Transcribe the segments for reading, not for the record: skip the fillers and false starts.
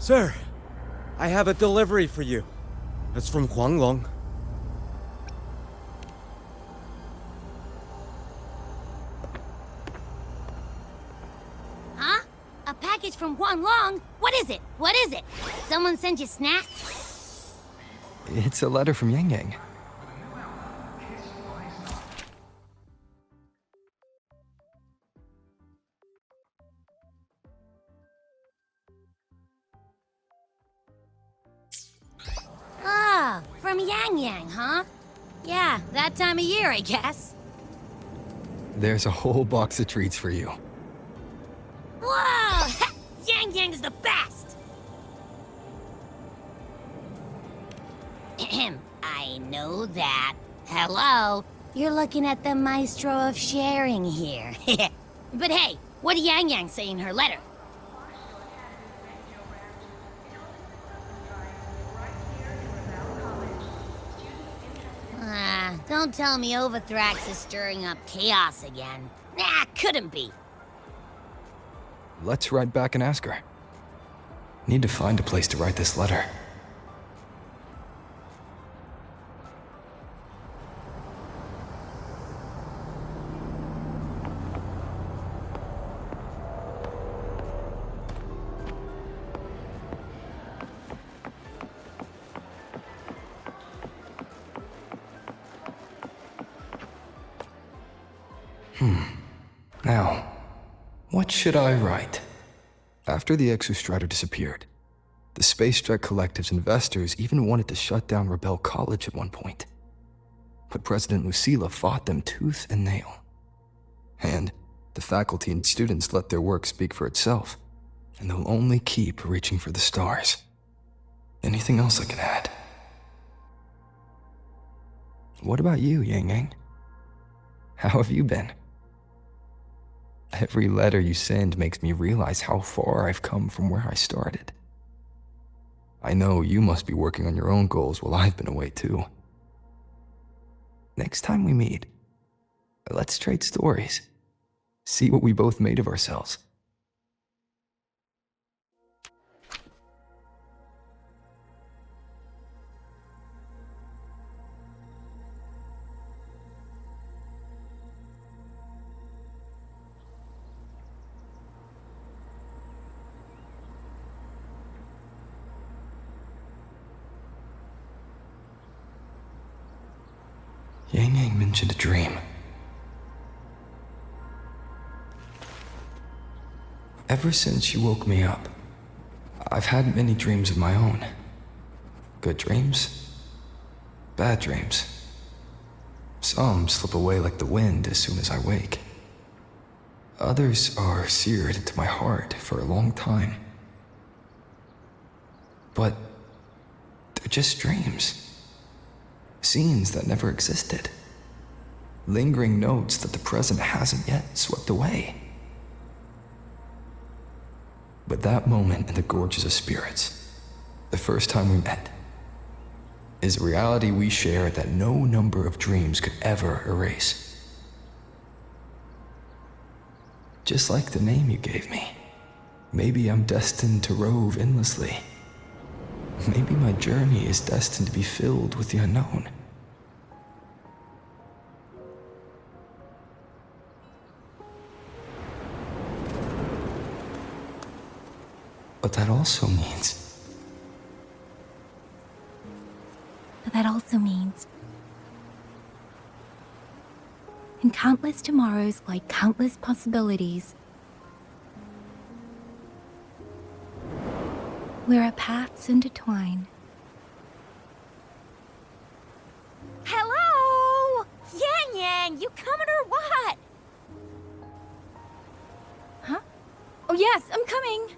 Sir, I have a delivery for you. It's from Huanglong. Huh? A package from Huanglong? What is it? What is it? Someone sent you snacks? It's a letter from Yang Yang. Ah, from Yang Yang, huh? Yeah, that time of year, I guess. There's a whole box of treats for you. Whoa! Yang Yang's the best! Ahem, I know that. Hello? You're looking at the maestro of sharing here. But hey, what did Yang Yang say in her letter? Don't tell me Overthrax is stirring up chaos again. Nah, couldn't be. Let's ride back and ask her. Need to find a place to write this letter. Now, what should I write? After the Exostrator disappeared, the Space Trek Collective's investors even wanted to shut down Rebel College at one point. But President Lucilla fought them tooth and nail. And the faculty and students let their work speak for itself, and they'll only keep reaching for the stars. Anything else I can add? What about you, Yang Yang? How have you been? Every letter you send makes me realize how far I've come from where I started. I know you must be working on your own goals while I've been away too. Next time we meet, let's trade stories. See what we both made of ourselves. Yang Yang mentioned a dream. Ever since she woke me up, I've had many dreams of my own. Good dreams, bad dreams. Some slip away like the wind as soon as I wake. Others are seared into my heart for a long time. But they're just dreams. Scenes that never existed. Lingering notes that the present hasn't yet swept away. But that moment in the Gorges of Spirits, the first time we met, is a reality we share that no number of dreams could ever erase. Just like the name you gave me, maybe I'm destined to rove endlessly. Maybe my journey is destined to be filled with the unknown. But that also means... in countless tomorrows lie countless possibilities. Where our paths intertwine. Hello? Yang Yang, you coming or what? Huh? Oh yes, I'm coming!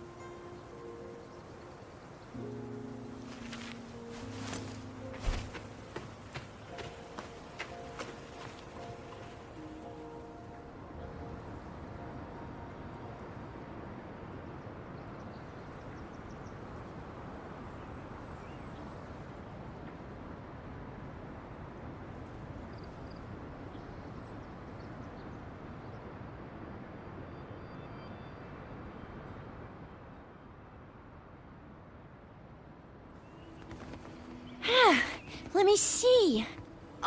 Let me see.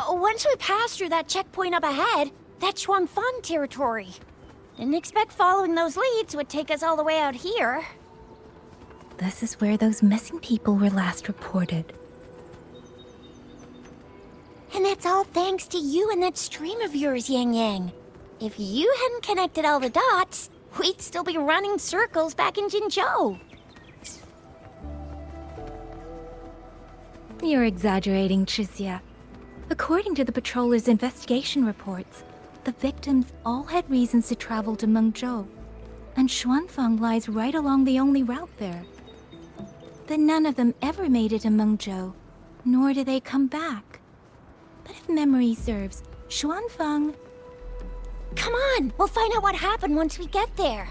Once we pass through that checkpoint up ahead, that's Shuangfang territory. Didn't expect following those leads would take us all the way out here. This is where those missing people were last reported. And that's all thanks to you and that stream of yours, Yang Yang. If you hadn't connected all the dots, we'd still be running circles back in Jinzhou. You're exaggerating, Chixia. According to the patroller's investigation reports, the victims all had reasons to travel to Mengzhou, and Xuanfang lies right along the only route there. But none of them ever made it to Mengzhou, nor did they come back. But if memory serves, Xuanfang... Come on, we'll find out what happened once we get there.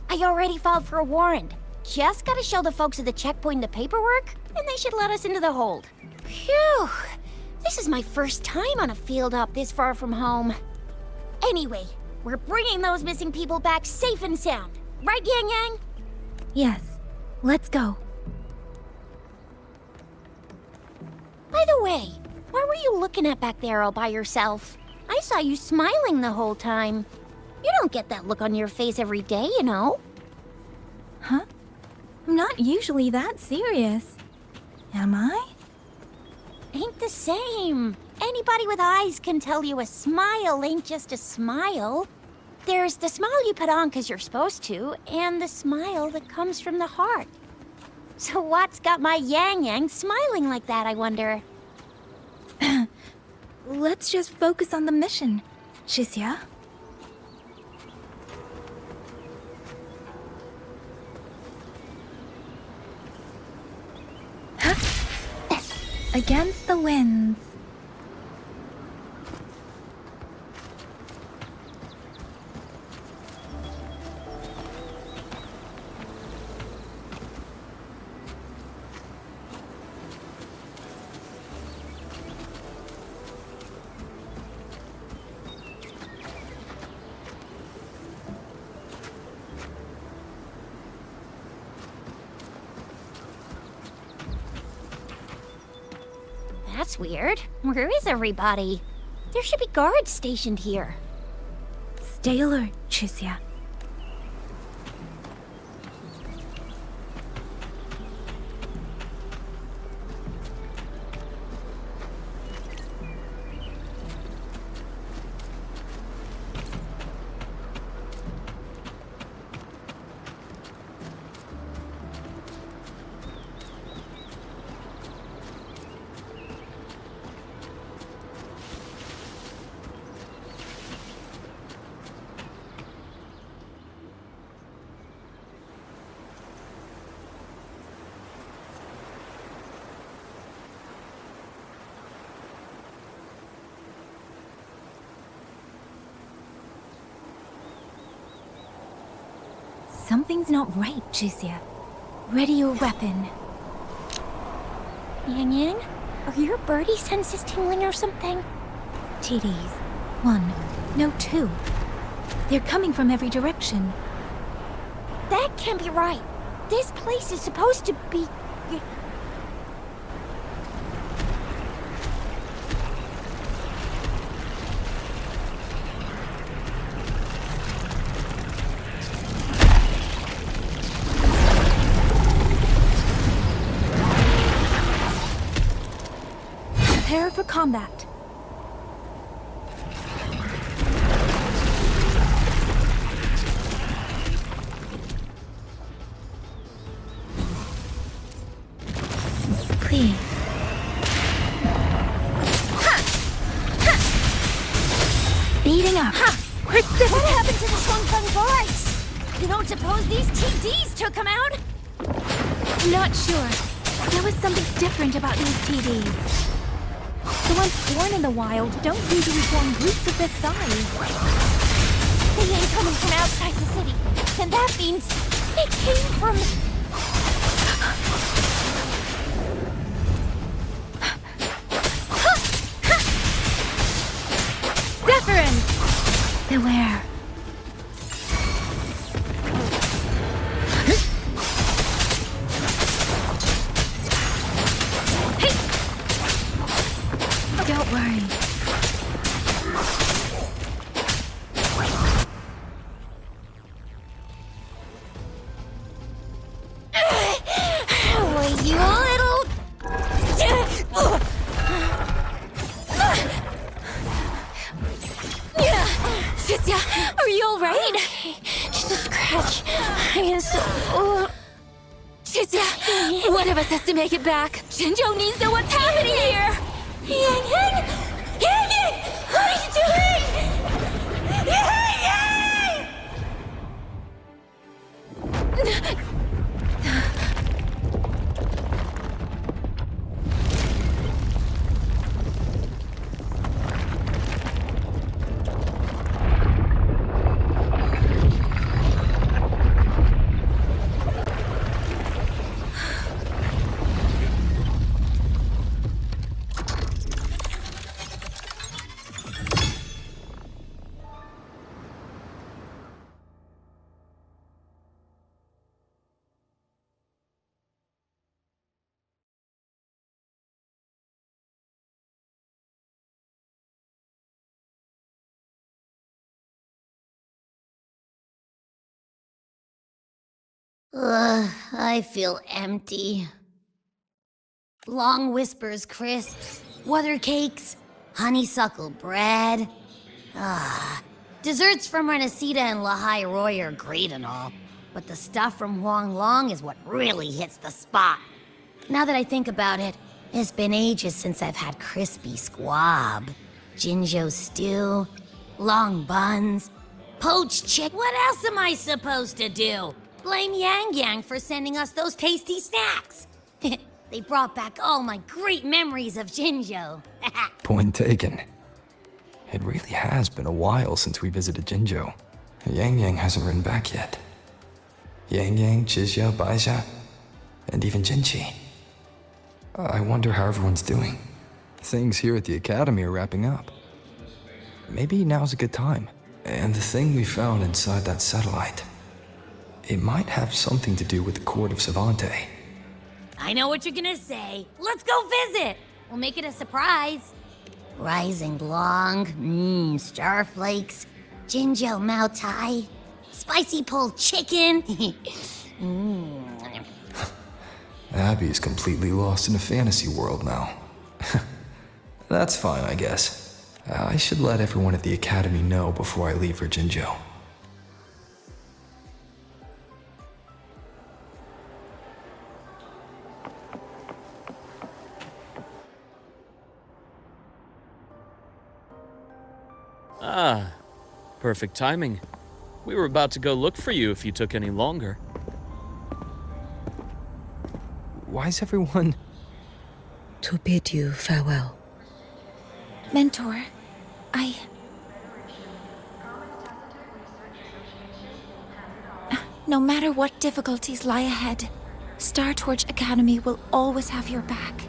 I already filed for a warrant. Just gotta show the folks at the checkpoint the paperwork, and they should let us into the hold. Phew! This is my first time on a field up this far from home. Anyway, we're bringing those missing people back safe and sound. Right, Yang Yang? Yes, let's go. By the way, what were you looking at back there all by yourself? I saw you smiling the whole time. You don't get that look on your face every day, you know. Huh? I'm not usually that serious. Am I? Ain't the same. Anybody with eyes can tell you a smile ain't just a smile. There's the smile you put on 'cause you're supposed to, and the smile that comes from the heart. So what's got my Yang Yang smiling like that, I wonder? Let's just focus on the mission, Chixia. Against the winds. That's weird. Where is everybody? There should be guards stationed here. Stay alert, Chixia. Something's not right, Chixia. Ready your weapon. Yang Yang, are your birdie senses tingling or something? TDs. 1, no 2. They're coming from every direction. That can't be right. This place is supposed to be... Prepare for combat. Please. Speeding up. What happened to the Shuangfang boys? You don't suppose these TDs took them out? Not sure. There was something different about these TVs. The ones born in the wild don't usually form groups of this size. They ain't coming from outside the city. And that means they came from... Deference! Beware. worry. Will you little... Shizia, are you alright? Just a scratch. I am so... Shizia, one of us has to make it back. Jinzhou needs to know what's happening here. Yang Yang! Yang Yang! What are you doing? Yang Yang! I feel empty. Long whispers crisps, weather cakes, honeysuckle bread. Desserts from Renacita and Lahai Roy are great and all, but the stuff from Huanglong is what really hits the spot. Now that I think about it, it's been ages since I've had crispy squab, Jinzhou stew, long buns, poached chick. What else am I supposed to do? Blame Yang Yang for sending us those tasty snacks. They brought back all my great memories of Jinzhou. Point taken. It really has been a while since we visited Jinzhou. Yang Yang hasn't written back yet. Yang Yang, Chixia, Baixia, and even Jinchi. I wonder how everyone's doing. Things here at the academy are wrapping up. Maybe now's a good time. And the thing we found inside that satellite, it might have something to do with the court of Savante. I know what you're gonna say. Let's go visit. We'll make it a surprise. Rising Long, starflakes, Jinzhou Mao Tai, spicy pulled chicken. Abby is completely lost in a fantasy world now. That's fine, I guess. I should let everyone at the academy know before I leave for Jinzhou. Ah, perfect timing. We were about to go look for you if you took any longer. Why's everyone... To bid you farewell. Mentor, No matter what difficulties lie ahead, Star Torch Academy will always have your back.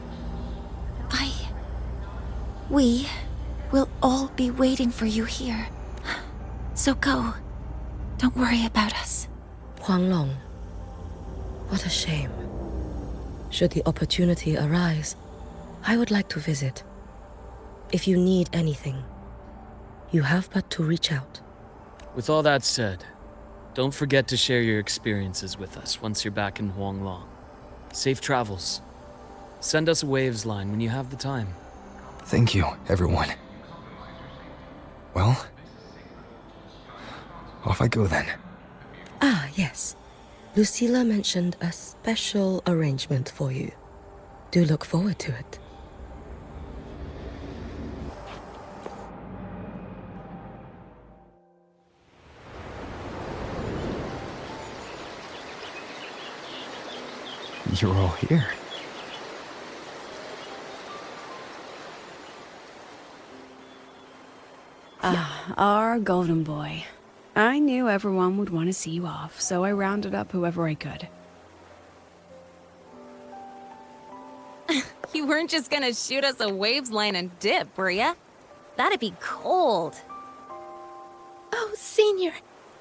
We will all be waiting for you here. So go. Don't worry about us. Huanglong. What a shame. Should the opportunity arise, I would like to visit. If you need anything, you have but to reach out. With all that said, don't forget to share your experiences with us once you're back in Huanglong. Safe travels. Send us a Waves line when you have the time. Thank you, everyone. Well, off I go then. Ah, yes. Lucilla mentioned a special arrangement for you. Do look forward to it. You're all here. Our golden boy. I knew everyone would want to see you off, so I rounded up whoever I could. You weren't just gonna shoot us a Waves line and dip, were ya? That'd be cold. Oh, Senior,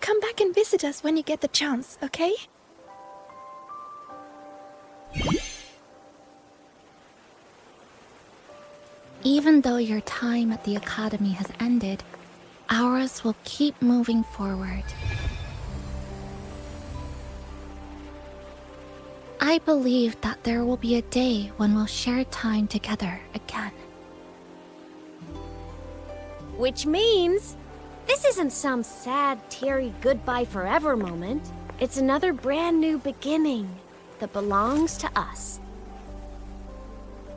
come back and visit us when you get the chance, okay? Even though your time at the Academy has ended, ours will keep moving forward. I believe that there will be a day when we'll share time together again. Which means this isn't some sad, teary goodbye forever moment. It's another brand new beginning that belongs to us.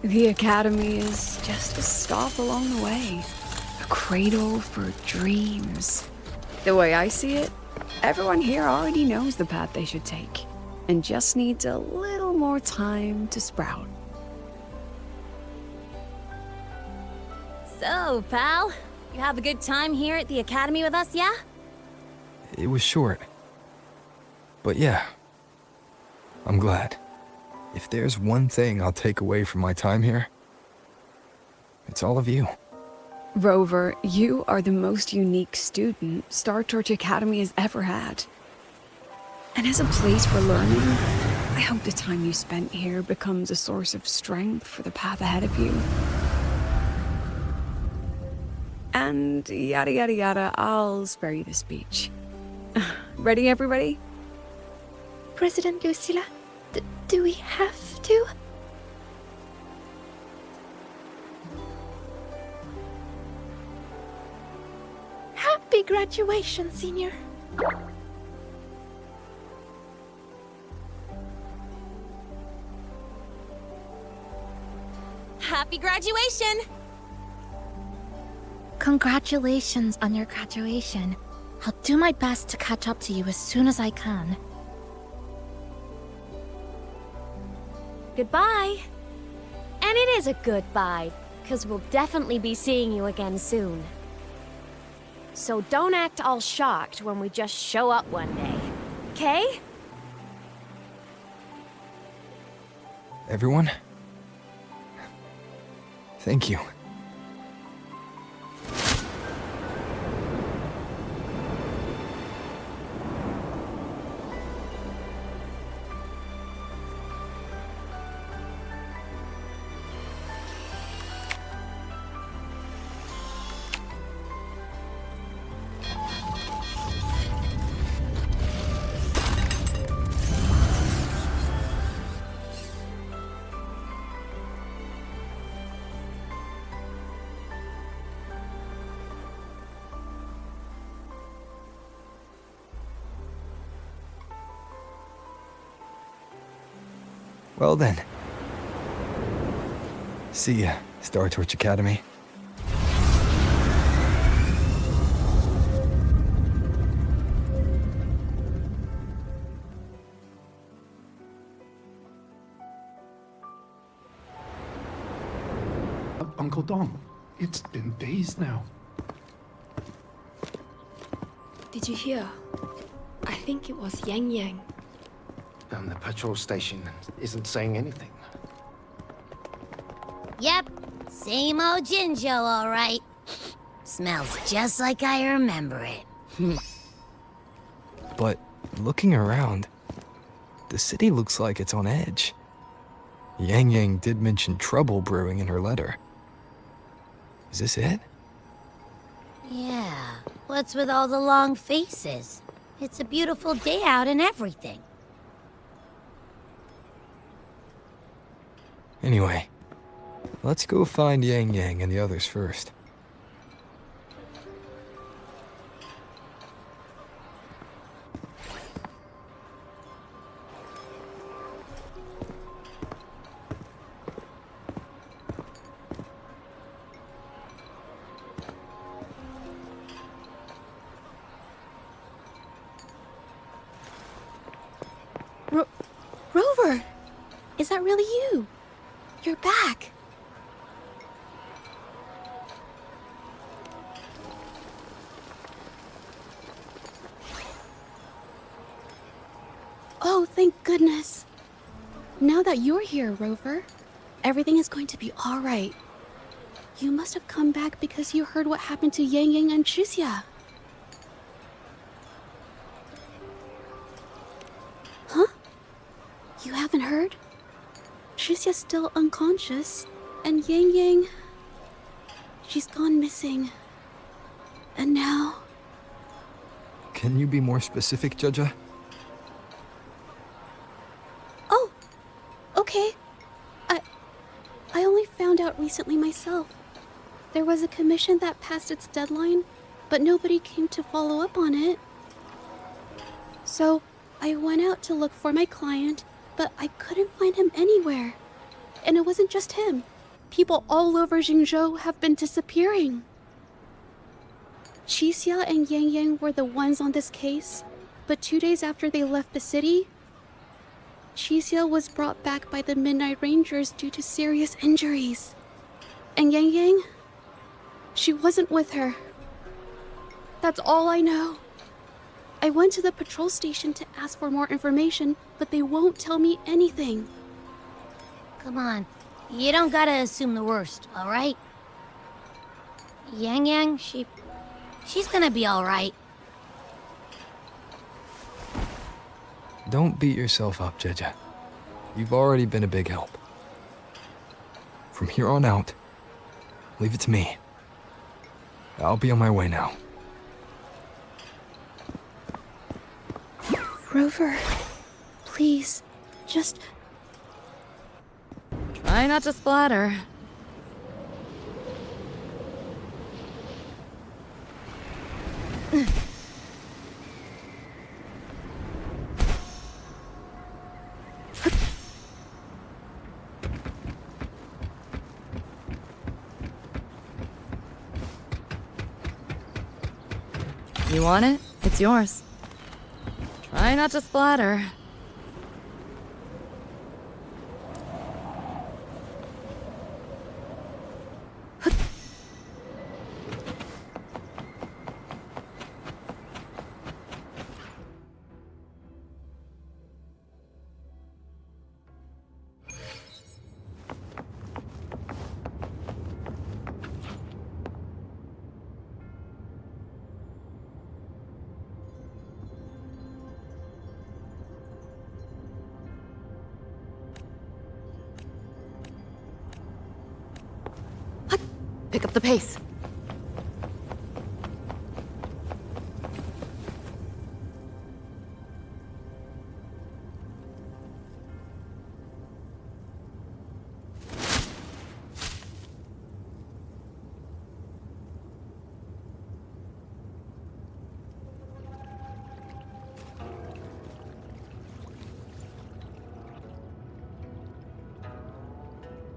The Academy is just a stop along the way. A cradle for dreams. The way I see it, everyone here already knows the path they should take, and just needs a little more time to sprout. So, pal, you have a good time here at the Academy with us, yeah? It was short. But yeah, I'm glad. If there's one thing I'll take away from my time here, it's all of you. Rover, you are the most unique student Star Torch Academy has ever had. And as a place for learning, I hope the time you spent here becomes a source of strength for the path ahead of you. And yada yada yada, I'll spare you the speech. Ready, everybody? President Lucilla, do we have to? Happy graduation, Senior. Happy graduation! Congratulations on your graduation. I'll do my best to catch up to you as soon as I can. Goodbye. And it is a goodbye, because we'll definitely be seeing you again soon. So don't act all shocked when we just show up one day, okay? Everyone, thank you. Well then. See ya, Star Torch Academy. Uncle Dom, it's been days now. Did you hear? I think it was Yang Yang. And the patrol station isn't saying anything. Yep, same old Jinzhou, all right. Smells just like I remember it. But looking around, the city looks like it's on edge. Yang Yang did mention trouble brewing in her letter. Is this it? Yeah, what's with all the long faces? It's a beautiful day out and everything. Anyway, let's go find Yang Yang and the others first. Rover! Is that really you? You're back! Oh, thank goodness. Now that you're here, Rover, everything is going to be all right. You must have come back because you heard what happened to Yang Yang and Chixia. Huh? You haven't heard? Chixia's still unconscious, and Yang Yang... She's gone missing. And now... Can you be more specific, Judge? Oh! Okay. I only found out recently myself. There was a commission that passed its deadline, but nobody came to follow up on it. So, I went out to look for my client, but I couldn't find him anywhere. And it wasn't just him. People all over Mengzhou have been disappearing. Qixia and Yang Yang were the ones on this case, but 2 days after they left the city, Qixia was brought back by the Midnight Rangers due to serious injuries. And Yang Yang, she wasn't with her. That's all I know. I went to the patrol station to ask for more information, but they won't tell me anything. Come on. You don't gotta assume the worst, alright? Yang Yang, she's gonna be alright. Don't beat yourself up, Jeja. You've already been a big help. From here on out, leave it to me. I'll be on my way now. Rover, please, just... Try not to splatter. You want it? It's yours. Try not to splatter. Pick up the pace.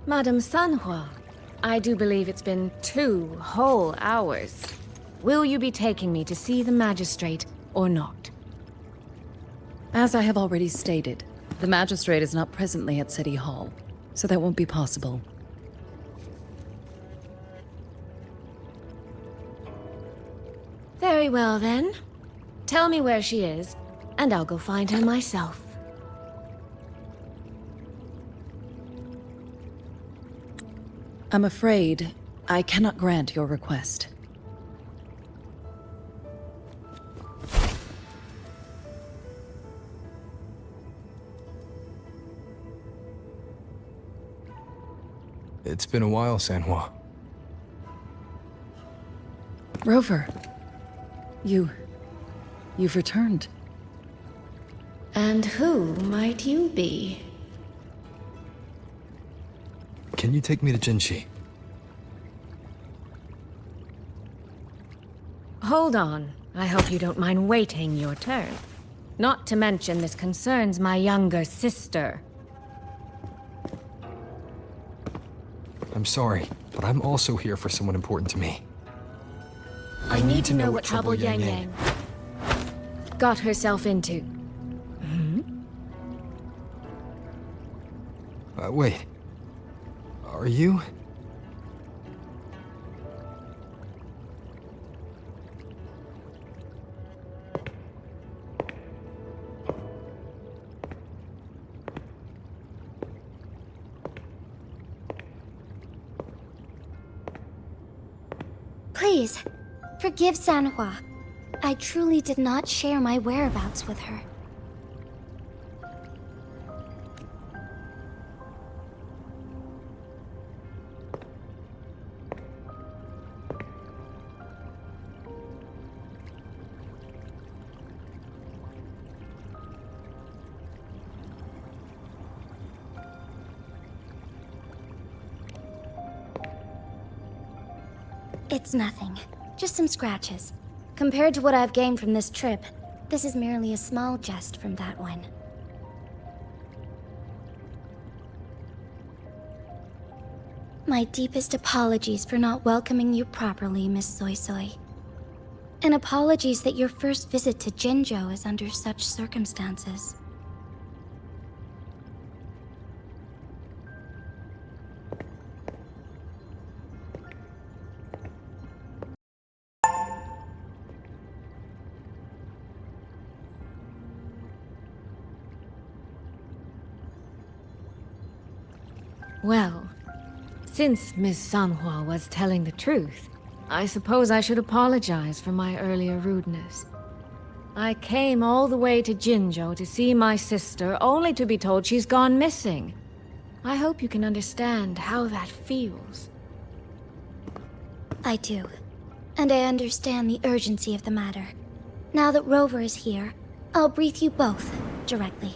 Madame Sanhua, I do believe it's been 2 whole hours. Will you be taking me to see the magistrate or not? As I have already stated, the magistrate is not presently at City Hall, so that won't be possible. Very well then. Tell me where she is, and I'll go find her myself. I'm afraid I cannot grant your request. It's been a while, Sanhua. Rover, you've returned. And who might you be? Can you take me to Jinshi? Hold on. I hope you don't mind waiting your turn. Not to mention this concerns my younger sister. I'm sorry, but I'm also here for someone important to me. I need to know what trouble Yang Yang got herself into. Wait. Are you? Please, forgive Sanhua. I truly did not share my whereabouts with her. It's nothing. Just some scratches. Compared to what I've gained from this trip, this is merely a small jest from that one. My deepest apologies for not welcoming you properly, Miss Soy Soy. And apologies that your first visit to Jinzhou is under such circumstances. Well, since Miss Sanhua was telling the truth, I suppose I should apologize for my earlier rudeness. I came all the way to Jinzhou to see my sister, only to be told she's gone missing. I hope you can understand how that feels. I do. And I understand the urgency of the matter. Now that Rover is here, I'll brief you both directly.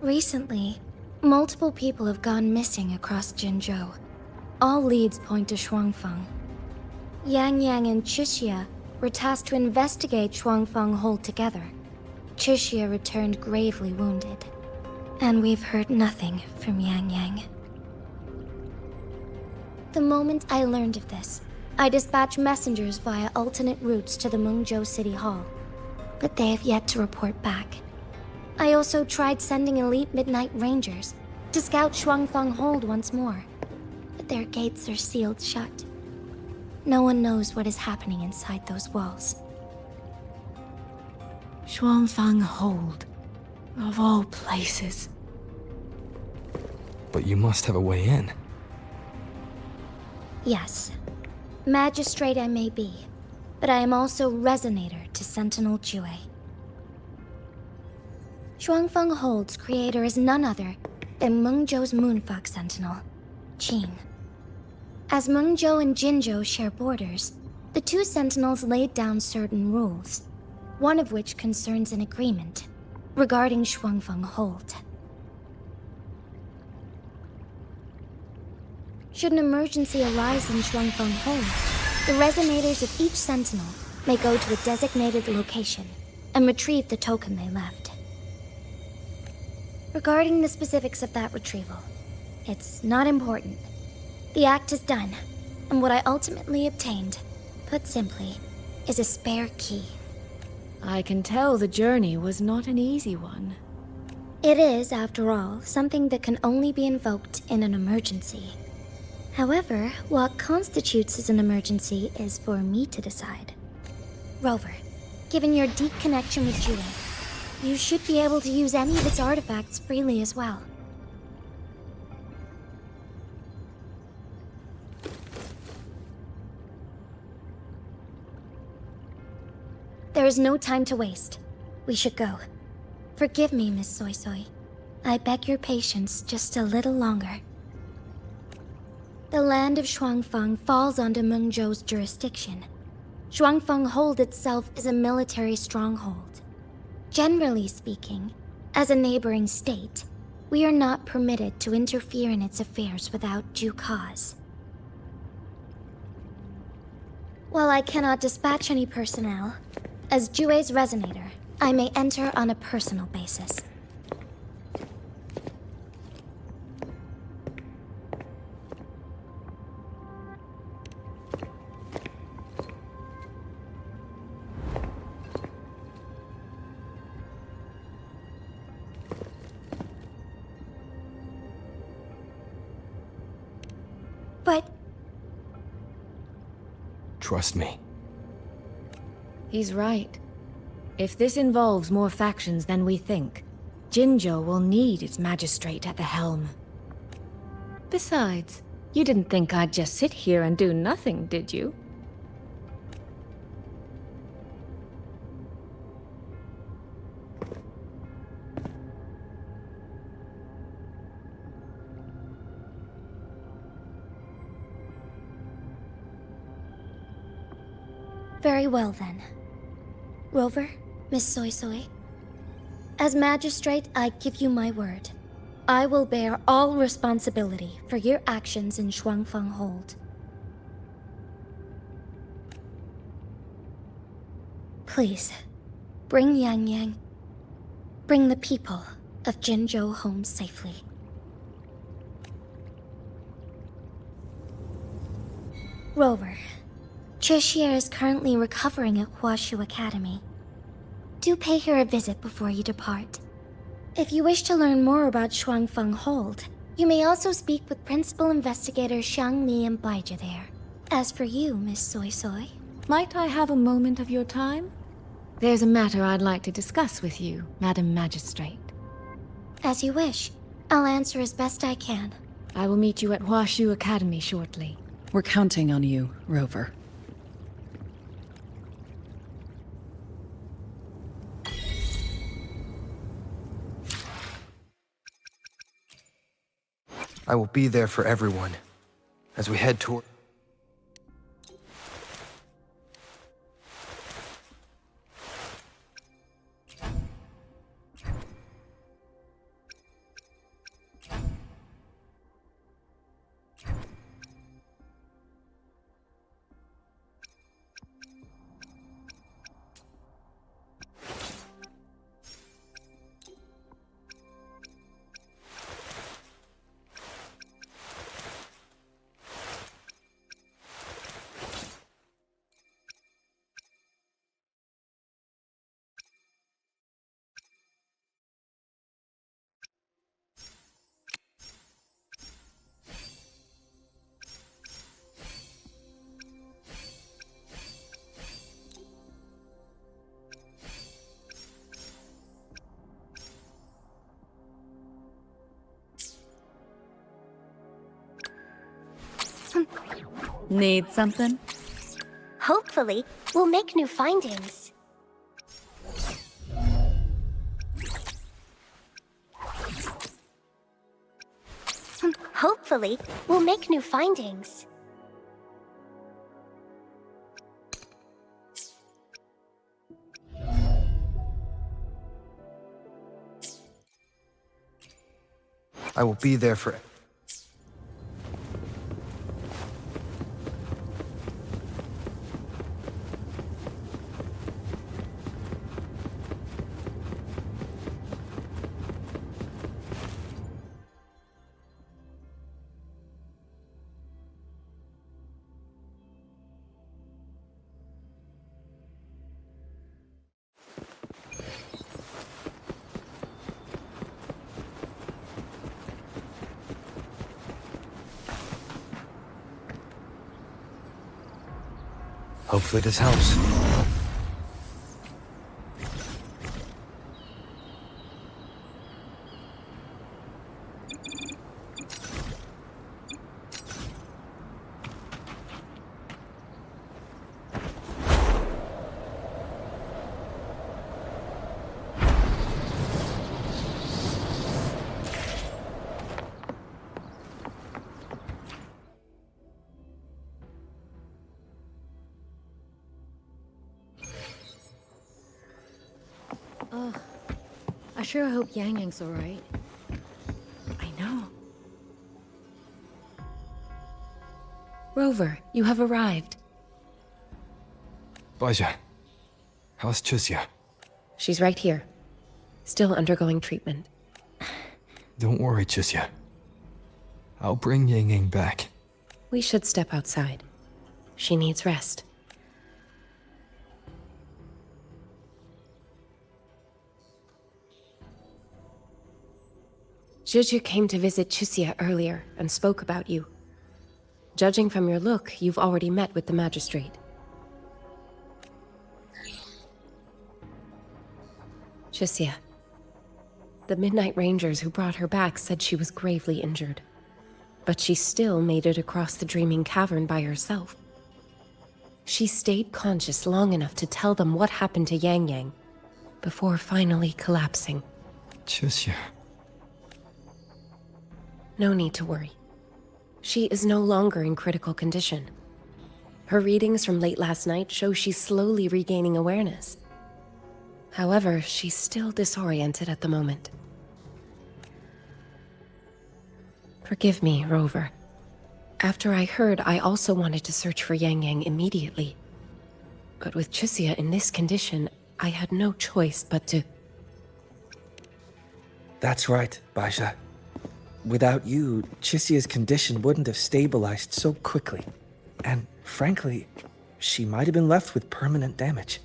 Recently, multiple people have gone missing across Jinzhou. All leads point to Shuangfeng. Yang Yang and Chixia were tasked to investigate Shuangfeng Hold together. Chixia returned gravely wounded. And we've heard nothing from Yang Yang. The moment I learned of this, I dispatched messengers via alternate routes to the Mengzhou City Hall. But they have yet to report back. I also tried sending elite Midnight Rangers to scout Shuangfeng Hold once more, but their gates are sealed shut. No one knows what is happening inside those walls. Shuangfeng Hold, of all places. But you must have a way in. Yes. Magistrate I may be, but I am also Resonator to Sentinel Jue. Shuangfeng Hold's creator is none other than Mengzhou's Moonfox Sentinel, Qing. As Mengzhou and Jinzhou share borders, the two Sentinels laid down certain rules, one of which concerns an agreement regarding Shuangfeng Hold. Should an emergency arise in Shuangfeng Hold, the resonators of each Sentinel may go to a designated location and retrieve the token they left. Regarding the specifics of that retrieval, it's not important. The act is done, and what I ultimately obtained, put simply, is a spare key. I can tell the journey was not an easy one. It is, after all, something that can only be invoked in an emergency. However, what constitutes as an emergency is for me to decide. Rover, given your deep connection with Jue, you should be able to use any of its artifacts freely as well. There is no time to waste. We should go. Forgive me, Miss Soy Soy. I beg your patience just a little longer. The land of Shuangfeng falls under Mengzhou's jurisdiction. Shuangfeng Hold itself is a military stronghold. Generally speaking, as a neighboring state, we are not permitted to interfere in its affairs without due cause. While I cannot dispatch any personnel, as Jue's Resonator, I may enter on a personal basis. But... Trust me. He's right. If this involves more factions than we think, Jinzhou will need its magistrate at the helm. Besides, you didn't think I'd just sit here and do nothing, did you? Very well then. Rover, Miss Soy Soy. As magistrate, I give you my word. I will bear all responsibility for your actions in Shuangfeng Hold. Please, bring Yang Yang. Bring the people of Jinzhou home safely. Rover, Trishia is currently recovering at Huashu Academy. Do pay her a visit before you depart. If you wish to learn more about Shuangfeng Hold, you may also speak with Principal Investigator Xiang Li and Baizhi there. As for you, Miss Soy Soy... Might I have a moment of your time? There's a matter I'd like to discuss with you, Madam Magistrate. As you wish. I'll answer as best I can. I will meet you at Huashu Academy shortly. We're counting on you, Rover. I will be there for everyone as we head toward... Need something? Hopefully, we'll make new findings. Hopefully, we'll make new findings. I will be there for... Hopefully this helps. I sure hope Yang Yang's alright. I know. Rover, you have arrived. Baizhi, how's Chixia? She's right here. Still undergoing treatment. Don't worry, Chixia. I'll bring Yang Yang back. We should step outside. She needs rest. Zhizhi came to visit Chixia earlier and spoke about you. Judging from your look, you've already met with the magistrate. Chixia. The Midnight Rangers who brought her back said she was gravely injured. But she still made it across the Dreaming Cavern by herself. She stayed conscious long enough to tell them what happened to Yang Yang, before finally collapsing. Chixia... No need to worry. She is no longer in critical condition. Her readings from late last night show she's slowly regaining awareness. However, she's still disoriented at the moment. Forgive me, Rover. After I heard, I also wanted to search for Yang Yang immediately. But with Chisia in this condition, I had no choice but to... That's right, Baisha. Without you, Chisia's condition wouldn't have stabilized so quickly. And frankly, she might have been left with permanent damage.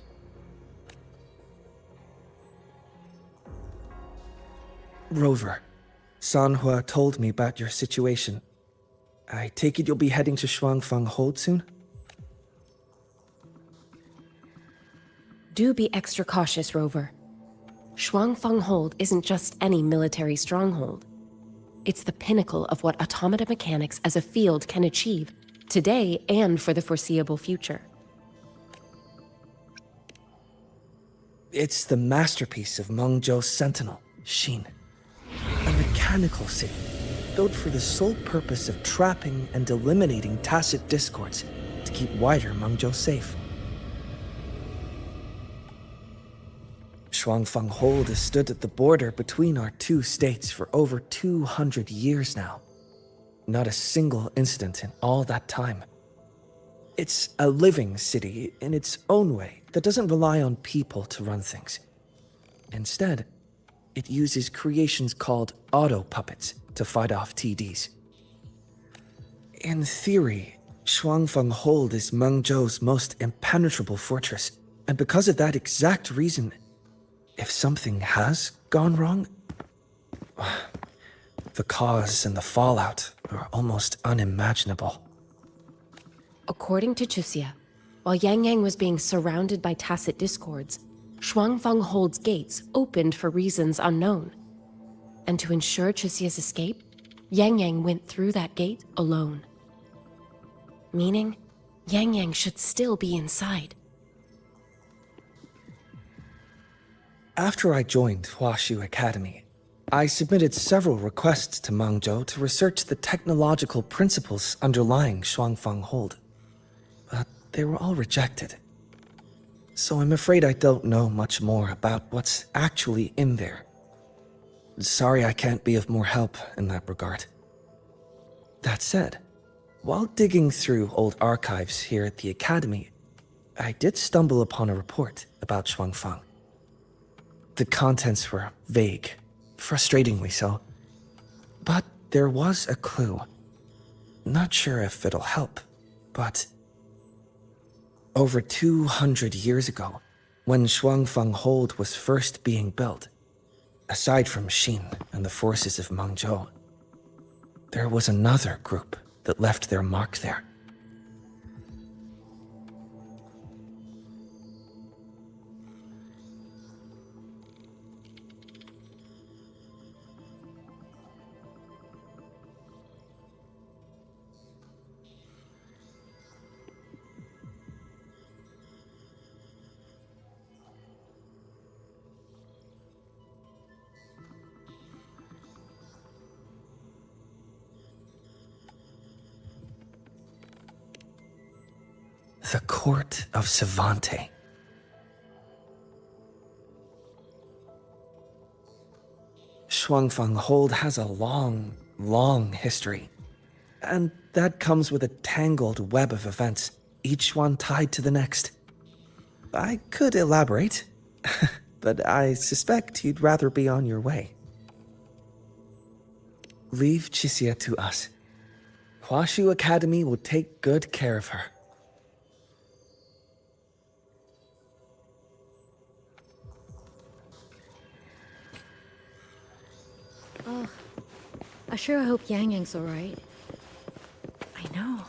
Rover, Sanhua told me about your situation. I take it you'll be heading to Shuangfang Hold soon? Do be extra cautious, Rover. Shuangfang Hold isn't just any military stronghold. It's the pinnacle of what automata mechanics as a field can achieve, today and for the foreseeable future. It's the masterpiece of Mengzhou's sentinel, Xin. A mechanical city, built for the sole purpose of trapping and eliminating tacit discords to keep wider Mengzhou safe. Shuangfang Hold has stood at the border between our two states for over 200 years now. Not a single incident in all that time. It's a living city in its own way that doesn't rely on people to run things. Instead, it uses creations called auto-puppets to fight off TDs. In theory, Shuangfang Hold is Mengzhou's most impenetrable fortress, and because of that exact reason, if something has gone wrong, the cause and the fallout are almost unimaginable. According to Chisia, while Yang Yang was being surrounded by tacit discords, Shuangfang Hold's gates opened for reasons unknown. And to ensure Chisia's escape, Yang Yang went through that gate alone. Meaning, Yang Yang should still be inside. After I joined Huashu Academy, I submitted several requests to Mengzhou to research the technological principles underlying Shuangfang Hold. But they were all rejected. So I'm afraid I don't know much more about what's actually in there. Sorry I can't be of more help in that regard. That said, while digging through old archives here at the Academy, I did stumble upon a report about Shuangfang. The contents were vague, frustratingly so. But there was a clue. Not sure if it'll help, but... Over 200 years ago, when Shuangfang Hold was first being built, aside from Xin and the forces of Mengzhou, there was another group that left their mark there. The Court of Savante. Shuangfang Hold has a long history. And that comes with a tangled web of events, each one tied to the next. I could elaborate, but I suspect you'd rather be on your way. Leave Chisia to us. Huashu Academy will take good care of her. Oh, I sure hope Yang Yang's alright. I know.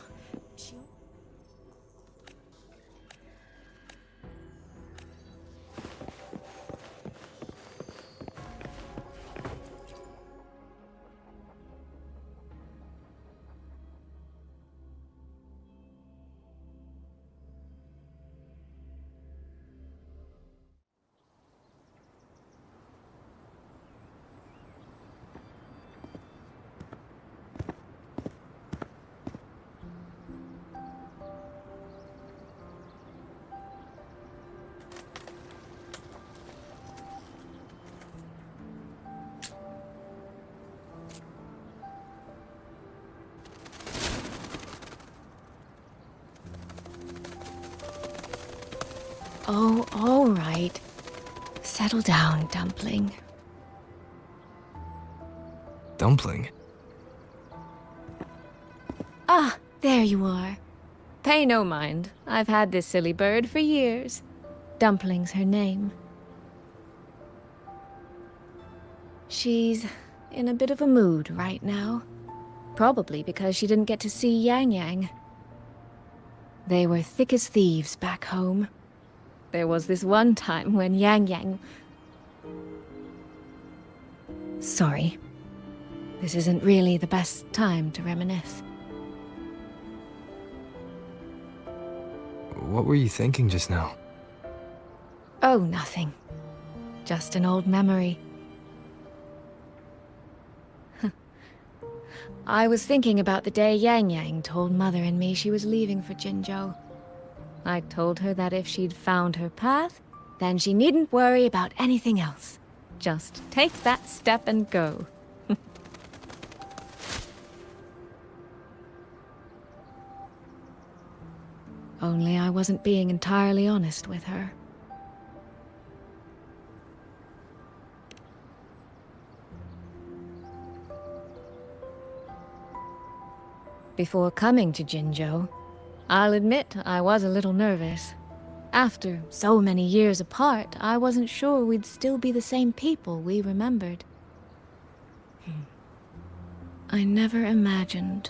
Oh, all right. Settle down, Dumpling. Dumpling? Ah, there you are. Pay no mind. I've had this silly bird for years. Dumpling's her name. She's in a bit of a mood right now. Probably because she didn't get to see Yang Yang. They were thick as thieves back home. There was this one time when Yang Yang... Sorry. This isn't really the best time to reminisce. What were you thinking just now? Oh, nothing. Just an old memory. I was thinking about the day Yang Yang told Mother and me she was leaving for Jinzhou. I told her that if she'd found her path, then she needn't worry about anything else. Just take that step and go. Only I wasn't being entirely honest with her. Before coming to Jinzhou, I'll admit I was a little nervous. After so many years apart, I wasn't sure we'd still be the same people we remembered. I never imagined.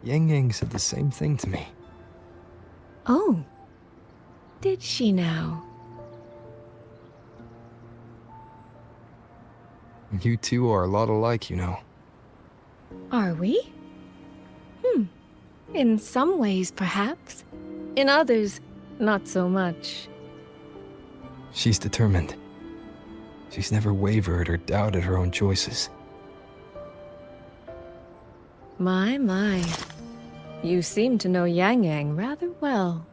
Yang Yang said the same thing to me. Oh, did she now? You two are a lot alike, you know. Are we? In some ways, perhaps. In others, not so much. She's determined. She's never wavered or doubted her own choices. My. You seem to know Yang Yang rather well.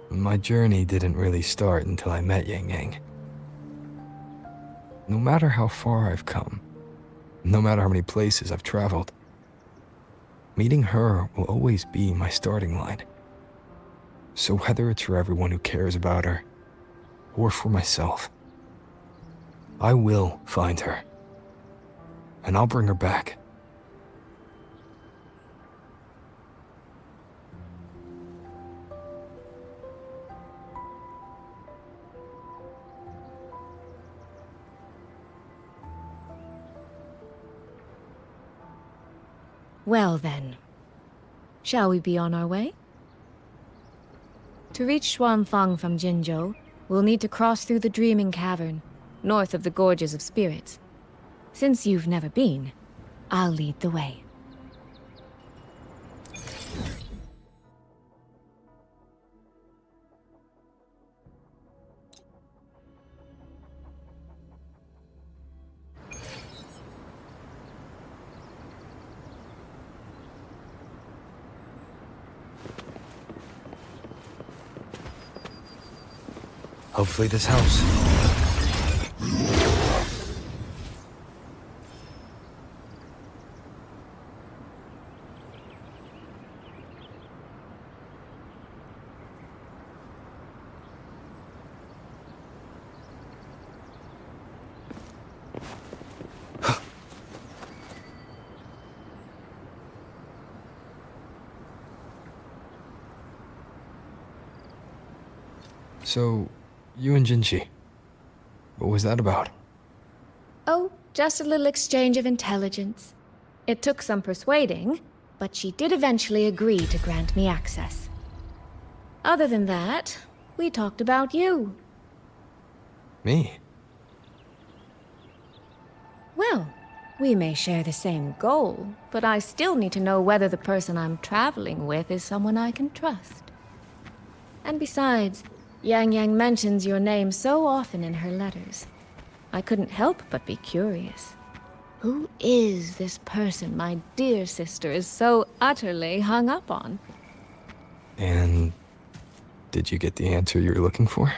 My journey didn't really start until I met Yang Yang. No matter how far I've come, no matter how many places I've traveled, meeting her will always be my starting line. So whether it's for everyone who cares about her, or for myself, I will find her. And I'll bring her back. Well then, shall we be on our way? To reach Xuanfang from Jinzhou, we'll need to cross through the Dreaming Cavern, north of the Gorges of Spirits. Since you've never been, I'll lead the way. Hopefully this helps. So, you and Jinchi, what was that about? Oh, just a little exchange of intelligence. It took some persuading, but she did eventually agree to grant me access. Other than that, we talked about you. Me? Well, we may share the same goal, but I still need to know whether the person I'm traveling with is someone I can trust. And besides, Yang Yang mentions your name so often in her letters. I couldn't help but be curious. Who is this person my dear sister is so utterly hung up on? And did you get the answer you were looking for?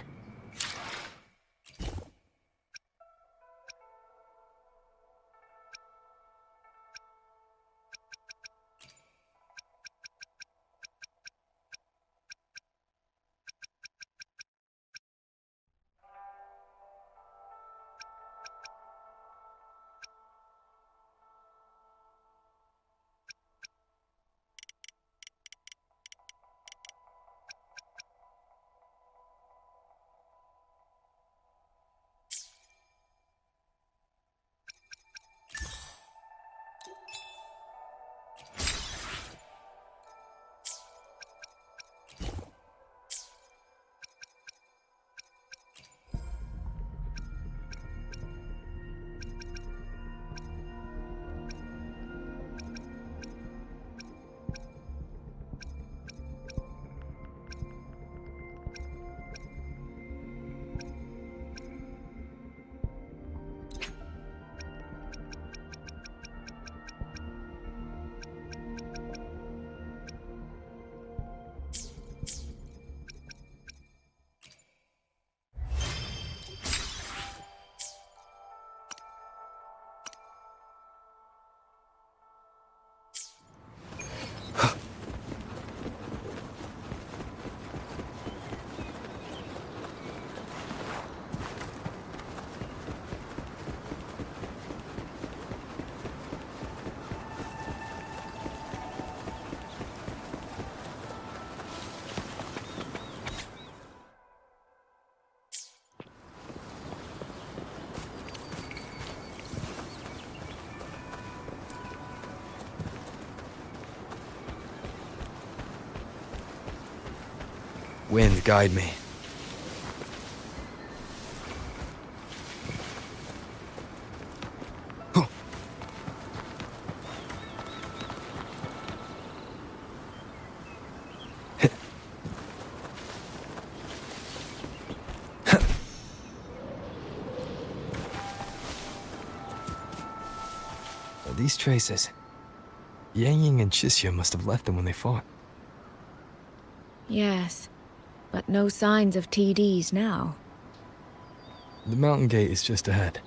Wind, guide me. These traces. Yang and Chixia must have left them when they fought. Yes, but no signs of TDs now. The mountain gate is just ahead.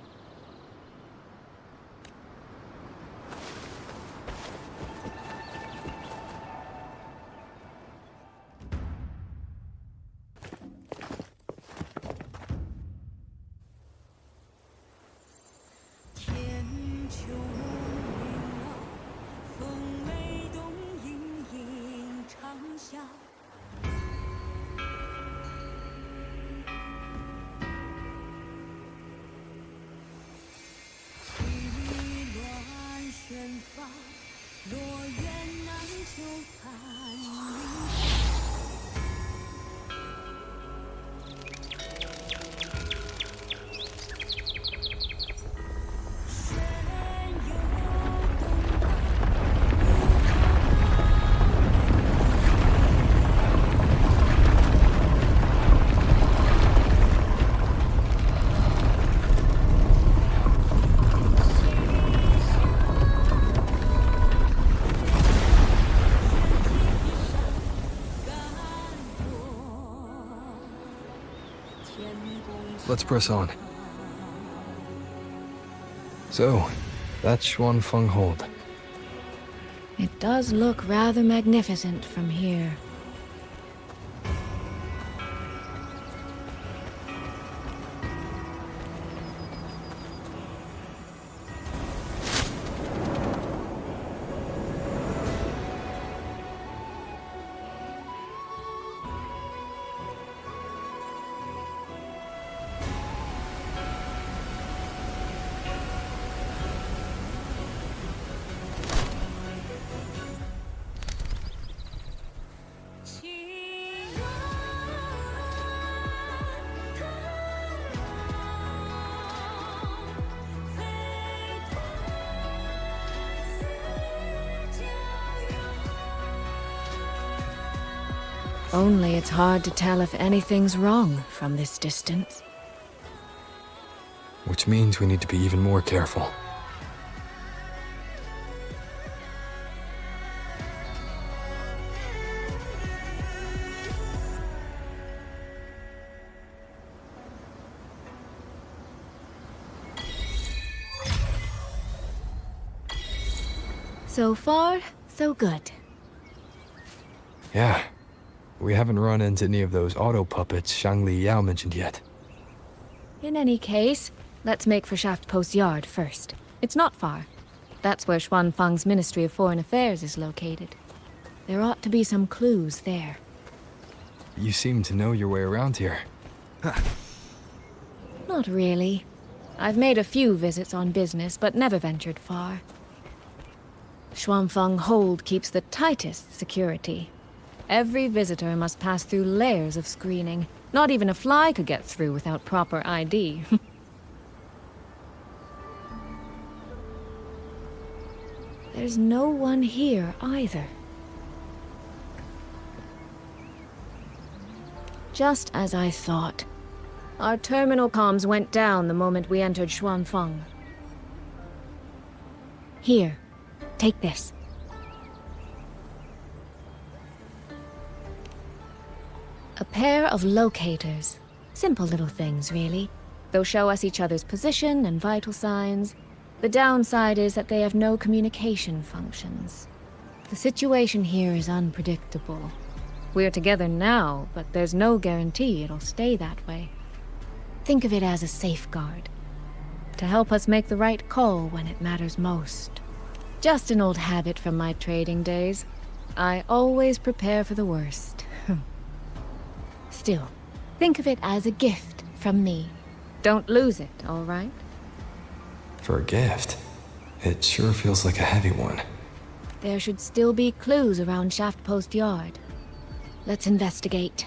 Let's press on. So, that's Xuanfeng Hold. It does look rather magnificent from here. Only it's hard to tell if anything's wrong from this distance. Which means we need to be even more careful. So far, so good. Yeah. We haven't run into any of those auto puppets Shangli Yao mentioned yet. In any case, let's make for Shaft Post Yard first. It's not far. That's where Xuanfeng's Ministry of Foreign Affairs is located. There ought to be some clues there. You seem to know your way around here. Not really. I've made a few visits on business, but never ventured far. Xuanfeng Hold keeps the tightest security. Every visitor must pass through layers of screening. Not even a fly could get through without proper ID. There's no one here either. Just as I thought. Our terminal comms went down the moment we entered Xuanfeng. Here, take this. A pair of locators. Simple little things, really. They'll show us each other's position and vital signs. The downside is that they have no communication functions. The situation here is unpredictable. We're together now, but there's no guarantee it'll stay that way. Think of it as a safeguard, to help us make the right call when it matters most. Just an old habit from my trading days. I always prepare for the worst. Still, think of it as a gift from me. Don't lose it, all right? For a gift, it sure feels like a heavy one. There should still be clues around Shaft Post Yard. Let's investigate.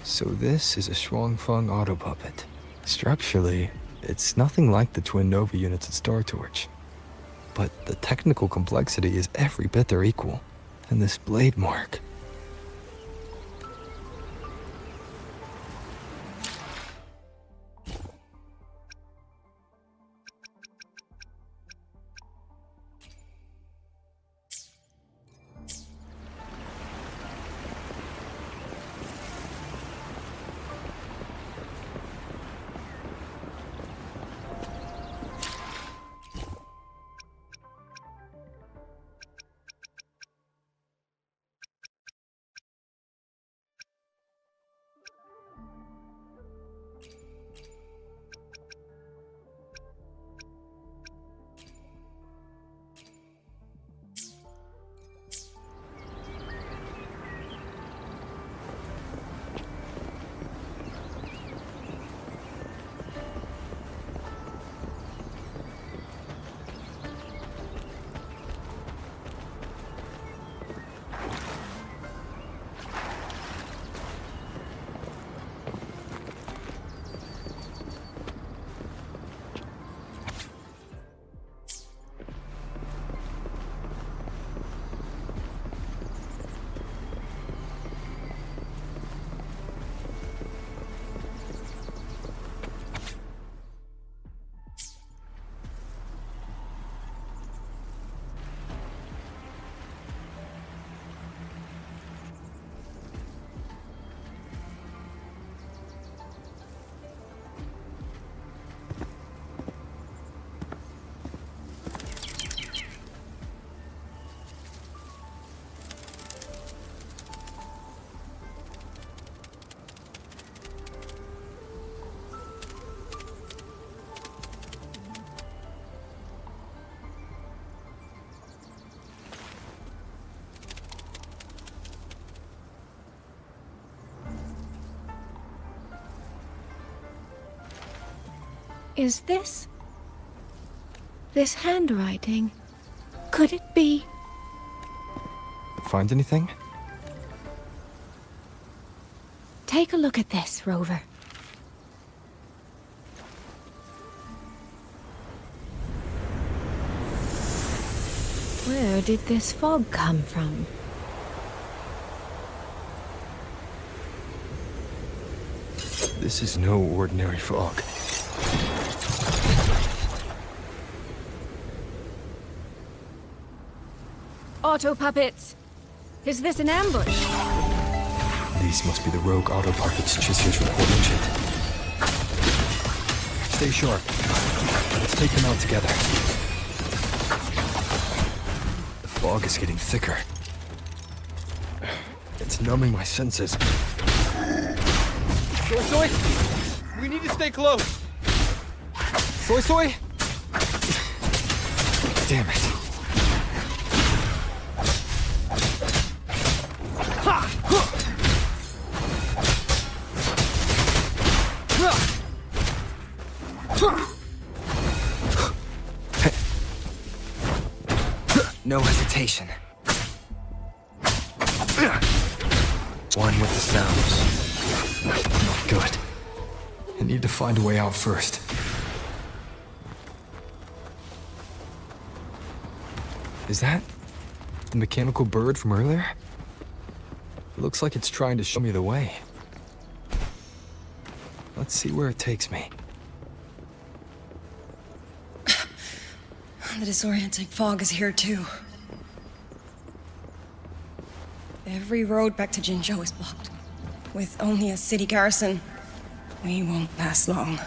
So this is a Shuangfeng auto puppet. Structurally, it's nothing like the twin Nova units at Star Torch. But the technical complexity is every bit their equal. And this blade mark. Is this handwriting? Could it be? Find anything? Take a look at this, Rover. Where did this fog come from? This is no ordinary fog. Auto puppets! Is this an ambush? These must be the rogue auto puppets Chisier's reporting shit. Stay sharp. Let's take them out together. The fog is getting thicker. It's numbing my senses. Soy Soy! We need to stay close! Soy Soy! Damn it. No hesitation. One with the sounds. Good. I need to find a way out first. Is that the mechanical bird from earlier? It looks like it's trying to show me the way. Let's see where it takes me. The disorienting fog is here too. Every road back to Jinzhou is blocked. With only a city garrison, we won't last long.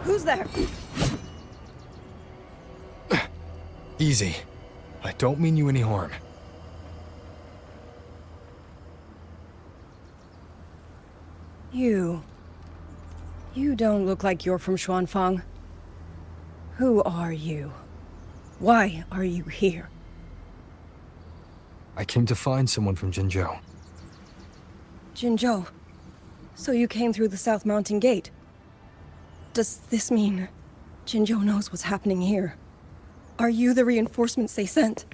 Who's there? Easy. I don't mean you any harm. You don't look like you're from Xuanfang. Who are you? Why are you here? I came to find someone from Jinzhou. Jinzhou. So you came through the South Mountain Gate. Does this mean Jinzhou knows what's happening here? Are you the reinforcements they sent?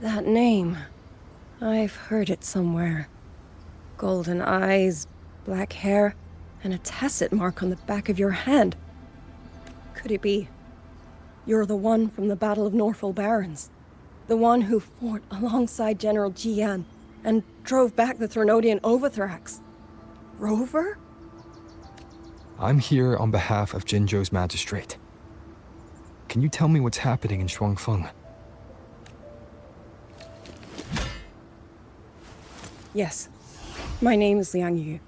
That name. I've heard it somewhere. Golden eyes, black hair, and a tacit mark on the back of your hand. Could it be? You're the one from the Battle of Norfolk Barrens. The one who fought alongside General Jian and drove back the Threnodian Overthrax. Rover? I'm here on behalf of Jinzhou's magistrate. Can you tell me what's happening in Xuanfeng? Yes. My name is Liang Yu,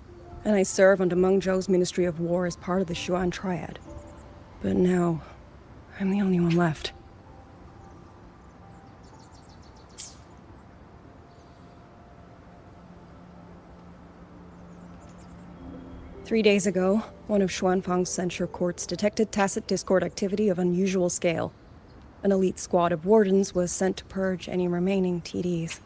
and I serve under Mengzhou's Ministry of War as part of the Xuan Triad. But now, I'm the only one left. Three days ago, one of Xuanfang's censure courts detected tacit discord activity of unusual scale. An elite squad of wardens was sent to purge any remaining TDs.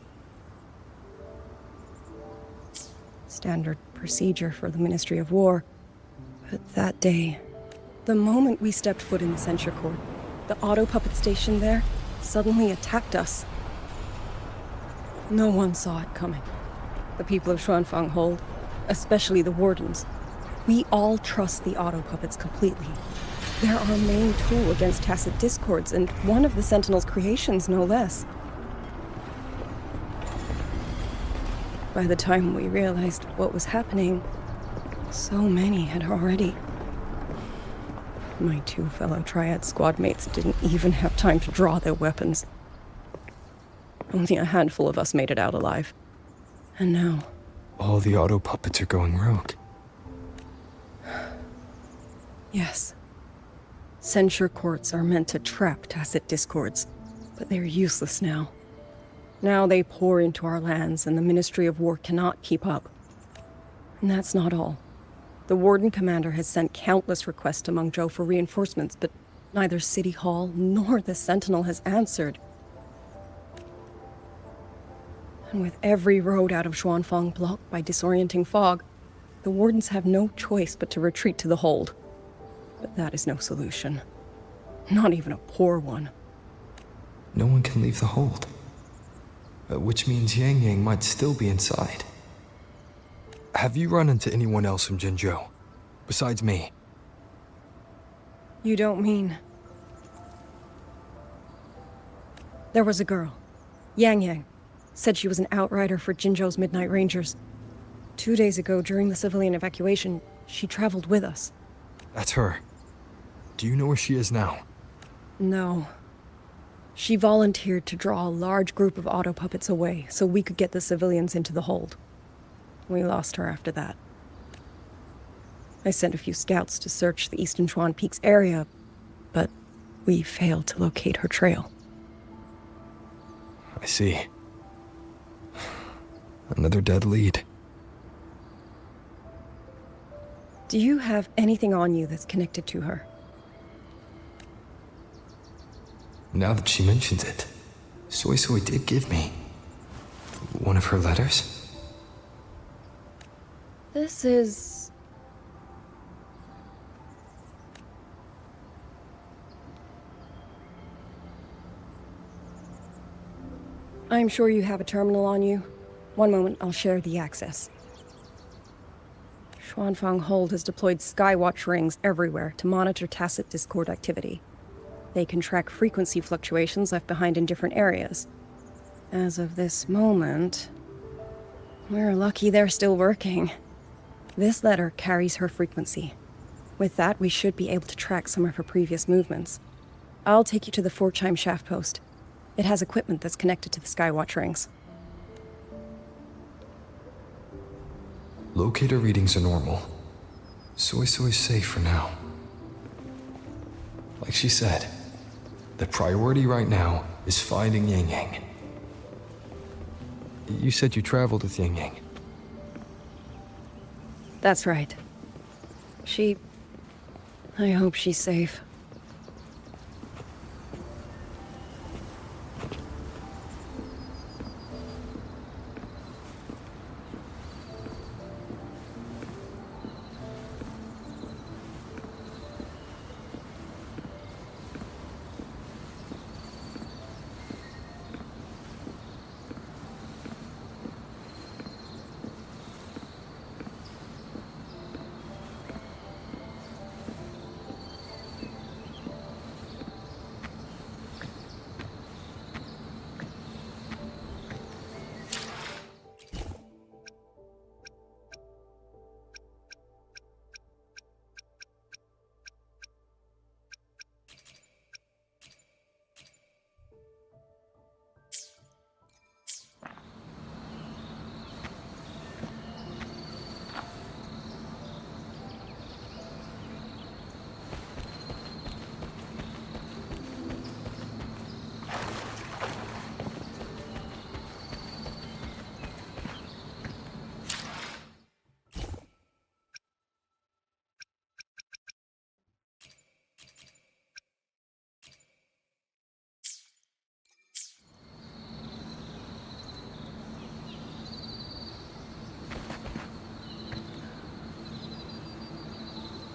Standard procedure for the Ministry of War. But that day, the moment we stepped foot in the censure court, the auto puppet station there suddenly attacked us. No one saw it coming. The people of Xuanfang Hold, especially the wardens. We all trust the auto puppets completely. They're our main tool against tacit discords, and one of the Sentinel's creations, no less. By the time we realized what was happening, so many had already. My two fellow Triad squad mates didn't even have time to draw their weapons. Only a handful of us made it out alive. And now... all the auto puppets are going rogue. Yes. Censure courts are meant to trap tacit discords, but they're useless now. Now they pour into our lands, and the Ministry of War cannot keep up. And that's not all. The Warden Commander has sent countless requests to Mengzhou for reinforcements, but neither City Hall nor the Sentinel has answered. And with every road out of Xuanfang blocked by disorienting fog, the Wardens have no choice but to retreat to the Hold. But that is no solution. Not even a poor one. No one can leave the Hold. Which means Yang Yang might still be inside. Have you run into anyone else from Jinzhou? Besides me? You don't mean... There was a girl. Yang Yang. Said she was an outrider for Jinzhou's Midnight Rangers. 2 days ago, during the civilian evacuation, she traveled with us. That's her. Do you know where she is now? No. She volunteered to draw a large group of auto puppets away so we could get the civilians into the Hold. We lost her after that. I sent a few scouts to search the Eastern Chuan Peaks area, but we failed to locate her trail. I see. Another dead lead. Do you have anything on you that's connected to her? Now that she mentions it, Soy Soy did give me one of her letters. This is... I'm sure you have a terminal on you. One moment, I'll share the access. Xuanfang Hold has deployed Skywatch rings everywhere to monitor tacit discord activity. They can track frequency fluctuations left behind in different areas. As of this moment, we're lucky they're still working. This letter carries her frequency. With that, we should be able to track some of her previous movements. I'll take you to the 4-chime shaft post. It has equipment that's connected to the Skywatch rings. Locator readings are normal. Soy's safe for now. Like she said, the priority right now is finding Yang Yang. You said you traveled with Yang Yang. That's right. I hope she's safe.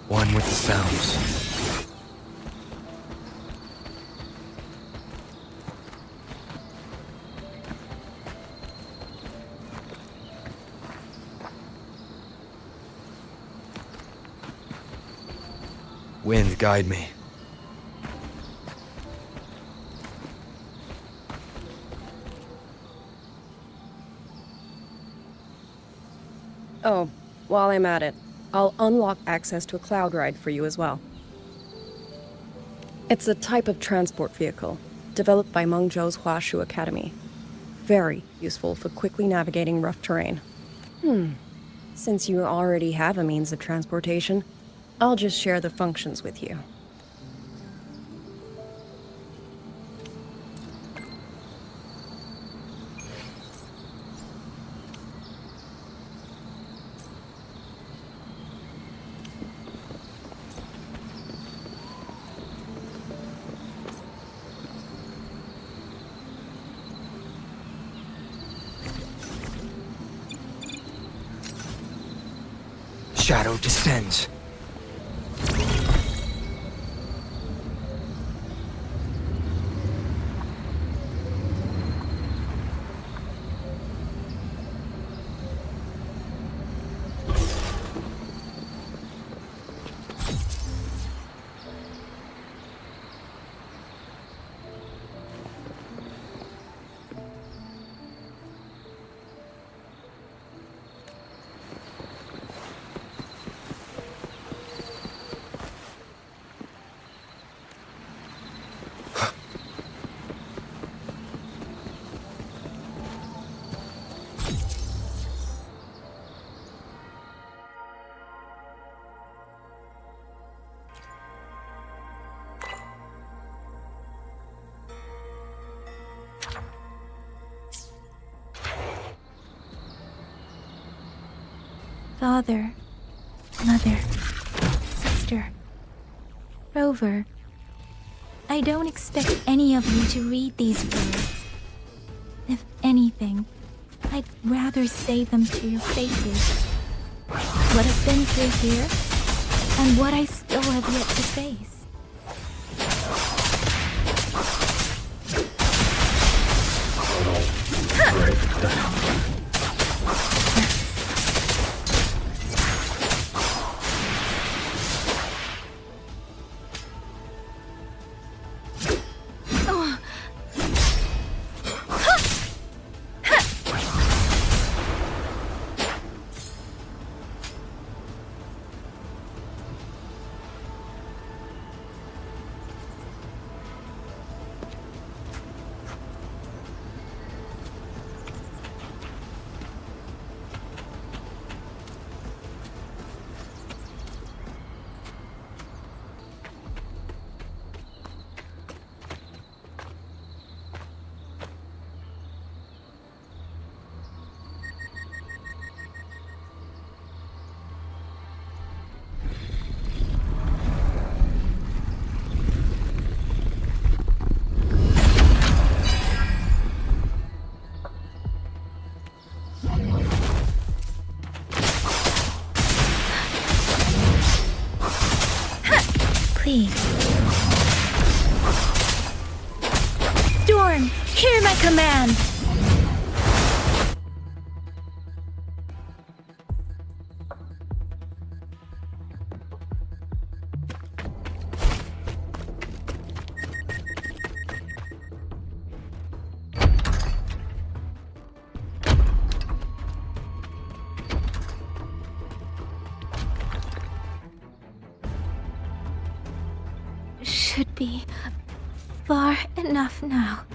One with the sounds. Wind, guide me. Oh, while I'm at it, I'll unlock access to a cloud ride for you as well. It's a type of transport vehicle, developed by Mengzhou's Huashu Academy. Very useful for quickly navigating rough terrain. Since you already have a means of transportation, I'll just share the functions with you. Shadow descends. Father, Mother, Sister, Rover, I don't expect any of you to read these words. If anything, I'd rather say them to your faces. What I've been through here, and what I still have yet to face. be? Storm, hear my command! Should be far enough now.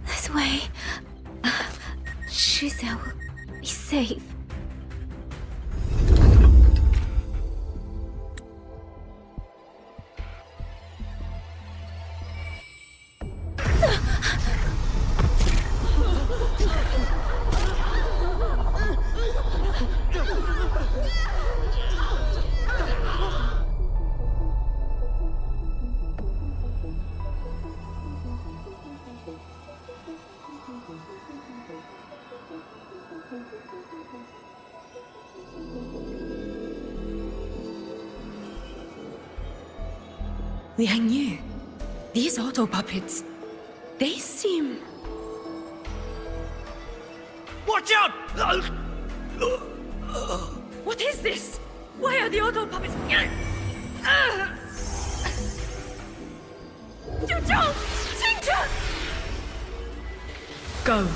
This way. Shizou will be safe. Liang Yu, these auto puppets, they seem... Watch out! What is this? Why are the auto puppets... Go.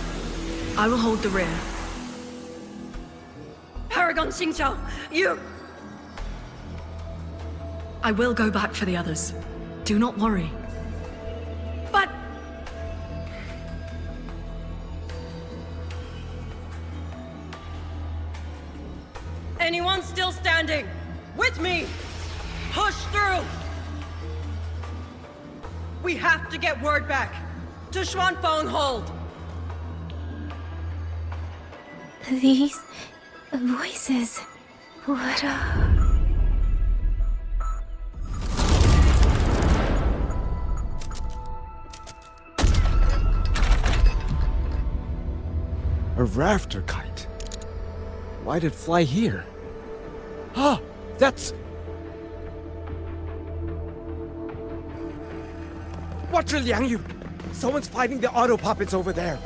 I will hold the rear. Paragon Xingqiao, you... I will go back for the others. Do not worry. But... Anyone still standing? With me! Push through! We have to get word back to Xuanfeng Hold! These voices... What A rafter kite. Why'd it fly here? Ah, that's... Watch your Liang Yu! Someone's fighting the auto puppets over there.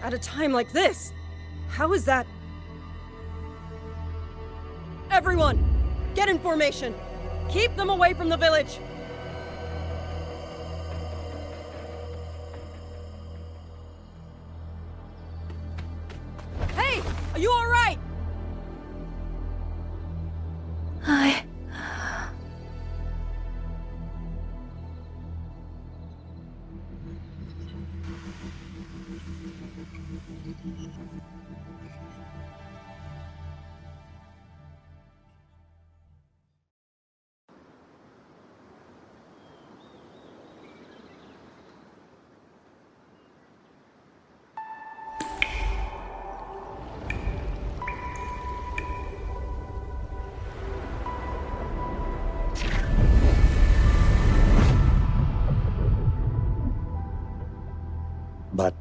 At a time like this, how is that? Everyone, get in formation. Keep them away from the village. Hey, are you all right? But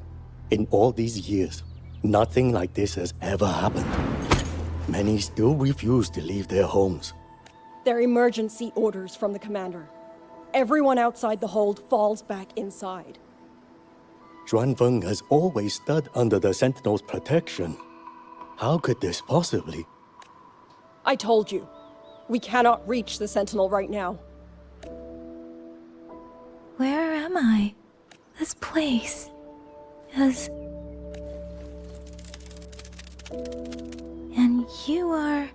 in all these years, nothing like this has ever happened. Many still refuse to leave their homes. They're emergency orders from the commander. Everyone outside the hold falls back inside. Xuanfeng has always stood under the Sentinel's protection. How could this possibly? I told you, we cannot reach the Sentinel right now. Where am I? This place is... And you are...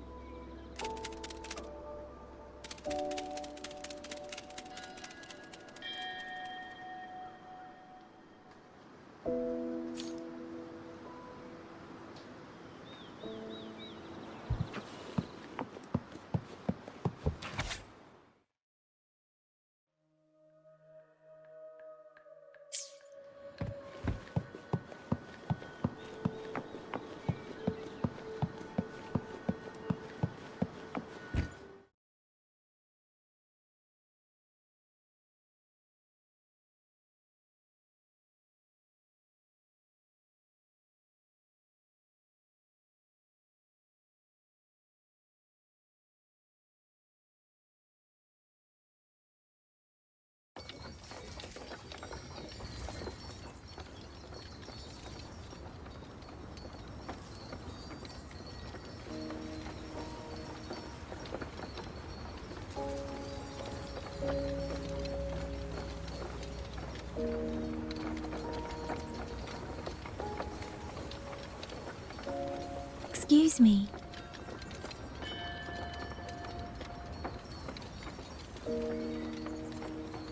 Excuse me.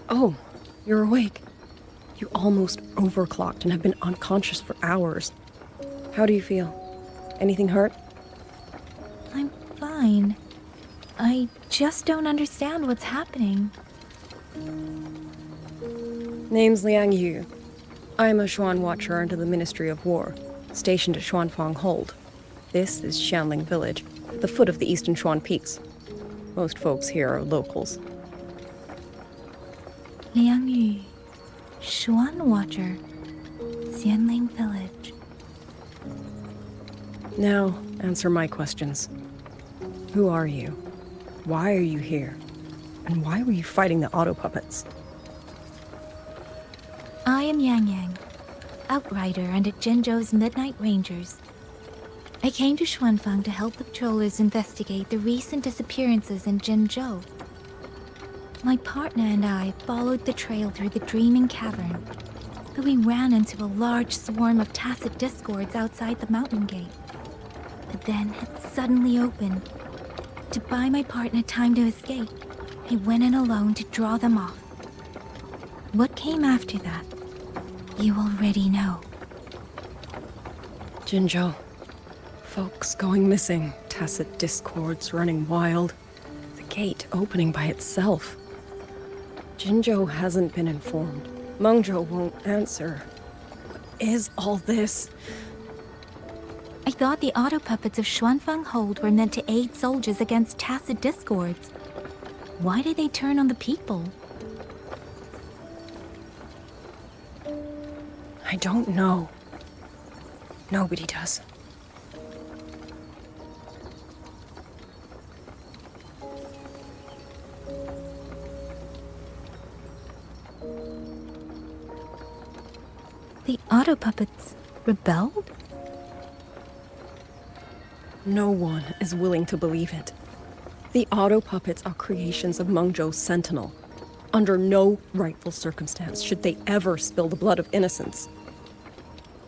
Oh, you're awake. You almost overclocked and have been unconscious for hours. How do you feel? Anything hurt? I'm fine. I just don't understand what's happening. Name's Liang Yu. I'm a Xuan Watcher under the Ministry of War, stationed at Xuanfang Hold. This is Xianling Village, at the foot of the Eastern Xuan Peaks. Most folks here are locals. Liang Yu, Xuan Watcher, Xianling Village. Now, answer my questions. Who are you? Why are you here? And why were you fighting the auto puppets? I am Yang Yang, outrider under Jinzhou's Midnight Rangers. I came to Xuanfang to help the patrollers investigate the recent disappearances in Jinzhou. My partner and I followed the trail through the Dreaming Cavern, but we ran into a large swarm of tacit discords outside the mountain gate. But then it suddenly opened. To buy my partner time to escape, I went in alone to draw them off. What came after that, you already know. Jinzhou. Folks going missing, tacit discords running wild, the gate opening by itself. Jinzhou hasn't been informed. Mengzhou won't answer. What is all this? I thought the auto puppets of Xuanfang Hold were meant to aid soldiers against tacit discords. Why did they turn on the people? I don't know. Nobody does. The auto puppets rebelled? No one is willing to believe it. The auto puppets are creations of Mengzhou's Sentinel. Under no rightful circumstance should they ever spill the blood of innocents.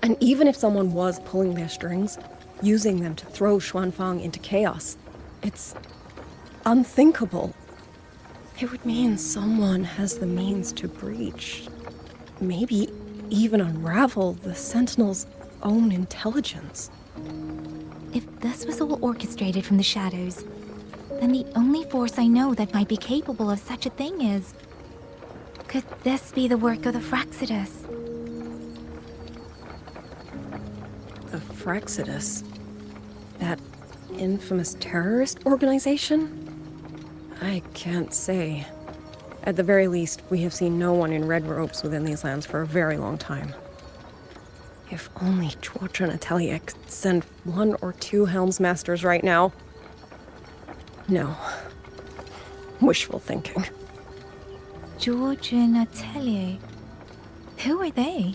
And even if someone was pulling their strings, using them to throw Xuanfang into chaos, it's unthinkable. It would mean someone has the means to breach, maybe even unravel the Sentinel's own intelligence. If this was all orchestrated from the shadows, then the only force I know that might be capable of such a thing is... Could this be the work of the Fraxidus? The Fraxidus? That infamous terrorist organization? I can't say. At the very least, we have seen no one in red robes within these lands for a very long time. If only George and Atelier could send 1 or 2 Helmsmasters right now. No. Wishful thinking. George and Atelier. Who are they?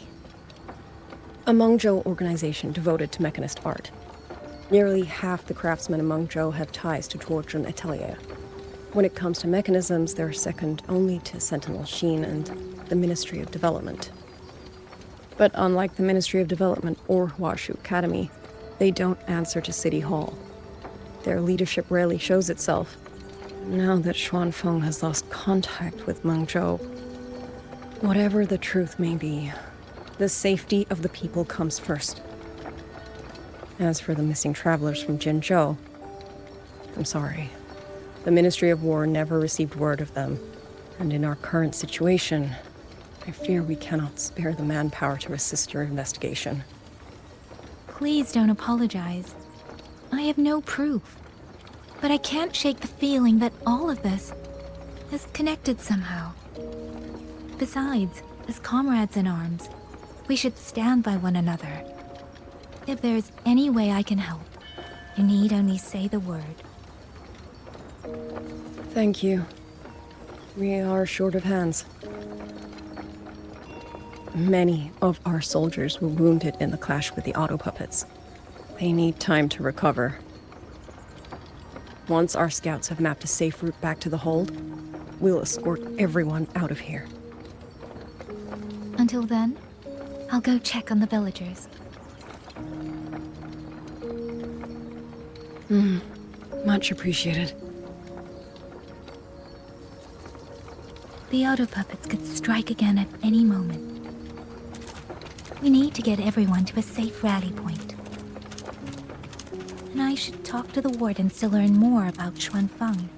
A Mengzhou organization devoted to mechanist art. Nearly half the craftsmen in Mengzhou have ties to George and Atelier. When it comes to mechanisms, they're second only to Sentinel Xin and the Ministry of Development. But unlike the Ministry of Development or Huashu Academy, they don't answer to City Hall. Their leadership rarely shows itself. Now that Xuanfeng has lost contact with Mengzhou, whatever the truth may be, the safety of the people comes first. As for the missing travelers from Jinzhou, I'm sorry. The Ministry of War never received word of them, and in our current situation, I fear we cannot spare the manpower to assist your investigation. Please don't apologize. I have no proof. But I can't shake the feeling that all of this is connected somehow. Besides, as comrades in arms, we should stand by one another. If there's any way I can help, you need only say the word. Thank you. We are short of hands. Many of our soldiers were wounded in the clash with the auto puppets. They need time to recover. Once our scouts have mapped a safe route back to the hold, we'll escort everyone out of here. Until then, I'll go check on the villagers. Much appreciated. The auto puppets could strike again at any moment. We need to get everyone to a safe rally point. And I should talk to the wardens to learn more about Xuanfeng.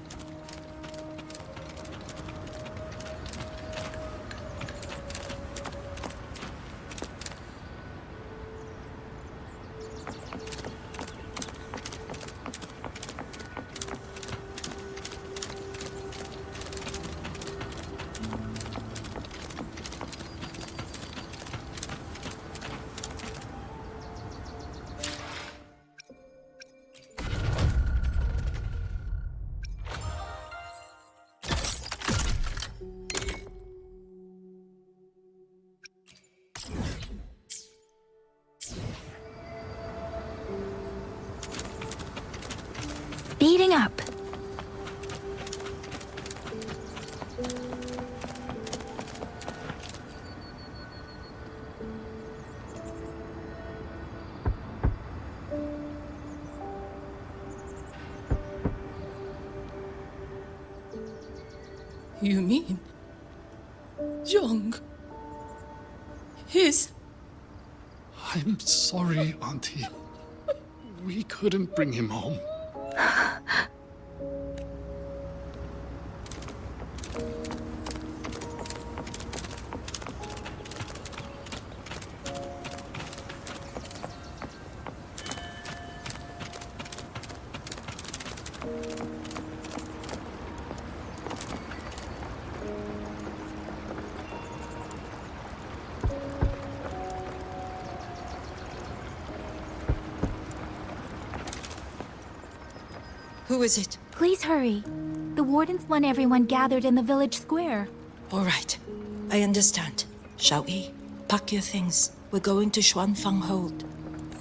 Speeding up. You mean... Young... His... I'm sorry, Auntie. We couldn't bring him home. Who is it? Please hurry. The wardens want everyone gathered in the village square. All right. I understand. Shall we? Pack your things. We're going to Xuanfeng Hold.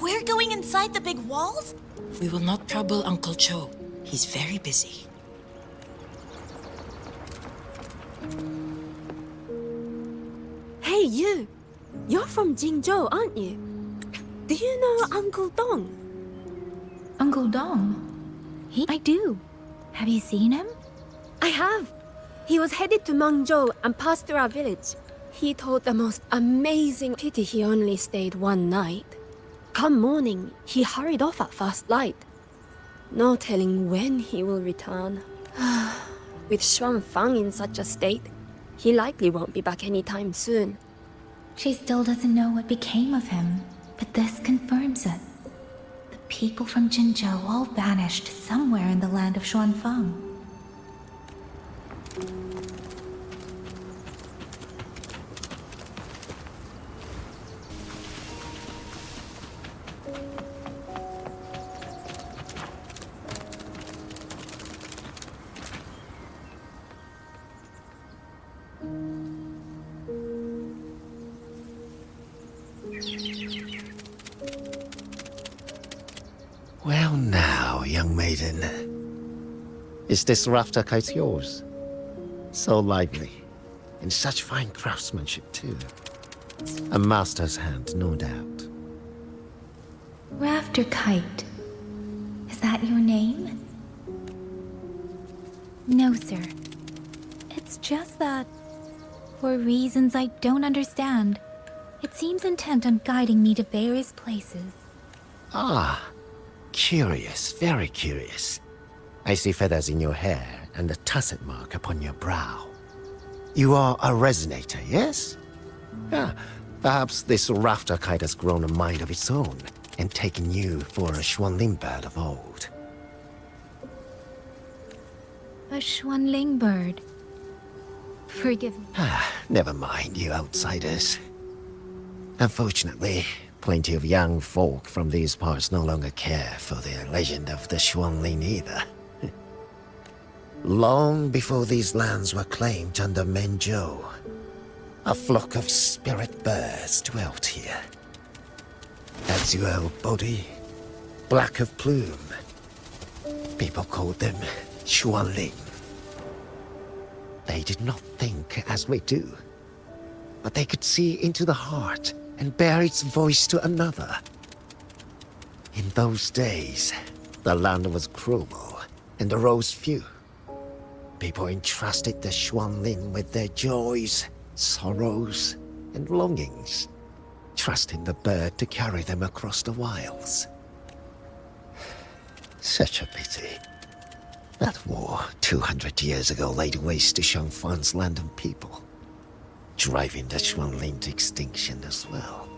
We're going inside the big walls? We will not trouble Uncle Cho. He's very busy. Hey, you! You're from Jingzhou, aren't you? Do you know Uncle Dong? Uncle Dong? I do. Have you seen him? I have. He was headed to Mengzhou and passed through our village. He told the most amazing pity he only stayed one night. Come morning, he hurried off at first light. No telling when he will return. With Xuanfeng in such a state, he likely won't be back anytime soon. She still doesn't know what became of him, but this confirms it. The people from Jingzhou all vanished somewhere in the land of Xuanfeng. Well now, young maiden. Is this rafter kite yours? So lively. And such fine craftsmanship, too. A master's hand, no doubt. Rafter Kite. Is that your name? No, sir. It's just that, for reasons I don't understand, it seems intent on guiding me to various places. Ah, curious, very curious. I see feathers in your hair and a tusset mark upon your brow. You are a resonator, yes? Ah, perhaps this rafter kite has grown a mind of its own and taken you for a Xuanling bird of old. A Xuanling bird. Forgive me. Ah, never mind, you outsiders. Unfortunately, plenty of young folk from these parts no longer care for the legend of the Xuanling either. Long before these lands were claimed under Mengzhou, a flock of spirit birds dwelt here. Azure body, black of plume. People called them Xuanling. They did not think as we do, but they could see into the heart and bear its voice to another. In those days, The land was cruel, and the roads few. People entrusted the Xuanlin with their joys, sorrows, and longings, trusting the bird to carry them across the wilds. Such a pity. That war 200 years ago laid waste to Shangfan's land and people, driving the Xuanlin to extinction as well.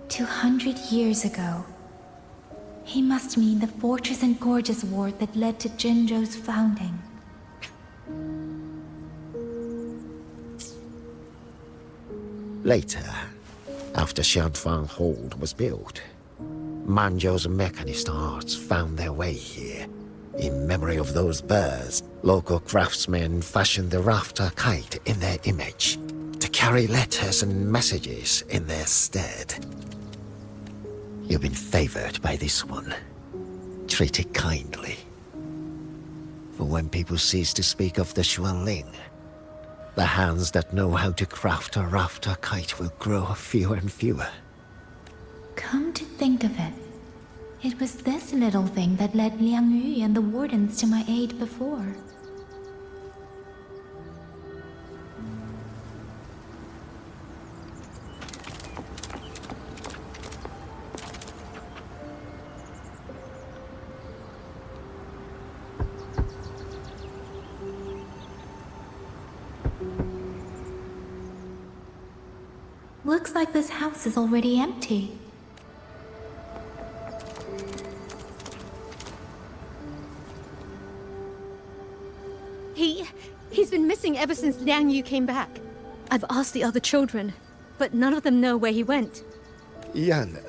200 years ago. He must mean the Fortress and Gorges War that led to Jinzhou's founding. Later, after Xianfang Hold was built, Mengzhou's mechanist arts found their way here. In memory of those birds, local craftsmen fashioned the rafter kite in their image, to carry letters and messages in their stead. You've been favored by this one. Treat it kindly. For when people cease to speak of the Xuanling, the hands that know how to craft a rafter kite will grow fewer and fewer. Come to think of it, it was this little thing that led Liang Yu and the wardens to my aid before. Looks like this house is already empty. He's been missing ever since Liang Yu came back. I've asked the other children, but none of them know where he went. Yan,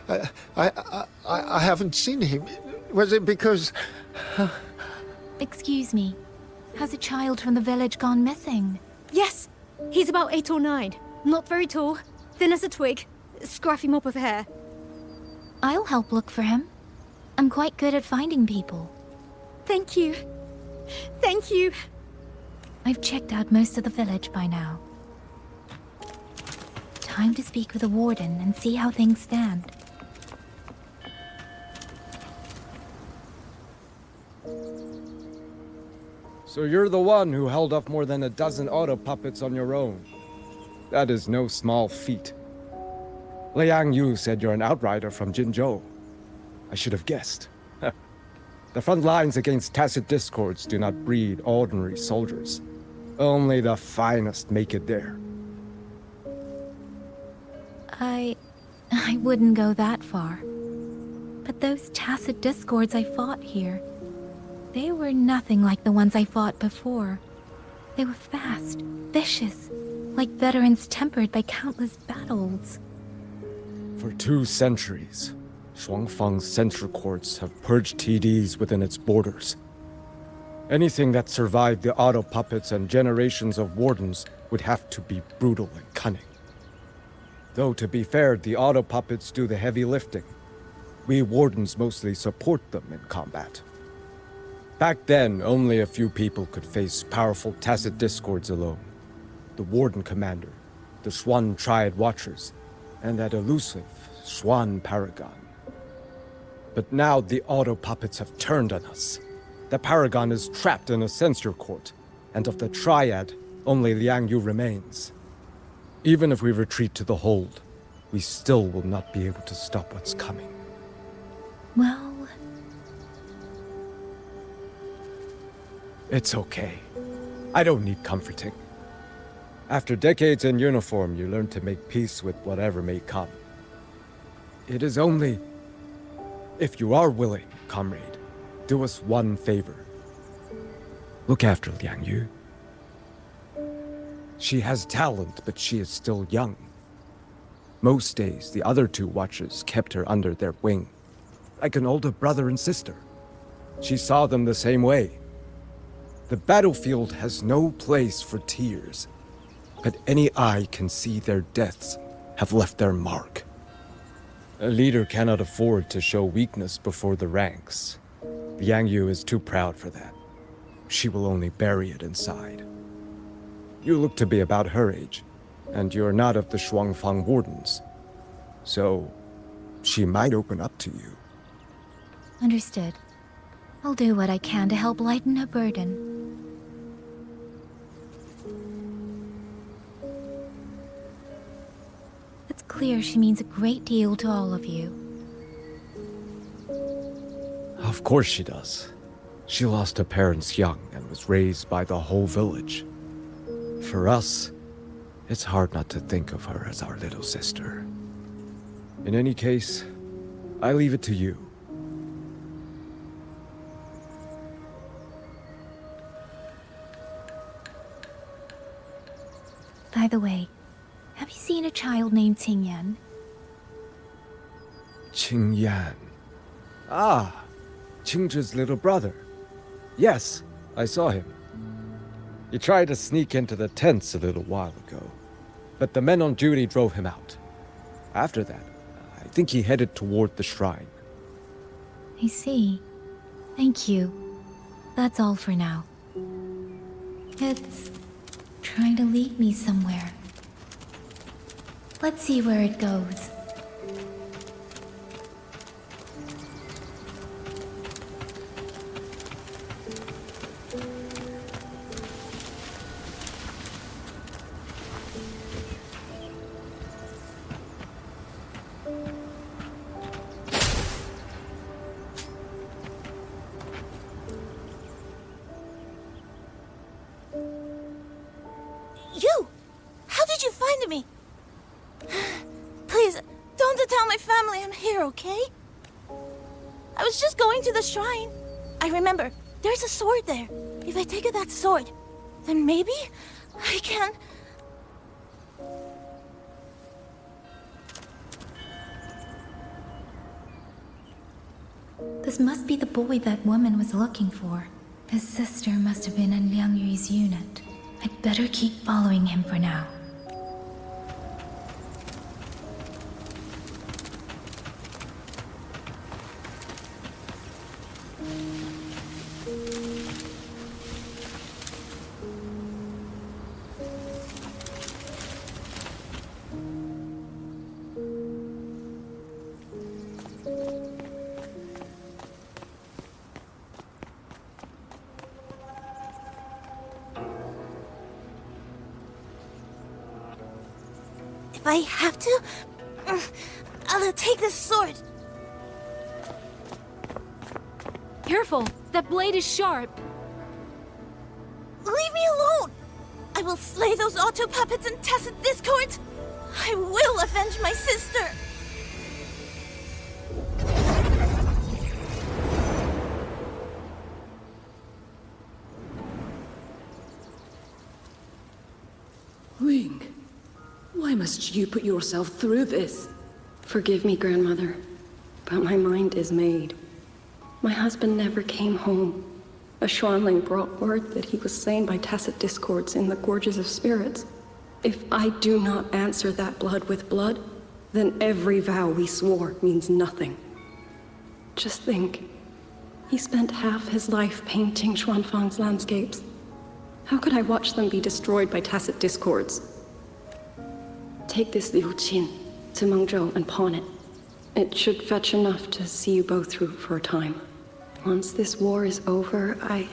I haven't seen him. Was it because... Excuse me. Has a child from the village gone missing? Yes! He's about 8 or 9. Not very tall, thin as a twig, scruffy mop of hair. I'll help look for him. I'm quite good at finding people. Thank you. Thank you. I've checked out most of the village by now. Time to speak with the warden and see how things stand. So you're the one who held off more than a dozen auto puppets on your own. That is no small feat. Liang Yu said you're an outrider from Jinzhou. I should have guessed. The front lines against tacit discords do not breed ordinary soldiers. Only the finest make it there. I wouldn't go that far. But those tacit discords I fought here, they were nothing like the ones I fought before. They were fast, vicious, like veterans tempered by countless battles. For 2 centuries, Shuangfang's central courts have purged TDs within its borders. Anything that survived the auto puppets and generations of wardens would have to be brutal and cunning. Though, to be fair, the auto puppets do the heavy lifting. We wardens mostly support them in combat. Back then, only a few people could face powerful tacit discords alone. The warden commander, the Xuan Triad Watchers, and that elusive Xuan Paragon. But now the auto puppets have turned on us. The Paragon is trapped in a censure court, and of the Triad, only Liang Yu remains. Even if we retreat to the hold, we still will not be able to stop what's coming. Well... It's okay. I don't need comforting. After decades in uniform, you learn to make peace with whatever may come. It is only... If you are willing, comrade, do us one favor. Look after Liang Yu. She has talent, but she is still young. Most days, the other 2 watchers kept her under their wing, like an older brother and sister. She saw them the same way. The battlefield has no place for tears, but any eye can see their deaths have left their mark. A leader cannot afford to show weakness before the ranks. Liang Yu is too proud for that. She will only bury it inside. You look to be about her age, and you're not of the Shuangfang Wardens. So, she might open up to you. Understood. I'll do what I can to help lighten her burden. It's clear she means a great deal to all of you. Of course she does. She lost her parents young and was raised by the whole village. For us, it's hard not to think of her as our little sister. In any case, I leave it to you. By the way, have you seen a child named Qingyan? Qingyan. Ah, Qingzhi's little brother. Yes, I saw him. He tried to sneak into the tents a little while ago, but the men on duty drove him out. After that, I think he headed toward the shrine. I see. Thank you. That's all for now. It's trying to lead me somewhere. Let's see where it goes. You! How did you find me? Please, don't tell my family I'm here, okay? I was just going to the shrine. I remember, there's a sword there. If I take that sword, then maybe I can... This must be the boy that woman was looking for. His sister must have been in Liang Yu's unit. I'd better keep following him for now. If I have to, I'll take this sword. Careful! That blade is sharp! Leave me alone! I will slay those auto puppets and tacit discords! I will avenge my sister! Ling, why must you put yourself through this? Forgive me, Grandmother, but my mind is made. My husband never came home. A Xuanling brought word that he was slain by tacit discords in the Gorges of Spirits. If I do not answer that blood with blood, then every vow we swore means nothing. Just think, he spent half his life painting Xuanfang's landscapes. How could I watch them be destroyed by tacit discords? Take this Liu Qin to Mengzhou and pawn it. It should fetch enough to see you both through for a time. Once this war is over, I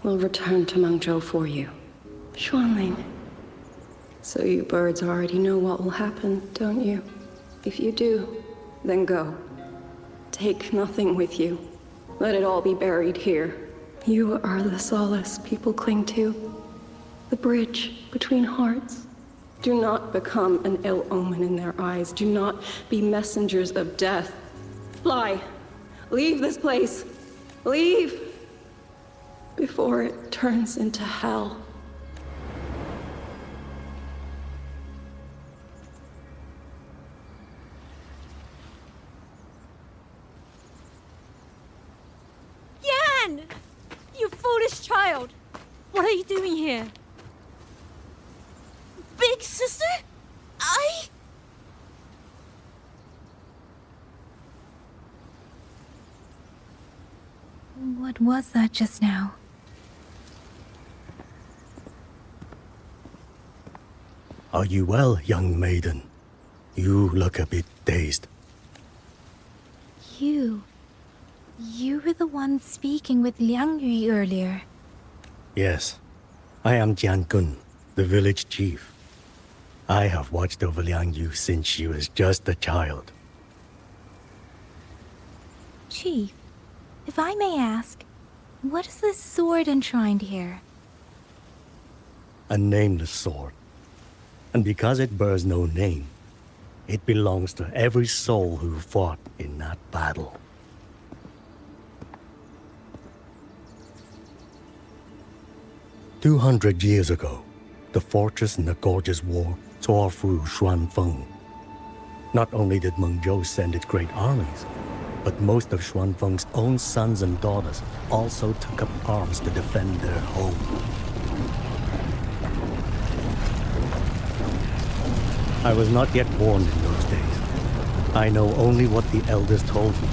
will return to Mengzhou for you. Xuanling. So you birds already know what will happen, don't you? If you do, then go. Take nothing with you. Let it all be buried here. You are the solace people cling to. The bridge between hearts. Do not become an ill omen in their eyes. Do not be messengers of death. Fly. Leave this place. Leave. Before it turns into hell. Yan! You foolish child! What are you doing here? Big sister? What was that just now? Are you well, young maiden? You look a bit dazed. You... You were the one speaking with Liang Yu earlier. Yes, I am Jian Gun, the village chief. I have watched over Liang Yu since she was just a child. Chief, if I may ask, what is this sword enshrined here? A nameless sword. And because it bears no name, it belongs to every soul who fought in that battle. "200 years ago, the fortress in the Gorgeous War tore through Xuanfeng. Not only did Mengzhou send its great armies, but most of Xuanfeng's own sons and daughters also took up arms to defend their home. I was not yet born in those days. I know only what the elders told me.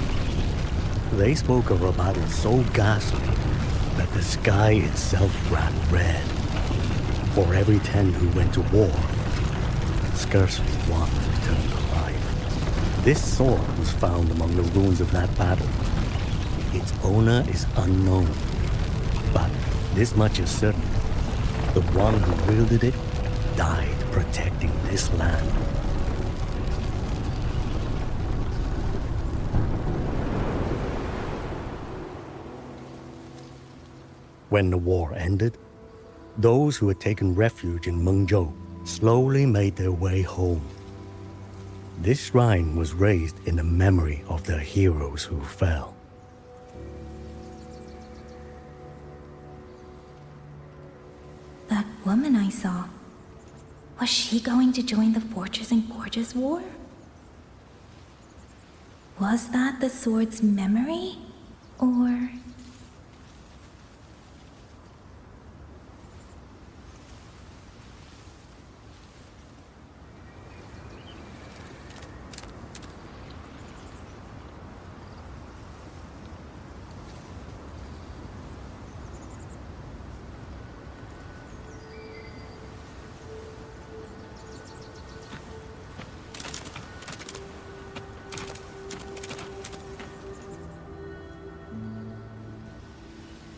They spoke of a battle so ghastly that the sky itself ran red. For every 10 who went to war, scarcely one returned alive. This sword was found among the ruins of that battle. Its owner is unknown, but this much is certain. The one who wielded it died protecting this land. When the war ended, those who had taken refuge in Mengzhou slowly made their way home. This shrine was raised in the memory of the heroes who fell. That woman I saw, was she going to join the Fortress and Gorgeous War? Was that the sword's memory? Or...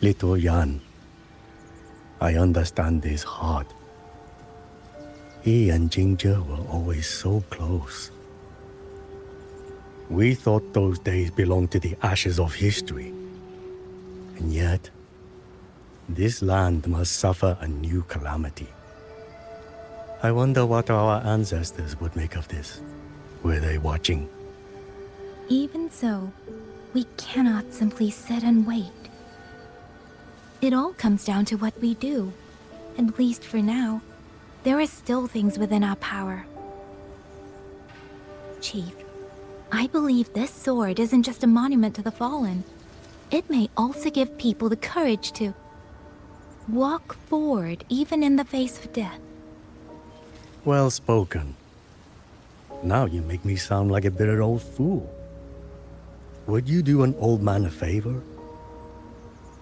Little Yan, I understand his heart. He and Jingzhe were always so close. We thought those days belonged to the ashes of history. And yet, this land must suffer a new calamity. I wonder what our ancestors would make of this. Were they watching? Even so, we cannot simply sit and wait. It all comes down to what we do. At least for now, there are still things within our power. Chief, I believe this sword isn't just a monument to the fallen. It may also give people the courage to walk forward even in the face of death. Well spoken. Now you make me sound like a bitter old fool. Would you do an old man a favor?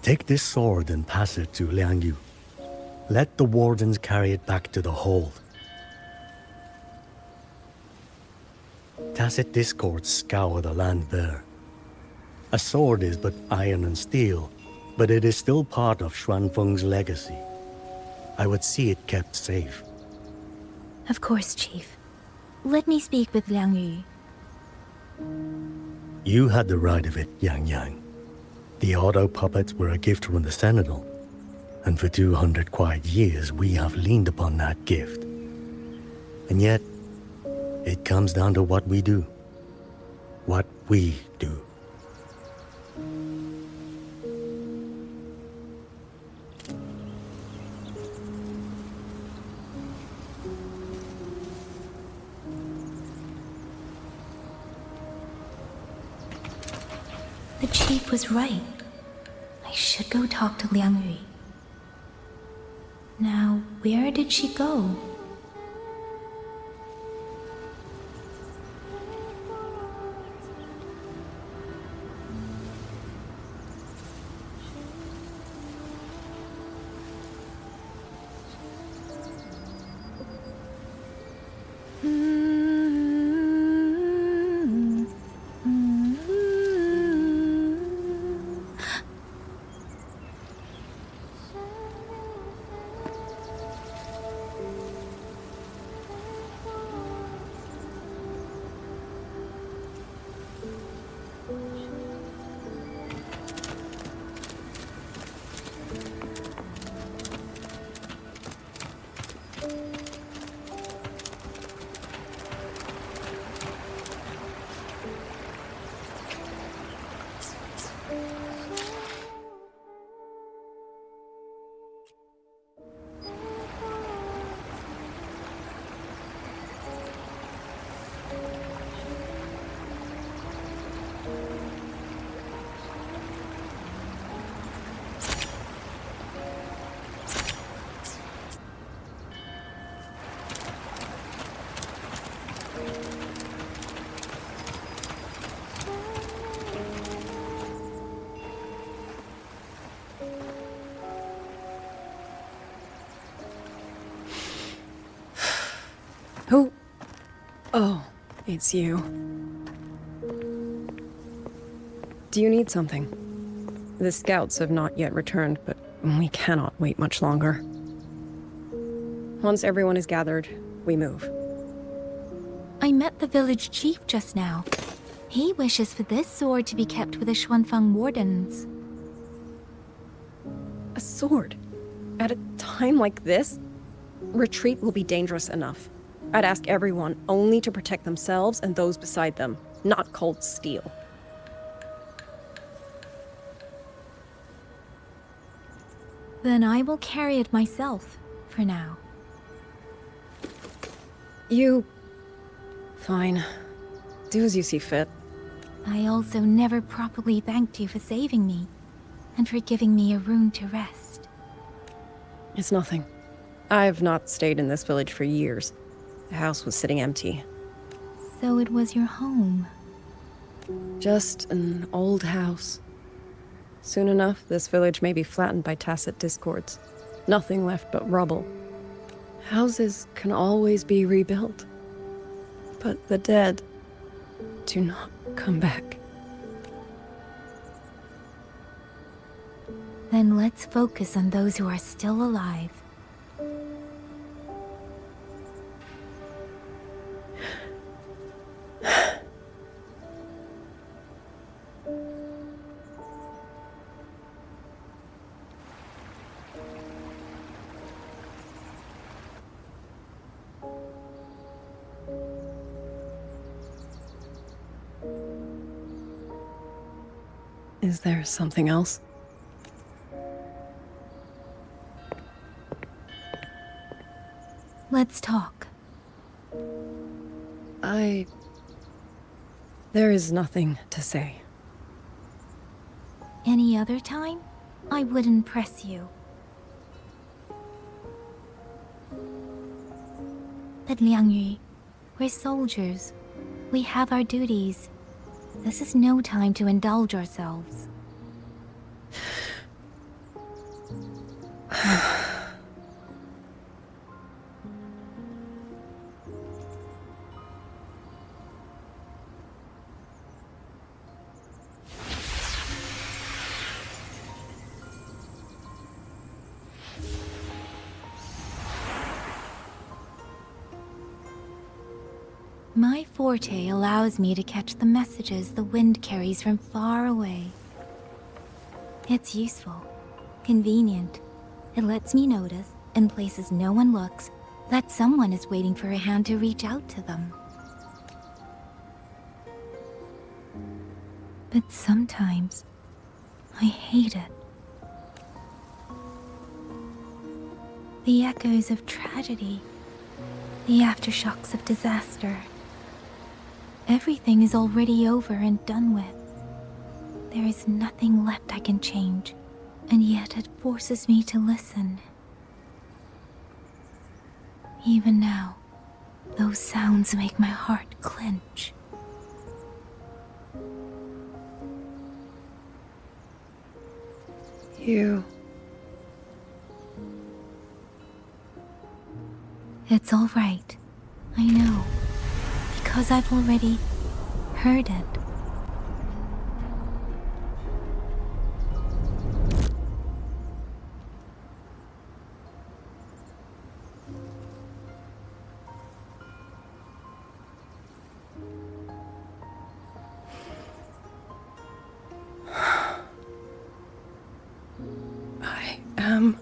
Take this sword and pass it to Liang Yu. Let the wardens carry it back to the hold. Tacit discords scour the land bare. A sword is but iron and steel, but it is still part of Xuanfeng's legacy. I would see it kept safe. Of course, Chief. Let me speak with Liang Yu. You had the right of it, Yang Yang. The auto puppets were a gift from the Sentinel, and for 200 quiet years we have leaned upon that gift. And yet, it comes down to what we do. What we do. The Chief was right. I should go talk to Liang Yu. Now, where did she go? It's you. Do you need something? The scouts have not yet returned, but we cannot wait much longer. Once everyone is gathered, we move. I met the village chief just now. He wishes for this sword to be kept with the Xuanfang wardens. A sword? At a time like this? Retreat will be dangerous enough. I'd ask everyone only to protect themselves and those beside them, not cold steel. Then I will carry it myself, for now. You... Fine. Do as you see fit. I also never properly thanked you for saving me, and for giving me a room to rest. It's nothing. I've not stayed in this village for years. The house was sitting empty. So it was your home. Just an old house. Soon enough, this village may be flattened by tacit discords. Nothing left but rubble. Houses can always be rebuilt. But the dead do not come back. Then let's focus on those who are still alive. Is there something else? Let's talk. There is nothing to say. Any other time, I wouldn't press you. But Liangyu, we're soldiers. We have our duties. This is no time to indulge ourselves. My forte allows me to catch the messages the wind carries from far away. It's useful, convenient. It lets me notice, in places no one looks, that someone is waiting for a hand to reach out to them. But sometimes, I hate it. The echoes of tragedy, the aftershocks of disaster. Everything is already over and done with. There is nothing left I can change, and yet it forces me to listen. Even now, those sounds make my heart clench. It's all right. I know. Because I've already heard it. I am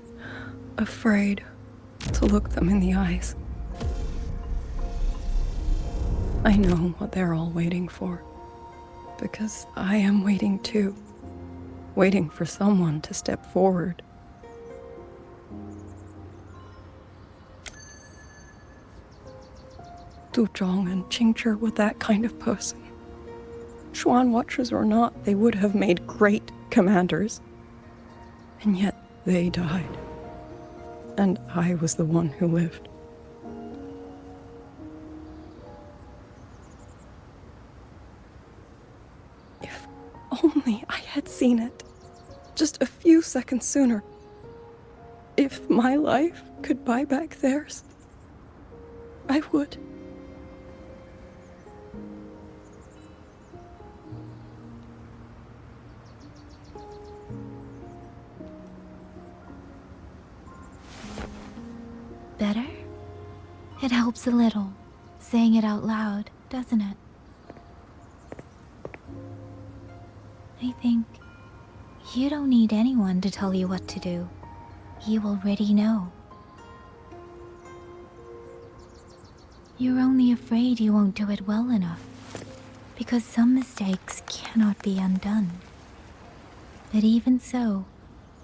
afraid to look them in the eyes. I know what they're all waiting for, because I am waiting too. Waiting for someone to step forward. Du Zhong and Qingzhi were that kind of person. Xuan Watchers or not, they would have made great commanders. And yet they died. And I was the one who lived. If only I had seen it. Just a few seconds sooner. If my life could buy back theirs, I would. It helps a little, saying it out loud, doesn't it? I think you don't need anyone to tell you what to do. You already know. You're only afraid you won't do it well enough, because some mistakes cannot be undone. But even so,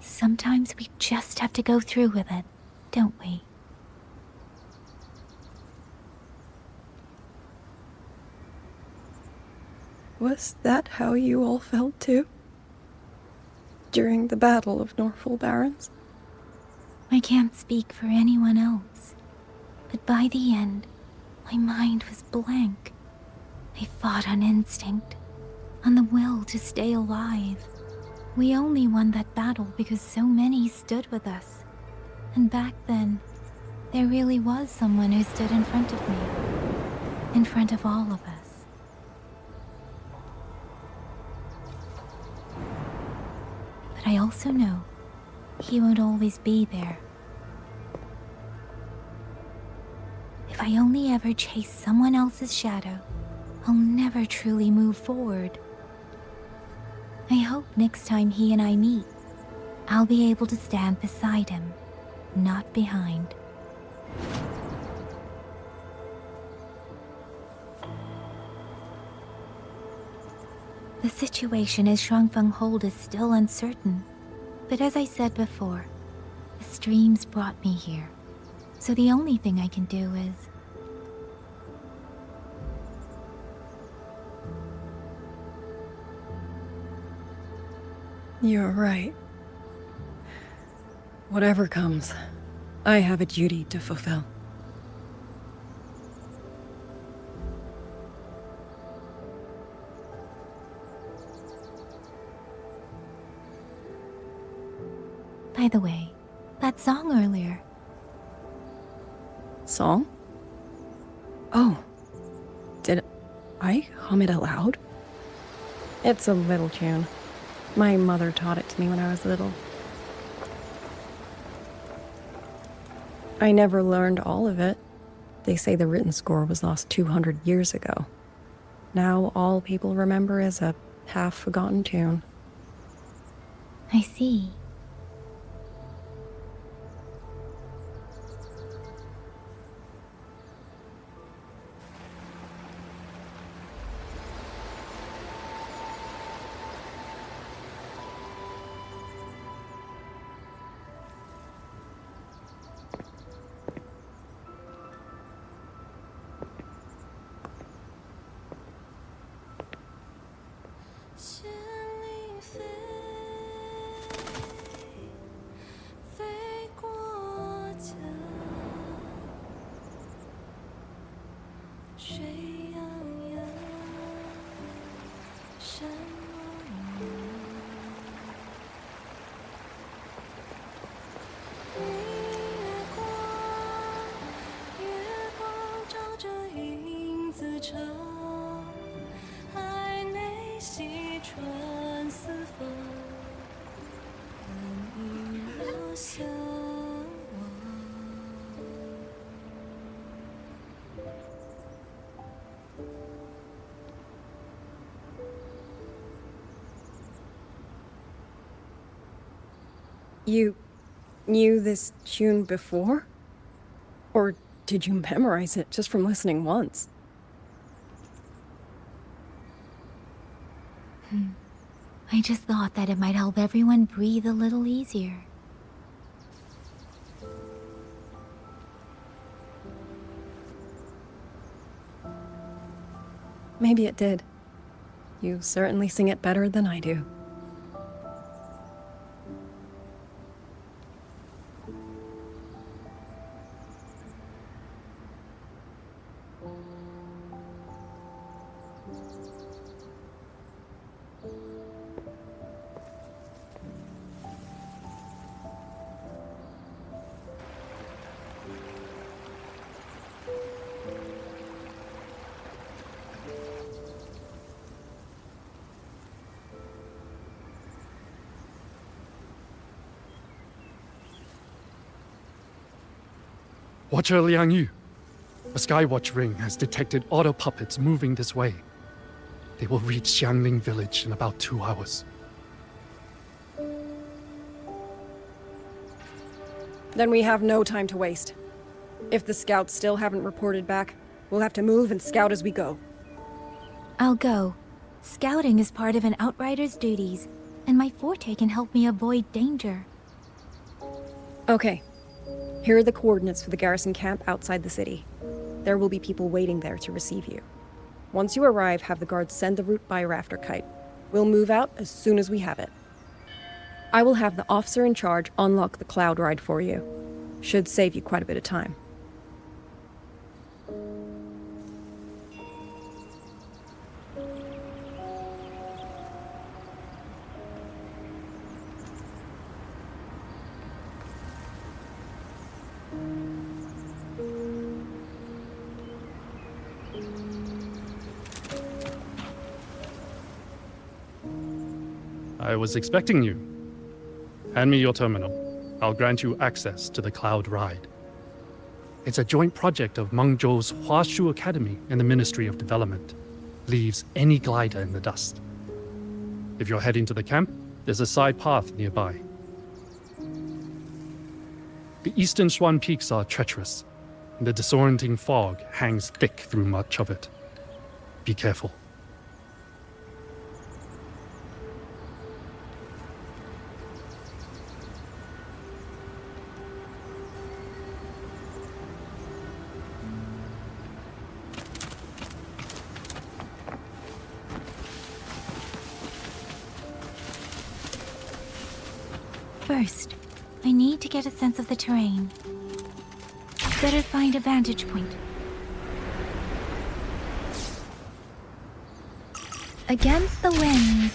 sometimes we just have to go through with it, don't we? Was that how you all felt too? During the Battle of Norfolk Barrens? I can't speak for anyone else, but by the end, my mind was blank. I fought on instinct, on the will to stay alive. We only won that battle because so many stood with us. And back then, there really was someone who stood in front of me. In front of all of us. But I also know he won't always be there. If I only ever chase someone else's shadow, I'll never truly move forward. I hope next time he and I meet, I'll be able to stand beside him, not behind. The situation as Shuangfeng Hold is still uncertain, but as I said before, the streams brought me here, so the only thing I can do is... You're right. Whatever comes, I have a duty to fulfill. By the way, that song earlier. Song? Oh. Did I hum it aloud? It's a little tune. My mother taught it to me when I was little. I never learned all of it. They say the written score was lost 200 years ago. Now all people remember is a half-forgotten tune. I see. You knew this tune before? Or did you memorize it just from listening once? I just thought that it might help everyone breathe a little easier. Maybe it did. You certainly sing it better than I do. Watcher Liang Yu, Skywatch ring has detected auto puppets moving this way. They will reach Xiangling village in about 2 hours. Then we have no time to waste. If the scouts still haven't reported back, we'll have to move and scout as we go. I'll go. Scouting is part of an outrider's duties, and my forte can help me avoid danger. Okay. Here are the coordinates for the garrison camp outside the city. There will be people waiting there to receive you. Once you arrive, have the guards send the route by rafter kite. We'll move out as soon as we have it. I will have the officer in charge unlock the cloud ride for you. Should save you quite a bit of time. I was expecting you. Hand me your terminal. I'll grant you access to the cloud ride. It's a joint project of Mengzhou's Huashu Academy and the Ministry of Development. Leaves any glider in the dust. If you're heading to the camp, there's a side path nearby. The eastern Xuan peaks are treacherous, and the disorienting fog hangs thick through much of it. Be careful. First, I need to get a sense of the terrain. Better find a vantage point. Against the wind.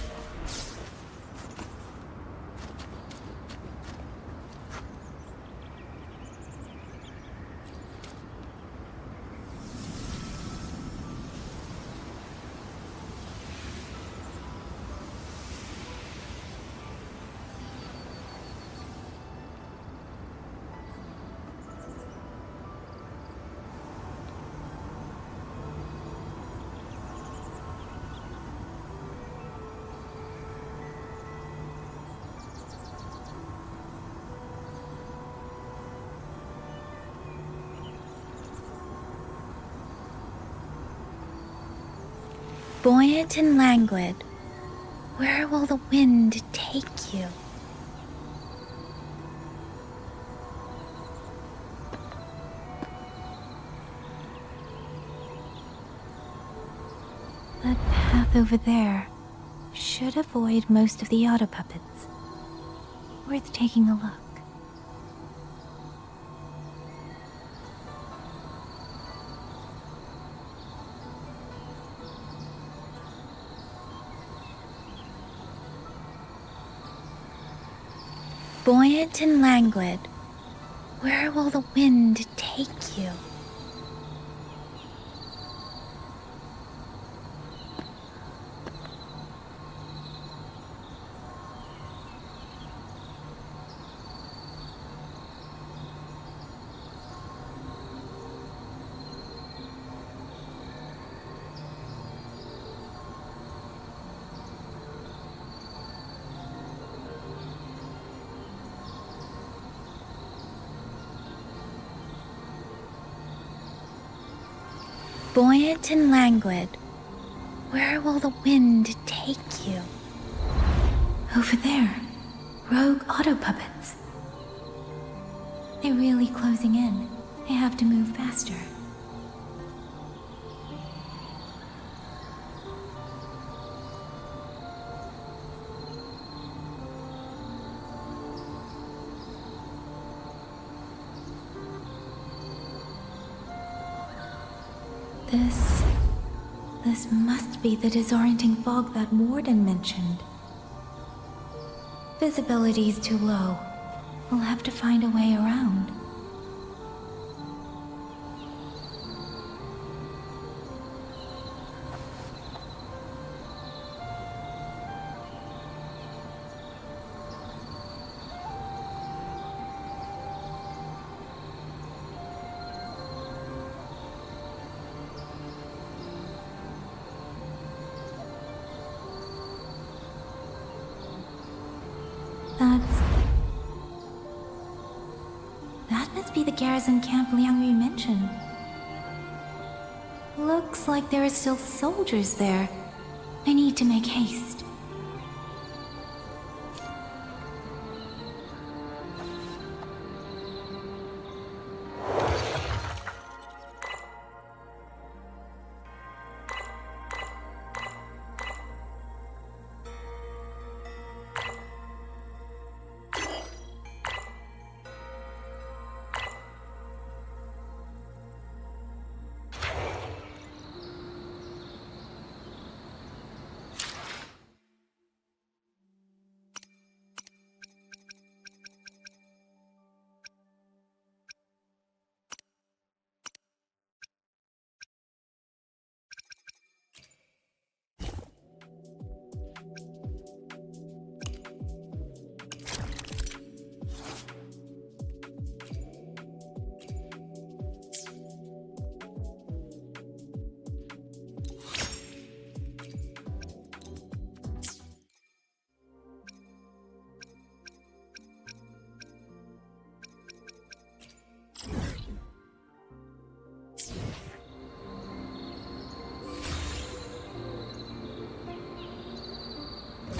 Buoyant and languid, where will the wind take you? That path over there should avoid most of the auto puppets. Worth taking a look. Buoyant and languid, where will the wind take you? Buoyant and languid, where will the wind take you? Over there, rogue auto puppets. They're really closing in. I have to move faster. This must be the disorienting fog that Warden mentioned. Visibility's too low. We'll have to find a way around. must be the garrison camp Liang Yu mentioned. Looks like there are still soldiers there. I need to make haste.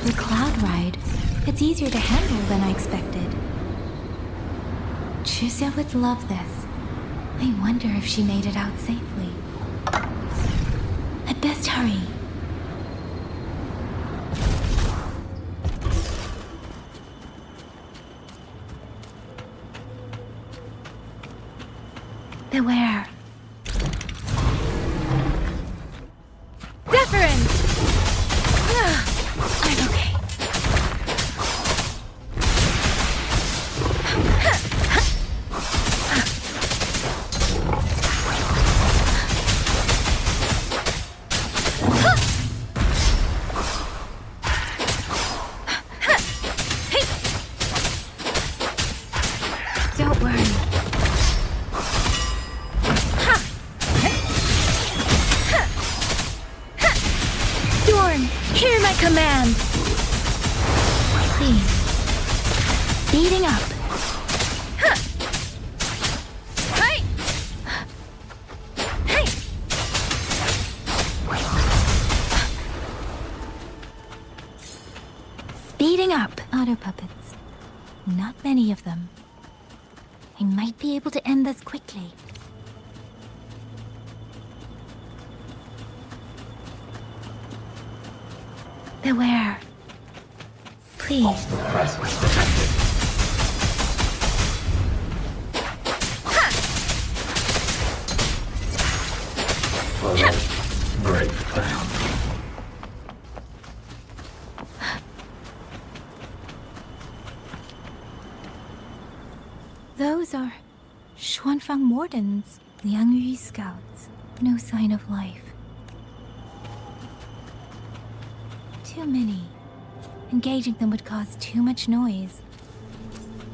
The cloud ride. It's easier to handle than I expected. Chusya would love this. I wonder if she made it out safely. I'd best hurry. Beware. Deference! I'm okay. Don't worry. Dorn, hear my command. Please. Speeding up. Hey! Hey! Speeding up. Auto puppets. Not many of them. I might be able to end this quickly. Beware. Please. Great plan. Those are Xuanfang Wardens, Liang Yu scouts. No sign of life. Too many. Engaging them would cause too much noise.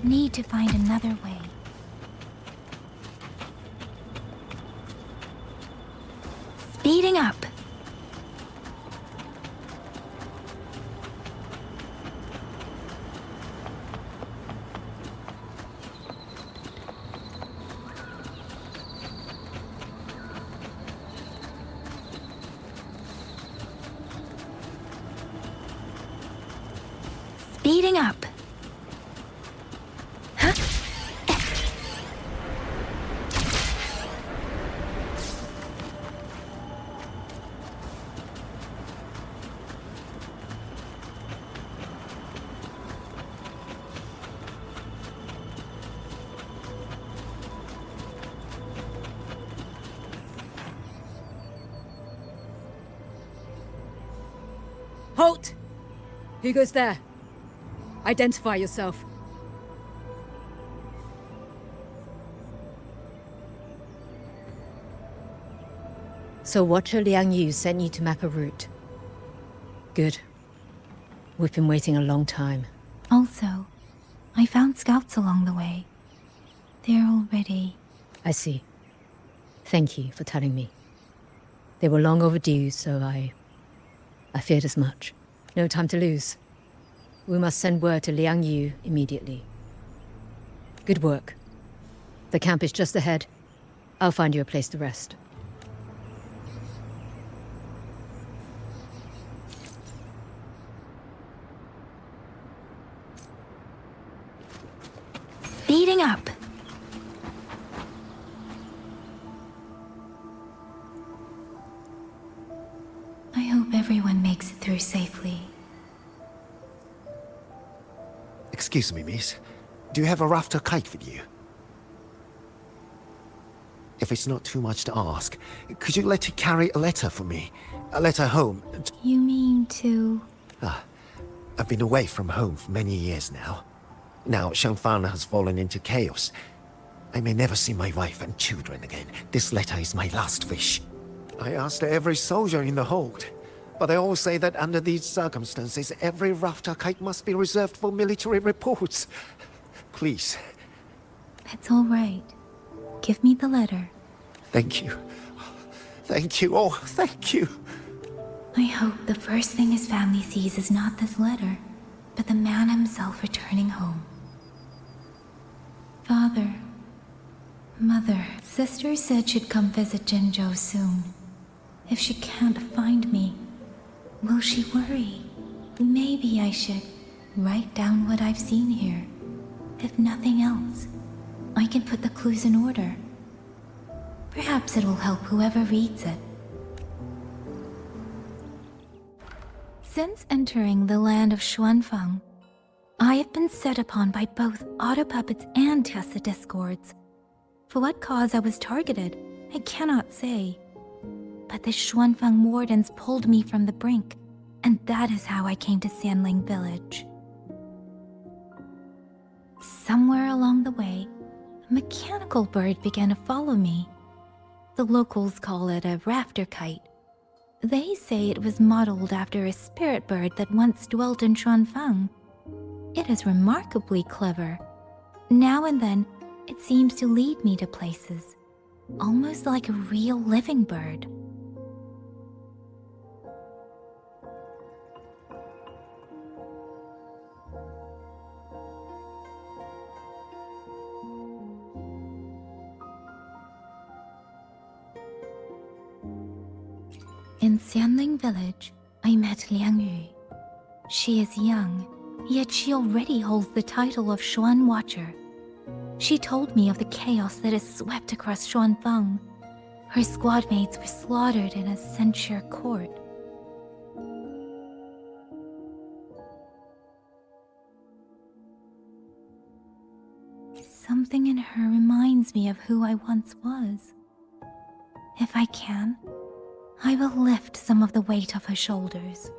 Need to find another way. Speeding up. Speeding up. Huh? Halt! Who goes there? Identify yourself. So Watcher Liang Yu sent you to map a route. Good. We've been waiting a long time. Also, I found scouts along the way. They're already... I see. Thank you for telling me. They were long overdue, so I feared as much. No time to lose. We must send word to Liang Yu immediately. Good work. The camp is just ahead. I'll find you a place to rest. Speeding up. I hope everyone makes it through safely. Excuse me, miss. Do you have a rafter kite with you? If it's not too much to ask, could you let it carry a letter for me? A letter home? You mean to... I've been away from home for many years now. Now Shangfang has fallen into chaos. I may never see my wife and children again. This letter is my last wish. I asked every soldier in the hold, but they all say that under these circumstances, every rafter kite must be reserved for military reports. Please. It's all right. Give me the letter. Thank you. Thank you. Oh, thank you. I hope the first thing his family sees is not this letter, but the man himself returning home. Father, Mother, Sister said she'd come visit Jinzhou soon. If she can't find me, will she worry? Maybe I should write down what I've seen here. If nothing else, I can put the clues in order. Perhaps it'll help whoever reads it. Since entering the land of Xuanfang, I have been set upon by both auto puppets and Tessa discords. For what cause I was targeted, I cannot say. But the Xuanfang wardens pulled me from the brink, and that is how I came to Sanling village. Somewhere along the way, a mechanical bird began to follow me. The locals call it a rafter kite. They say it was modeled after a spirit bird that once dwelt in Xuanfang. It is remarkably clever. Now and then, it seems to lead me to places, almost like a real living bird. In Sanling village, I met Liang Yu. She is young, yet she already holds the title of Xuan Watcher. She told me of the chaos that has swept across Xuanfang. Her squad mates were slaughtered in a censure court. Something in her reminds me of who I once was. If I can, I will lift some of the weight off her shoulders.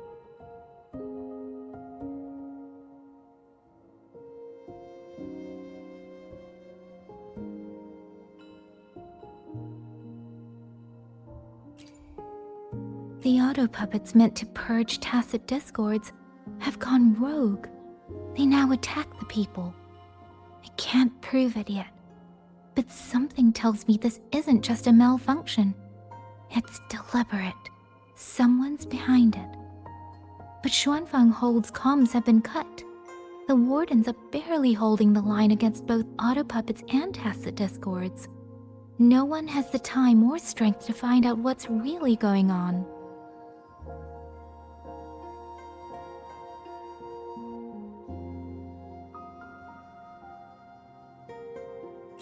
The auto puppets meant to purge tacit discords have gone rogue. They now attack the people. I can't prove it yet, but something tells me this isn't just a malfunction. It's deliberate. Someone's behind it. But Xuanfang Hold's comms have been cut. The wardens are barely holding the line against both auto puppets and tacit discords. No one has the time or strength to find out what's really going on.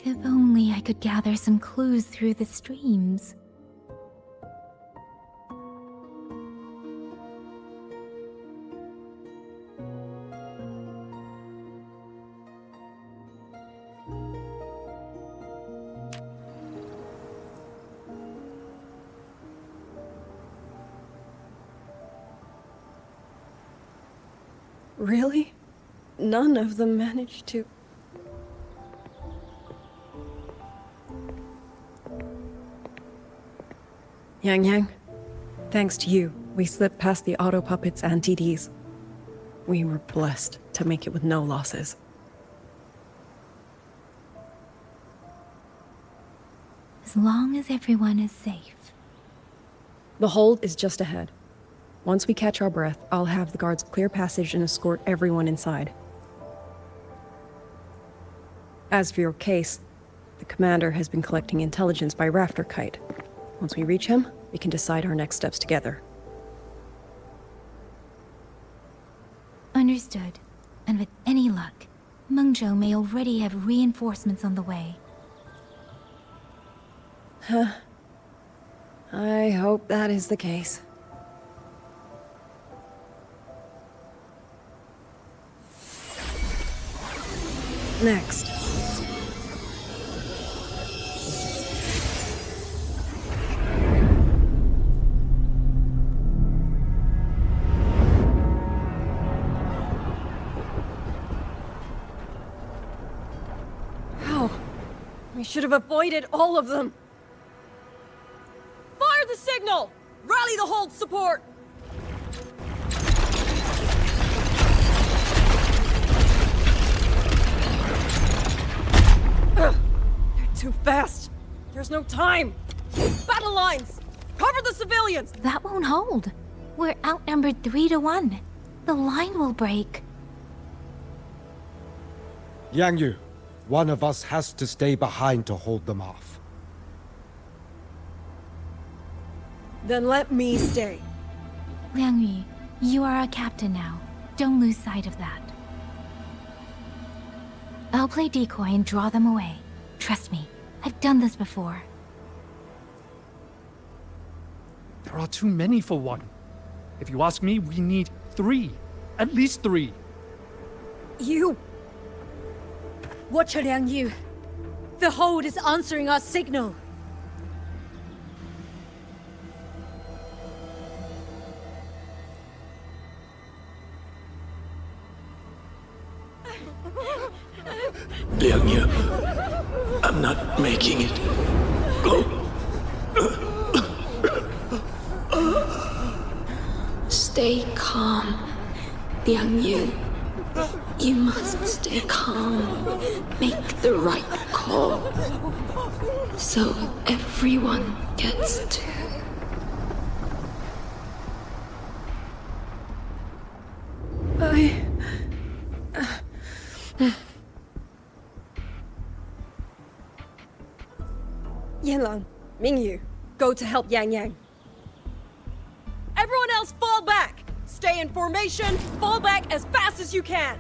If only I could gather some clues through the streams. Really? None of them managed to... Yang, thanks to you, we slipped past the auto puppets and TDs. We were blessed to make it with no losses. As long as everyone is safe. The hold is just ahead. Once we catch our breath, I'll have the guards clear passage and escort everyone inside. As for your case, The commander has been collecting intelligence by rafter kite. Once we reach him, we can decide our next steps together. Understood. And with any luck, Mengzhou may already have reinforcements on the way. Huh. I hope that is the case. Next. How? We should have avoided all of them. Fire the signal! Rally the hold support! Ugh, they're too fast. There's no time. Battle lines! Cover the civilians! That won't hold. We're outnumbered 3-1. The line will break. Yang Yu, one of us has to stay behind to hold them off. Then let me stay. Liang Yu, you are our captain now. Don't lose sight of that. I'll play decoy and draw them away. Trust me, I've done this before. There are too many for one. If you ask me, we need 3. At least 3. You! Watch her, Liang Yu. The hold is answering our signal. Liang Yu, I'm not making it. Stay calm, Liang Yu. You must stay calm. Make the right call. So everyone gets to. Yanlang, Mingyu, go to help Yang Yang. Everyone else fall back! Stay in formation, fall back as fast as you can!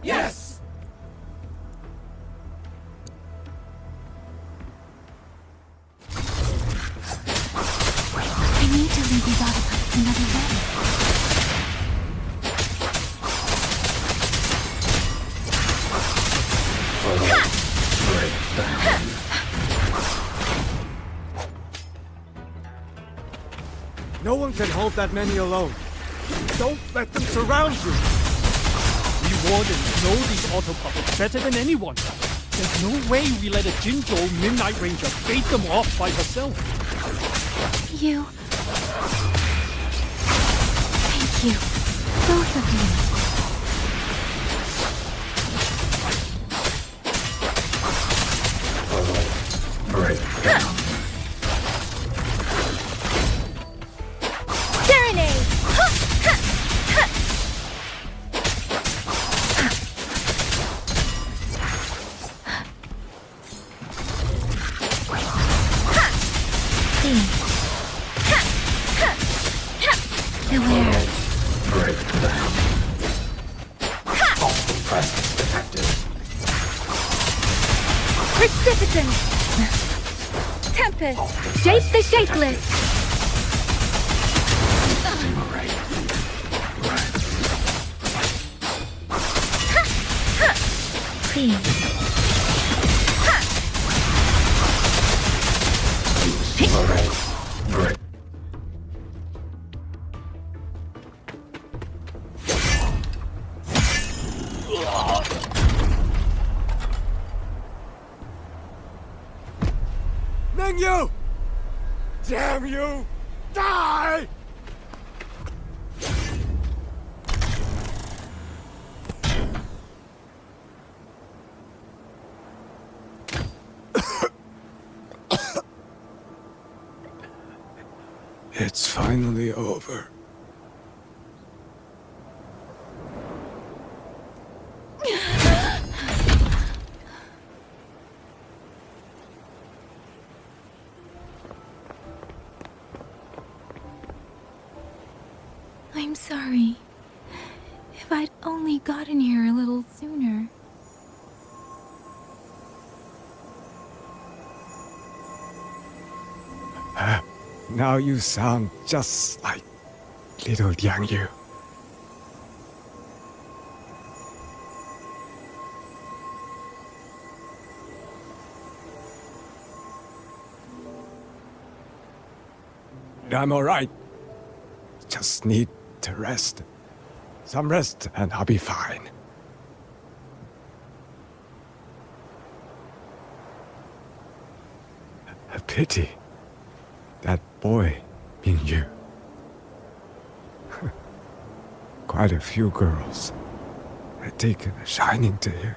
Yes! I need to lead these autopilots another way. No one can hold that many alone. Don't let them surround you! We wardens know these autopuppets better than anyone. There's no way we let a Jinzhou Midnight Ranger bait them off by herself. You... Thank you. Both of you. Break down. Serenade! Beware. Break down. Hostile presence detected. Precipitance! Tempest! Shape the shapeless! Please. Break. Mengzhou! Damn you! Die! It's finally over. I'm sorry. If I'd only gotten here a little sooner. Now you sound just like little Yang Yu. I'm alright. Just need to rest. Some rest and I'll be fine. A pity. That boy, Mengzhou. Quite a few girls had taken a shining to him.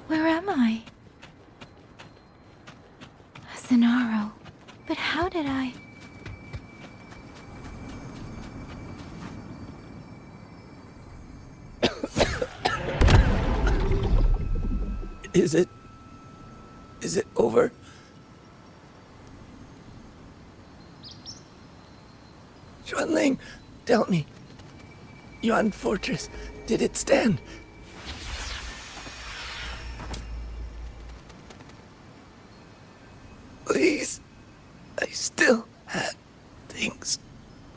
Where am I? Sonaro. But how did I... Is it over? Xuanling, tell me. Yuan Fortress, did it stand? Please, I still had things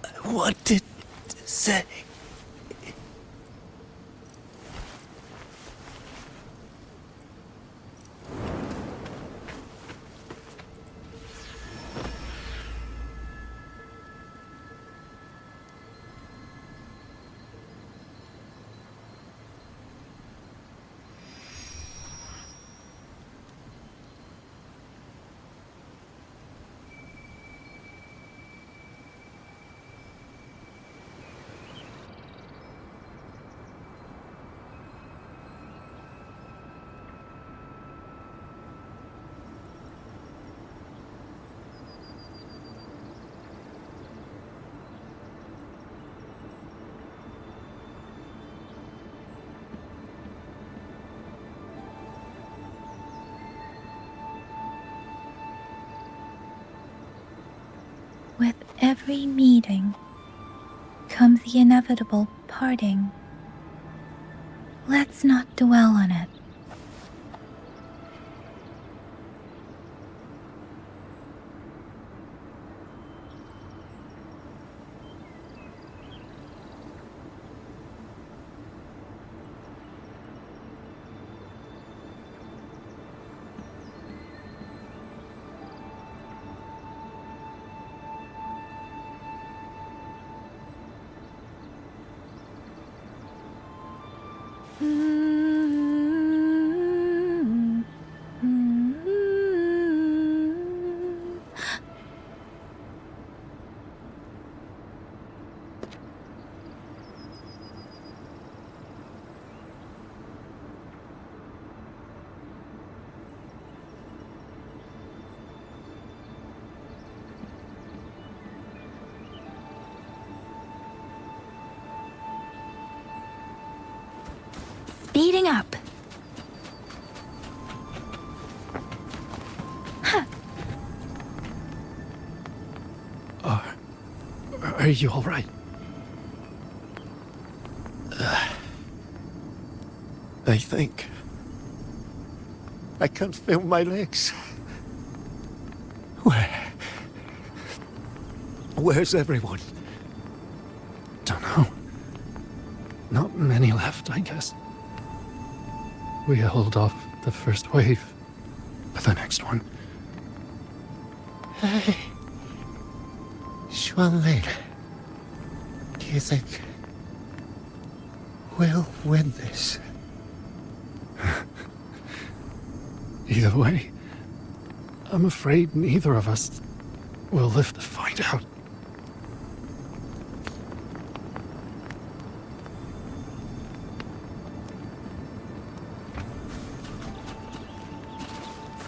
I wanted to say. With every meeting comes the inevitable parting. Let's not dwell on it. Speeding up. Huh. Are you all right? I think I can't feel my legs. Where's everyone? Don't know. Not many left, I guess. We held off the first wave, but the next one. Hey, Xuanling, do you think we'll win this? Either way, I'm afraid neither of us will live to find out.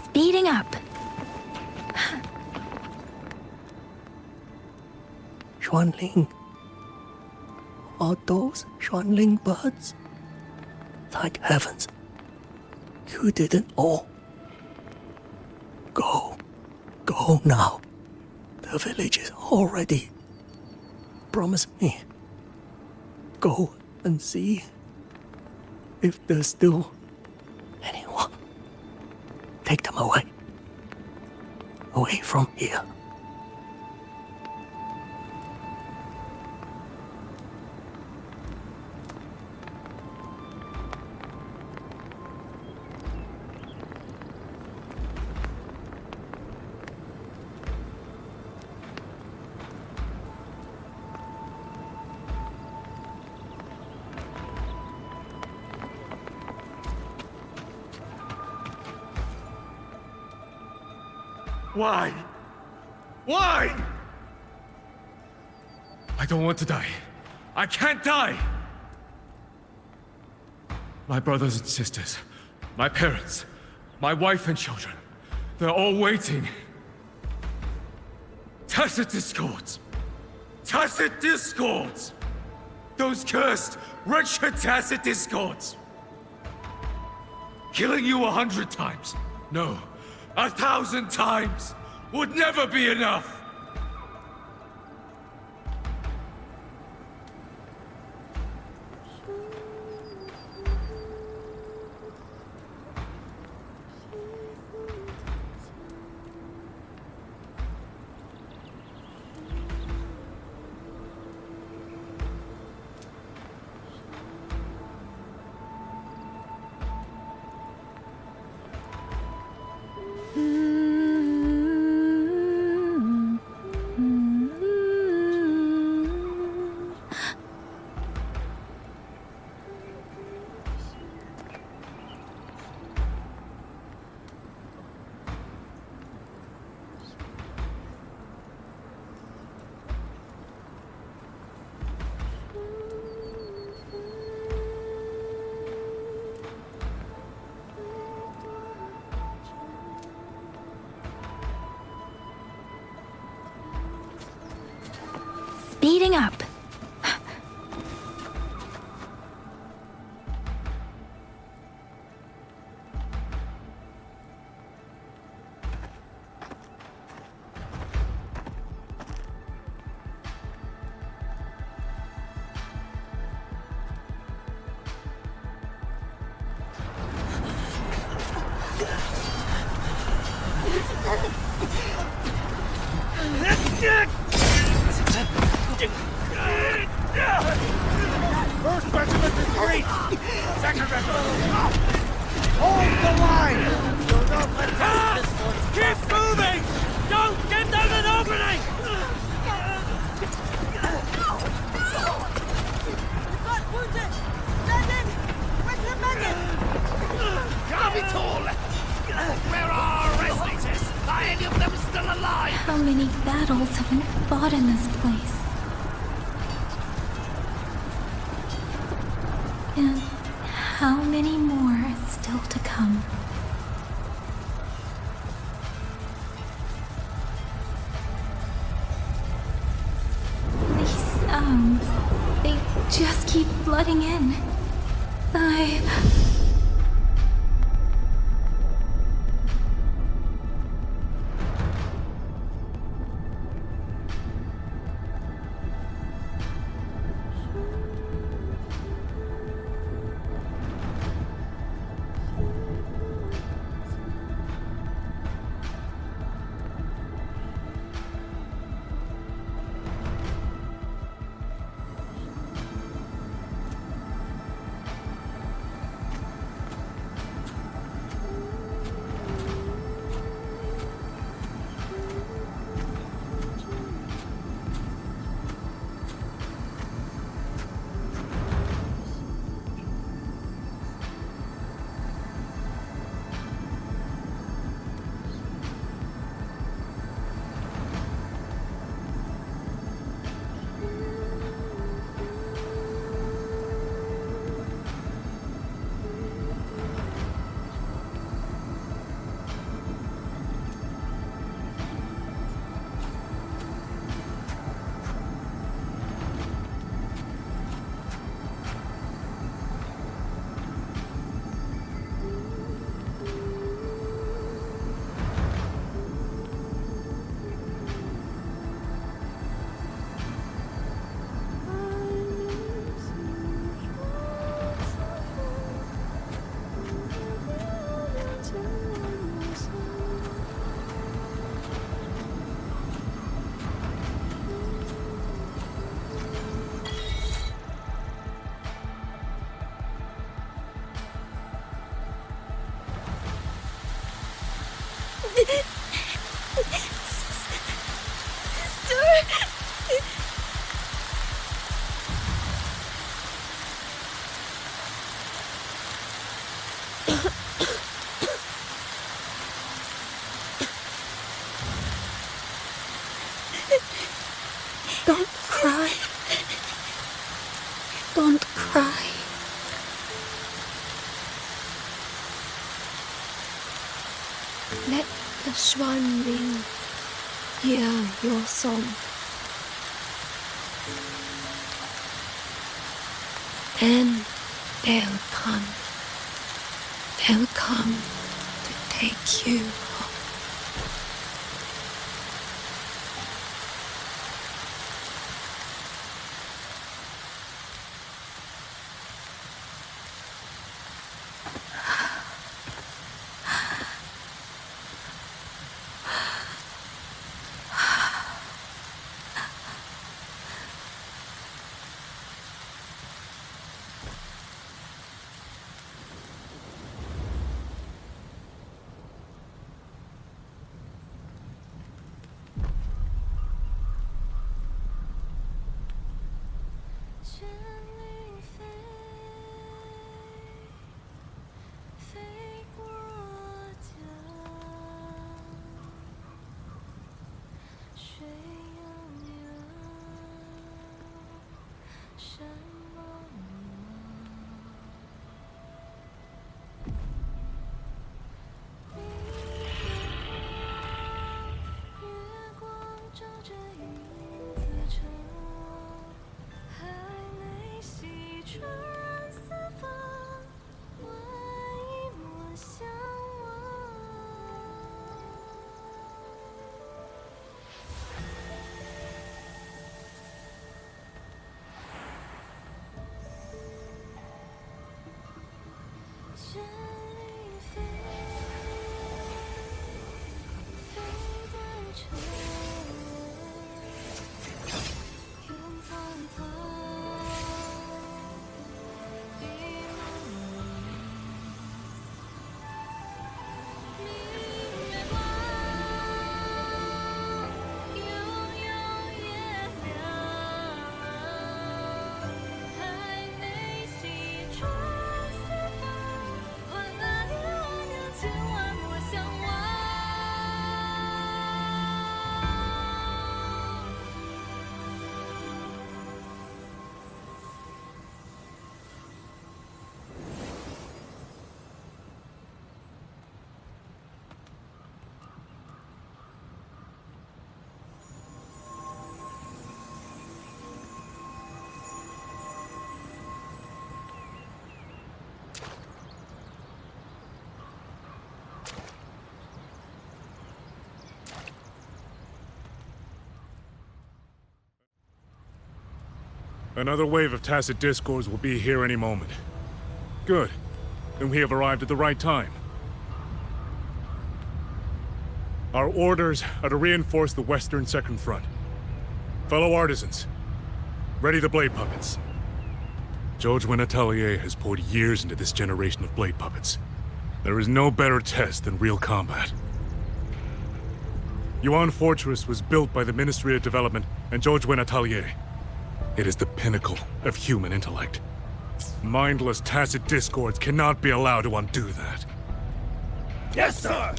Speeding up. Xuanling. Are those Xuanling birds? Thank heavens. You didn't all. Go. Go now. The village is all ready. Promise me. Go and see if there's still anyone. Take them away. Away from here. Why? Why? I don't want to die. I can't die! My brothers and sisters, my parents, my wife and children, they're all waiting. Tacit discords! Tacit discords! Those cursed, wretched tacit discords! Killing you 100 times, no, 1,000 times would never be enough! Speeding up. First regiment is free! Second regiment! Hold the line! You'll not let this one. Keep moving! Don't get them an opening! We've got wounded! Landed! Where's the medic? Capital! Where are our rescuers? Are any of them still alive? How many battles have been fought in this place? And how many more still to come? These sounds, they just keep flooding in. Don't cry. Don't cry. Let the swan ring. Hear your song. And they'll come. They'll come to take you home. Another wave of tacit discords will be here any moment. Good. Then we have arrived at the right time. Our orders are to reinforce the Western Second Front. Fellow artisans, ready the blade puppets. George Atelier has poured years into this generation of blade puppets. There is no better test than real combat. Yuan Fortress was built by the Ministry of Development and George Atelier. It is the pinnacle of human intellect. Mindless tacit discords cannot be allowed to undo that. Yes, sir!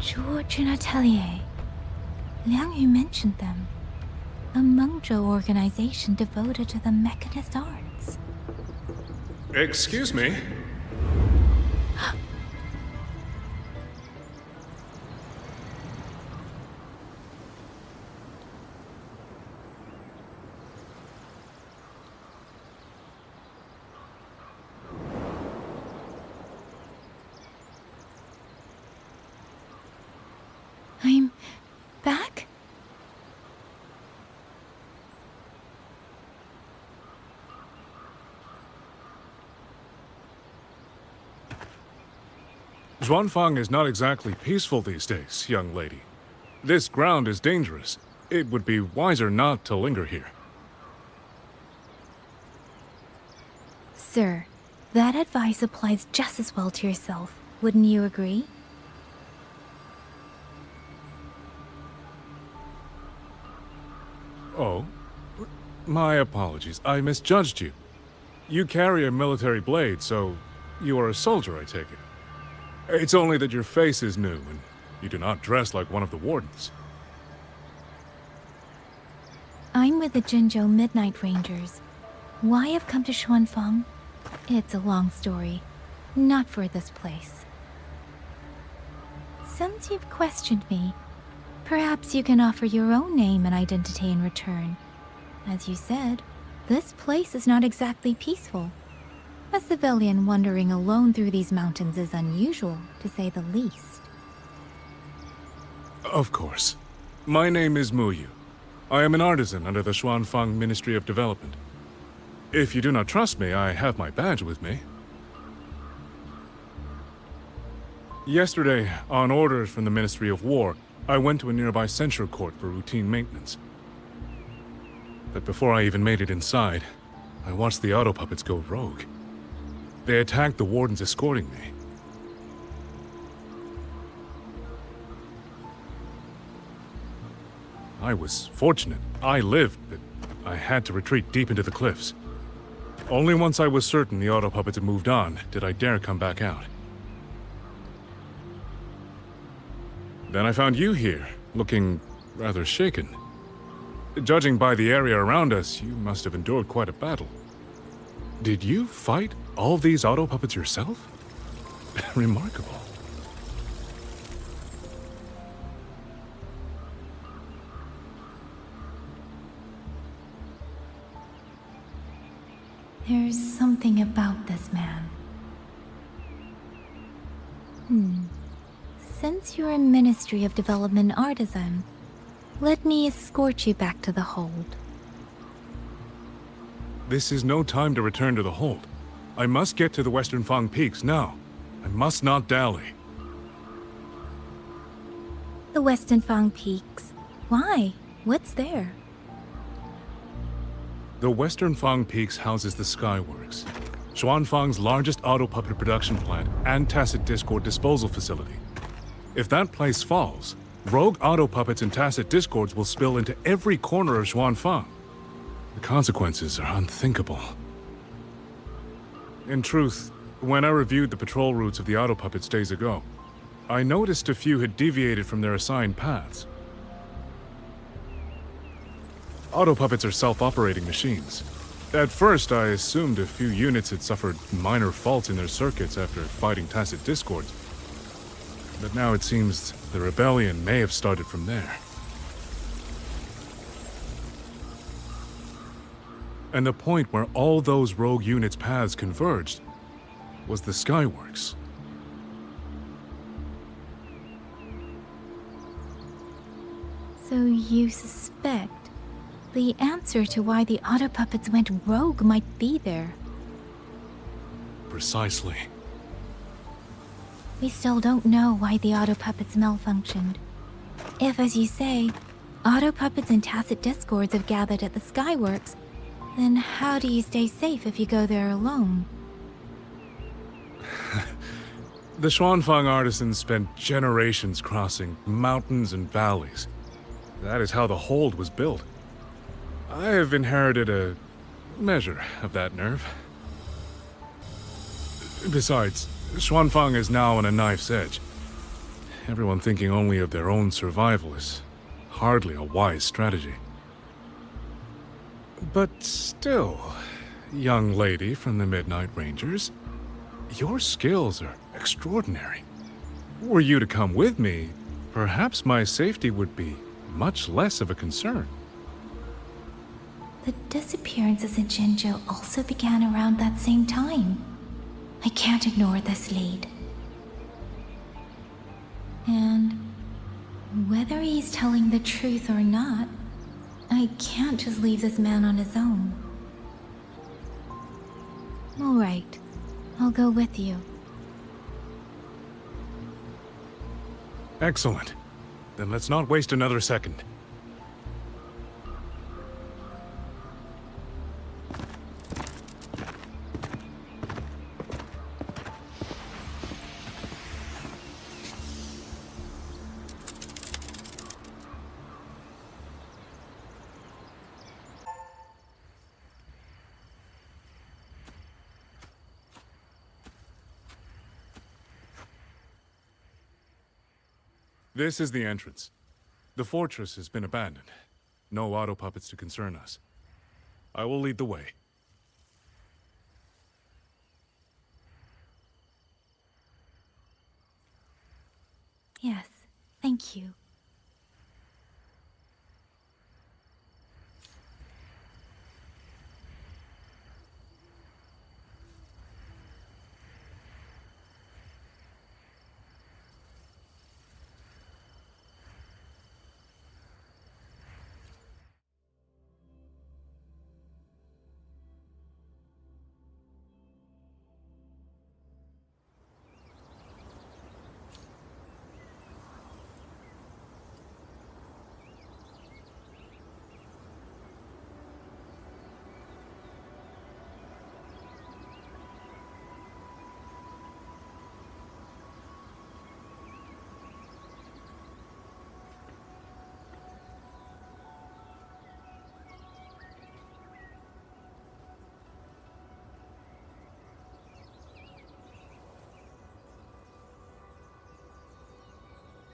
George and Atelier. Liang Yu mentioned them. A Mengzhou organization devoted to the mechanist arts. Excuse me? I'm back? Zhuanfang is not exactly peaceful these days, young lady. This ground is dangerous. It would be wiser not to linger here. Sir, that advice applies just as well to yourself. Wouldn't you agree? Oh? My apologies. I misjudged you. You carry a military blade, so you are a soldier, I take it. It's only that your face is new, and you do not dress like one of the wardens. I'm with the Jinzhou Midnight Rangers. Why I've come to Xuanfang? It's a long story. Not for this place. Since you've questioned me, perhaps you can offer your own name and identity in return. As you said, this place is not exactly peaceful. A civilian wandering alone through these mountains is unusual, to say the least. Of course. My name is Muyu. I am an artisan under the Xuanfang Ministry of Development. If you do not trust me, I have my badge with me. Yesterday, on orders from the Ministry of War, I went to a nearby censure court for routine maintenance. But before I even made it inside, I watched the auto puppets go rogue. They attacked the wardens escorting me. I was fortunate. I lived, but I had to retreat deep into the cliffs. Only once I was certain the auto puppets had moved on did I dare come back out. Then I found you here, looking rather shaken. Judging by the area around us, you must have endured quite a battle. Did you fight all these auto puppets yourself? Remarkable. There's something about this man. Since you're a Ministry of Development artisan, let me escort you back to the hold. This is no time to return to the hold. I must get to the Western Fang Peaks now. I must not dally. The Western Fang Peaks. Why? What's there? The Western Fang Peaks houses the Skyworks, Xuanfang's largest auto puppet production plant and tacit discord disposal facility. If that place falls, rogue auto puppets and tacit discords will spill into every corner of Xuanfang. The consequences are unthinkable. In truth, when I reviewed the patrol routes of the auto puppets days ago, I noticed a few had deviated from their assigned paths. Auto puppets are self-operating machines. At first, I assumed a few units had suffered minor faults in their circuits after fighting tacit discords. But now it seems the rebellion may have started from there. And the point where all those rogue units' paths converged was the Skyworks. So you suspect the answer to why the auto puppets went rogue might be there. Precisely. We still don't know why the auto puppets malfunctioned. If, as you say, auto puppets and tacit discords have gathered at the Skyworks, then how do you stay safe if you go there alone? The Xuanfang artisans spent generations crossing mountains and valleys. That is how the hold was built. I have inherited a measure of that nerve. Besides, Xuanfang is now on a knife's edge. Everyone thinking only of their own survival is hardly a wise strategy. But still, young lady from the Midnight Rangers, your skills are extraordinary. Were you to come with me, perhaps my safety would be much less of a concern. The disappearances in Jinzhou also began around that same time. I can't ignore this lead. And whether he's telling the truth or not, I can't just leave this man on his own. All right, I'll go with you. Excellent. Then let's not waste another second. This is the entrance. The fortress has been abandoned. No auto puppets to concern us. I will lead the way. Yes, thank you.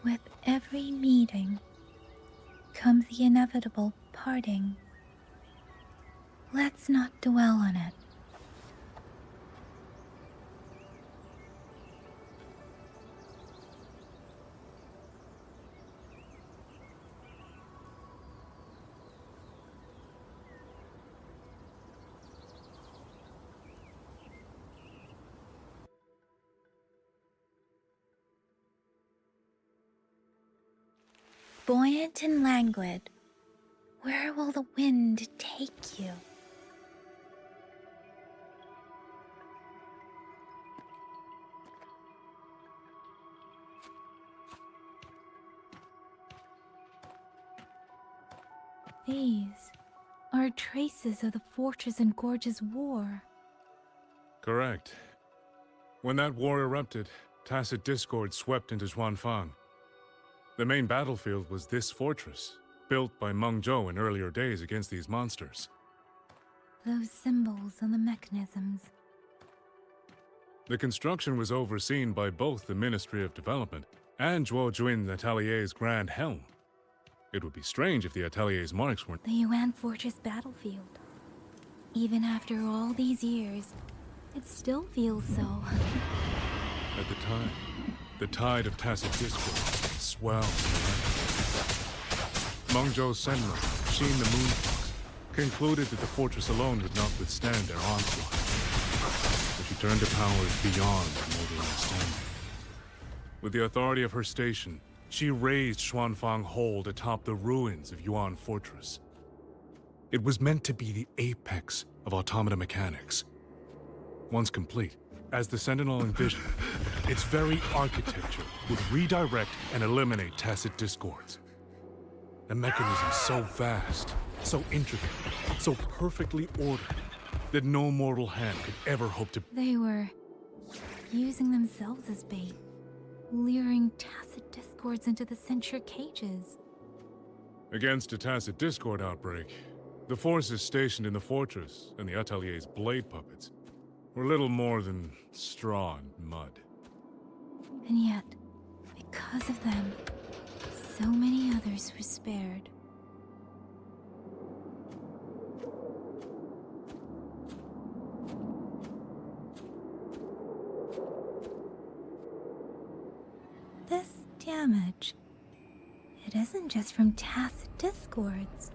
With every meeting comes the inevitable parting. Let's not dwell on it. Buoyant and languid, where will the wind take you? These are traces of the Fortress and Gorge's war. Correct. When that war erupted, tacit discord swept into Xuanfang. The main battlefield was this fortress, built by Mengzhou in earlier days against these monsters. Those symbols on the mechanisms. The construction was overseen by both the Ministry of Development and Zhuo Jun's Atelier's Grand Helm. It would be strange if the Atelier's marks weren't... The Yuan Fortress battlefield. Even after all these years, it still feels so. At the time, the tide of tacit discord swelled. Mengzhou's sentinel, Sheen the Moonfox, concluded that the fortress alone would not withstand their onslaught. But she turned to powers beyond mortal understanding. With the authority of her station, she raised Xuanfang Hold atop the ruins of Yuan Fortress. It was meant to be the apex of automata mechanics. Once complete, as the Sentinel envisioned, its very architecture would redirect and eliminate tacit discords. A mechanism so vast, so intricate, so perfectly ordered, that no mortal hand could ever hope to... They were using themselves as bait, luring tacit discords into the censure cages. Against a tacit discord outbreak, the forces stationed in the fortress and the Atelier's blade puppets were little more than straw and mud. And yet, because of them, so many others were spared. This damage, it isn't just from tacit discords.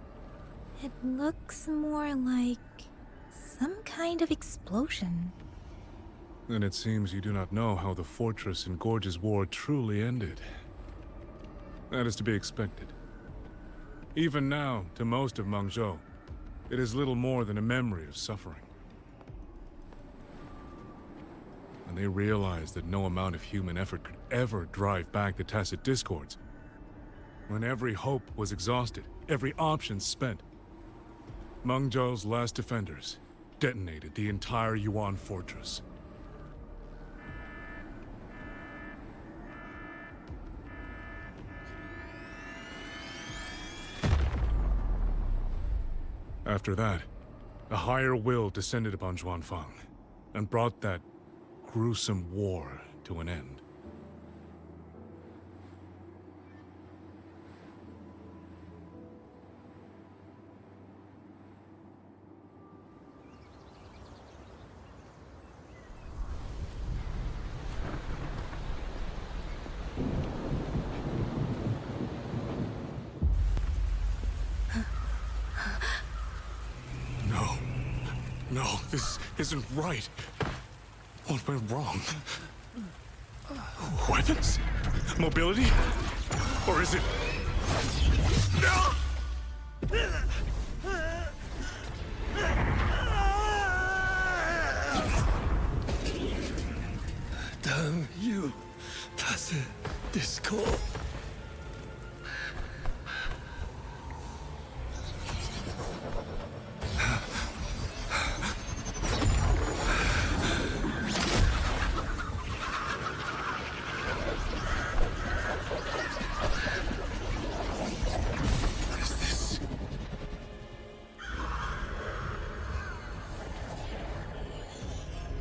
It looks more like some kind of explosion. Then it seems you do not know how the fortress in Gorge's war truly ended. That is to be expected. Even now, to most of Mengzhou, it is little more than a memory of suffering. when they realized that no amount of human effort could ever drive back the tacit discords. When every hope was exhausted, every option spent, Mengzhou's last defenders detonated the entire Yuan fortress. After that, a higher will descended upon Xuanfang and brought that gruesome war to an end. No, this isn't right. What went wrong? Weapons? Mobility? Or is it... No! Damn you, tacit discord.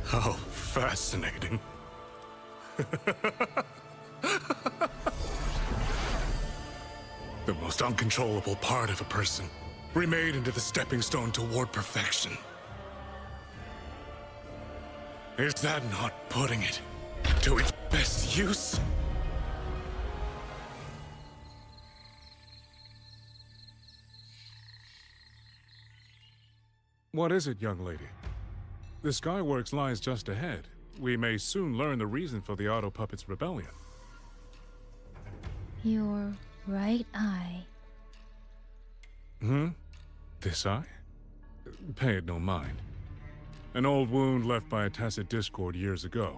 How fascinating. The most uncontrollable part of a person, remade into the stepping stone toward perfection. Is that not putting it to its best use? What is it, young lady? The Skyworks lies just ahead. We may soon learn the reason for the Auto Puppets' rebellion. Your right eye. This eye? Pay it no mind. An old wound left by a tacit discord years ago.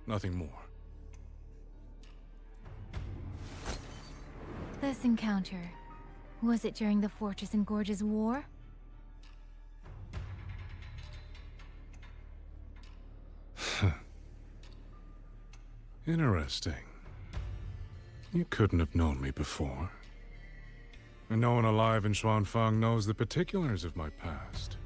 Nothing more. This encounter, was it during the Fortress and Gorges War? Interesting. You couldn't have known me before. And no one alive in Xuanfang knows the particulars of my past.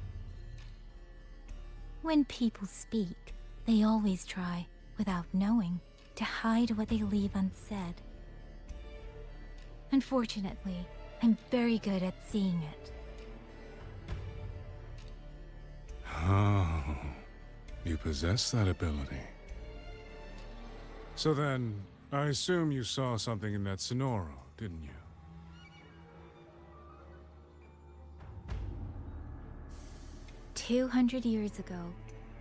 When people speak, they always try, without knowing, to hide what they leave unsaid. Unfortunately, I'm very good at seeing it. Oh, you possess that ability. So then, I assume you saw something in that Sonoro, didn't you? "200 years ago,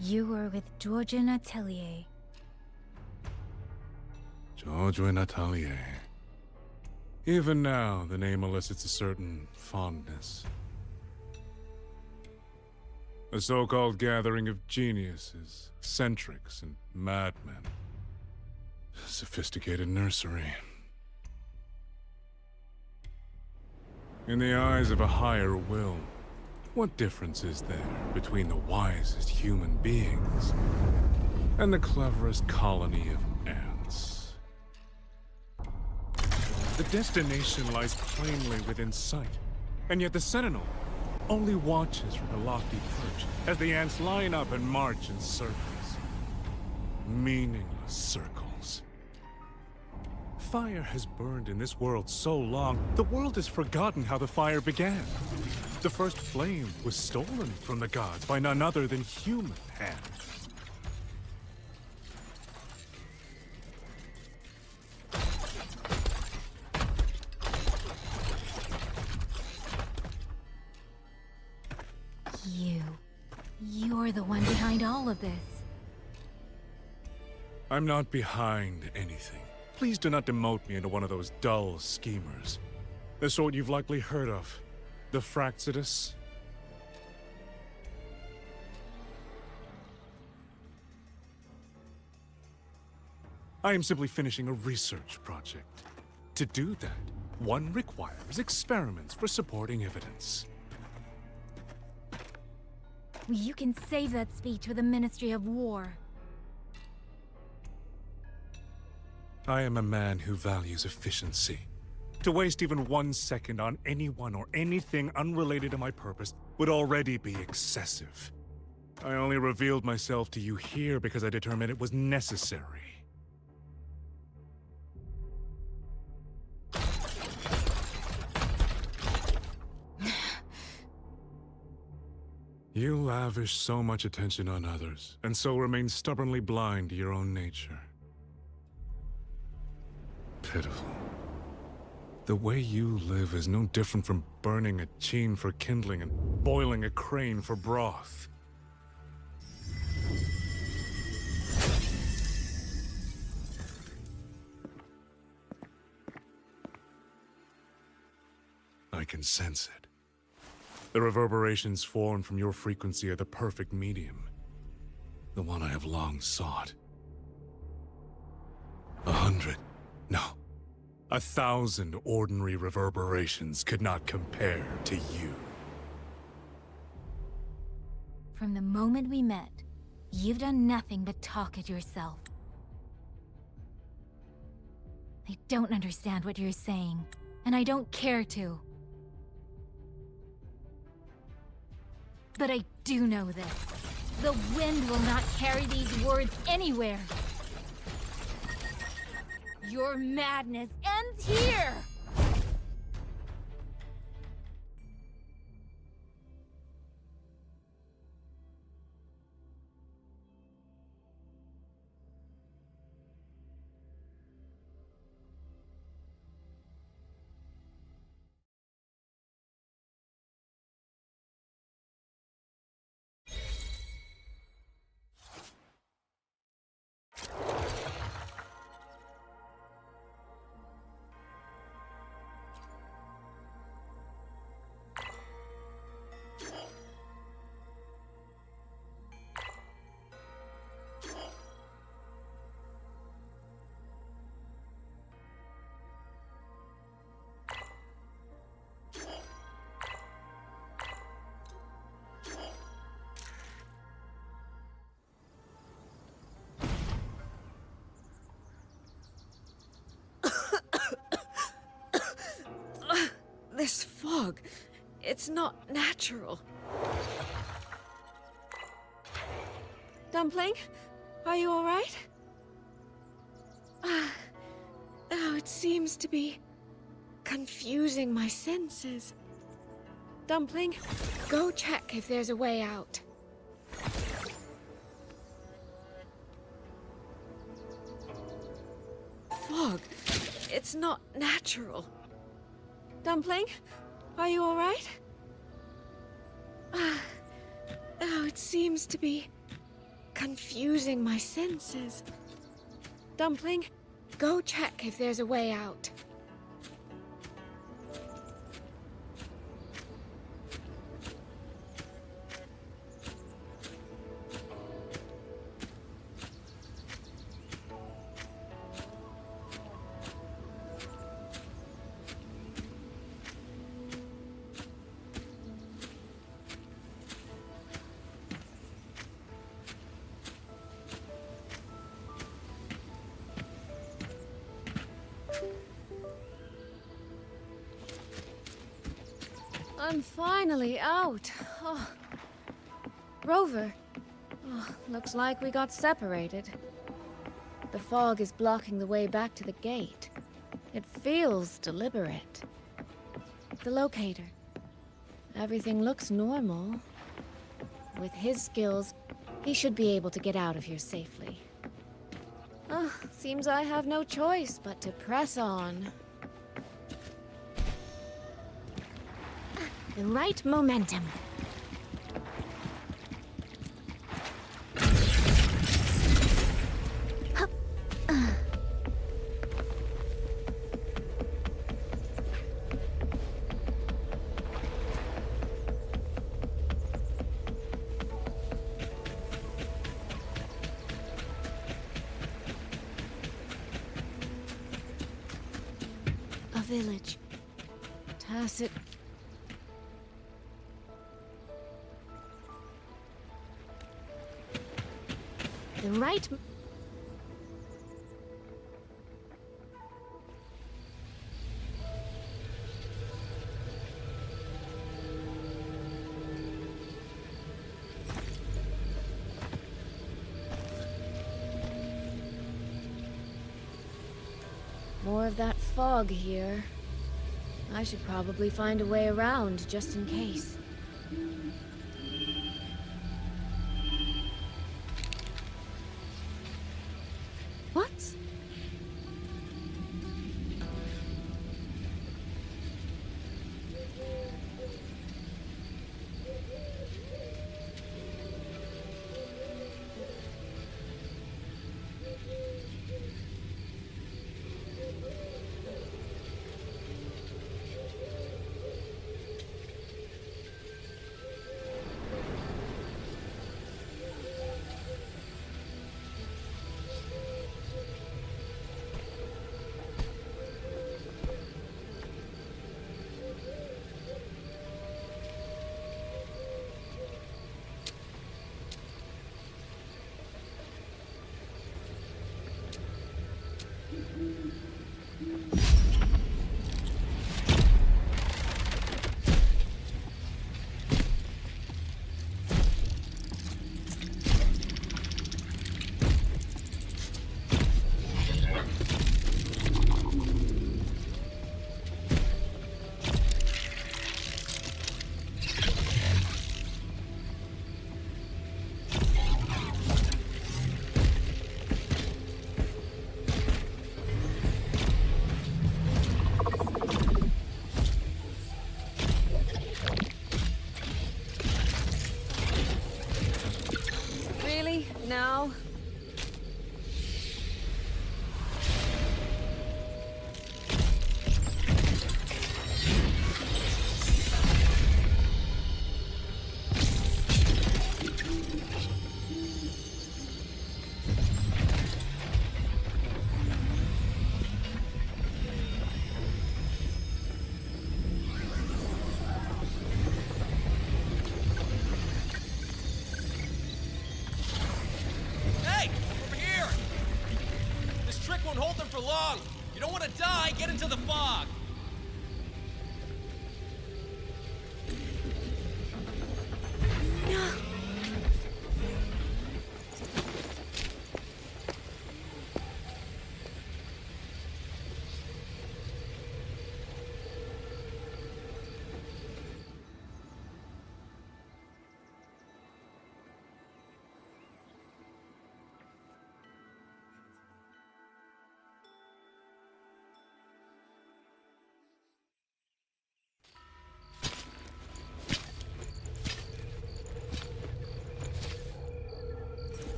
you were with Georgian Atelier." George Atelier. Even now, the name elicits a certain fondness. A so-called gathering of geniuses, eccentrics, and madmen. Sophisticated nursery. In the eyes of a higher will, what difference is there between the wisest human beings and the cleverest colony of ants? The destination lies plainly within sight, and yet the Sentinel only watches from a lofty perch as the ants line up and march in circles. Meaningless circles. Fire has burned in this world so long, the world has forgotten how the fire began. The first flame was stolen from the gods by none other than human hands. You're the one behind all of this. I'm not behind anything. Please do not demote me into one of those dull schemers. The sort you've likely heard of. The Fraxidus. I am simply finishing a research project. To do that, one requires experiments for supporting evidence. You can save that speech for the Ministry of War. I am a man who values efficiency. To waste even 1 second on anyone or anything unrelated to my purpose would already be excessive. I only revealed myself to you here because I determined it was necessary. You lavish so much attention on others, and so remain stubbornly blind to your own nature. Pitiful. The way you live is no different from burning a chine for kindling and boiling a crane for broth. I can sense it. The reverberations formed from your frequency are the perfect medium. The one I have long sought. 100, no, 1,000 ordinary reverberations could not compare to you. From the moment we met, you've done nothing but talk at yourself. I don't understand what you're saying, and I don't care to. But I do know this. The wind will not carry these words anywhere. Your madness ends here! This fog, it's not natural. Dumpling, are you all right? Oh, it seems to be confusing my senses. Dumpling, go check if there's a way out. Fog, it's not natural. Dumpling, are you all right? Oh, it seems to be confusing my senses. Dumpling, go check if there's a way out. I'm finally out. Oh. Rover. Oh, looks like we got separated. The fog is blocking the way back to the gate. It feels deliberate. The locator. Everything looks normal. With his skills, he should be able to get out of here safely. Oh, seems I have no choice but to press on. The right momentum. village. Tacit. The right. More of that fog here. I should probably find a way around just in case. What? Now? You don't want to die, get into the fog!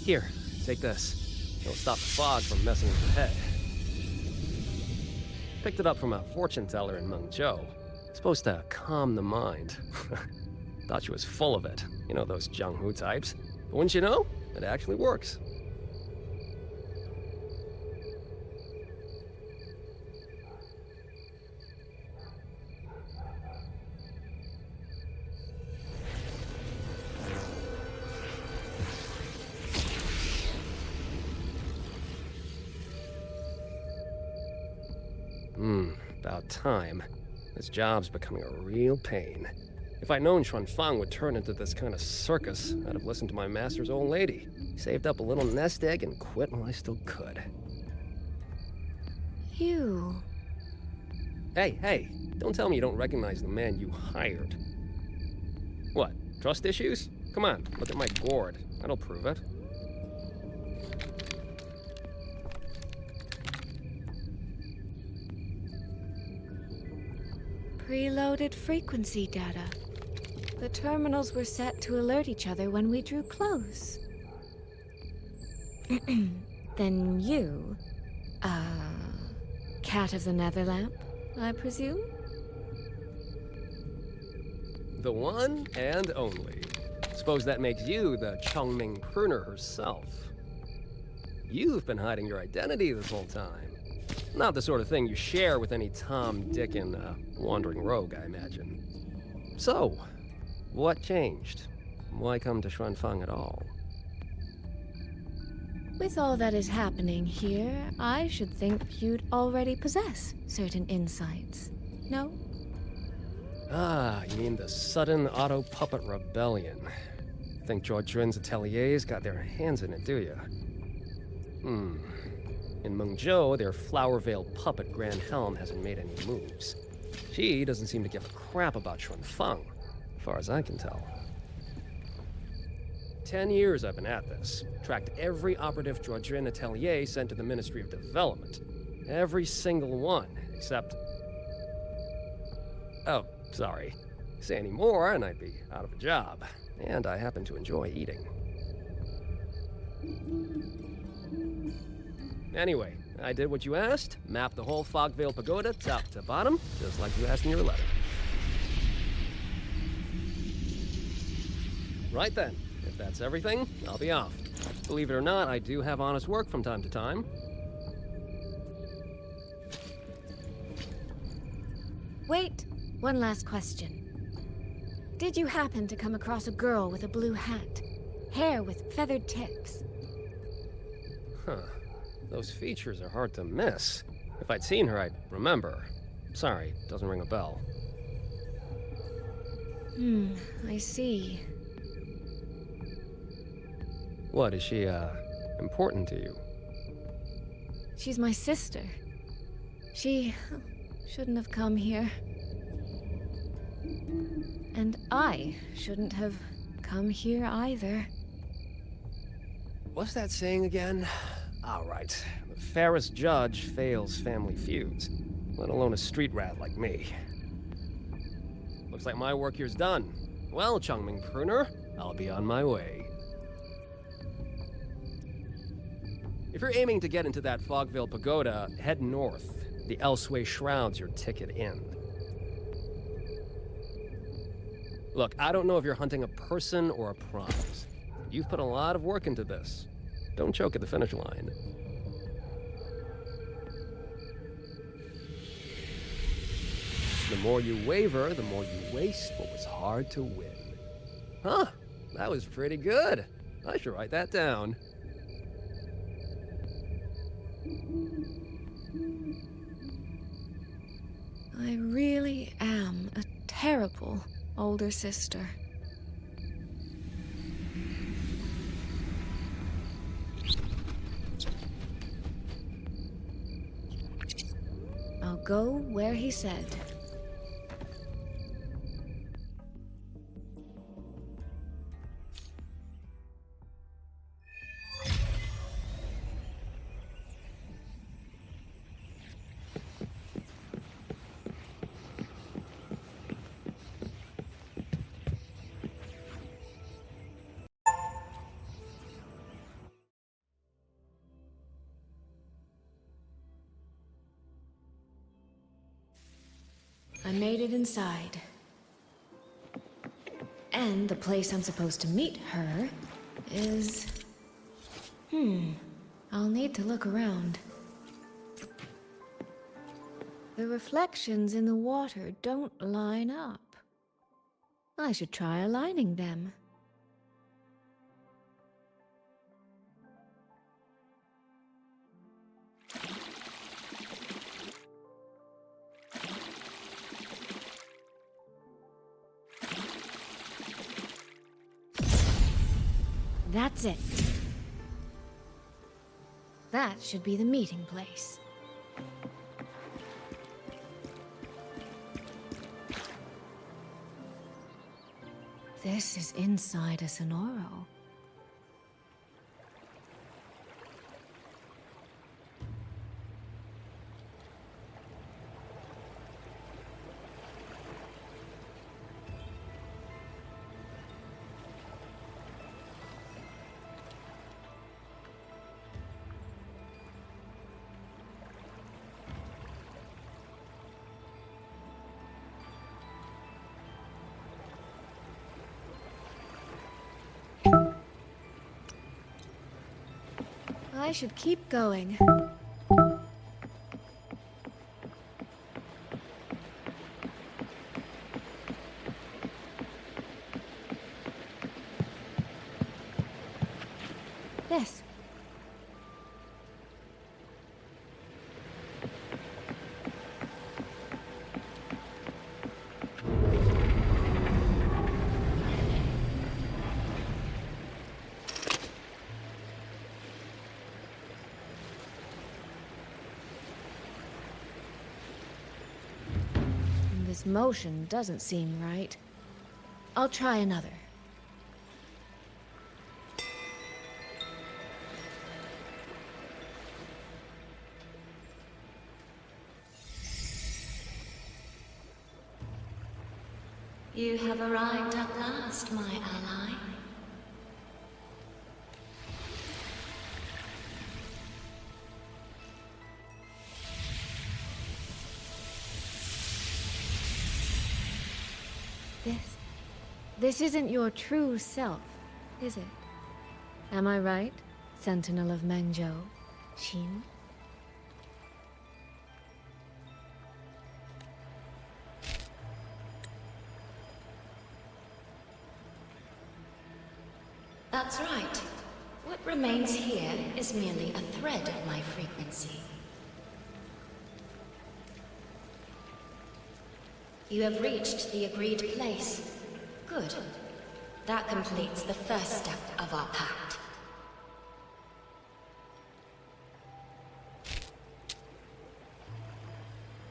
Here, take this. It'll stop the fog from messing with your head. Picked it up from a fortune teller in Mengzhou. Supposed to calm the mind. Thought she was full of it. You know, those Jianghu types. But wouldn't you know? It actually works. About time. This job's becoming a real pain. If I'd known Xuanfang would turn into this kind of circus, I'd have listened to my master's old lady. Saved up a little nest egg and quit while I still could. You... Hey, don't tell me you don't recognize the man you hired. What, trust issues? Come on, look at my gourd. That'll prove it. Preloaded frequency data. The terminals were set to alert each other when we drew close. Then you, Cat of the Netherlamp, I presume? The one and only. Suppose that makes you the Chongming pruner herself. You've been hiding your identity this whole time. Not the sort of thing you share with any Tom, Dick, and wandering rogue, I imagine. So, what changed? Why come to Xuanfang at all? With all that is happening here, I should think you'd already possess certain insights. No? Ah, you mean the sudden auto-puppet rebellion. Think George Rin's ateliers got their hands in it, do you? In Mengzhou, their Flower Veil puppet Grand Helm hasn't made any moves. She doesn't seem to give a crap about Xuanfang, as far as I can tell. 10 years I've been at this. Tracked every operative Georgian atelier sent to the Ministry of Development. Every single one, except... Oh, sorry. Say any more and I'd be out of a job. And I happen to enjoy eating. Anyway, I did what you asked. Mapped the whole Fogvale Pagoda top to bottom, just like you asked in your letter. Right then. If that's everything, I'll be off. Believe it or not, I do have honest work from time to time. Wait, one last question. Did you happen to come across a girl with a blue hat? Hair with feathered tips? Huh. Those features are hard to miss. If I'd seen her, I'd remember. Sorry, doesn't ring a bell. I see. What, is she, important to you? She's my sister. She shouldn't have come here. And I shouldn't have come here either. What's that saying again? All right. The fairest judge fails family feuds, let alone a street rat like me. Looks like my work here's done. Well, Chongming Pruner, I'll be on my way. If you're aiming to get into that Fogvale Pagoda, head north. The Elseway Shroud's your ticket in. Look, I don't know if you're hunting a person or a prize. You've put a lot of work into this. Don't choke at the finish line. The more you waver, the more you waste what was hard to win. Huh, that was pretty good. I should write that down. I really am a terrible older sister. I'll go where he said. I made it inside. And the place I'm supposed to meet her is... I'll need to look around. The reflections in the water don't line up. I should try aligning them. That's it. That should be the meeting place. This is inside a Sonoro. I should keep going. This. This motion doesn't seem right. I'll try another. You have arrived at last, my ally. This isn't your true self, is it? Am I right, Sentinel of Mengzhou, Xin? That's right. What remains here is merely a thread of my frequency. You have reached the agreed place. Good. That completes the first step of our pact.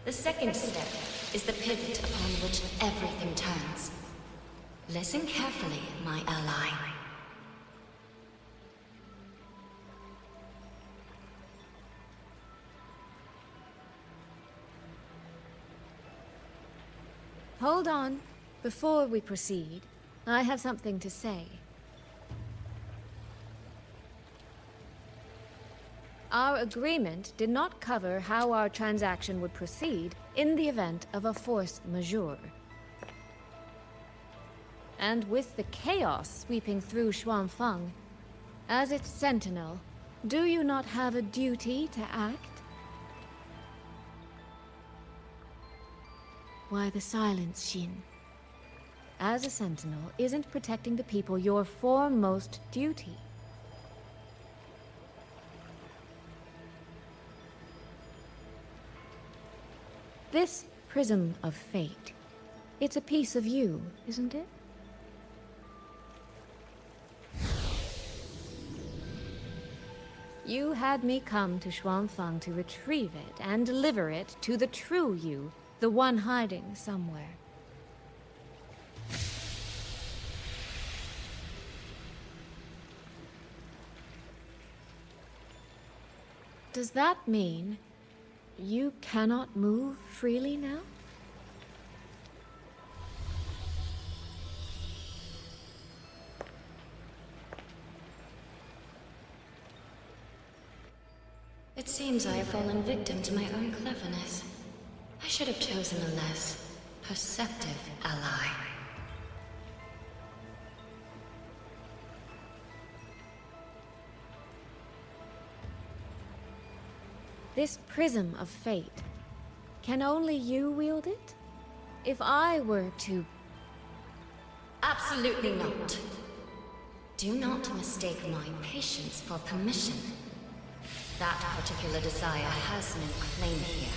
The second step is the pivot upon which everything turns. Listen carefully, my ally. Hold on. Before we proceed, I have something to say. Our agreement did not cover how our transaction would proceed in the event of a force majeure. And with the chaos sweeping through Xuanfang, as its sentinel, do you not have a duty to act? Why the silence, Xin? As a sentinel, isn't protecting the people your foremost duty? This prism of fate, it's a piece of you, isn't it? You had me come to Xuanfang to retrieve it and deliver it to the true you, the one hiding somewhere. Does that mean you cannot move freely now? It seems I have fallen victim to my own cleverness. I should have chosen a less perceptive ally. This prism of fate, can only you wield it? If I were to... Absolutely not. Do not mistake my patience for permission. That particular desire has no claim here.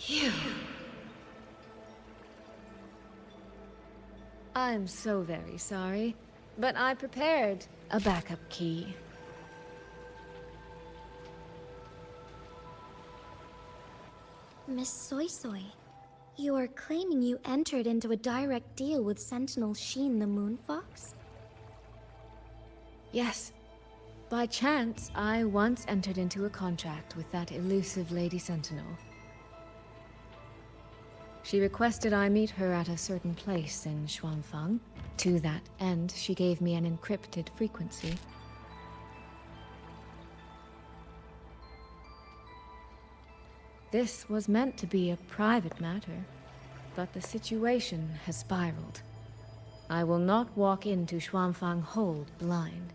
You... I'm so very sorry, but I prepared a backup key. Miss Soy Soy, you are claiming you entered into a direct deal with Sentinel Xin the Moonfox? Yes. By chance, I once entered into a contract with that elusive Lady Sentinel. She requested I meet her at a certain place in Xuanfang. To that end, she gave me an encrypted frequency. This was meant to be a private matter, but the situation has spiraled. I will not walk into Xuanfang Hold blind.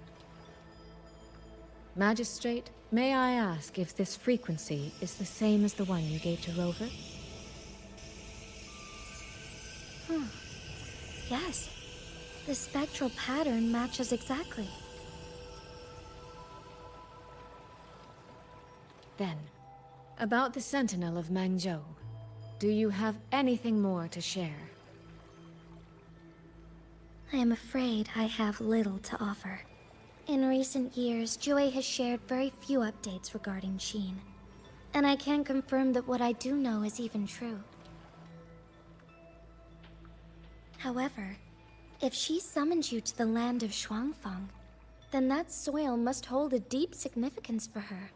Magistrate, may I ask if this frequency is the same as the one you gave to Rover? Yes. The spectral pattern matches exactly. Then, about the Sentinel of Mengzhou, do you have anything more to share? I am afraid I have little to offer. In recent years, Jue has shared very few updates regarding Xin, and I can confirm that what I do know is even true. However, if she summoned you to the land of Xuanfang, then that soil must hold a deep significance for her.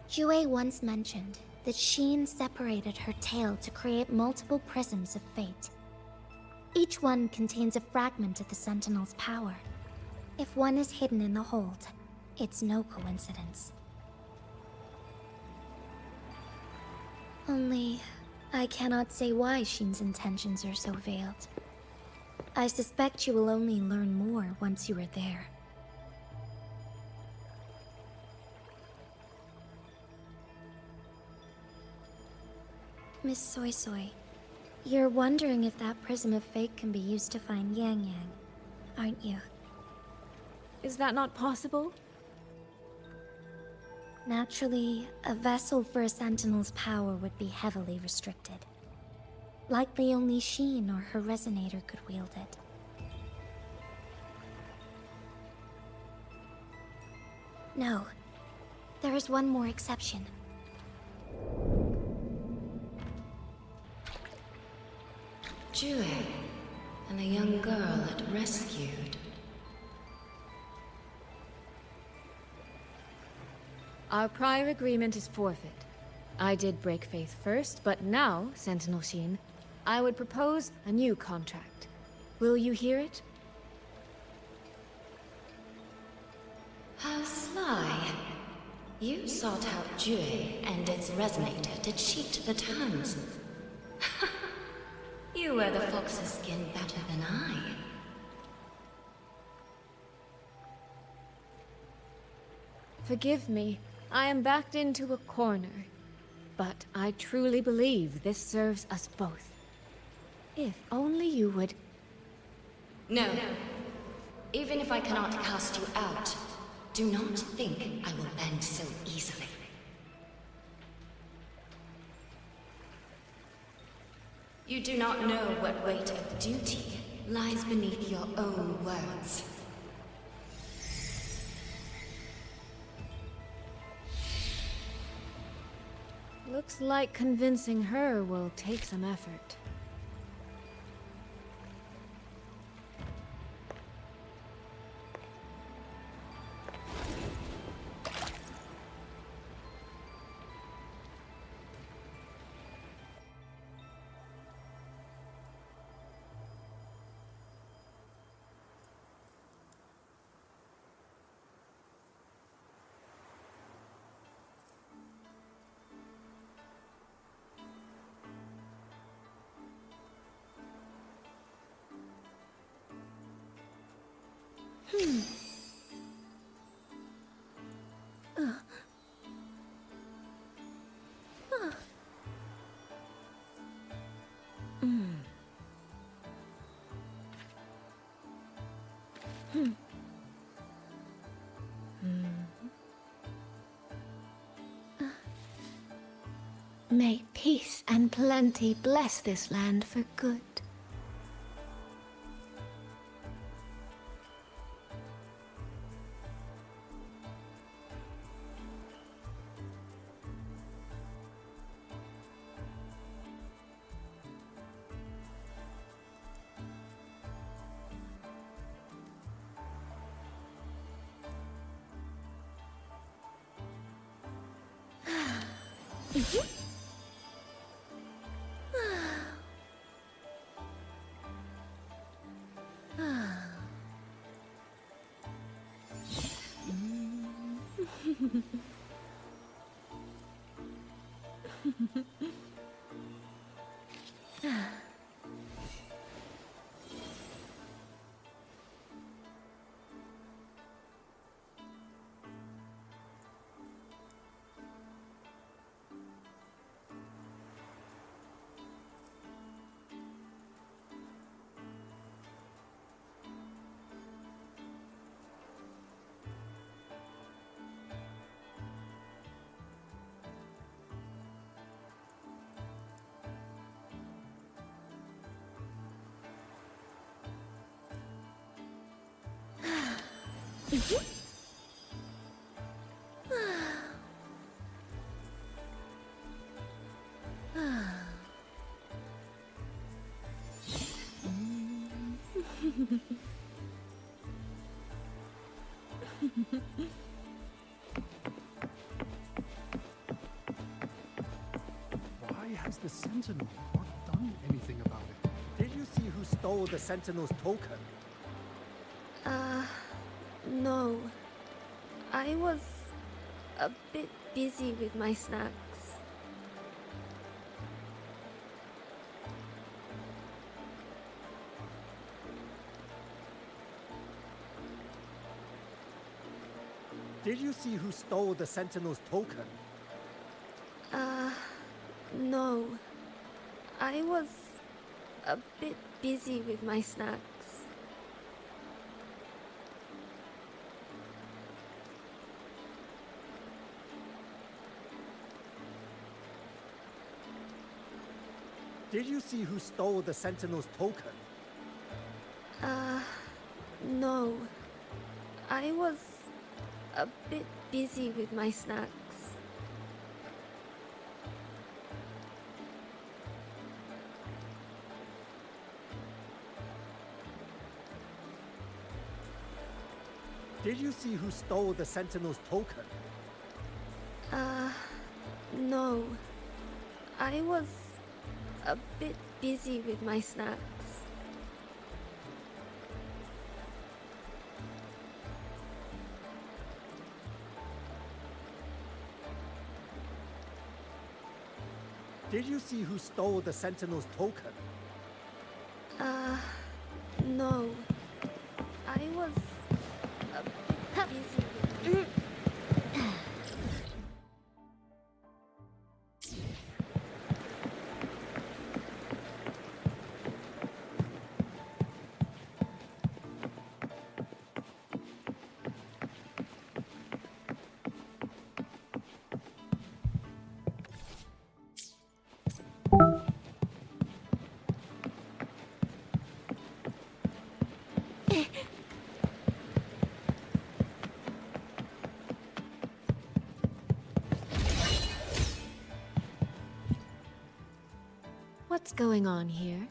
Jue once mentioned that Xin separated her tail to create multiple prisms of fate. Each one contains a fragment of the Sentinel's power. If one is hidden in the hold, it's no coincidence. Only, I cannot say why Xin's intentions are so veiled. I suspect you will only learn more once you are there. Miss Soy Soy, you're wondering if that prism of fate can be used to find Yang Yang, aren't you? Is that not possible? Naturally, a vessel for a Sentinel's power would be heavily restricted. Likely only Xin or her resonator could wield it. No. There is one more exception. Jue, and the young girl it rescued. Our prior agreement is forfeit. I did break faith first, but now, Sentinel Xin, I would propose a new contract. Will you hear it? How sly. You sought out Jue and its resonator to cheat the terms. You wear the fox's skin better than I. Forgive me, I am backed into a corner. But I truly believe this serves us both. If only you would... No. Even if I cannot cast you out, do not think I will bend so easily. You do not know what weight of duty lies beneath your own words. Looks like convincing her will take some effort. May peace and plenty bless this land for good. Why has the Sentinel not done anything about it? Did you see who stole the Sentinel's token? No. I was a bit busy with my snacks. Did you see who stole the Sentinel's token? No. I was a bit busy with my snacks. Did you see who stole the Sentinel's token? No. I was a bit busy with my snacks. Did you see who stole the Sentinel's token? No. I was a bit busy with my snacks. Did you see who stole the Sentinel's token? No. I was a bit busy with my What's going on here?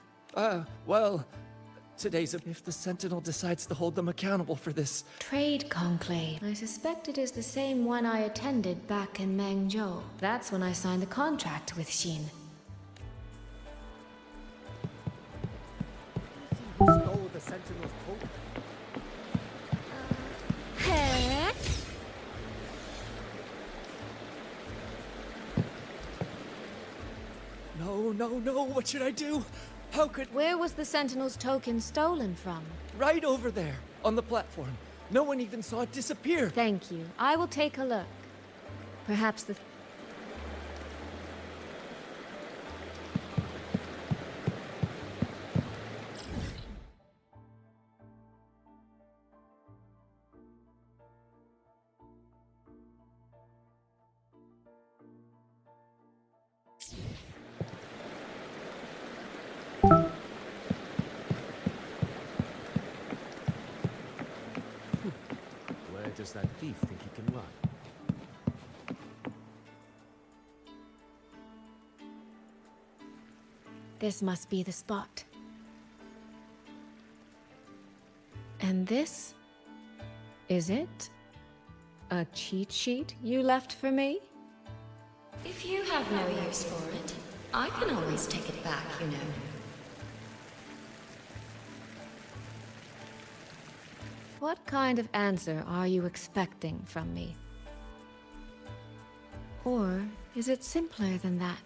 Well, today's if the Sentinel decides to hold them accountable for this. Trade conclave. I suspect it is the same one I attended back in Mengzhou. That's when I signed the contract with Xin. Who stole the Sentinel's token? No, what should I do? How could... Where was the Sentinel's token stolen from? Right over there, on the platform. No one even saw it disappear. Thank you. I will take a look. Perhaps the... Where does that thief think he can run? This must be the spot. And this? Is it? A cheat sheet you left for me? If you have no use for it, I can always take it back, you know. What kind of answer are you expecting from me? Or is it simpler than that?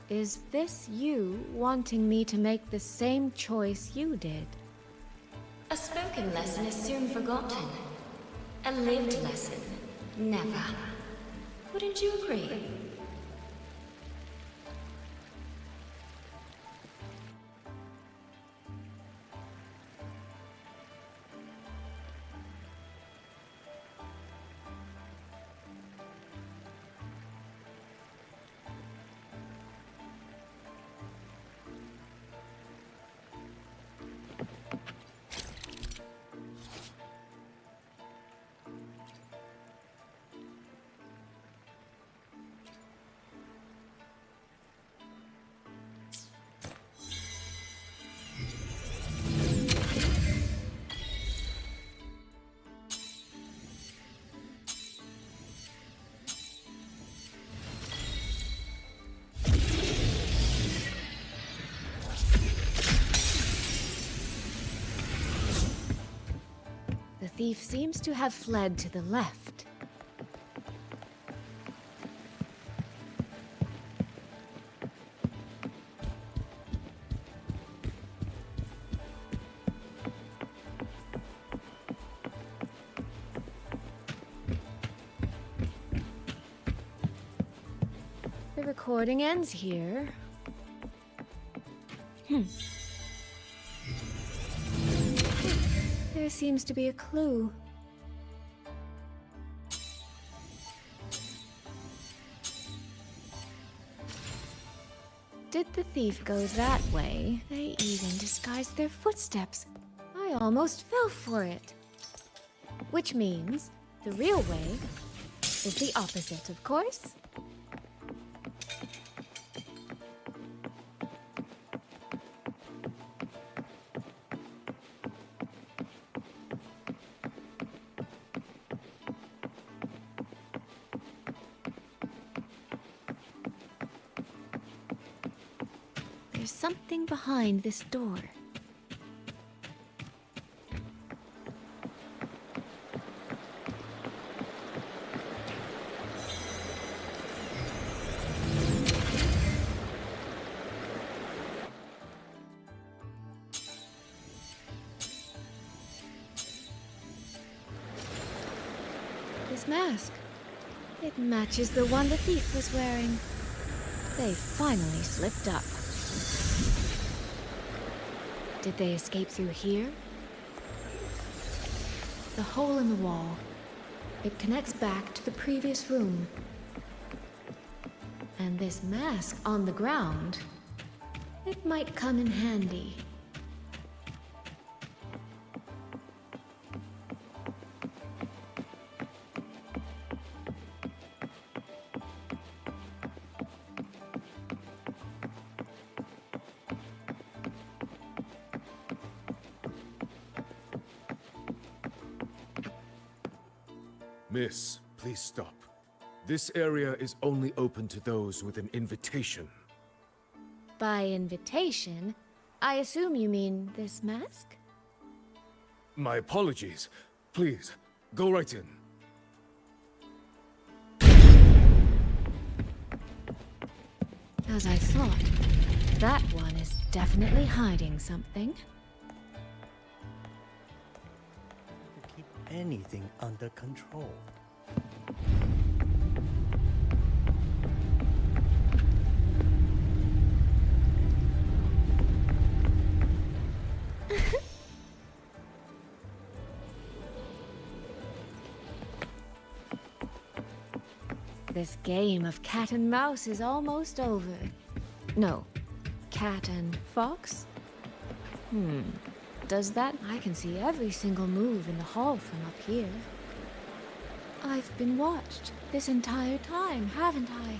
Is this you wanting me to make the same choice you did? A spoken lesson is soon forgotten. A lived lesson, never. Wouldn't you agree? The thief seems to have fled to the left. The recording ends here. There seems to be a clue. Did the thief go that way? They even disguised their footsteps. I almost fell for it. Which means the real way is the opposite, of course. There's something behind this door. This mask. It matches the one the thief was wearing. They finally slipped up. Did they escape through here? The hole in the wall. It connects back to the previous room. And this mask on the ground, it might come in handy. Miss, please stop. This area is only open to those with an invitation. By invitation, I assume you mean this mask? My apologies. Please, go right in. As I thought, that one is definitely hiding something. Keep anything under control. This game of cat and mouse is almost over. No, cat and fox? Does that? I can see every single move in the hall from up here. I've been watched this entire time, haven't I?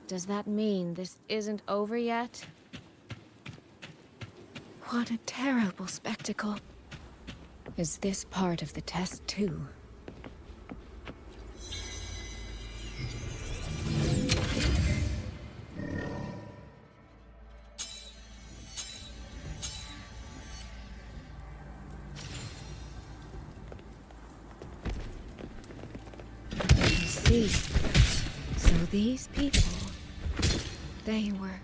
Does that mean this isn't over yet? What a terrible spectacle. Is this part of the test too? I see. So these people, they were...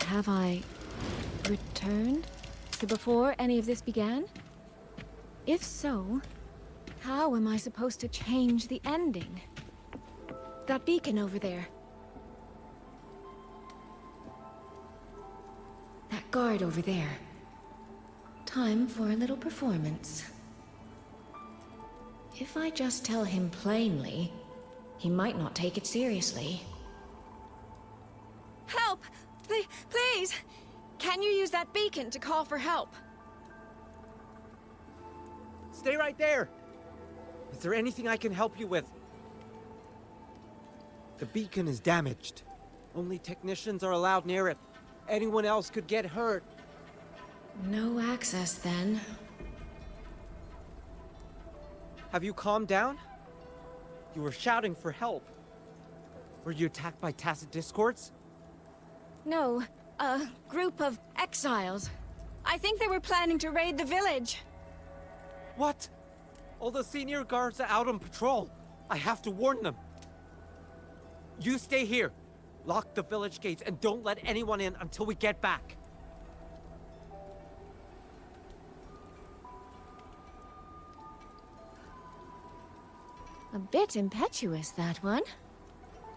Have I returned to before any of this began? If so, how am I supposed to change the ending? That beacon over there. That guard over there. Time for a little performance. If I just tell him plainly, he might not take it seriously. Help! Please! Can you use that beacon to call for help? Stay right there! Is there anything I can help you with? The beacon is damaged. Only technicians are allowed near it. Anyone else could get hurt. No access, then. Have you calmed down? You were shouting for help. Were you attacked by Tacit Discords? No, a group of exiles. I think they were planning to raid the village. What? All the senior guards are out on patrol. I have to warn them. You stay here. Lock the village gates and don't let anyone in until we get back. A bit impetuous, that one.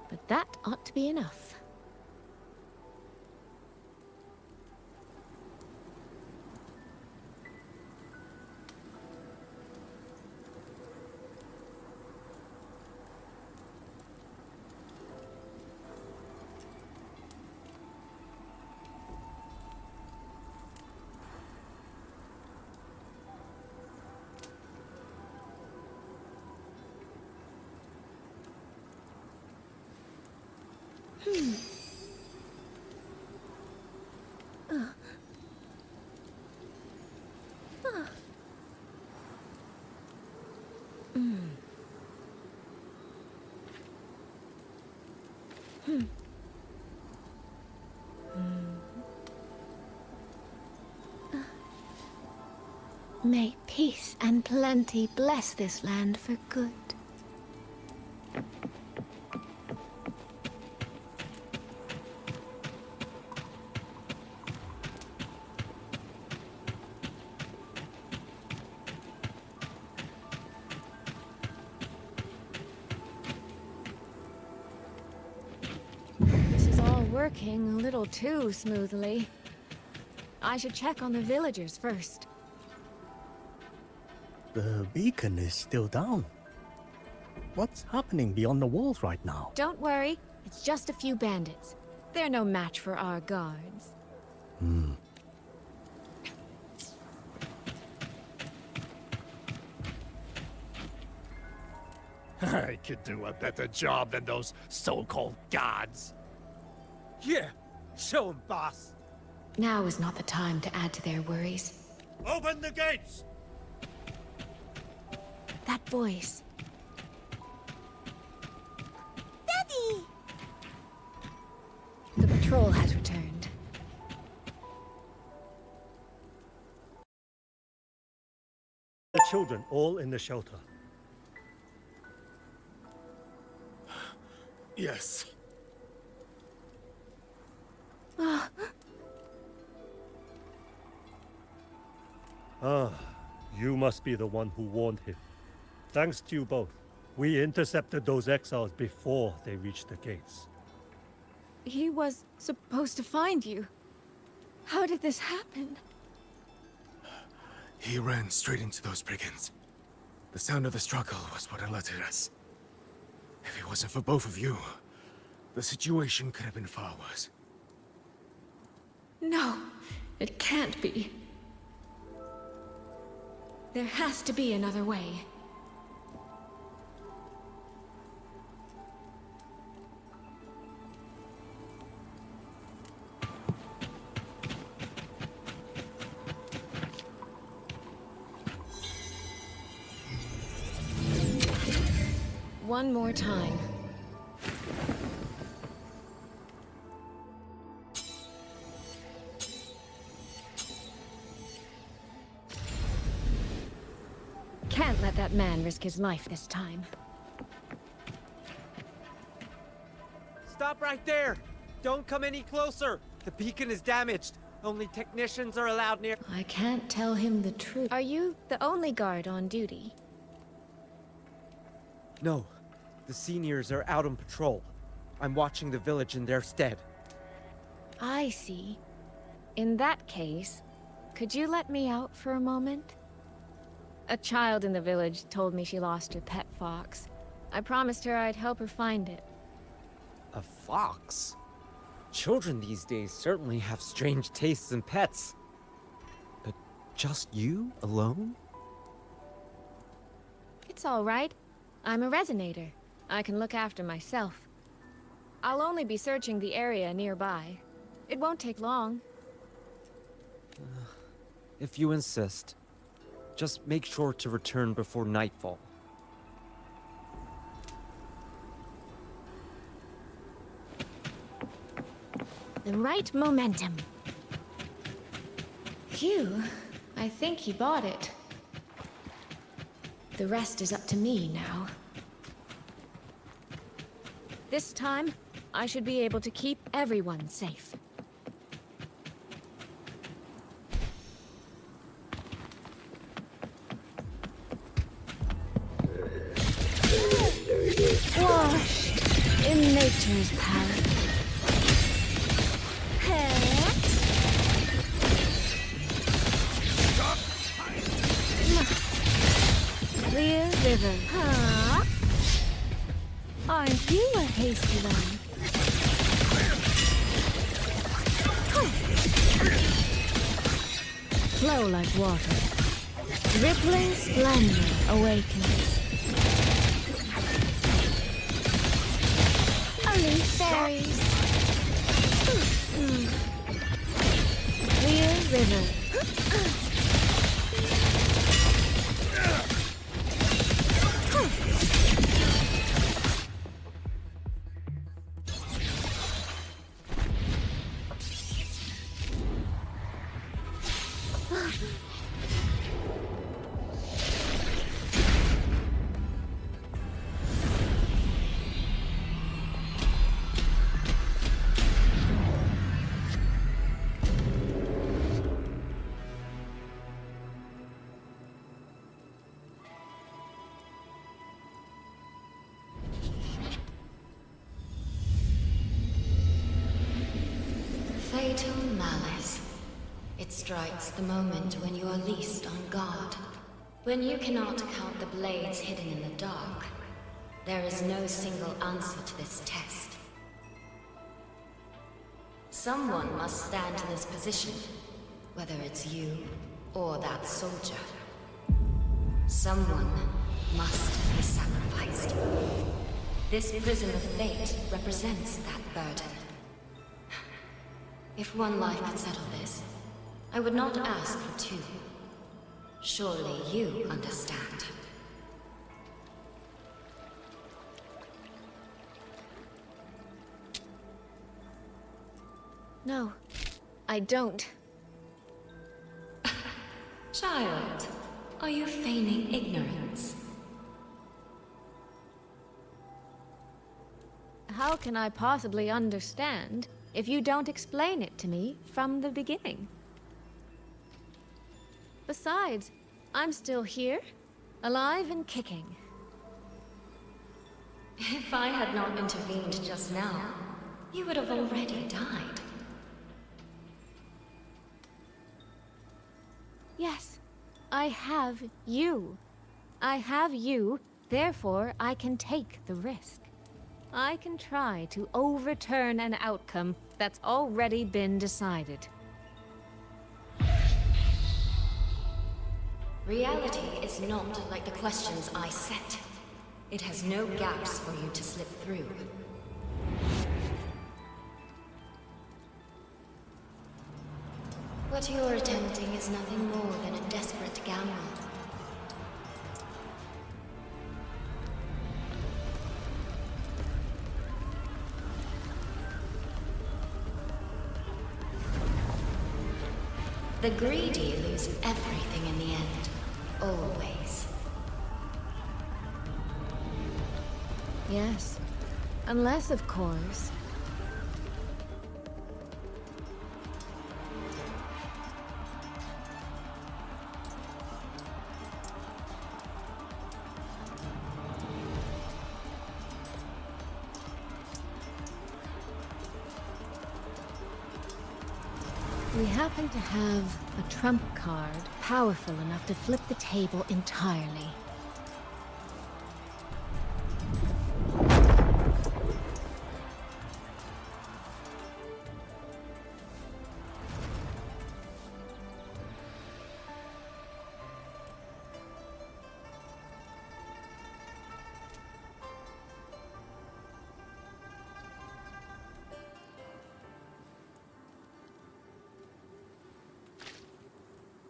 But that ought to be enough. May peace and plenty bless this land for good. This is all working a little too smoothly. I should check on the villagers first. The beacon is still down. What's happening beyond the walls right now? Don't worry, it's just a few bandits. They're no match for our guards. I could do a better job than those so-called gods. Yeah, show 'em, boss. Now is not the time to add to their worries. Open the gates! That voice. Daddy! The patrol has returned. The children all in the shelter. Yes. You must be the one who warned him. Thanks to you both, we intercepted those exiles before they reached the gates. He was supposed to find you. How did this happen? He ran straight into those brigands. The sound of the struggle was what alerted us. If it wasn't for both of you, the situation could have been far worse. No, It can't be. There has to be another way. One more time. Can't let that man risk his life this time. Stop right there! Don't come any closer! The beacon is damaged. Only technicians are allowed near. I can't tell him the truth. Are you the only guard on duty? No. The seniors are out on patrol. I'm watching the village in their stead. I see. In that case, could you let me out for a moment? A child in the village told me she lost her pet fox. I promised her I'd help her find it. A fox? Children these days certainly have strange tastes in pets. But just you alone? It's all right. I'm a resonator. I can look after myself. I'll only be searching the area nearby. It won't take long. If you insist. Just make sure to return before nightfall. The right momentum. Phew, I think he bought it. The rest is up to me now. This time, I should be able to keep everyone safe. Washed in nature's power. Clear river. Huh? Aren't you a hasty one? Flow like water. Rippling splendor awakens. Only fairies. Clear river. Fatal malice. It strikes the moment when you are least on guard. When you cannot count the blades hidden in the dark, there is no single answer to this test. Someone must stand in this position, whether it's you or that soldier. Someone must be sacrificed. This prison of fate represents that burden. If one life could settle this, I would not ask for two. Surely you understand. No, I don't. Child, are you feigning ignorance? How can I possibly understand if you don't explain it to me from the beginning? Besides, I'm still here, alive and kicking. If I had not intervened just now, you would have already died. Yes, I have you. I have you, therefore I can take the risk. I can try to overturn an outcome that's already been decided. Reality is not like the questions I set. It has no gaps for you to slip through. What you're attempting is nothing more than a desperate gamble. The greedy lose everything in the end. Always. Yes. Unless, of course, we happen to have a trump card powerful enough to flip the table entirely.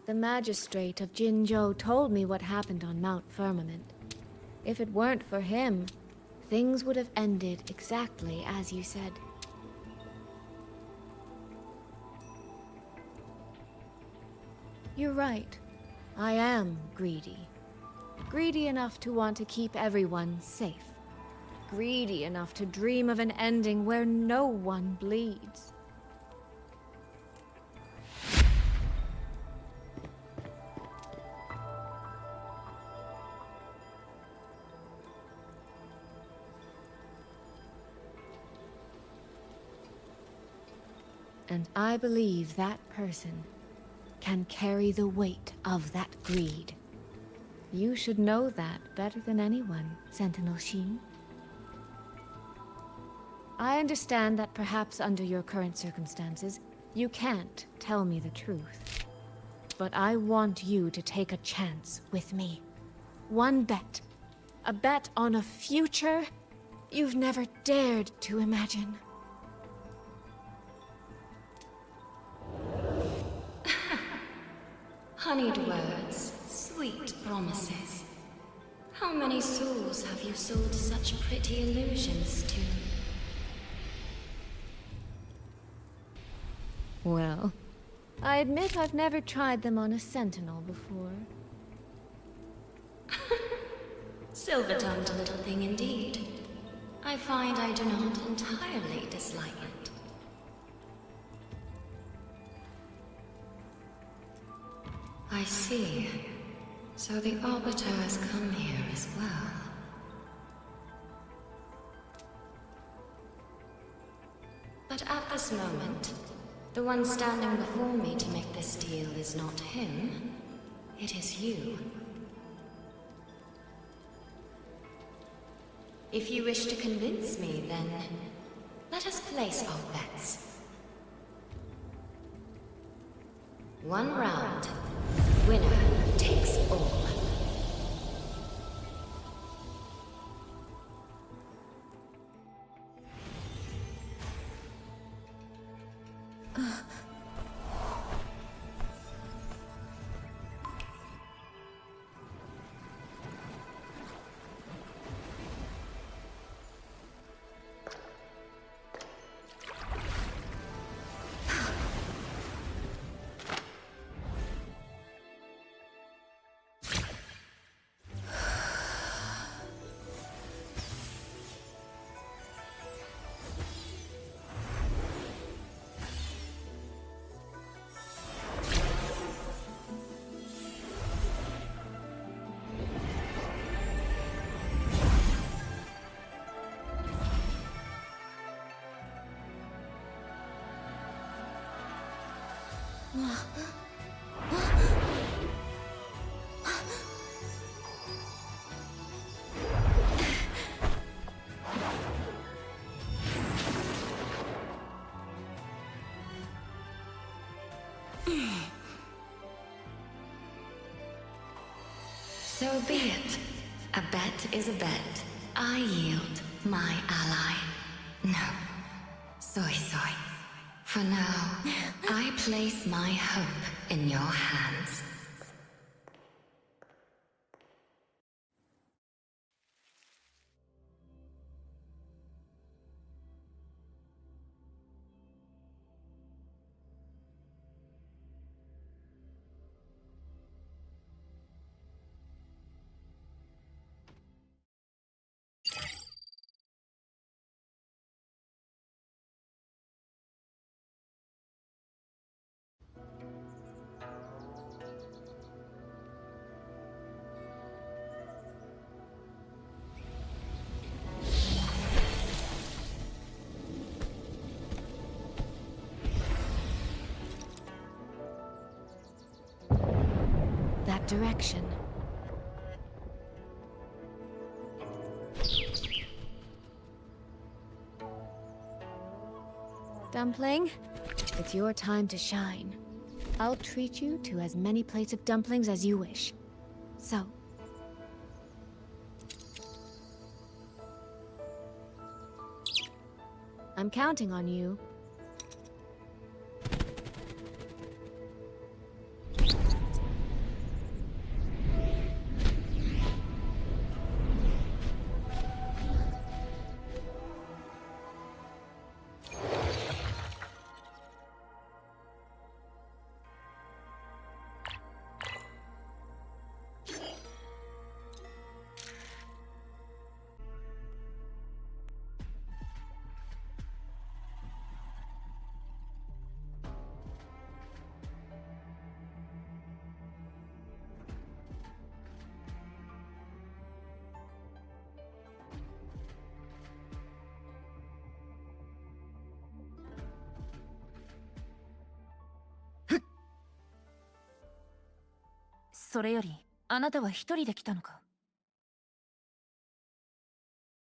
The magistrate of Jinzhou told me what happened on Mount Firmament. If it weren't for him, things would have ended exactly as you said. You're right. I am greedy. Greedy enough to want to keep everyone safe. Greedy enough to dream of an ending where no one bleeds. And I believe that person can carry the weight of that greed. You should know that better than anyone, Sentinel Xin. I understand that perhaps under your current circumstances, you can't tell me the truth. But I want you to take a chance with me. One bet. A bet on a future you've never dared to imagine. Honeyed words, sweet promises. How many souls have you sold such pretty illusions to? Well, I admit I've never tried them on a sentinel before. Silver-tongued little thing indeed. I find I do not entirely dislike it. I see. So the Arbiter has come here as well. But at this moment, the one standing before me to make this deal is not him. It is you. If you wish to convince me, then let us place our bets. One round. Winner takes all. So be it. A bet is a bet. I yield, my ally. No. Soy. For now, I place my hope in your hands. That direction. Dumpling, it's your time to shine. I'll treat you to as many plates of dumplings as you wish. So, I'm counting on you.「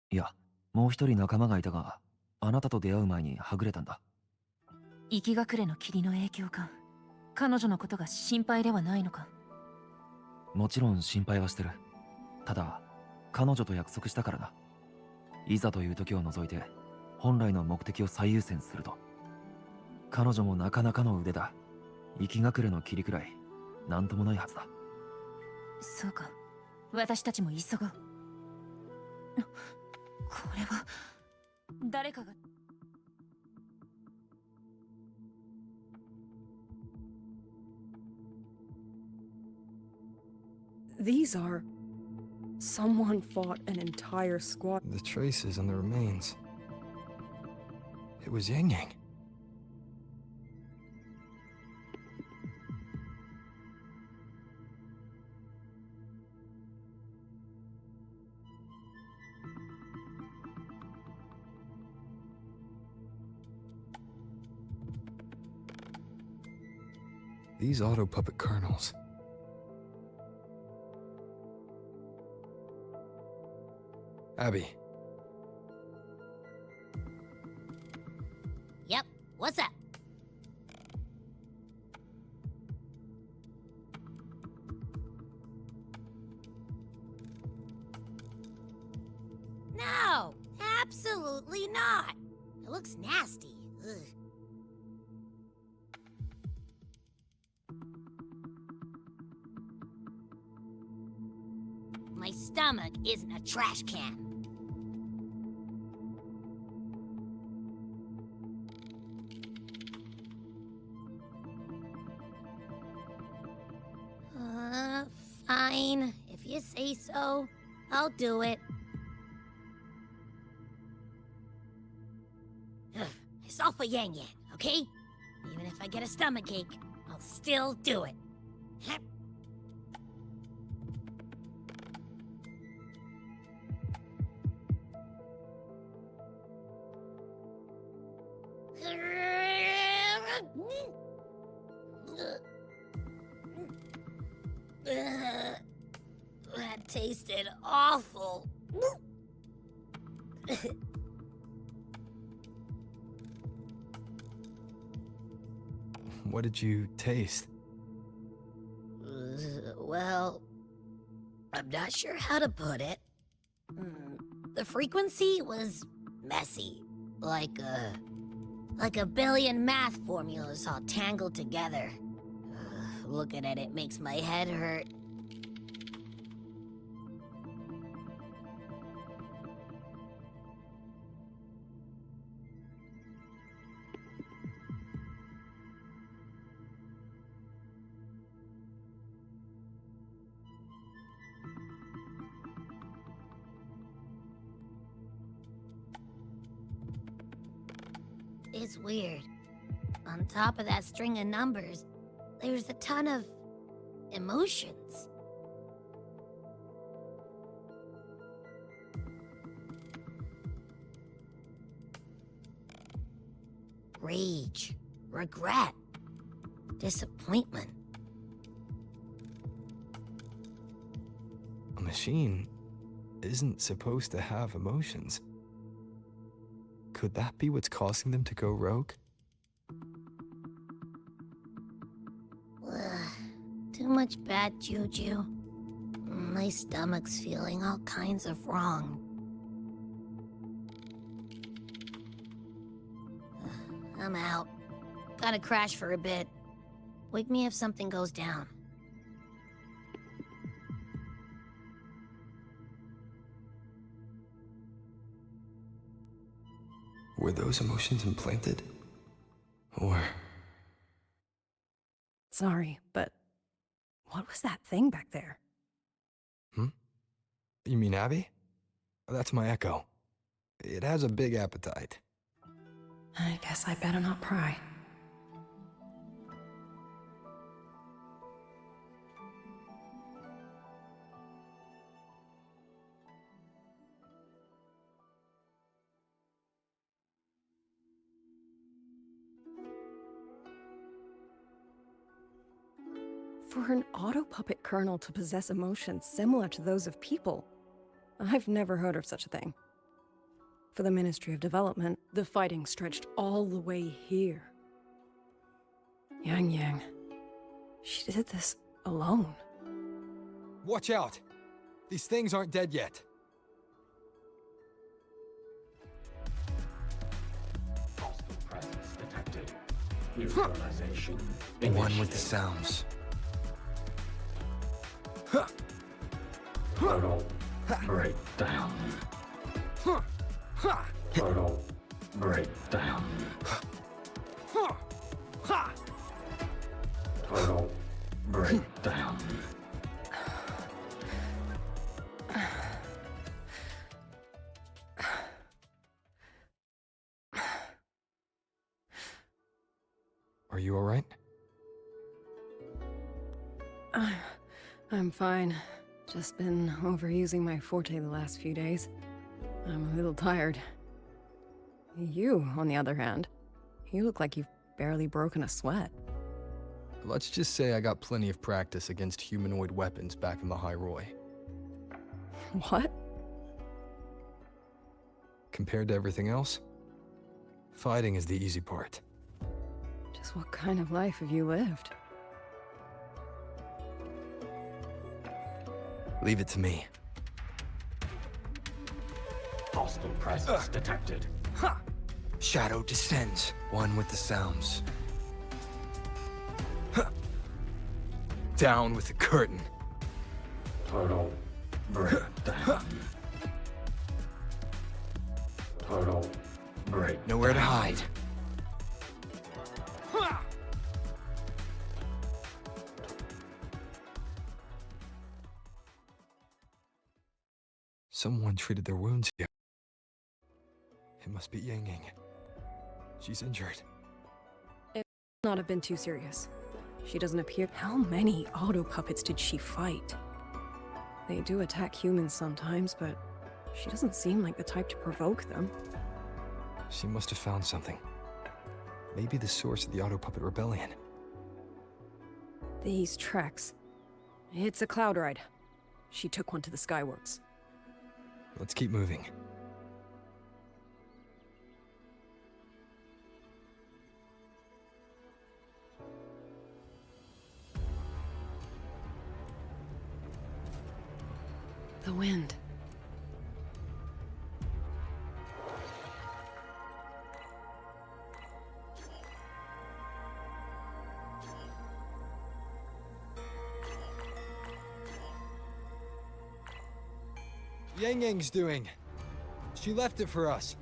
いや、もう一人仲間がいたが、あなたと出会う前にはぐれたんだ。行き隠れの霧の影響か。彼女のことが心配ではないのか。もちろん心配はしてる。ただ、彼女と約束したからな。いざという時を除いて、本来の目的を最優先すると。彼女もなかなかの腕だ。行き隠れの霧くらい、なんともないはずだ。そうか。私たちも急ごう。これは誰かが。These are... Someone fought an entire squad. The traces on the remains. It was Yang Yang. These auto puppet kernels. Abby. Yep, what's up? No, absolutely not. It looks nasty. Ugh. My stomach isn't a trash can. Fine. If you say so, I'll do it. It's all for Yang Yang, okay? Even if I get a stomachache, I'll still do it. That tasted awful. What did you taste? Well, a I'm not sure how to put it. The frequency was messy. Like a billion math formulas all tangled together. Looking at it makes my head hurt. It's weird. On top of that string of numbers, there's a ton of emotions. Rage, regret, disappointment. A machine isn't supposed to have emotions. Could that be what's causing them to go rogue? Too much bad juju. My stomach's feeling all kinds of wrong. I'm out. Gotta crash for a bit. Wake me if something goes down. Were those emotions implanted? Or... Sorry, but what was that thing back there? You mean Abby? That's my echo. It has a big appetite. I guess I better not pry. For an auto-puppet kernel to possess emotions similar to those of people, I've never heard of such a thing. For the Ministry of Development, the fighting stretched all the way here. Yang, she did this alone. Watch out! These things aren't dead yet. Detected. Neutralization. One with the sounds. Total breakdown. Total breakdown. Total breakdown. Are you alright? I'm fine. Just been overusing my forte the last few days. I'm a little tired. You, on the other hand, you look like you've barely broken a sweat. Let's just say I got plenty of practice against humanoid weapons back in the High Roy. What? Compared to everything else, fighting is the easy part. Just what kind of life have you lived? Leave it to me. Hostile presence detected. Shadow descends. One with the sounds. Down with the curtain. Total breakdown. Total breakdown. Nowhere to hide. Someone treated their wounds here. It must be Yang Yang. She's injured. It must not have been too serious. She doesn't appear. How many auto puppets did she fight? They do attack humans sometimes, but she doesn't seem like the type to provoke them. She must have found something. Maybe the source of the auto puppet rebellion. These tracks. It's a cloud ride. She took one to the Skyworks. Let's keep moving. The wind. Yang Yang's doing? She left it for us.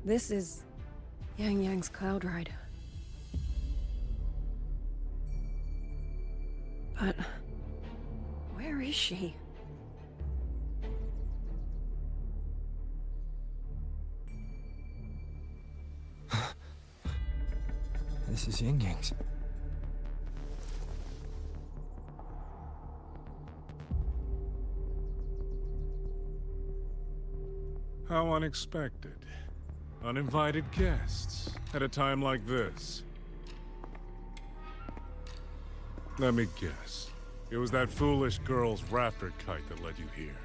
This is Yang Yang's cloud ride. But where is she? This is Yang Yang's. How unexpected. Uninvited guests at a time like this. Let me guess. It was that foolish girl's rafter kite that led you here.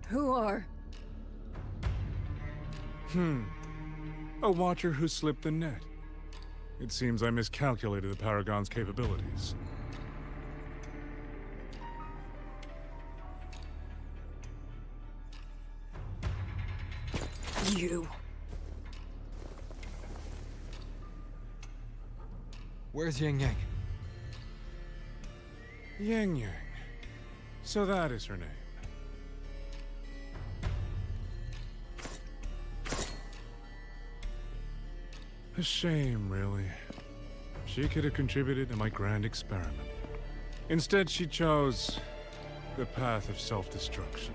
Who are? A watcher who slipped the net. It seems I miscalculated the Paragon's capabilities. You. Where's Yang Yang? Yang Yang. So that is her name. A shame, really. She could have contributed to my grand experiment. Instead, she chose the path of self-destruction.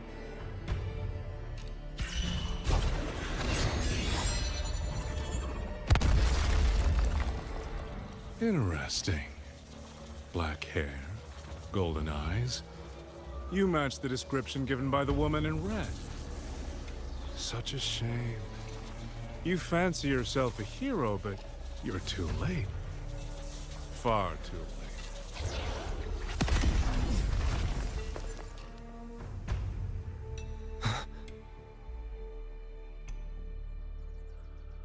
Interesting. Black hair, golden eyes. You match the description given by the woman in red. Such a shame. You fancy yourself a hero, but you're too late. Far too late.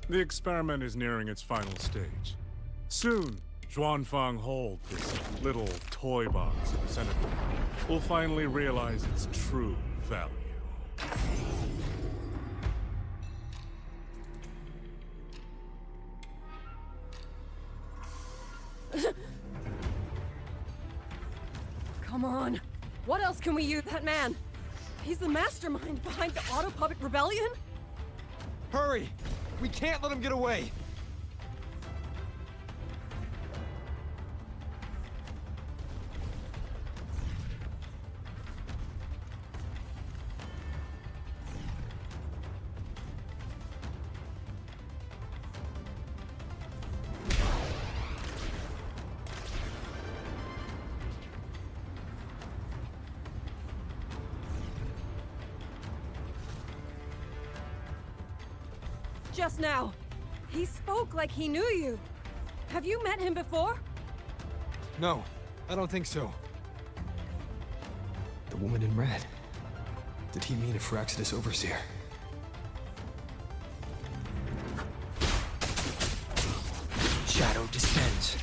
The experiment is nearing its final stage. Soon, Xuanfang Hold, this little toy box in the center, will finally realize its true value. Come on. What else can we use that man? He's the mastermind behind the Auto Puppet Rebellion? Hurry! We can't let him get away! Just now. He spoke like he knew you. Have you met him before? No, I don't think so. The woman in red. Did he mean a Firaxidus Overseer? Shadow descends.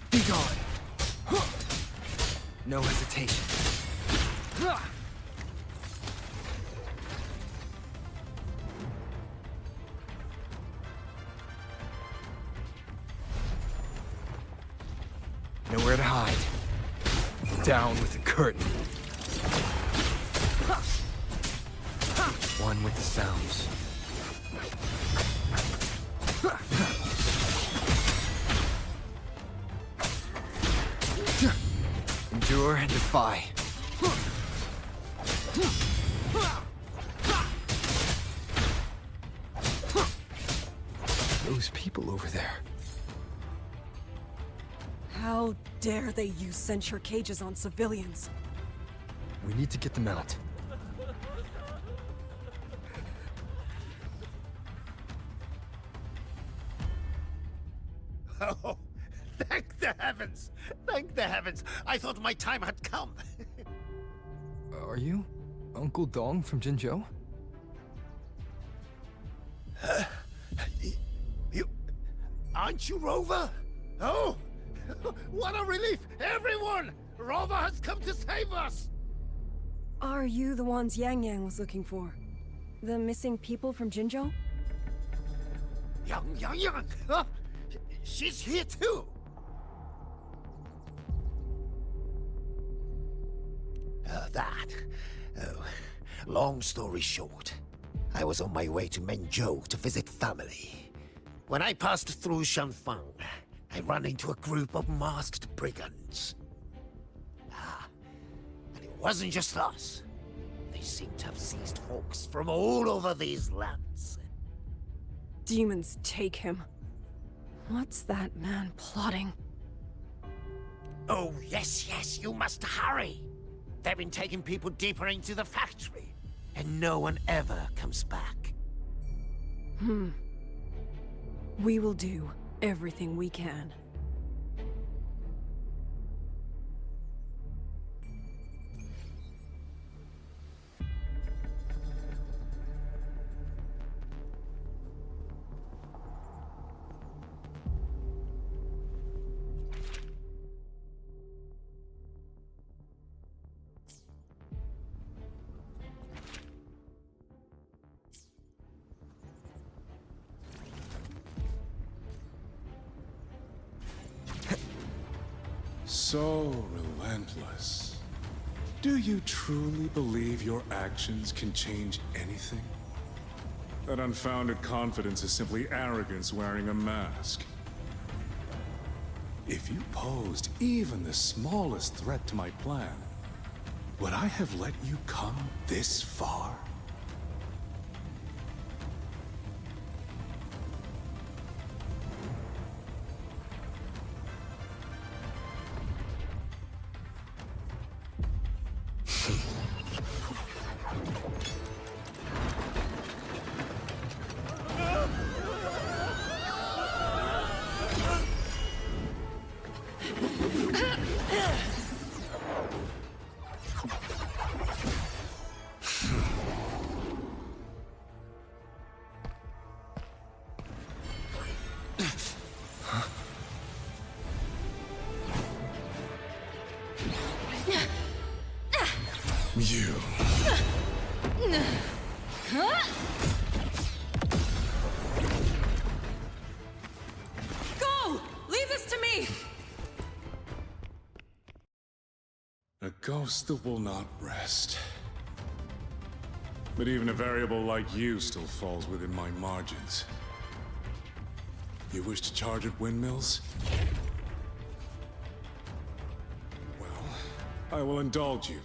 Be gone. No hesitation. Down with the curtain. One with the sounds. Endure and defy. Those people over there. How dare they use censure cages on civilians? We need to get them out. Oh, thank the heavens! Thank the heavens! I thought my time had come. Are you Uncle Dong from Jinzhou? You... Aren't you Rover? Oh! What a relief! Everyone! Rover has come to save us! Are you the ones Yang Yang was looking for? The missing people from Jinzhou? Yang! She's here too! Oh, long story short, I was on my way to Mengzhou to visit family. When I passed through Shanfang, I ran into a group of masked brigands. And it wasn't just us. They seem to have seized folks from all over these lands. Demons take him. What's that man plotting? Oh, yes, you must hurry! They've been taking people deeper into the factory, and no one ever comes back. We will do everything we can. So relentless. Do you truly believe your actions can change anything? That unfounded confidence is simply arrogance wearing a mask. If you posed even the smallest threat to my plan, would I have let you come this far? You. Go! Leave this to me! A ghost that will not rest. But even a variable like you still falls within my margins. You wish to charge at windmills? Well, I will indulge you.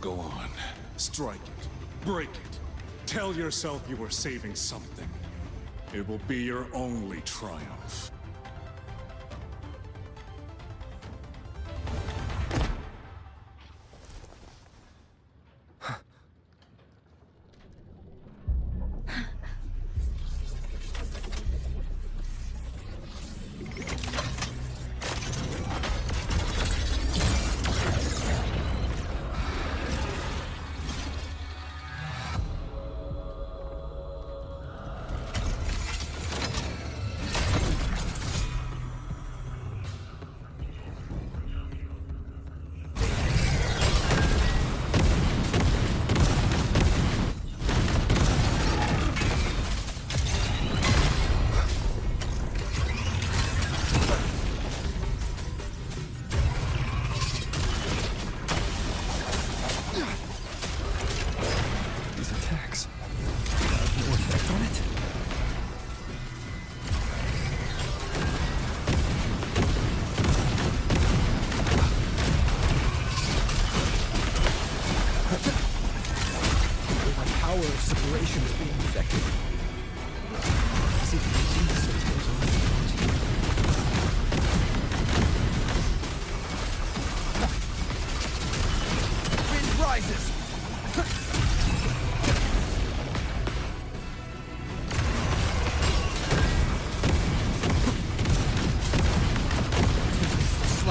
Go on. Strike it. Break it. Tell yourself you were saving something. It will be your only triumph.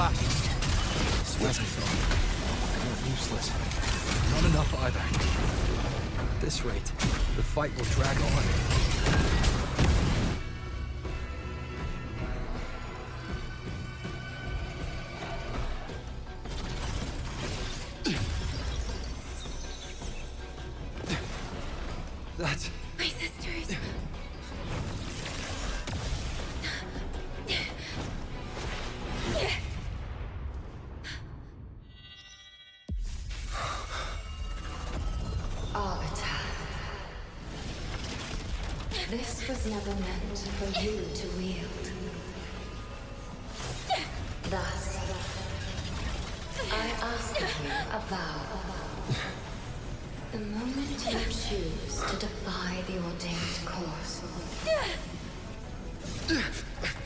flash. This weapon's not useless. Not enough either. At this rate, the fight will drag on. That's... My sisters. Arbiter. This was never meant for you to wield. Thus, I ask of you a vow. The moment you choose to defy the ordained course,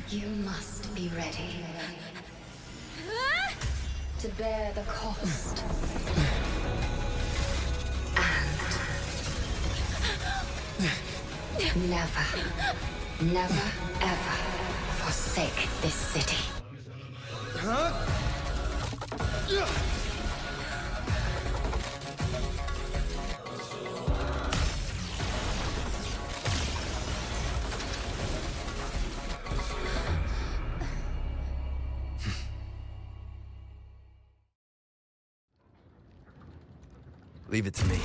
you must be ready to bear the cost. And never, ever forsake this city. Leave it to me.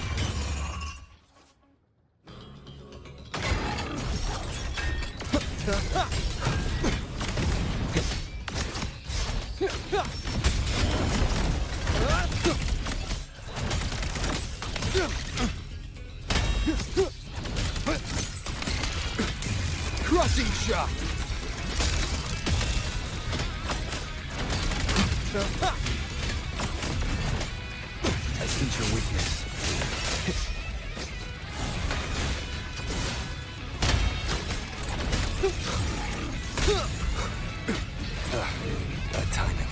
Crushing shot! I sense your weakness. Bad timing.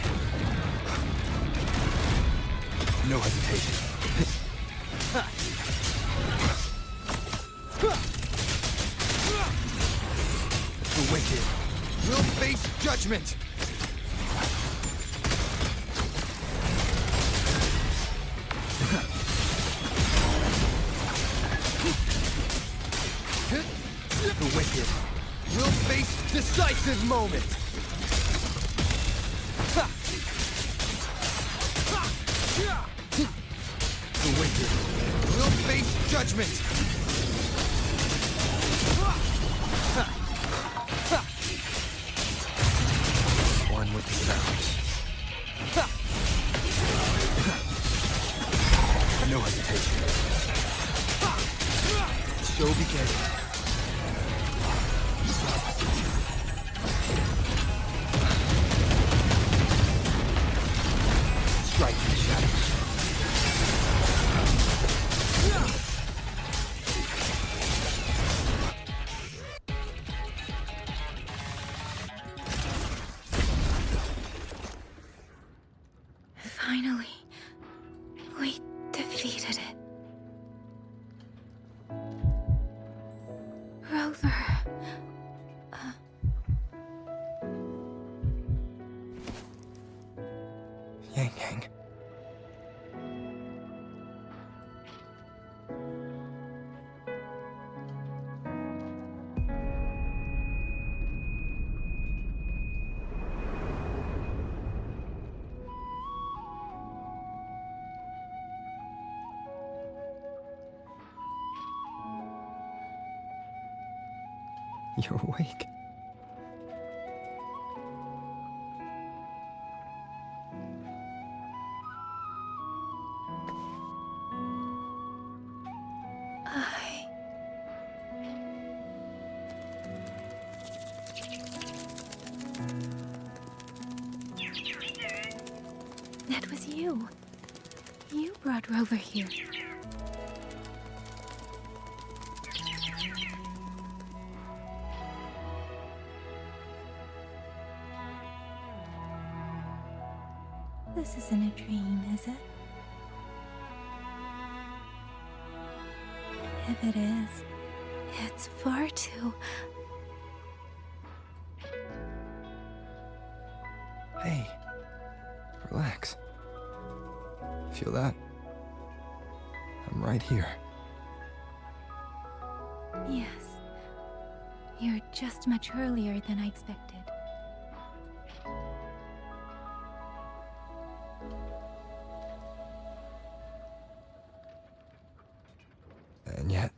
No hesitation. The wicked will face judgment! The wicked will face decisive moment! The wicked will face judgment! One with the sounds. No hesitation. Show begins. Strike in the shadows. Finally, we defeated it. Rover. Yang Yang. You're awake. That was you. You brought Rover here. This isn't a dream, is it? If it is, it's far too... Hey, Relax. Feel that? I'm right here. Yes. You're just much earlier than I expected. And yet,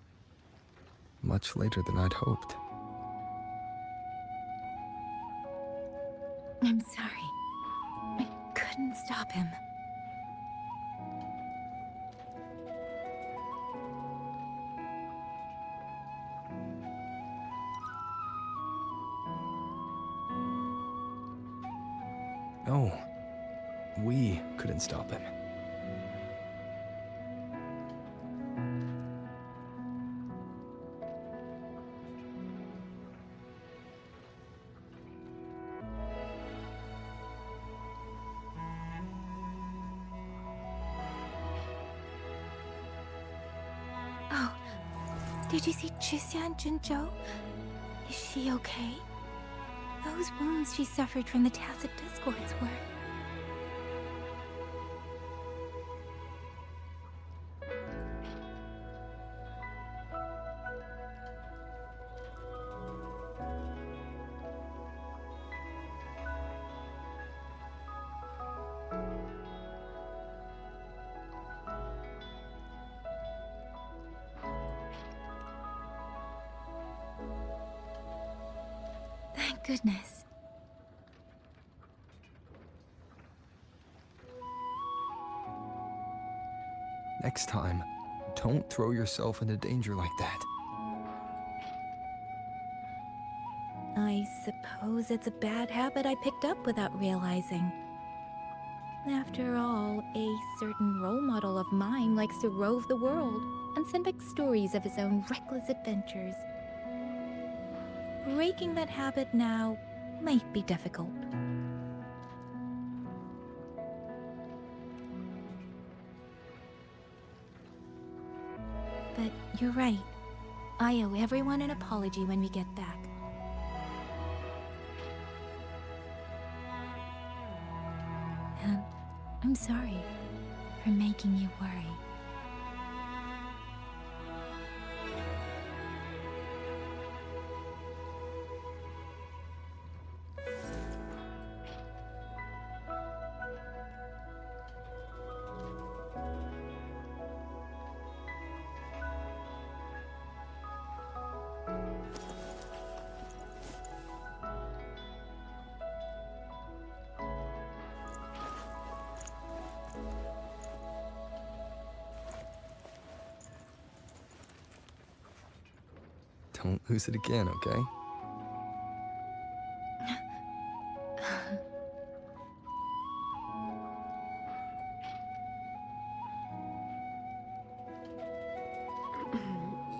much later than I'd hoped. I'm sorry. I couldn't stop him. No, we couldn't stop him. Oh, did you see Chixia and Jinzhou? Is she okay? Those wounds she suffered from the tacit discords were... Thank goodness. Next time, don't throw yourself into danger like that. I suppose it's a bad habit I picked up without realizing. After all, a certain role model of mine likes to rove the world and send back stories of his own reckless adventures. Breaking that habit now might be difficult. But you're right. I owe everyone an apology when we get back. And I'm sorry for making you worry. Don't lose it again, okay?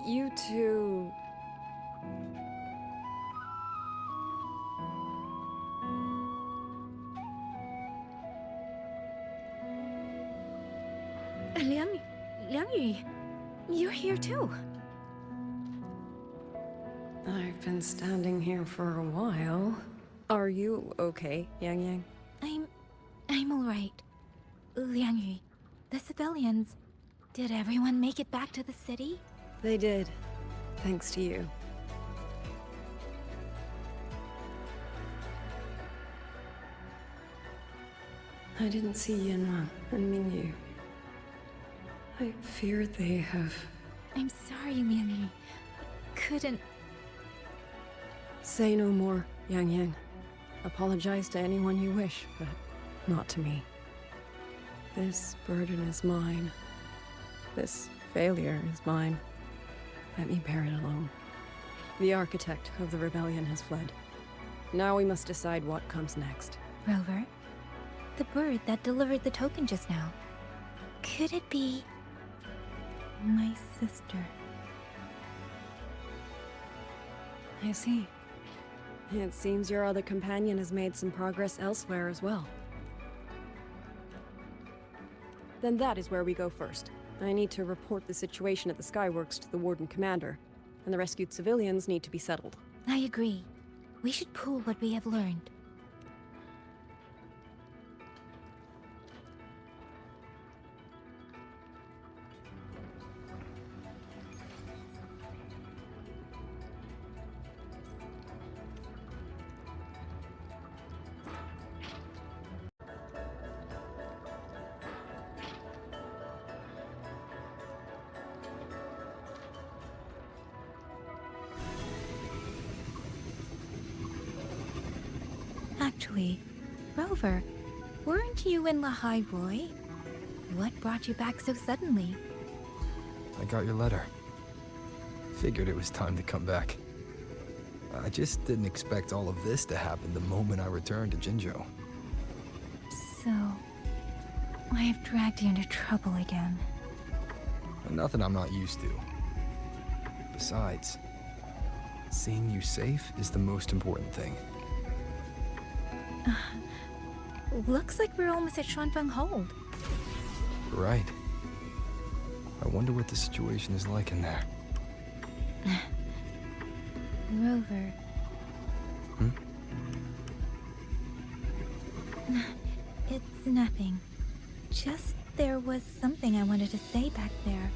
You two... Liangyu, you're here too. I've been standing here for a while. Are you okay, Yang Yang? I'm alright. Liangyu, the civilians, did everyone make it back to the city? They did. Thanks to you. I didn't see Yanma and Mingyu. I fear they have... I'm sorry, Liangyu. Couldn't... Say no more, Yang Yang. Apologize to anyone you wish, but not to me. This burden is mine. This failure is mine. Let me bear it alone. The architect of the rebellion has fled. Now we must decide what comes next. Rover, the bird that delivered the token just now. Could it be... my sister? I see. It seems your other companion has made some progress elsewhere as well. Then that is where we go first. I need to report the situation at the Skyworks to the Warden Commander, and the rescued civilians need to be settled. I agree. We should pool what we have learned. Actually, Rover, weren't you in Lahai Roy? What brought you back so suddenly? I got your letter. Figured it was time to come back. I just didn't expect all of this to happen the moment I returned to Jinzhou. So, I have dragged you into trouble again. Nothing I'm not used to. Besides, seeing you safe is the most important thing. Looks like we're almost at Xuanfeng Hold. Right. I wonder what the situation is like in there. Rover. It's nothing. Just there was something I wanted to say back there.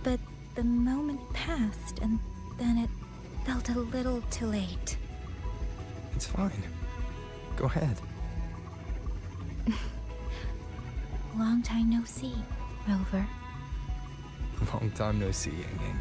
But the moment passed, and then it felt a little too late. It's fine. Go ahead. Long time no see, Rover. Long time no see, Yang Yang.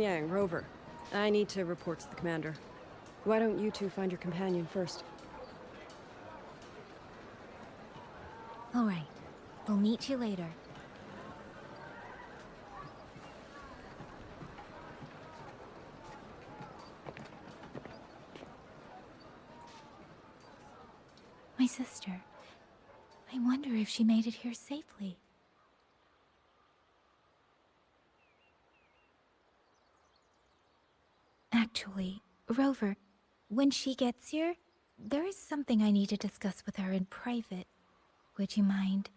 Yang, Rover. I need to report to the commander. Why don't you two find your companion first? All right. We'll meet you later. My sister. I wonder if she made it here safely. Actually, Rover, when she gets here, there is something I need to discuss with her in private. Would you mind?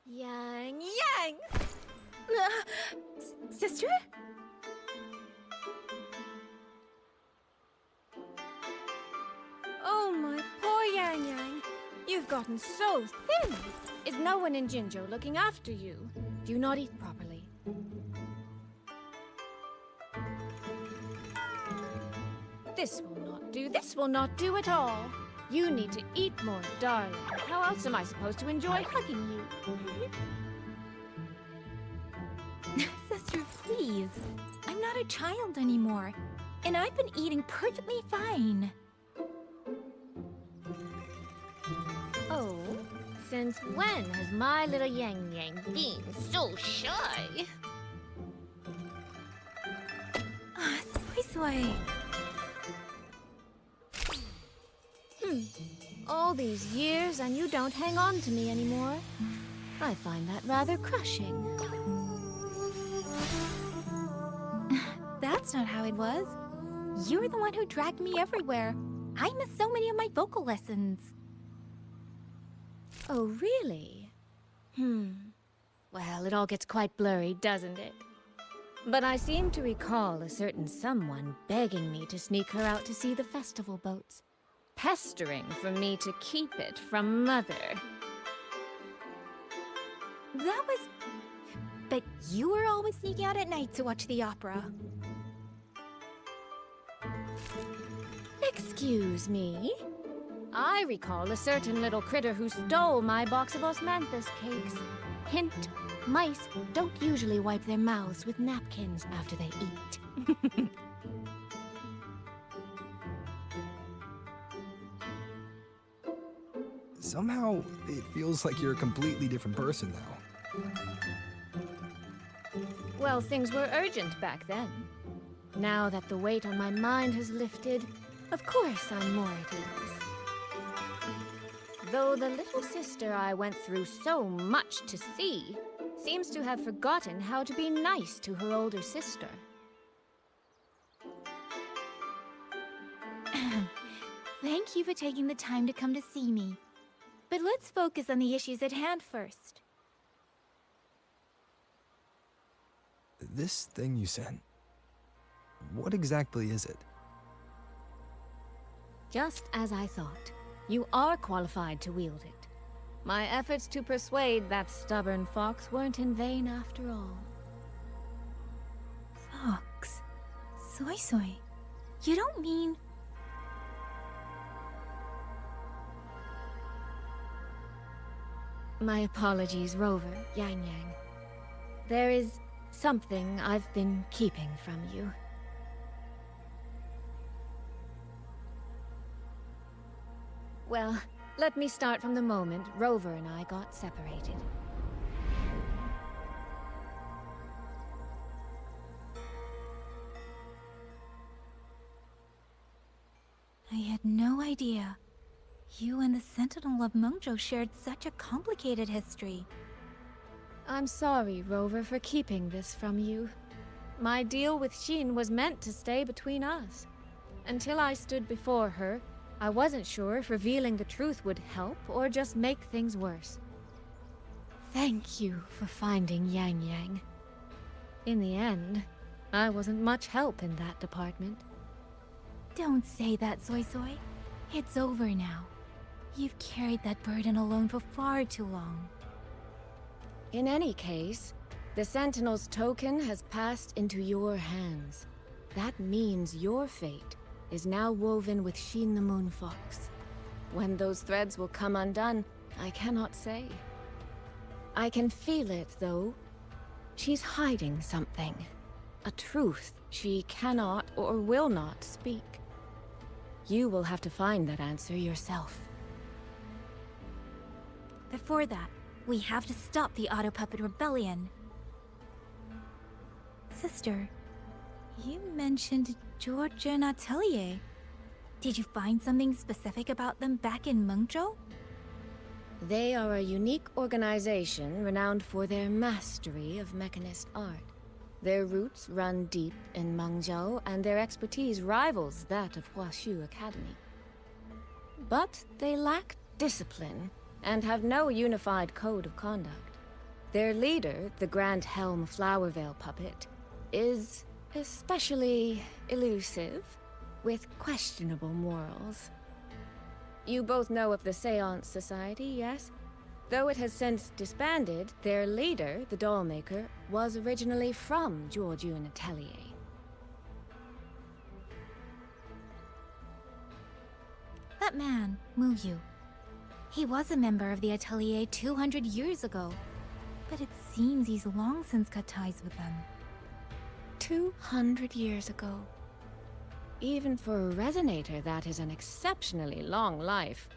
Yang! Sister? Oh, my poor Yang. You've gotten so thin. Is no one in Jinzhou looking after you? Do you not eat properly? This will not do. This will not do at all. You need to eat more, darling. How else am I supposed to enjoy hugging you? Sister, please. I'm not a child anymore. And I've been eating perfectly fine. Oh? Since when has my little Yang Yang been so shy? Soy. All these years and you don't hang on to me anymore. I find that rather crushing. That's not how it was. You're the one who dragged me everywhere. I missed so many of my vocal lessons. Oh, really? Well, it all gets quite blurry, doesn't it? But I seem to recall a certain someone begging me to sneak her out to see the festival boats. Pestering for me to keep it from Mother. That was... But you were always sneaking out at night to watch the opera. Excuse me? I recall a certain little critter who stole my box of osmanthus cakes. Hint, mice don't usually wipe their mouths with napkins after they eat. Somehow, it feels like you're a completely different person now. Well, things were urgent back then. Now that the weight on my mind has lifted, of course I'm more at ease. Though the little sister I went through so much to see seems to have forgotten how to be nice to her older sister. Thank you for taking the time to come to see me. But let's focus on the issues at hand first. This thing you sent, What exactly is it? Just as I thought. You are qualified to wield it. My efforts to persuade that stubborn fox weren't in vain after all. Fox? Soy Soy? You don't mean... My apologies, Rover, Yang Yang. There is something I've been keeping from you. Well, let me start from the moment Rover and I got separated. I had no idea. You and the Sentinel of Mengzhou shared such a complicated history. I'm sorry, Rover, for keeping this from you. My deal with Xin was meant to stay between us. Until I stood before her, I wasn't sure if revealing the truth would help or just make things worse. Thank you for finding Yang Yang. In the end, I wasn't much help in that department. Don't say that, Soy Soy. It's over now. You've carried that burden alone for far too long. In any case, the Sentinel's token has passed into your hands. That means your fate is now woven with Xin the Moon Fox. When those threads will come undone, I cannot say. I can feel it, though. She's hiding something. A truth she cannot or will not speak. You will have to find that answer yourself. Before that, we have to stop the Auto Puppet Rebellion. Sister, you mentioned Georgia and Atelier. Did you find something specific about them back in Mengzhou? They are a unique organization renowned for their mastery of mechanist art. Their roots run deep in Mengzhou, and their expertise rivals that of Huashu Academy. But they lack discipline and have no unified code of conduct. Their leader, the Grand Helm Flowervale puppet, is especially elusive, with questionable morals. You both know of the Seance Society, yes? Though it has since disbanded, their leader, the Dollmaker, was originally from Georgian Atelier. That man, Muyu. He was a member of the Atelier 200 years ago, but it seems he's long since cut ties with them. 200 years ago. Even for a resonator, that is an exceptionally long life.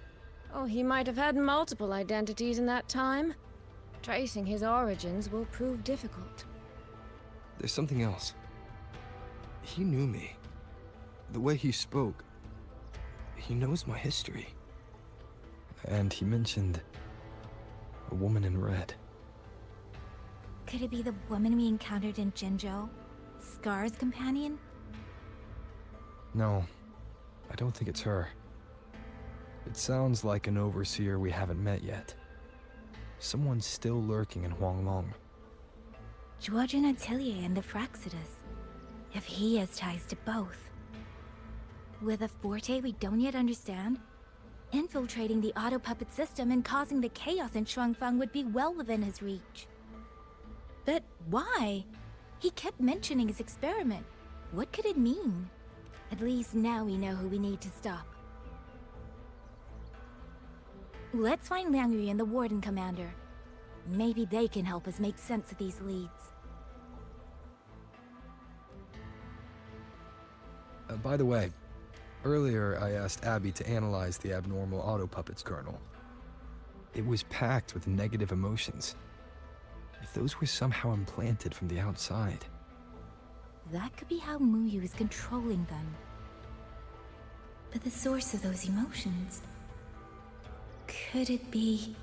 Oh, he might have had multiple identities in that time. Tracing his origins will prove difficult. There's something else. He knew me. The way he spoke. He knows my history. And he mentioned a woman in red. Could it be the woman we encountered in Jinzhou? Scar's companion? No, I don't think it's her. It sounds like an overseer we haven't met yet. Someone still lurking in Huanglong. Georgian Atelier and the Fraxidus. If he has ties to both. With a forte we don't yet understand, infiltrating the auto puppet system and causing the chaos in Shuangfang would be well within his reach. But why? He kept mentioning his experiment. What could it mean? At least now we know who we need to stop. Let's find Liang Yu and the Warden Commander. Maybe they can help us make sense of these leads. By the way, earlier I asked Abby to analyze the abnormal auto puppet's kernel. It was packed with negative emotions. If those were somehow implanted from the outside. That could be how Muyu is controlling them. But the source of those emotions... could it be...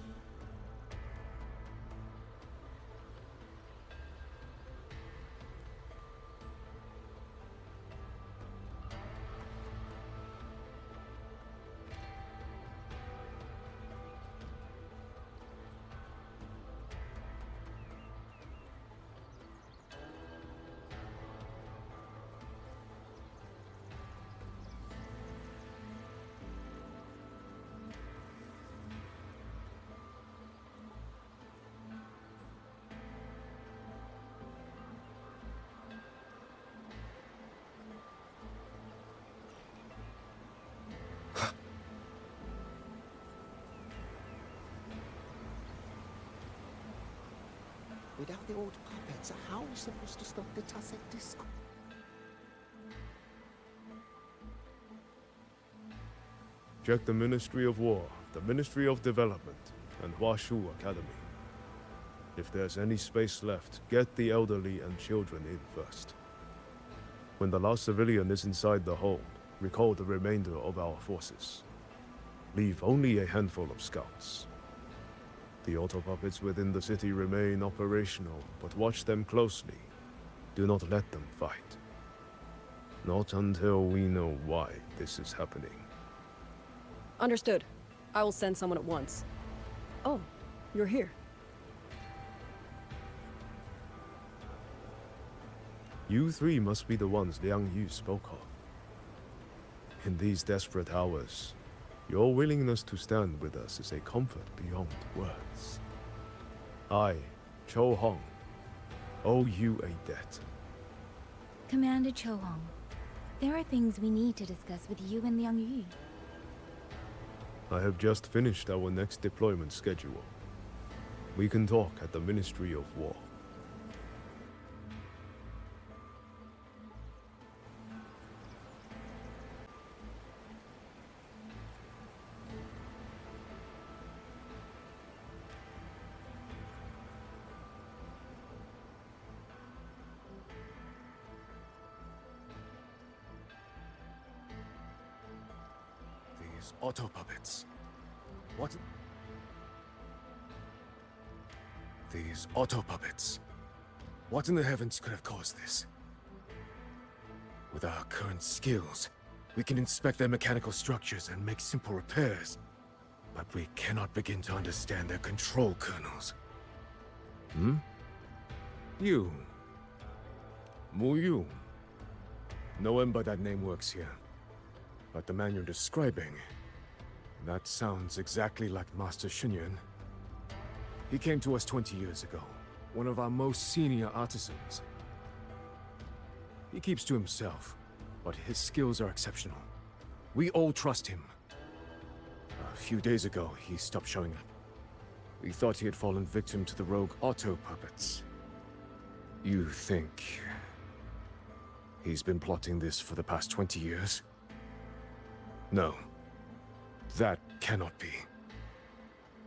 the old puppets, how are we supposed to stop the Tusset disco? Check the Ministry of War, the Ministry of Development, and Huashu Academy. If there's any space left, get the elderly and children in first. When the last civilian is inside the hold, recall the remainder of our forces. Leave only a handful of scouts. The auto puppets within the city remain operational, but watch them closely. Do not let them fight. Not until we know why this is happening. Understood. I will send someone at once. Oh, you're here. You three must be the ones Liang Yu spoke of. In these desperate hours, your willingness to stand with us is a comfort beyond words. I, Cho Hong, owe you a debt. Commander Cho Hong, there are things we need to discuss with you and Liang Yu. I have just finished our next deployment schedule. We can talk at the Ministry of War. These auto puppets. What? These auto puppets. What in the heavens could have caused this? With our current skills, we can inspect their mechanical structures and make simple repairs. But we cannot begin to understand their control kernels. Hmm? You. Mu Yu. No one but that name works here. But the man you're describing, that sounds exactly like Master Xunyan. He came to us 20 years ago, one of our most senior artisans. He keeps to himself, but his skills are exceptional. We all trust him. A few days ago, he stopped showing up. We thought he had fallen victim to the rogue auto puppets. You think he's been plotting this for the past 20 years? No. That cannot be.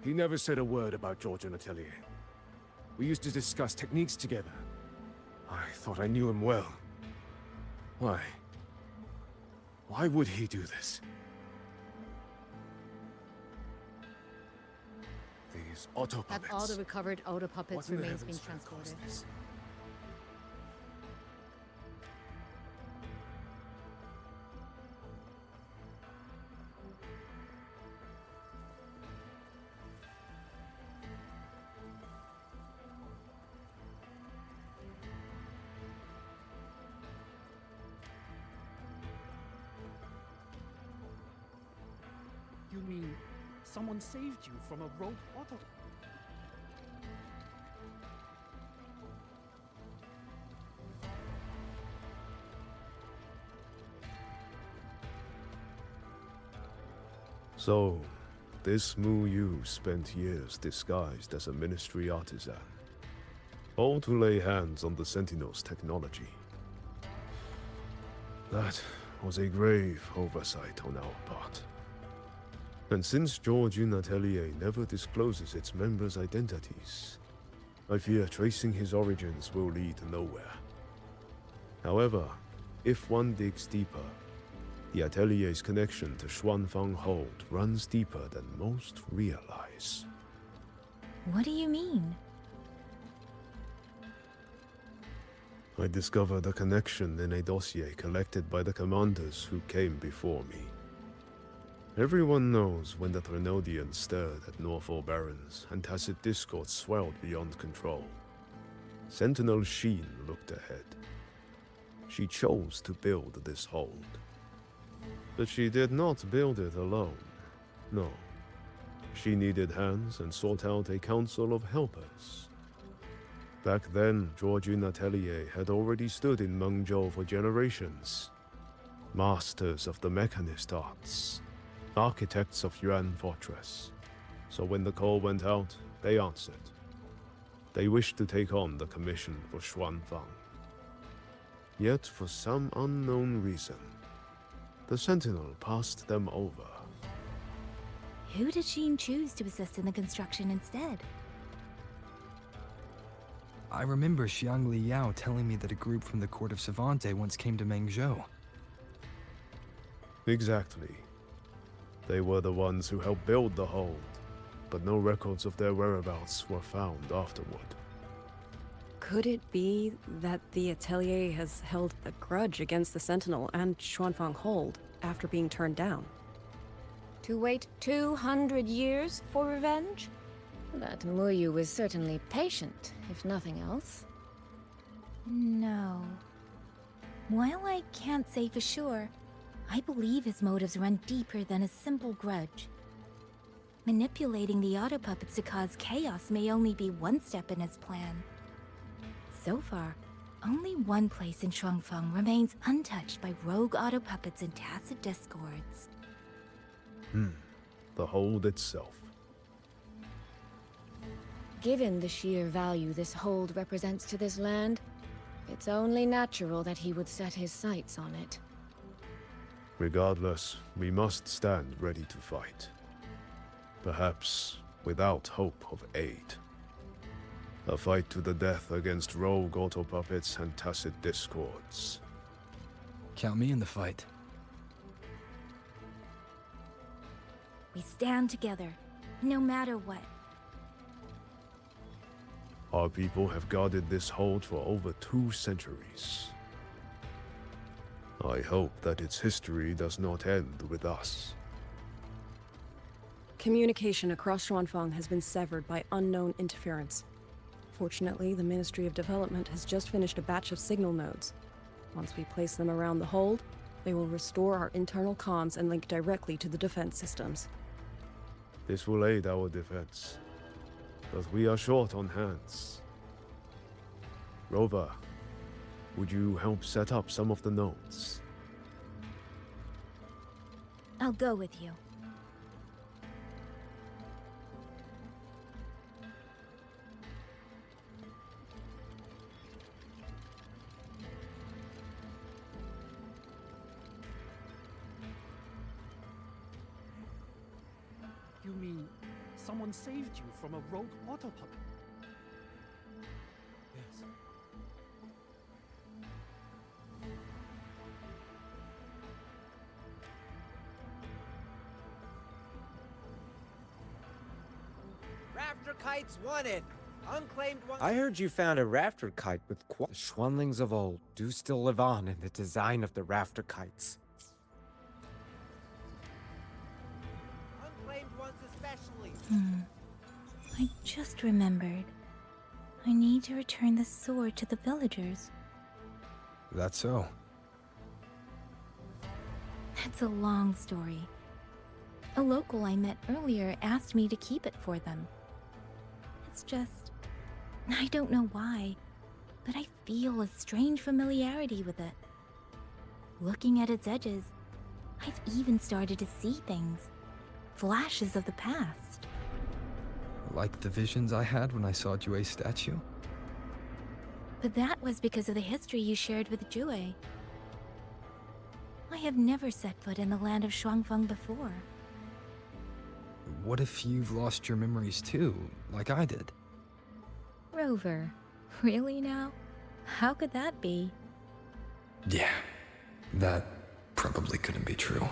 He never said a word about George and Atelier. We used to discuss techniques together. I thought I knew him well. Why? Why would he do this? These auto Have puppets. all the recovered auto puppets What in the remains been heavens could have caused transported? this? You mean someone saved you from a rogue auto? So, this Mu Yu spent years disguised as a ministry artisan, all to lay hands on the Sentinel's technology. That was a grave oversight on our part. And since George Atelier never discloses its members' identities, I fear tracing his origins will lead nowhere. However, if one digs deeper, the Atelier's connection to Xuanfang Hold runs deeper than most realize. What do you mean? I discovered a connection in a dossier collected by the commanders who came before me. Everyone knows when the Trinodians stirred at Norfolk Barrens and tacit discord swelled beyond control. Sentinel Sheen looked ahead. She chose to build this hold. But she did not build it alone. No. She needed hands and sought out a council of helpers. Back then, Georgian Atelier had already stood in Mengzhou for generations. Masters of the mechanist arts. Architects of Yuan Fortress. So when the call went out, they answered. They wished to take on the commission for Xuanfang. Yet, for some unknown reason, the Sentinel passed them over. Who did Xin choose to assist in the construction instead? I remember Xiang Li Yao telling me that a group from the court of Savante once came to Mengzhou. Exactly. They were the ones who helped build the hold, but no records of their whereabouts were found afterward. Could it be that the Atelier has held a grudge against the Sentinel and Xuanfang Hold after being turned down? To wait 200 years for revenge? That Muyu was certainly patient, if nothing else. No. While I can't say for sure, I believe his motives run deeper than a simple grudge. Manipulating the auto puppets to cause chaos may only be one step in his plan. So far, only one place in Shuangfeng remains untouched by rogue auto puppets and tacit discords. The hold itself. Given the sheer value this hold represents to this land, it's only natural that he would set his sights on it. Regardless, we must stand ready to fight. Perhaps without hope of aid. A fight to the death against rogue auto puppets and tacit discords. Count me in the fight. We stand together, no matter what. Our people have guarded this hold for over 2 centuries. I hope that its history does not end with us. Communication across Xuanfang has been severed by unknown interference. Fortunately, the Ministry of Development has just finished a batch of signal nodes. Once we place them around the hold, they will restore our internal comms and link directly to the defense systems. This will aid our defense, but we are short on hands. Rover, would you help set up some of the nodes? I'll go with you. You mean someone saved you from a rogue auto puppet? Yes. Rafter kites wanted! Unclaimed one. I heard you found a rafter kite with the Xuanlings of old do still live on in the design of the rafter kites. Unclaimed ones especially. I just remembered. I need to return the sword to the villagers. That's so. That's a long story. A local I met earlier asked me to keep it for them. It's just... I don't know why, but I feel a strange familiarity with it. Looking at its edges, I've even started to see things. Flashes of the past. Like the visions I had when I saw Jue's statue? But that was because of the history you shared with Jue. I have never set foot in the land of Shuangfeng before. What if you've lost your memories too, like I did? Rover, really now? How could that be? Yeah, that probably couldn't be true.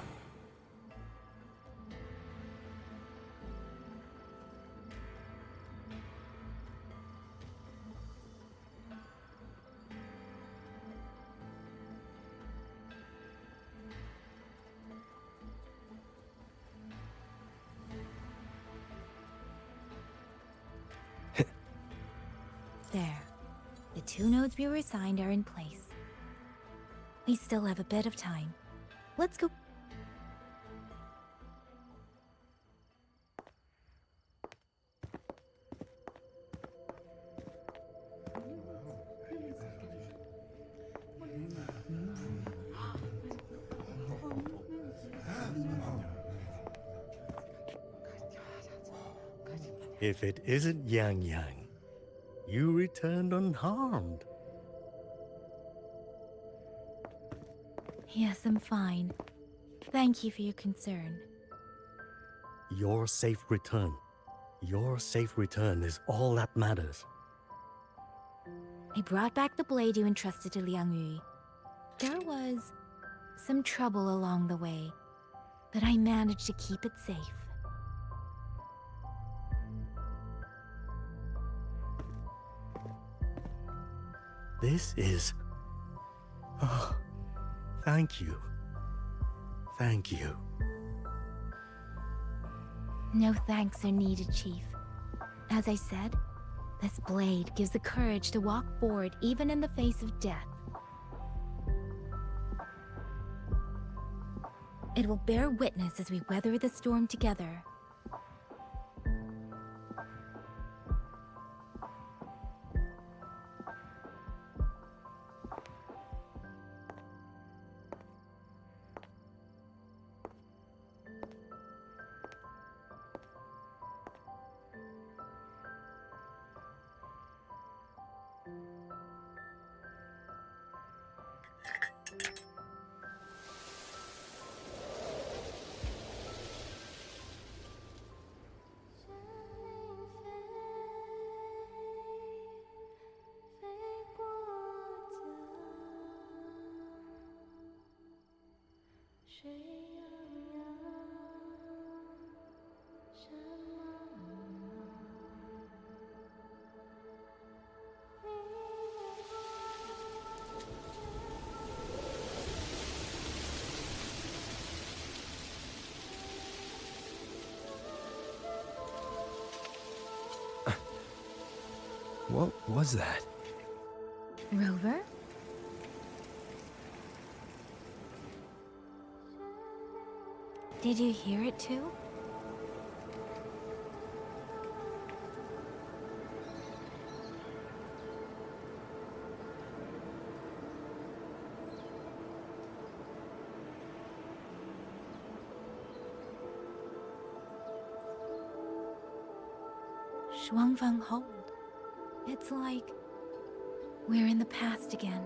There. The 2 nodes we were assigned are in place. We still have a bit of time. Let's go. If it isn't Yang Yang, You returned unharmed. Yes, I'm fine. Thank you for your concern. Your safe return. Your safe return is all that matters. I brought back the blade you entrusted to Liang Yu. There was some trouble along the way, but I managed to keep it safe. This is... Oh, thank you. Thank you. No thanks are needed, Chief. As I said, this blade gives the courage to walk forward even in the face of death. It will bear witness as we weather the storm together. What was that? Rover? Did you hear it too? Shuangfang Hold. It's like we're in the past again.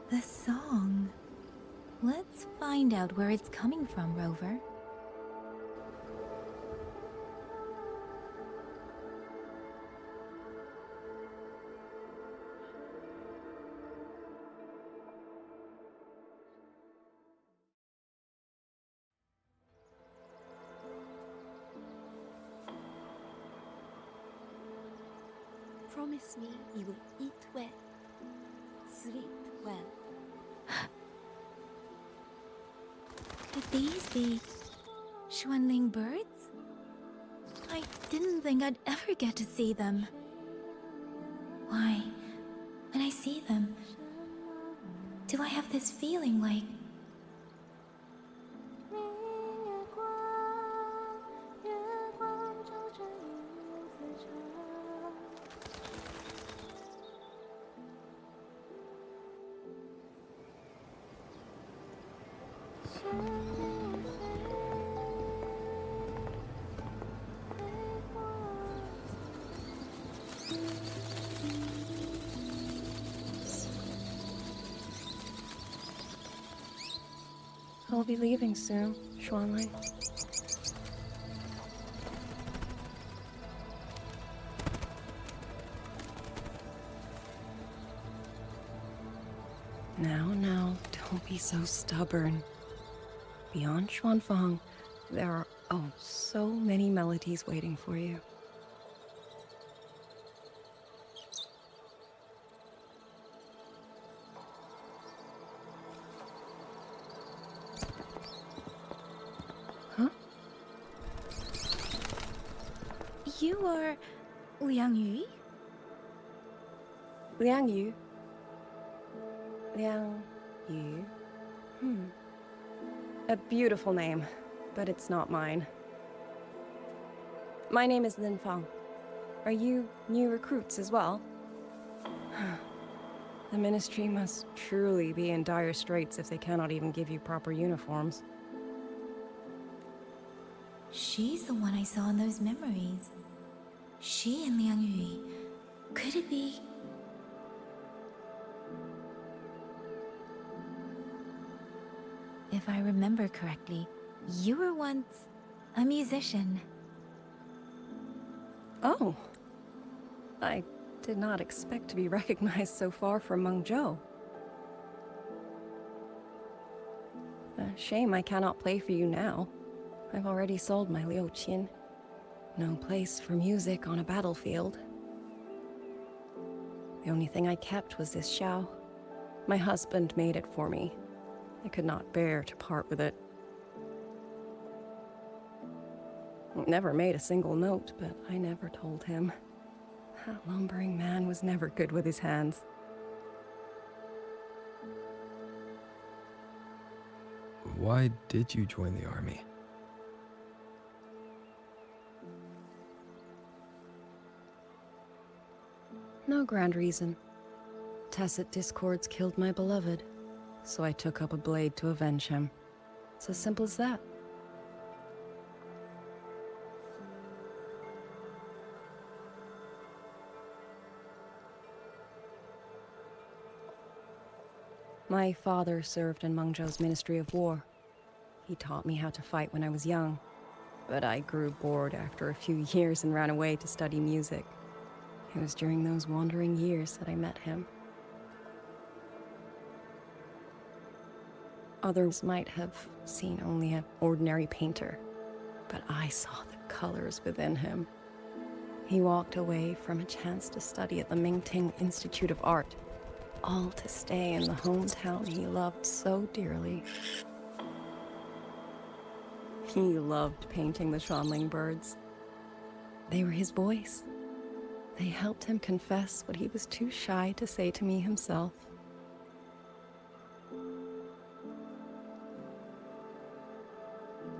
The song. Let's find out where it's coming from, Rover. Promise me you will eat well, sleep well. Could these be Xuanling birds? I didn't think I'd ever get to see them. Why, when I see them, do I have this feeling like... I'll be leaving soon, Xuanling. Now, don't be so stubborn. Beyond Xuanfang, there are, oh, so many melodies waiting for you. Huh? You are... Liang Yu? Liang Yu? Liang Yu? A beautiful name, but it's not mine. My name is Lin Fang. Are you new recruits as well? The Ministry must truly be in dire straits if they cannot even give you proper uniforms. She's the one I saw in those memories. She and Liang Yui. Could it be? If I remember correctly, you were once a musician. Oh. I did not expect to be recognized so far from Mengzhou. A shame I cannot play for you now. I've already sold my liuqin. No place for music on a battlefield. The only thing I kept was this xiao. My husband made it for me. I could not bear to part with it. It never made a single note, but I never told him. That lumbering man was never good with his hands. Why did you join the army? No grand reason. Tacit discords killed my beloved, so I took up a blade to avenge him. It's as simple as that. My father served in Mengzhou's Ministry of War. He taught me how to fight when I was young, but I grew bored after a few years and ran away to study music. It was during those wandering years that I met him. Others might have seen only an ordinary painter, but I saw the colors within him. He walked away from a chance to study at the Mingting Institute of Art, all to stay in the hometown he loved so dearly. He loved painting the Shanling birds. They were his voice. They helped him confess what he was too shy to say to me himself.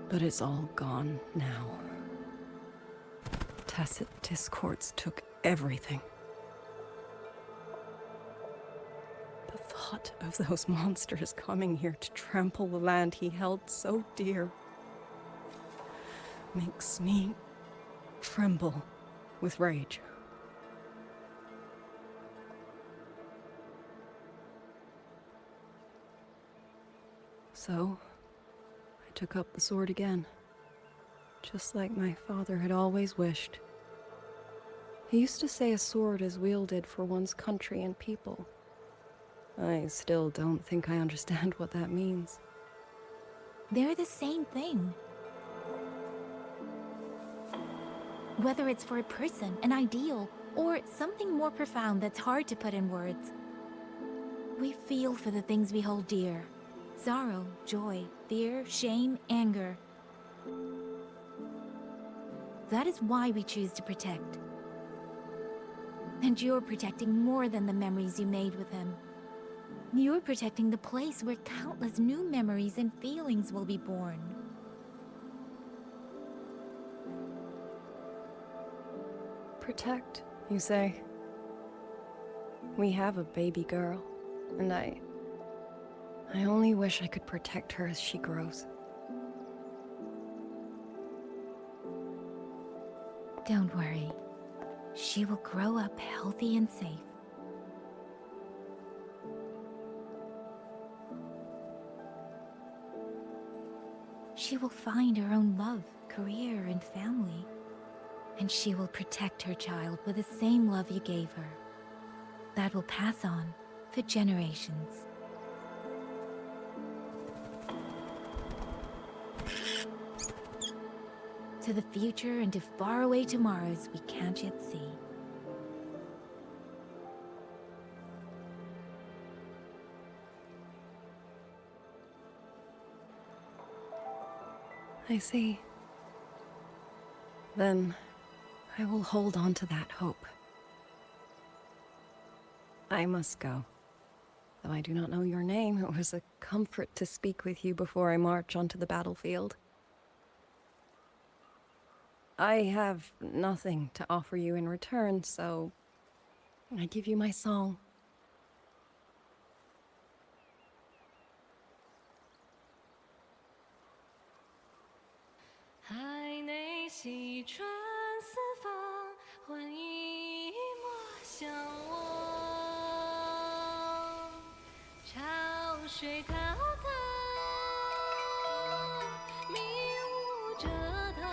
But it's all gone now. Tacit discords took everything. The thought of those monsters coming here to trample the land he held so dear makes me tremble with rage. So, I took up the sword again, just like my father had always wished. He used to say a sword is wielded for one's country and people. I still don't think I understand what that means. They're the same thing. Whether it's for a person, an ideal, or something more profound that's hard to put in words. We feel for the things we hold dear. Sorrow, joy, fear, shame, anger. That is why we choose to protect. And you're protecting more than the memories you made with him. You're protecting the place where countless new memories and feelings will be born. Protect, you say? We have a baby girl, and I only wish I could protect her as she grows. Don't worry. She will grow up healthy and safe. She will find her own love, career, and family. And she will protect her child with the same love you gave her. That will pass on for generations. To the future and to faraway tomorrows we can't yet see. I see. Then I will hold on to that hope. I must go. Though I do not know your name, it was a comfort to speak with you before I march onto the battlefield. I have nothing to offer you in return, so I give you my song. 一传四方，换一抹相望。潮水滔滔，迷雾遮挡，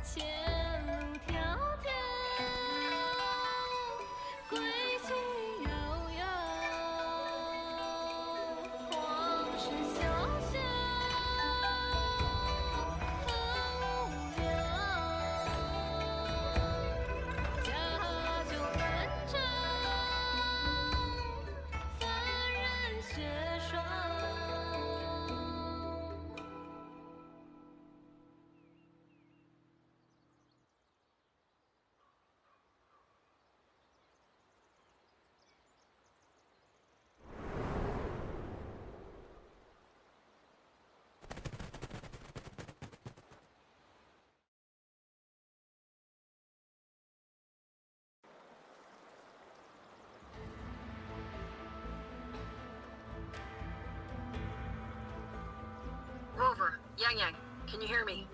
前路迢迢，归期遥遥，往事潇潇，很无聊。假酒漫长，幡然雪霜。Rover, Yang Yang, can you hear me?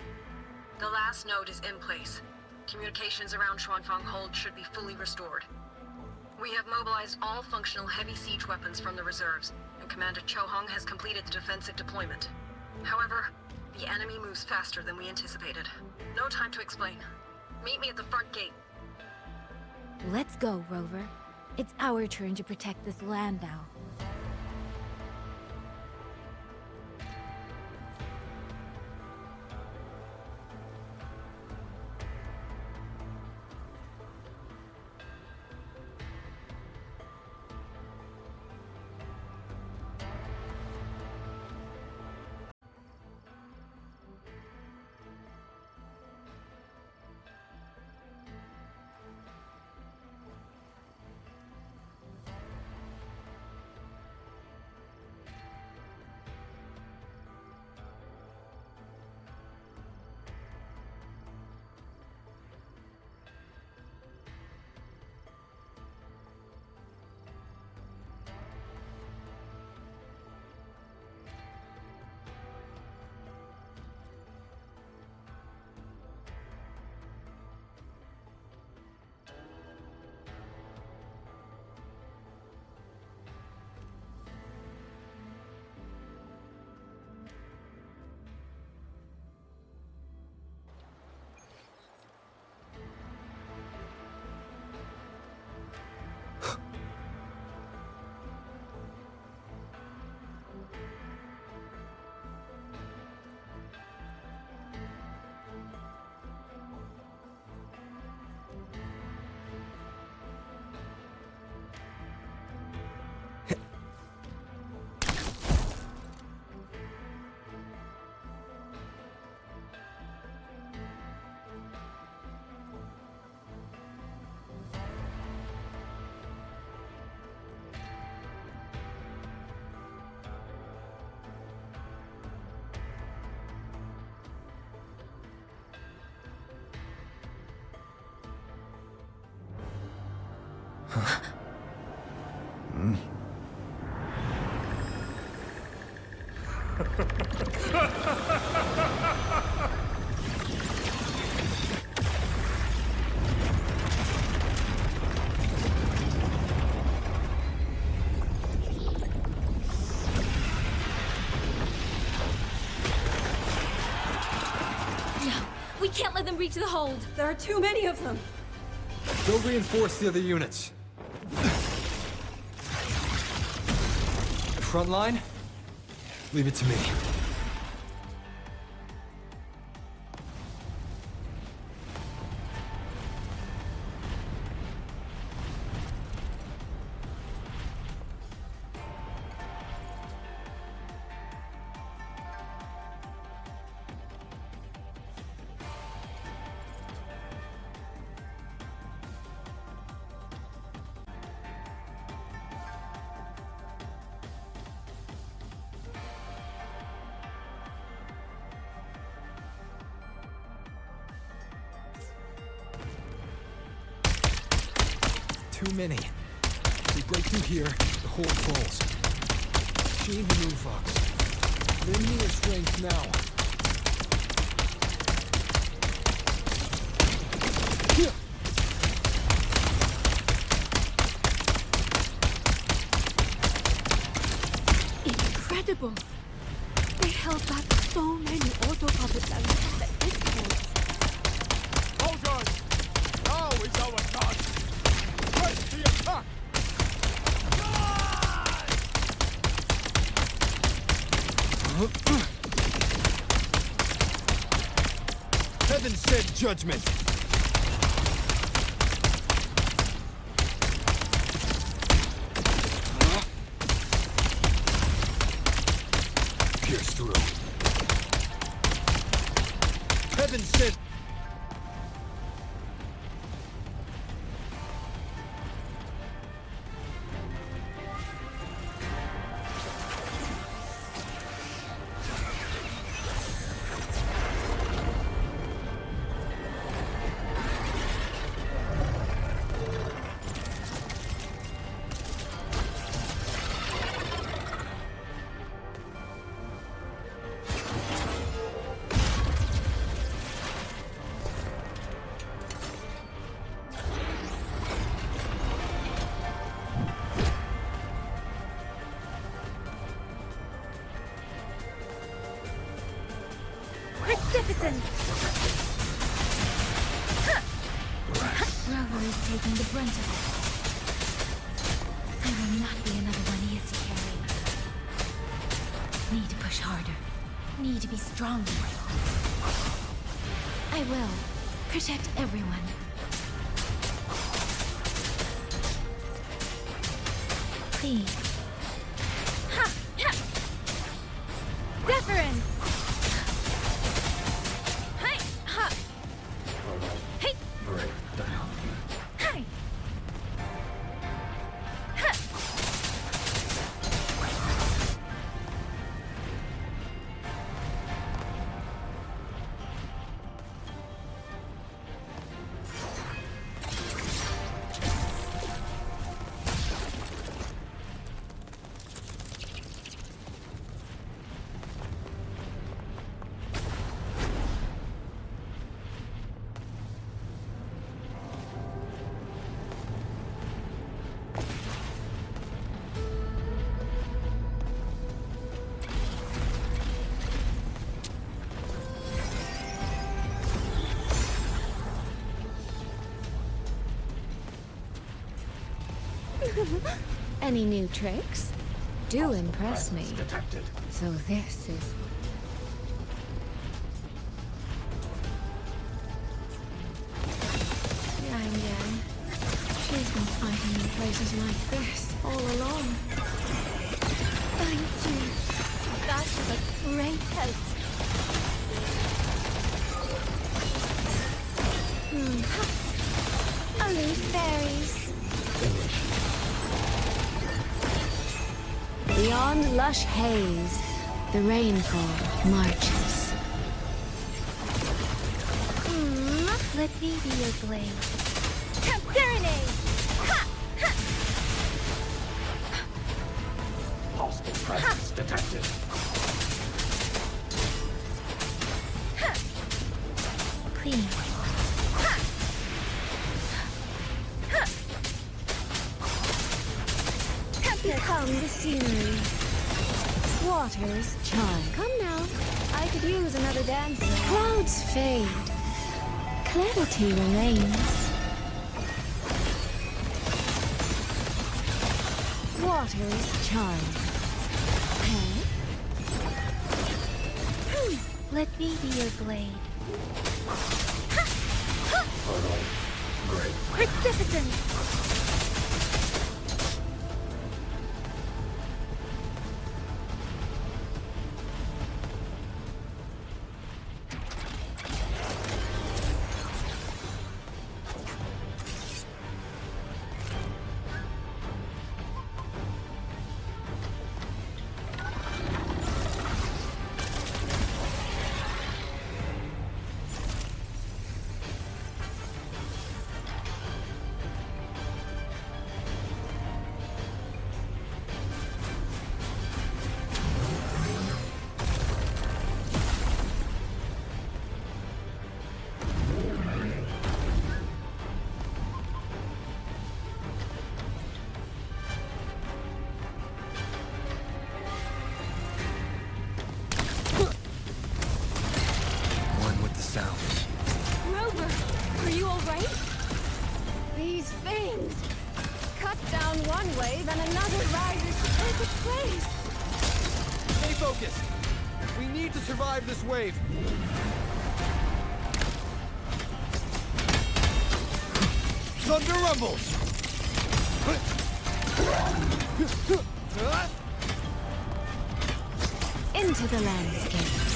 The last node is in place. Communications around Xuanfang Hold should be fully restored. We have mobilized all functional heavy siege weapons from the reserves, and Commander Cho Hong has completed the defensive deployment. However, the enemy moves faster than we anticipated. No time to explain. Meet me at the front gate. Let's go, Rover. It's our turn to protect this land now. We can't let them reach the hold. There are too many of them. Go reinforce the other units. Front line? Leave it to me. Too many. We break through here, the hold falls. Chain the Moonfox. Lend me your strength now. Incredible! They held back so many auto puppets at this point. Soldiers! Now is our chance! Press the attack! Heaven sent judgment! Pierce through. Heaven sent... Magnificent! Rover is taking the brunt of it. I will not be another one easy carry. Need to push harder. Need to be stronger. I will. Protect everyone. Please. Ha! Ha! Deference! Any new tricks? Do impress me. Detected. So this is... Yang. She's been fighting in places like this all along. Thank you. That was a great help. Only fairies. Beyond lush haze, the rainfall marches. Let me be your blade. Serenade! Ha! Ha! Hostile presence detected. Clean. Become the scenery. Waters chime. Come now. I could use another dance. Clouds fade. Clarity remains. Waters chime. Let me be your blade. Magnificent! focused! We need to survive this wave! Thunder rumbles! Into the landscapes.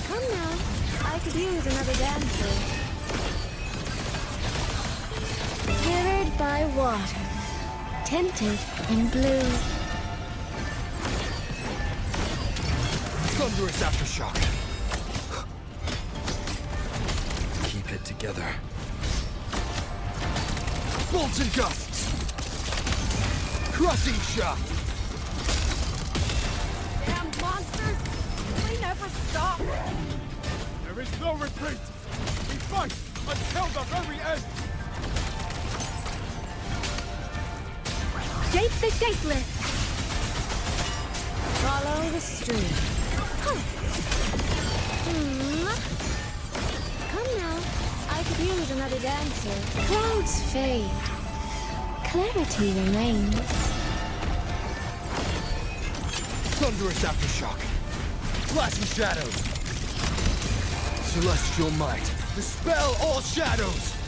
Come now, I could use another dancer. Mirrored by water, tinted in blue. Thunderous aftershock. Keep it together. Bolts and gusts! Crushing shot! Damn monsters! They never stop! There is no retreat! We fight until the very end! Shape the shapeless! Follow the stream. Come now, I could use another dancer. Clouds fade. Clarity remains. Thunderous aftershock. Flashing shadows. Celestial might. Dispel all shadows!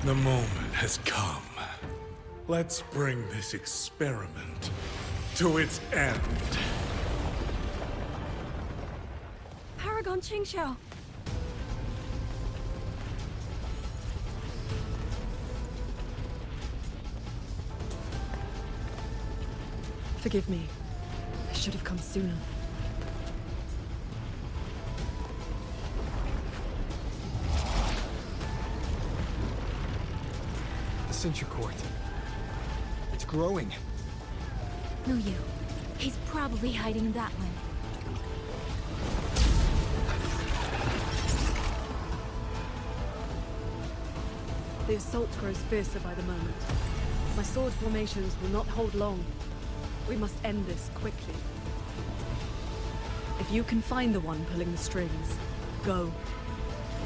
The moment has come. Let's bring this experiment to its end. Paragon Qingxiao. Forgive me. I should have come sooner. Censure Court. It's growing. No, you. He's probably hiding in that one. The assault grows fiercer by the moment. My sword formations will not hold long. We must end this quickly. If you can find the one pulling the strings, go.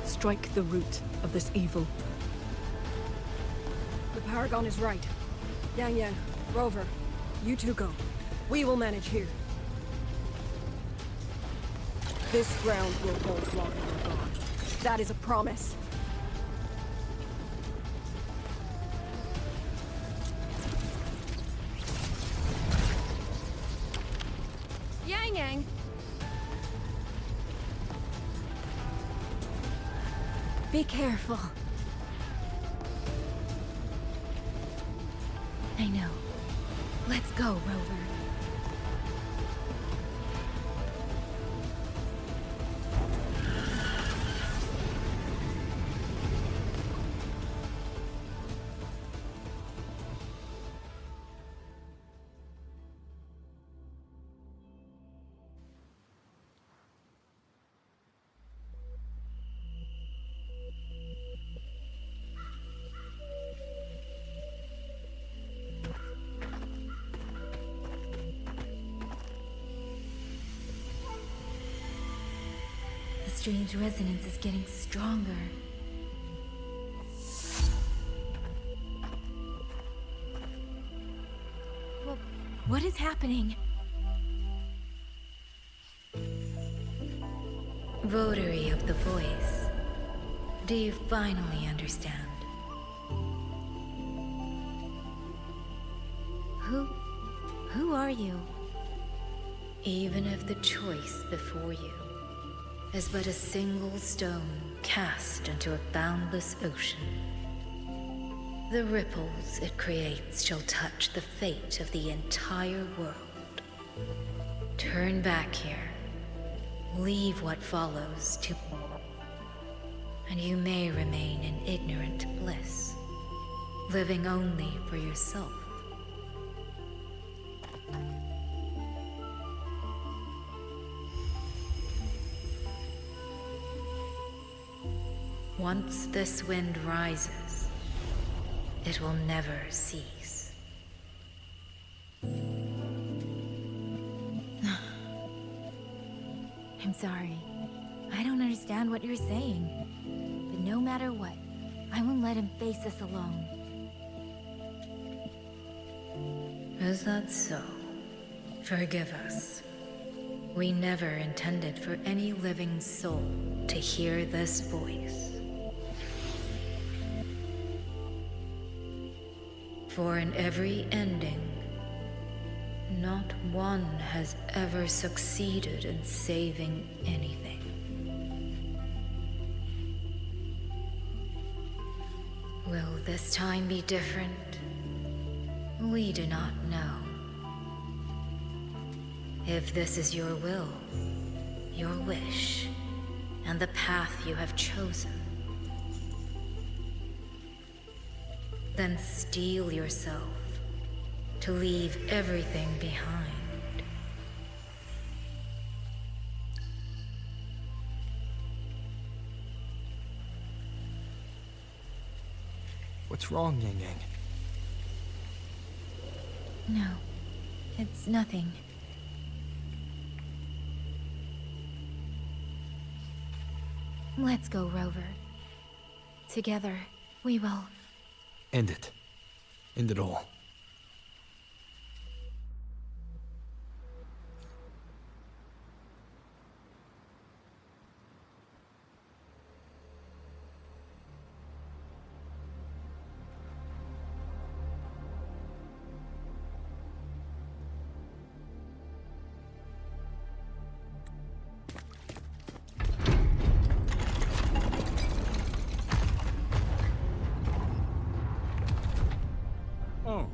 Strike the root of this evil. The Paragon is right. Yang, Rover, you two go. We will manage here. This ground will hold long and gone. That is a promise. Yang. Be careful. I know. Let's go, Rover. The strange resonance is getting stronger. What is happening? Votary of the voice. Do you finally understand? Who are you? Even if the choice before you is but a single stone cast into a boundless ocean. The ripples it creates shall touch the fate of the entire world. Turn back here. Leave what follows to... and you may remain in ignorant bliss, living only for yourself. Once this wind rises, it will never cease. I'm sorry. I don't understand what you're saying. But no matter what, I won't let him face us alone. Is that so? Forgive us. We never intended for any living soul to hear this voice. For in every ending, not one has ever succeeded in saving anything. Will this time be different? We do not know. If this is your will, your wish, and the path you have chosen, then steel yourself to leave everything behind. What's wrong, Yang Yang? No, it's nothing. Let's go, Rover. Together, we will... End it. End it all. Oh.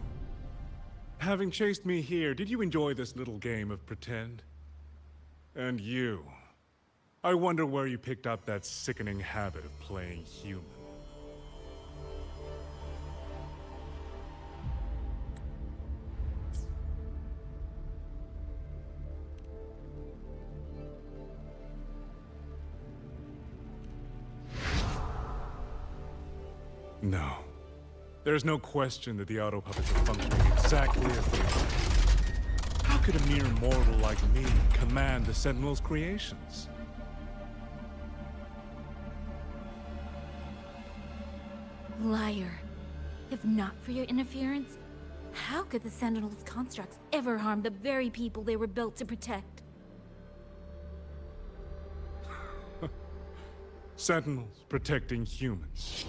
Having chased me here, did you enjoy this little game of pretend? And you. I wonder where you picked up that sickening habit of playing human. No. There's no question that the auto puppets are functioning exactly as they are. How could a mere mortal like me command the Sentinel's creations? Liar. If not for your interference, how could the Sentinel's constructs ever harm the very people they were built to protect? Sentinels protecting humans.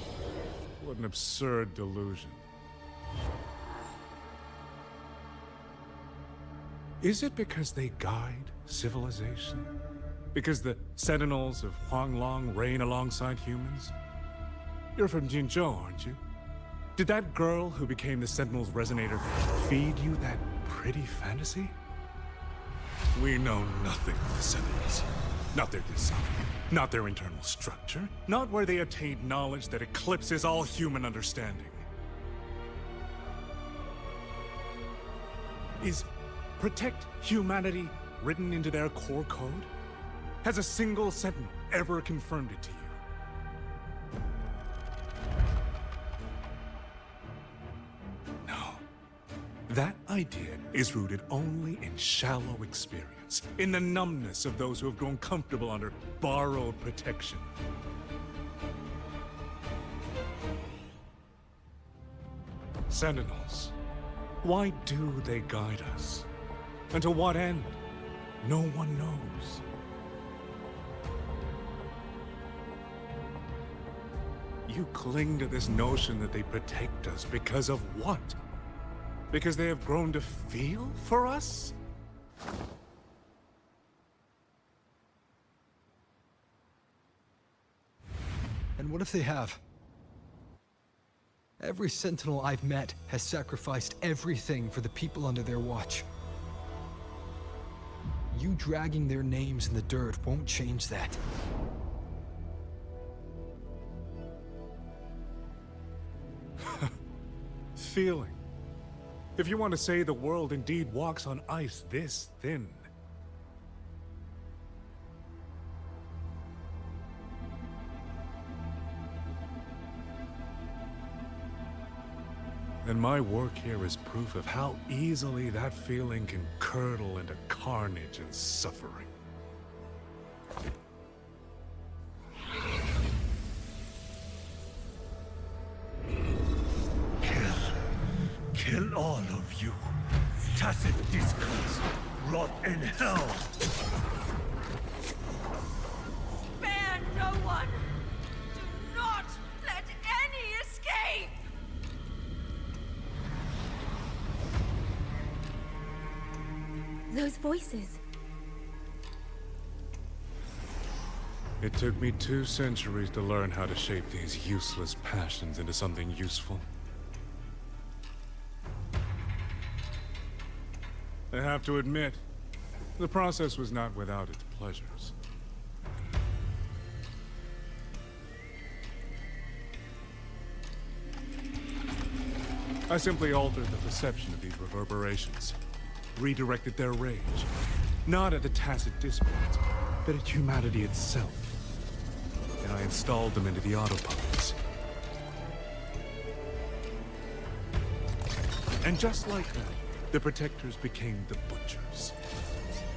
What an absurd delusion. Is it because they guide civilization? Because the Sentinels of Huanglong reign alongside humans? You're from Jinzhou, aren't you? Did that girl who became the Sentinel's resonator feed you that pretty fantasy? We know nothing of the Sentinels. Not their design, not their internal structure, not where they attained knowledge that eclipses all human understanding. Is protect humanity written into their core code? Has a single Sentinel ever confirmed it to you? No. That idea is rooted only in shallow experience, in the numbness of those who have grown comfortable under borrowed protection. Sentinels, why do they guide us? And to what end? No one knows. You cling to this notion that they protect us because of what? Because they have grown to feel for us? And what if they have? Every Sentinel I've met has sacrificed everything for the people under their watch. You dragging their names in the dirt won't change that. Feeling. If you want to say the world indeed walks on ice this thin. And my work here is proof of how easily that feeling can curdle into carnage and suffering. Kill all of you. Tacit disgust. Rot in hell. Spare no one! Do not let any escape! Those voices. It took me 2 centuries to learn how to shape these useless passions into something useful. I have to admit, the process was not without its pleasures. I simply altered the perception of these reverberations, redirected their rage, not at the tacit discords, but at humanity itself. And I installed them into the autopuppets. And just like that, the Protectors became the Butchers.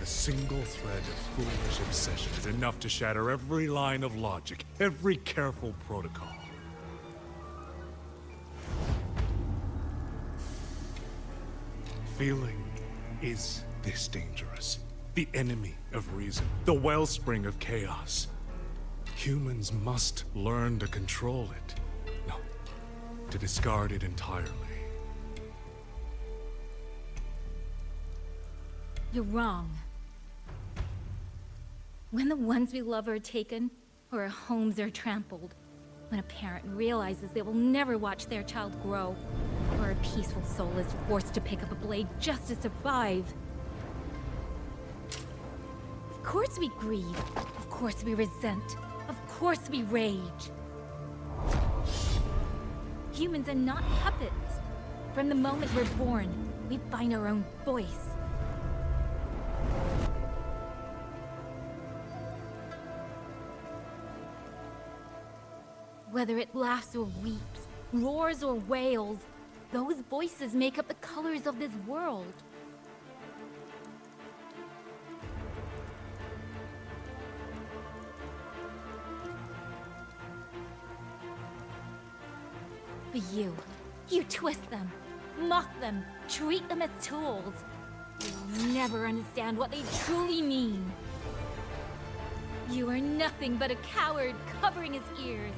A single thread of foolish obsession is enough to shatter every line of logic, every careful protocol. Feeling is this dangerous. The enemy of reason, the wellspring of chaos. Humans must learn to control it. No, to discard it entirely. You're wrong. When the ones we love are taken, or our homes are trampled, when a parent realizes they will never watch their child grow, or a peaceful soul is forced to pick up a blade just to survive. Of course we grieve. Of course we resent. Of course we rage. Humans are not puppets. From the moment we're born, we find our own voice. Whether it laughs or weeps, roars or wails, those voices make up the colors of this world. But you twist them, mock them, treat them as tools. You will never understand what they truly mean. You are nothing but a coward covering his ears.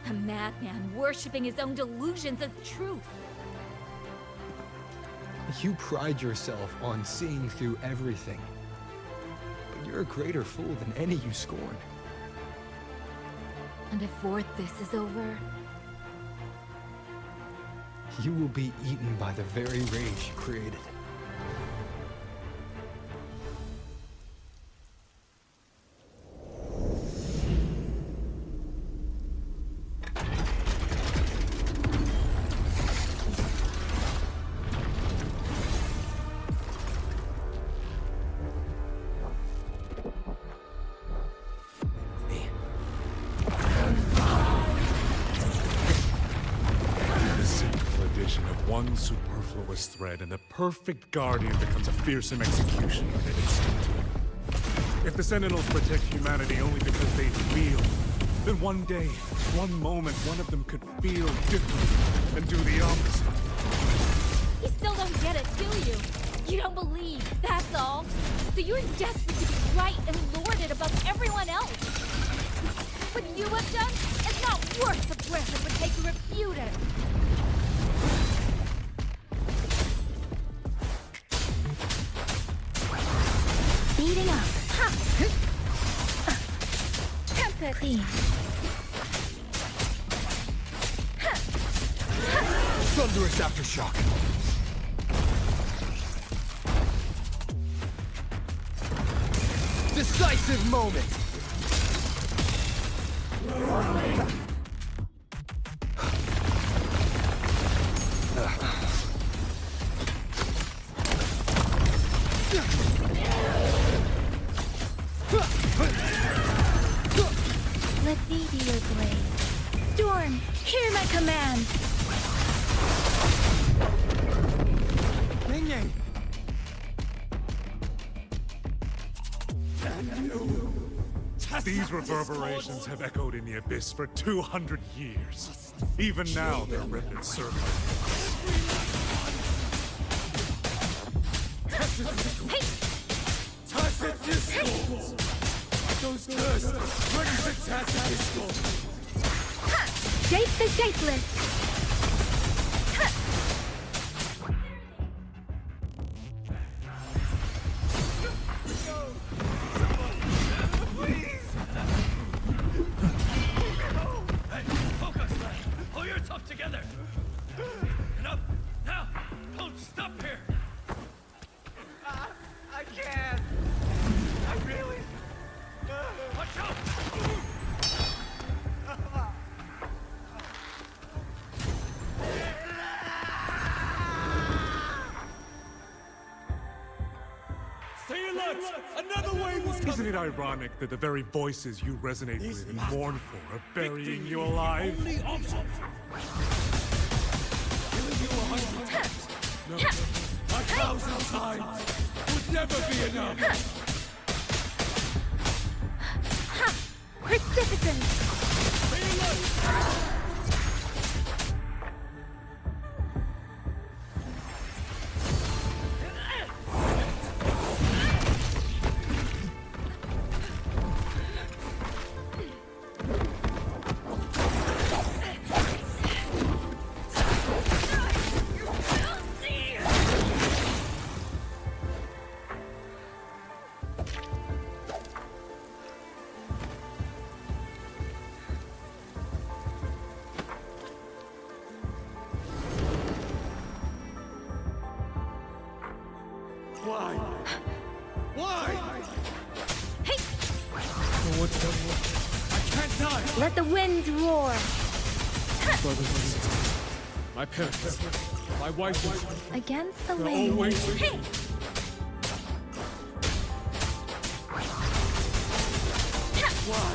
A madman worshipping his own delusions as truth. You pride yourself on seeing through everything. But you're a greater fool than any you scorn. And before this is over, you will be eaten by the very rage you created. One superfluous thread, and the perfect guardian becomes a fearsome executioner in an instant. If the Sentinels protect humanity only because they feel, then one day, one moment, one of them could feel different and do the opposite. You still don't get it, do you? You don't believe, that's all. So you're desperate to be right and lord it above everyone else. What you have done is not worth the breath it would take to refute it. Beating up. Ha! Temper clean. Thunderous aftershock. Decisive moment. Let me be your blade. Storm, hear my command! Mengzhou. These reverberations have echoed in the abyss for 200 years. Even now, their remnants serve Tacit discords! Those cursed, ready for tacit discord! Shape the shapeless! Hey, focus! Pull yourself together! Enough! Now! Don't stop here! I can't! I really... Watch out! Stay alert! Another wave is coming! Isn't it ironic that the very voices you resonate with and mourn for are burying you alive? Only option! Killing you 100 times! No, 1,000 times! Would never be enough! Precipitous! Stay alert! Why? Why? Hey! No one's done what? I can't die! Let the winds roar! Brothers and sisters, my parents, my wife, Against the they're wind. always... Hey! Why?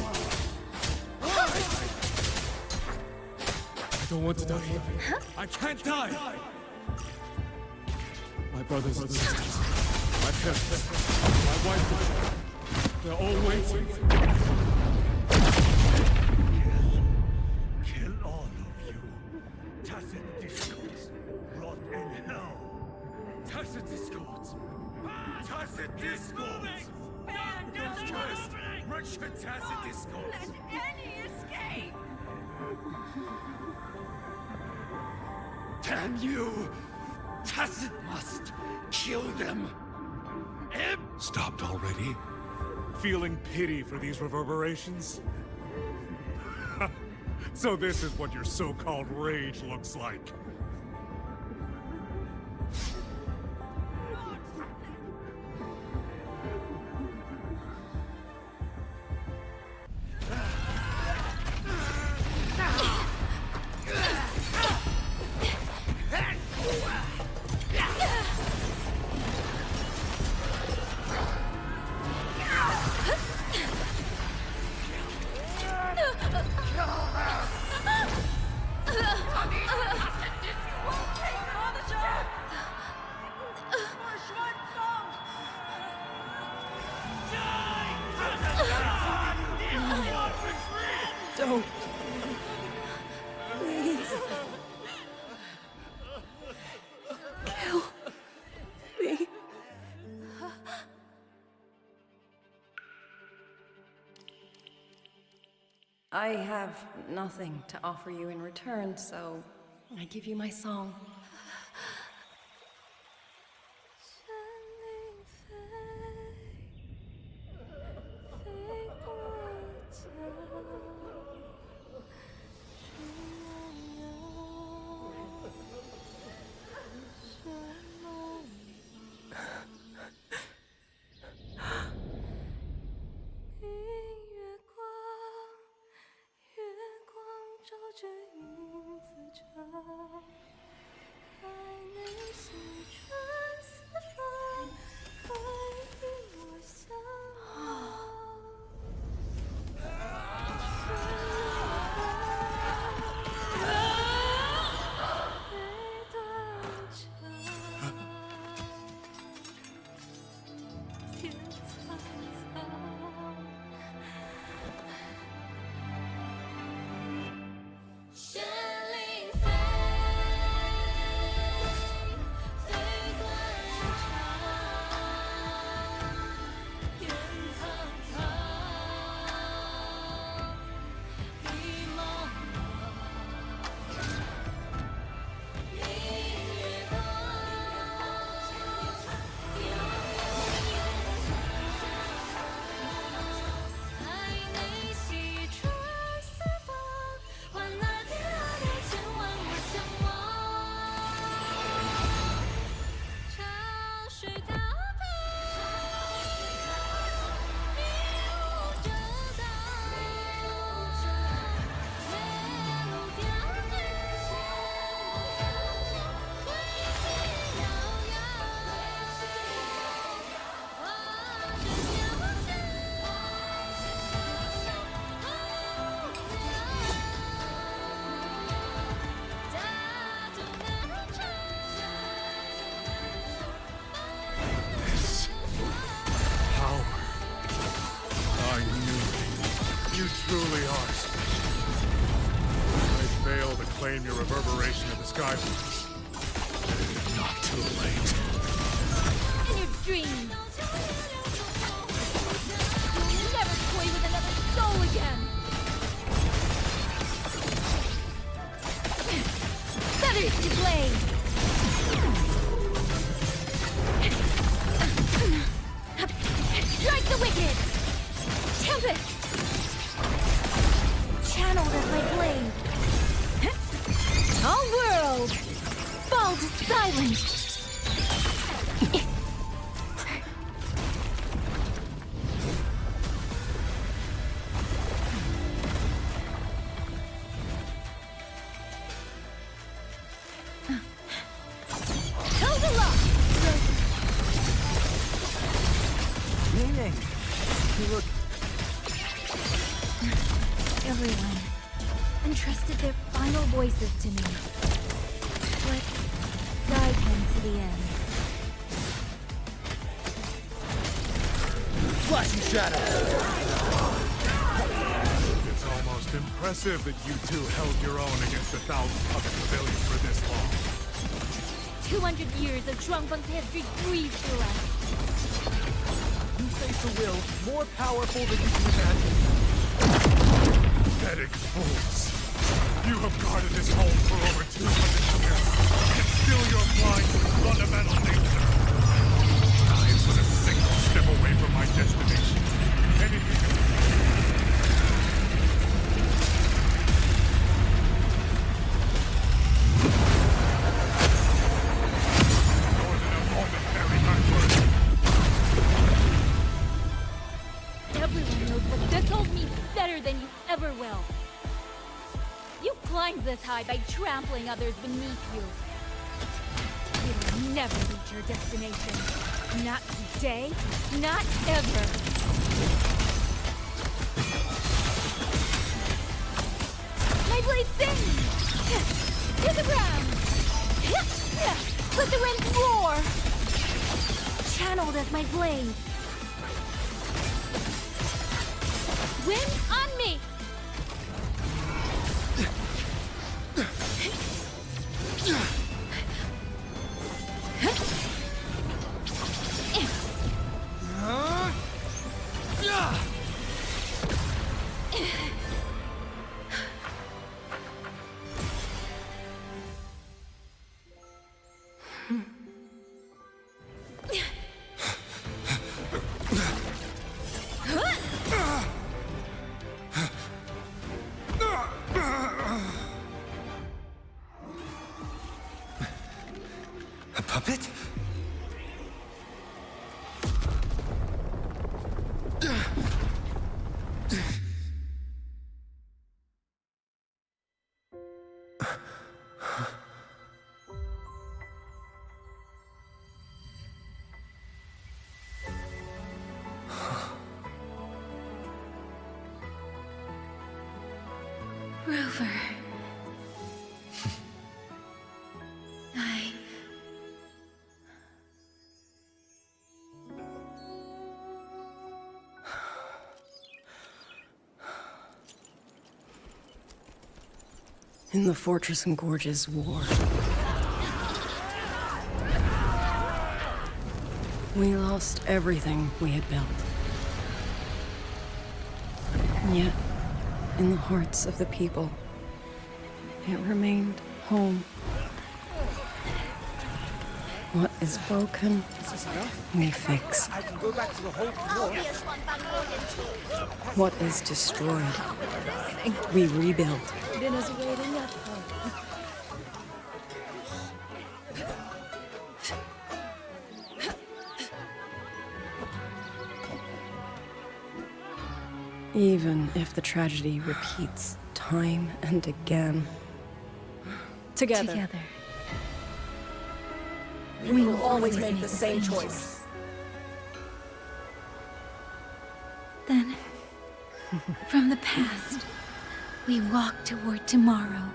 Why? I don't want to die. I can't die! My brothers and sisters, my parents, my wife, they're all waiting. Kill all of you. Tacit discords, rot in hell. Tacit discords. Tacit discords. Those cursed, wretched tacit discords. Let any escape! Can you? Tacit must kill them. Stopped already? Feeling pity for these reverberations? So this is what your so-called rage looks like. Don't. Please. Kill me. I have nothing to offer you in return, so I give you my song. reclaim your reverberation of the skywards. Not too late. In your dreams! You'll never toy with another soul again! Feathers to blade! Strike the wicked! Tempest! Channeled as my blade! All world! Fall to silence! Everyone entrusted their final voices to me. Let's guide him to the end. Flashing shadow! It's almost impressive that you two held your own against 1,000 puppet pavilion for this long. 200 years of Shuangfeng's history breathe through us. You face a will more powerful than you can imagine. Pathetic fools. You have guarded this home for over 200 years, and still you're blind to its fundamental nature. I am but a single step away from my destination. Anything can more than a momentary backward. Everyone knows what this hold means better than you ever will. You climbed this high by trampling others beneath you. You will never reach your destination. Not today, not ever. My blade sings! To the ground! Let the winds roar! Channeled as my blade. Wind on me! A puppet? Rover. In the Fortress and Gorges War, we lost everything we had built. And yet, in the hearts of the people, it remained home. What is broken, we fix. I can go back to the whole floor. What is destroyed, we rebuild. Dinner's waiting up. Even if the tragedy repeats time and again. Together. We will always make the same choice. Then, from the past, we walk toward tomorrow.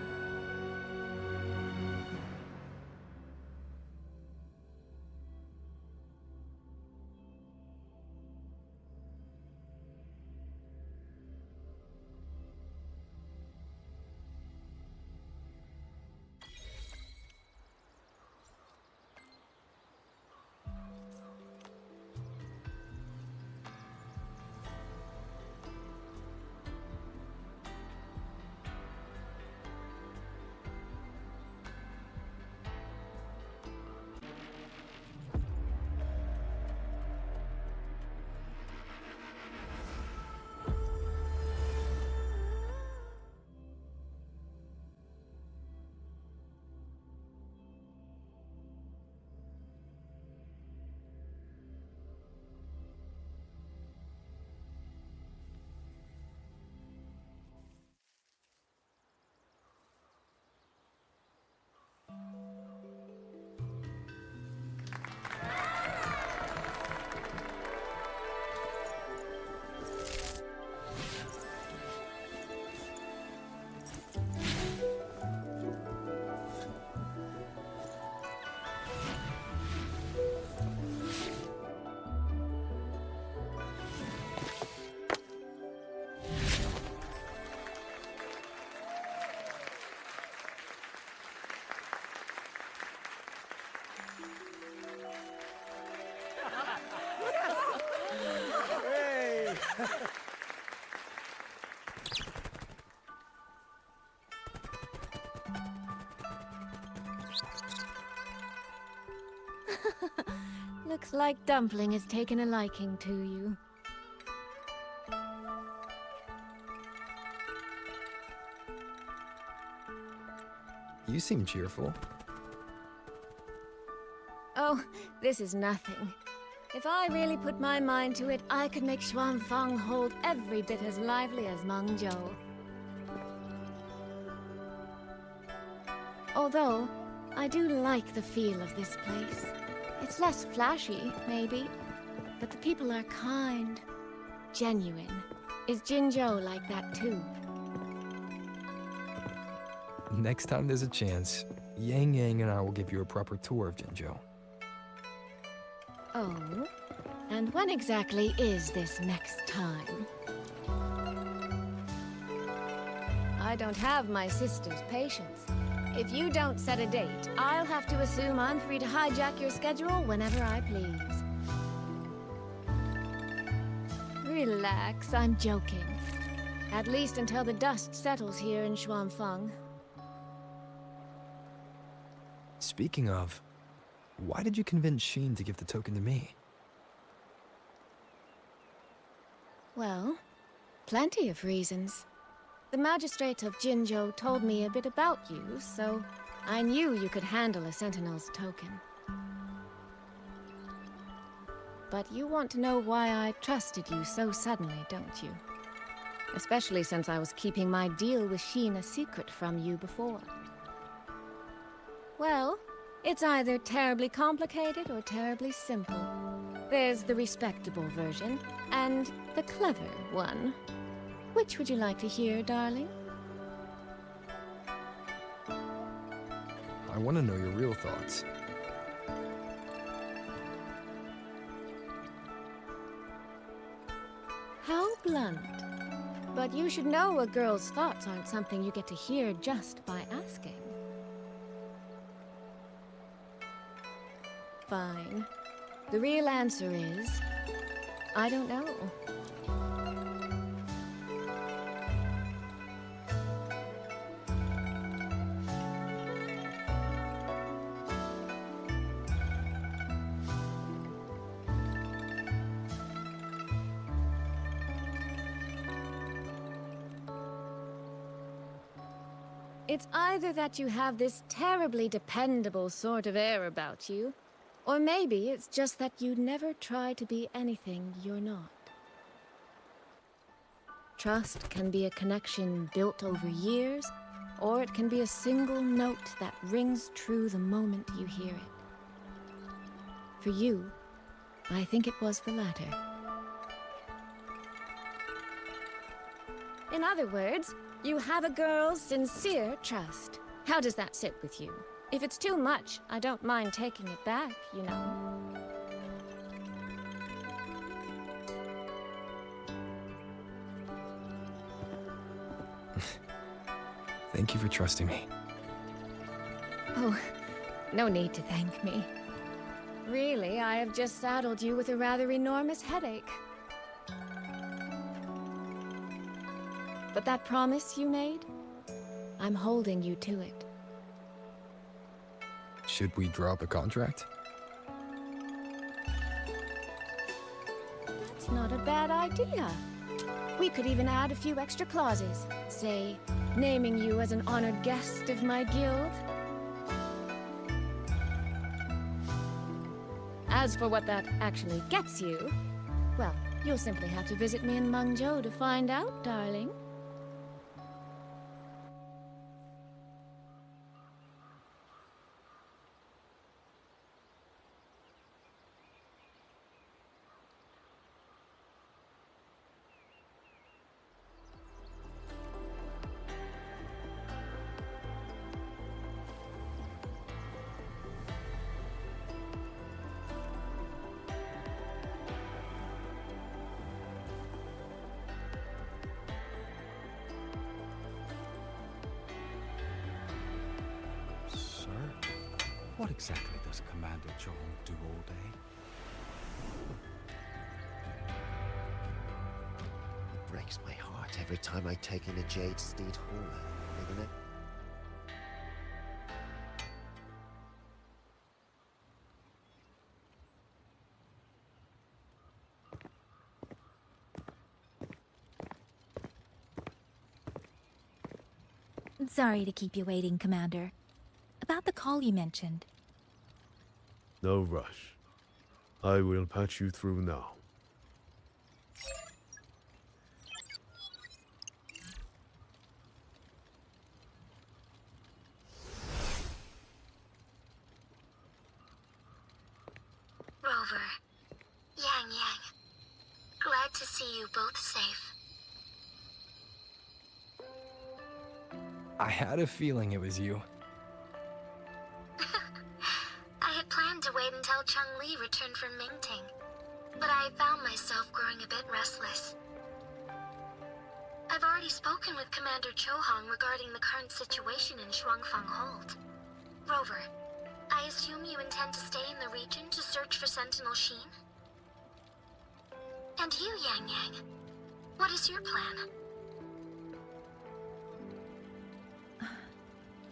Looks like Dumpling has taken a liking to you. You seem cheerful. Oh, this is nothing. If I really put my mind to it, I could make Xuanfang hold every bit as lively as Mengzhou. Although, I do like the feel of this place. It's less flashy, maybe, but the people are kind, genuine. Is Jinzhou like that too? Next time there's a chance, Yang Yang and I will give you a proper tour of Jinzhou. Oh? And when exactly is this next time? I don't have my sister's patience. If you don't set a date, I'll have to assume I'm free to hijack your schedule whenever I please. Relax, I'm joking. At least until the dust settles here in Xuanfang. Speaking of, why did you convince Xin to give the token to me? Well, plenty of reasons. The magistrate of Jinzhou told me a bit about you, so I knew you could handle a Sentinel's token. But you want to know why I trusted you so suddenly, don't you? Especially since I was keeping my deal with Xin a secret from you before. Well, it's either terribly complicated or terribly simple. There's the respectable version, and the clever one. Which would you like to hear, darling? I want to know your real thoughts. How blunt. But you should know a girl's thoughts aren't something you get to hear just by asking. Fine. The real answer is, I don't know. It's either that you have this terribly dependable sort of air about you, or maybe it's just that you never try to be anything you're not. Trust can be a connection built over years, or it can be a single note that rings true the moment you hear it. For you, I think it was the latter. In other words, you have a girl's sincere trust. How does that sit with you? If it's too much, I don't mind taking it back, you know. Thank you for trusting me. Oh, no need to thank me. Really, I have just saddled you with a rather enormous headache. But that promise you made, I'm holding you to it. Should we drop a contract? That's not a bad idea. We could even add a few extra clauses. Say, naming you as an honored guest of my guild. As for what that actually gets you, well, you'll simply have to visit me in Mengzhou to find out, darling. What exactly does Commander Zhou do all day? It breaks my heart every time I take in a Jade Steed hauler, doesn't it? Sorry to keep you waiting, Commander. About the call you mentioned. No rush. I will patch you through now. Rover, Yang Yang, glad to see you both safe. I had a feeling it was you. I had planned to wait until Cheng-Li returned from Mingting, but I found myself growing a bit restless. I've already spoken with Commander Chohong regarding the current situation in Shuangfang Hold. Rover, I assume you intend to stay in the region to search for Sentinel Sheen? And you, Yang Yang, what is your plan?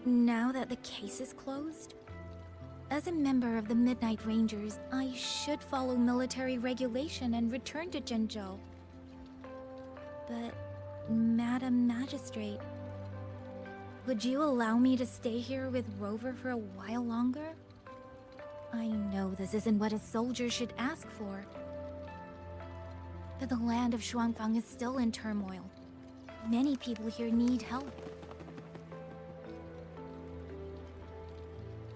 Now that the case is closed, as a member of the Midnight Rangers, I should follow military regulation and return to Zhengzhou. But, Madam Magistrate, would you allow me to stay here with Rover for a while longer? I know this isn't what a soldier should ask for, but the land of Shuangfang is still in turmoil. Many people here need help.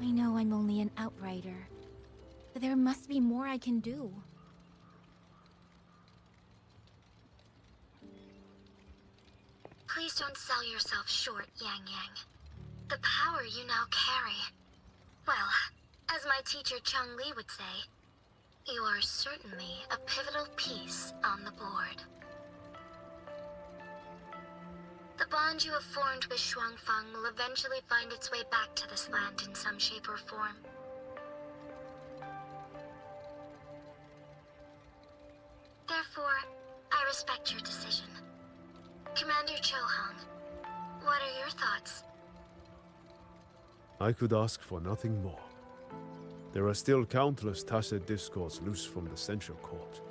I know I'm only an outrider, but there must be more I can do. Please don't sell yourself short, Yang Yang. The power you now carry. Well, as my teacher Cheng-Li would say, you are certainly a pivotal piece on the board. The bond you have formed with Shuangfang will eventually find its way back to this land in some shape or form. Therefore, I respect your decision. Commander Chohong, what are your thoughts? I could ask for nothing more. There are still countless tacit discords loose from the Censure Court.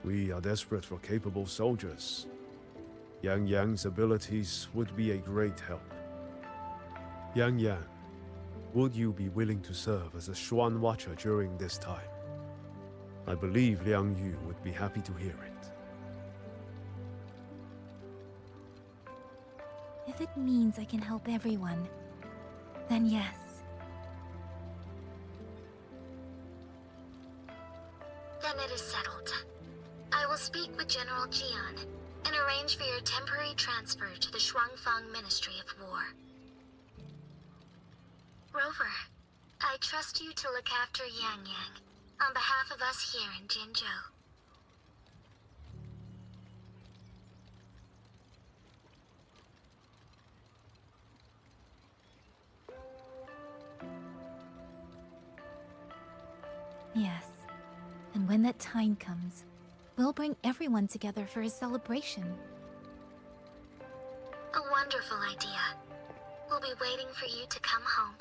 We are desperate for capable soldiers. Yang Yang's abilities would be a great help. Yang Yang, would you be willing to serve as a Xuan Watcher during this time? I believe Liang Yu would be happy to hear it. If it means I can help everyone, then yes. Then it is settled. I will speak with General Jian and arrange for your temporary transfer to the Shuangfang Ministry of War. Rover, I trust you to look after Yang Yang on behalf of us here in Jinzhou. Yes. And when that time comes, we'll bring everyone together for a celebration. A wonderful idea. We'll be waiting for you to come home.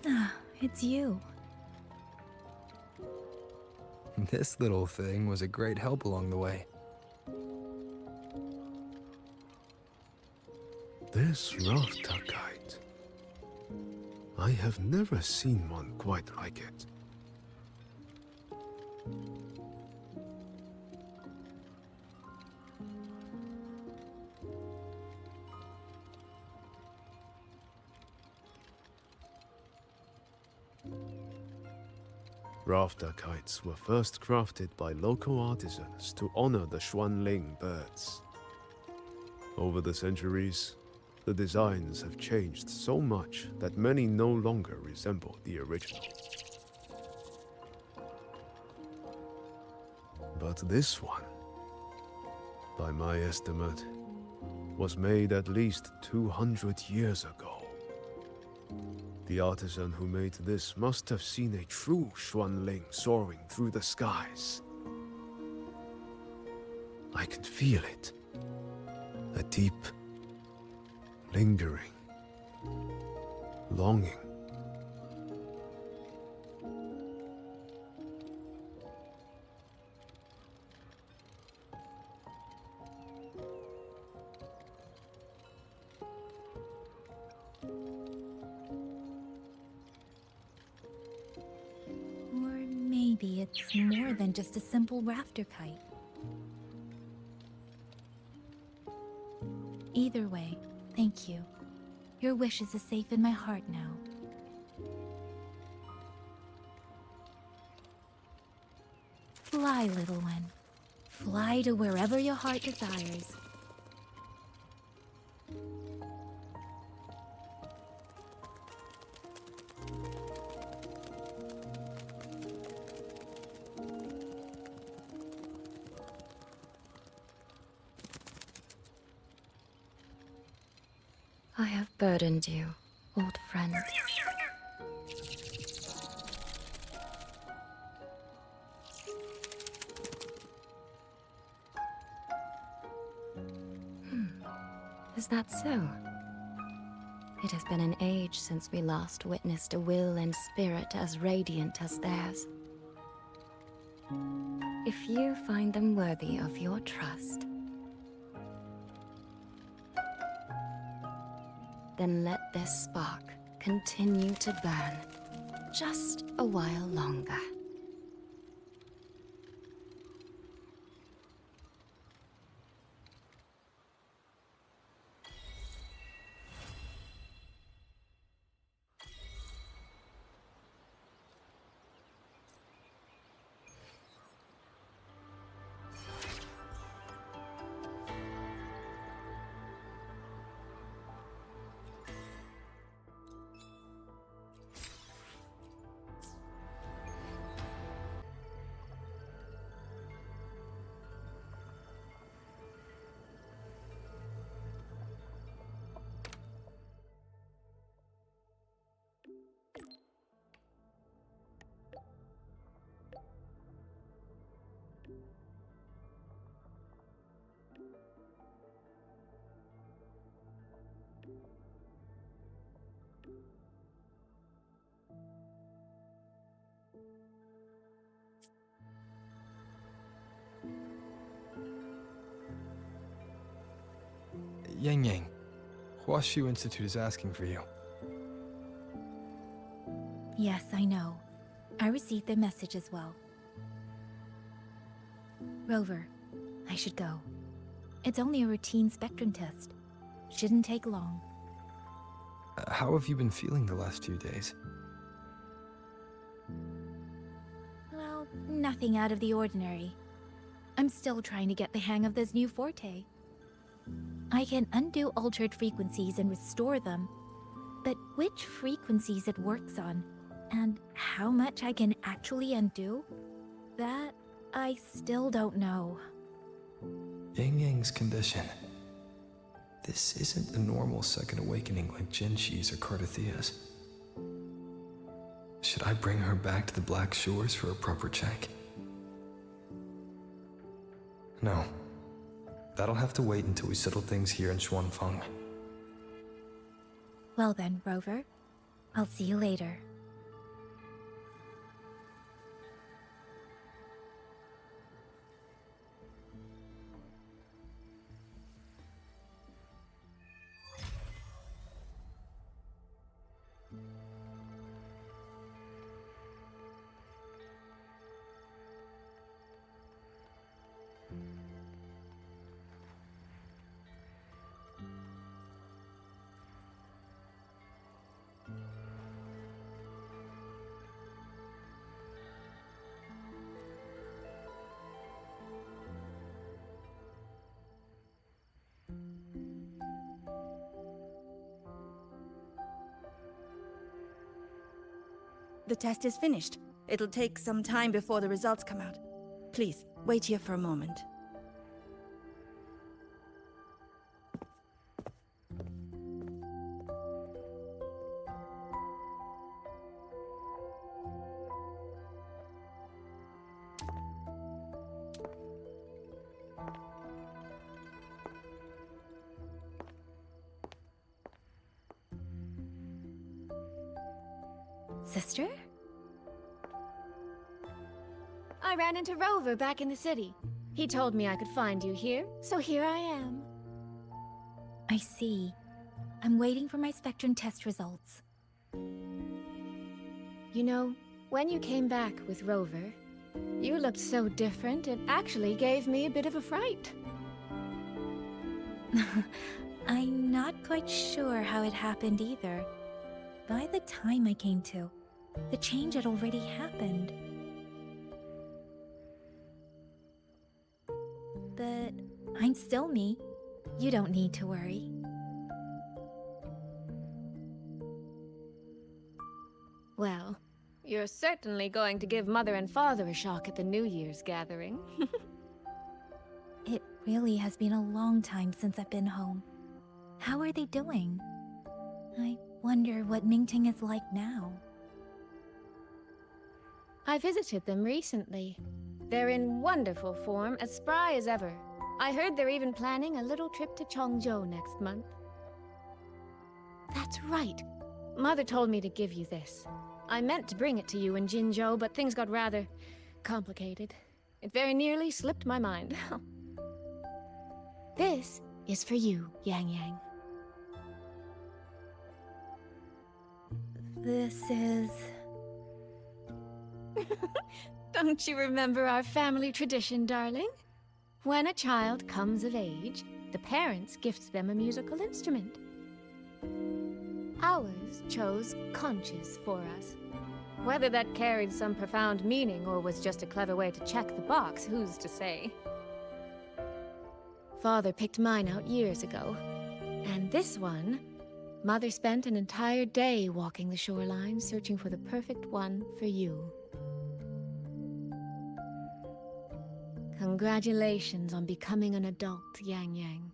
Ah, it's you. This little thing was a great help along the way. This rafter kite. I have never seen one quite like it. Rafter kites were first crafted by local artisans to honor the Xuanling birds. Over the centuries, the designs have changed so much that many no longer resemble the original. But this one, by my estimate, was made at least 200 years ago. The artisan who made this must have seen a true Xuanling soaring through the skies. I can feel it, deep, lingering longing. Or maybe it's more than just a simple rafter kite. Either way, thank you. Your wishes are safe in my heart now. Fly, little one. Fly to wherever your heart desires. I have burdened you, old friend. Is that so? It has been an age since we last witnessed a will and spirit as radiant as theirs. If you find them worthy of your trust, then let this spark continue to burn just a while longer. Yang Yang, Huashu Institute is asking for you. Yes, I know. I received their message as well. Rover, I should go. It's only a routine spectrum test. Shouldn't take long. How have you been feeling the last few days? Well, nothing out of the ordinary. I'm still trying to get the hang of this new forte. I can undo altered frequencies and restore them, but which frequencies it works on, and how much I can actually undo, that I still don't know. Yang Yang's condition. This isn't a normal second awakening like Jenshi's or Cardathia's. Should I bring her back to the Black Shores for a proper check? No. That'll have to wait until we settle things here in Xuanfeng. Well then, Rover. I'll see you later. The test is finished. It'll take some time before the results come out. Please, wait here for a moment. Sister? I ran into Rover back in the city. He told me I could find you here, so here I am. I see. I'm waiting for my Spectrum test results. You know, when you came back with Rover, you looked so different, it actually gave me a bit of a fright. I'm not quite sure how it happened either. By the time I came to, the change had already happened. But I'm still me. You don't need to worry. Well, you're certainly going to give Mother and Father a shock at the New Year's gathering. It really has been a long time since I've been home. How are they doing? I wonder what Mingting is like now. I visited them recently. They're in wonderful form, as spry as ever. I heard they're even planning a little trip to Chongzhou next month. That's right. Mother told me to give you this. I meant to bring it to you in Jinzhou, but things got rather complicated. It very nearly slipped my mind. This is for you, Yang Yang. This is... Don't you remember our family tradition, darling? When a child comes of age, the parents gift them a musical instrument. Ours chose conches for us. Whether that carried some profound meaning or was just a clever way to check the box, who's to say? Father picked mine out years ago. And this one, Mother spent an entire day walking the shoreline searching for the perfect one for you. Congratulations on becoming an adult, Yang Yang.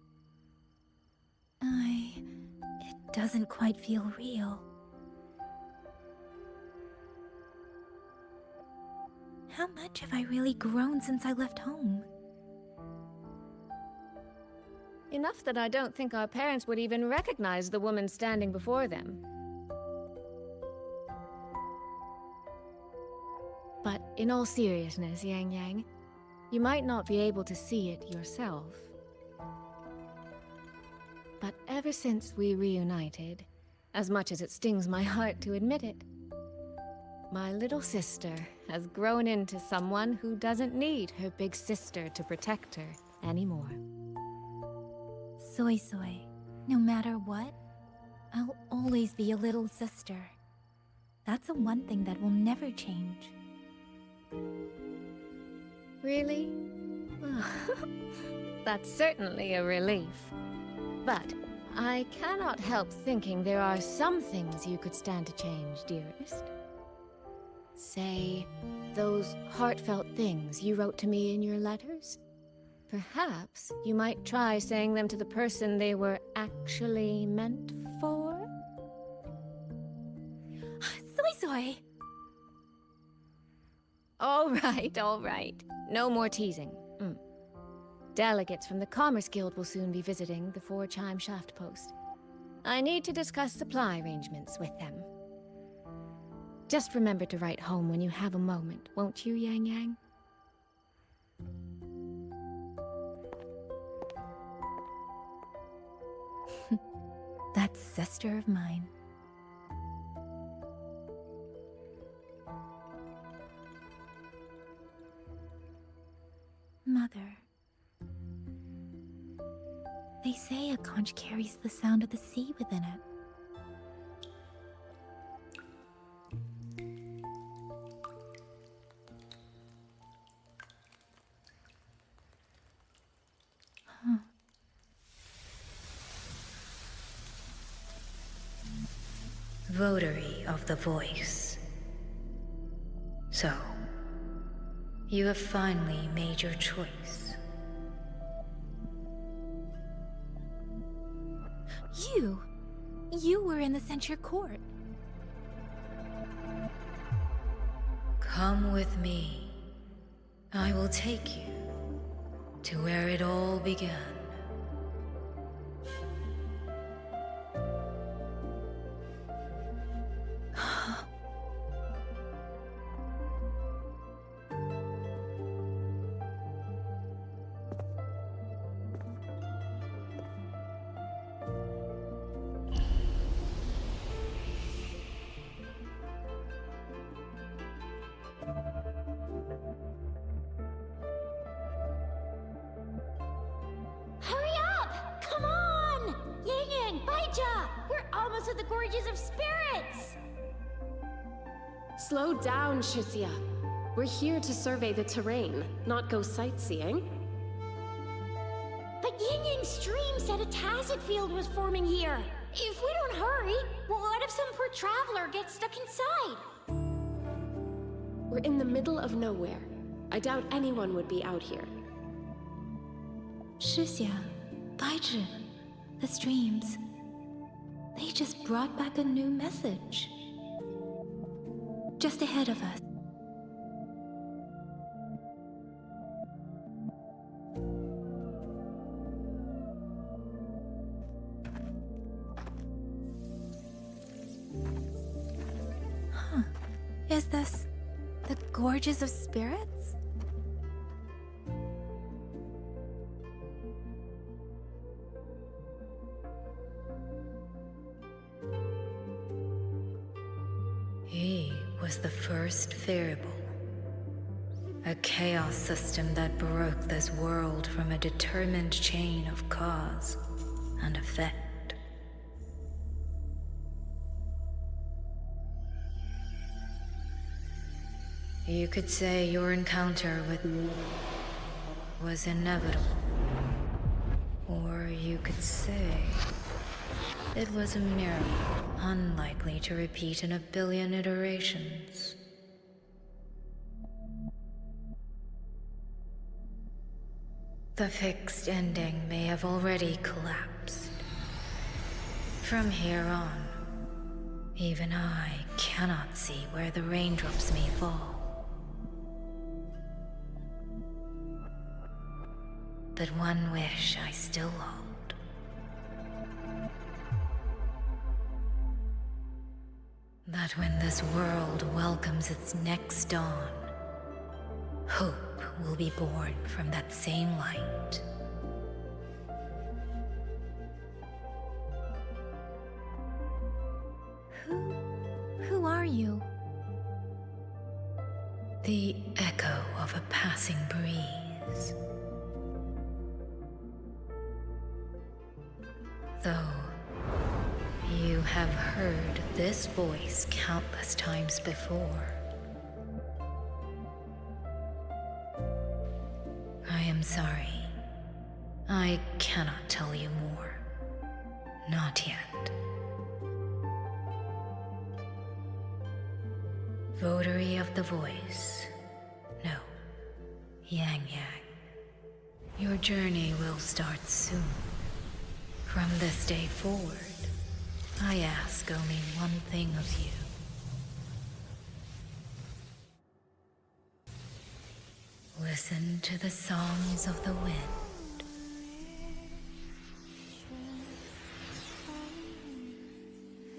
It doesn't quite feel real. How much have I really grown since I left home? Enough that I don't think our parents would even recognize the woman standing before them. But in all seriousness, Yang Yang, you might not be able to see it yourself. But ever since we reunited, as much as it stings my heart to admit it, my little sister has grown into someone who doesn't need her big sister to protect her anymore. Soy Soy, no matter what, I'll always be a little sister. That's the one thing that will never change. Really? That's certainly a relief. But I cannot help thinking there are some things you could stand to change, dearest. Say, those heartfelt things you wrote to me in your letters? Perhaps you might try saying them to the person they were actually meant for? Soy Soy! All right. No more teasing. Delegates from the Commerce Guild will soon be visiting the Four-Chime Shaft Post. I need to discuss supply arrangements with them. Just remember to write home when you have a moment, won't you, Yang Yang? That sister of mine. Mother. They say a conch carries the sound of the sea within it. Votary of the Voice. So, you have finally made your choice. You were in the censure court. Come with me. I will take you to where it all began. almost at the Gorges of Spirits! Slow down, Shisia. We're here to survey the terrain, not go sightseeing. But Yin Yang's stream said a tacit field was forming here. If we don't hurry, what if some poor traveler gets stuck inside? We're in the middle of nowhere. I doubt anyone would be out here. Shixia, Baizhi, the streams. They just brought back a new message. Just ahead of us. Huh. Is this the Gorges of Spirits? He was the first variable. A chaos system that broke this world from a determined chain of cause and effect. You could say your encounter with was inevitable. Or you could say it was a miracle, unlikely to repeat in a billion iterations. The fixed ending may have already collapsed. From here on, even I cannot see where the raindrops may fall. But one wish I still hold. That when this world welcomes its next dawn, hope will be born from that same light. Who are you? The echo of a passing breeze. Though you have heard this voice countless times before, I am sorry. I cannot tell you more. Not yet. Votary of the voice. No. Yang Yang. Your journey will start soon. From this day forward, I ask only one thing of you. Listen to the songs of the wind.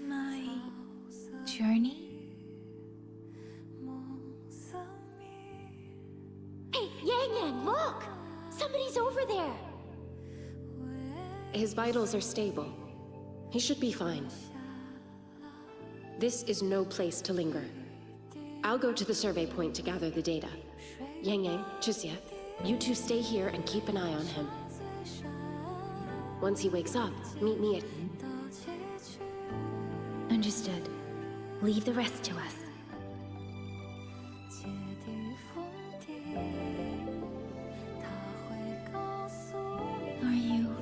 My journey? Hey, Yang Yang, look! Somebody's over there! His vitals are stable. He should be fine. This is no place to linger. I'll go to the survey point to gather the data. Yang Yang, Chixia, you two stay here and keep an eye on him. Once he wakes up, meet me at... Understood. Leave the rest to us. Are you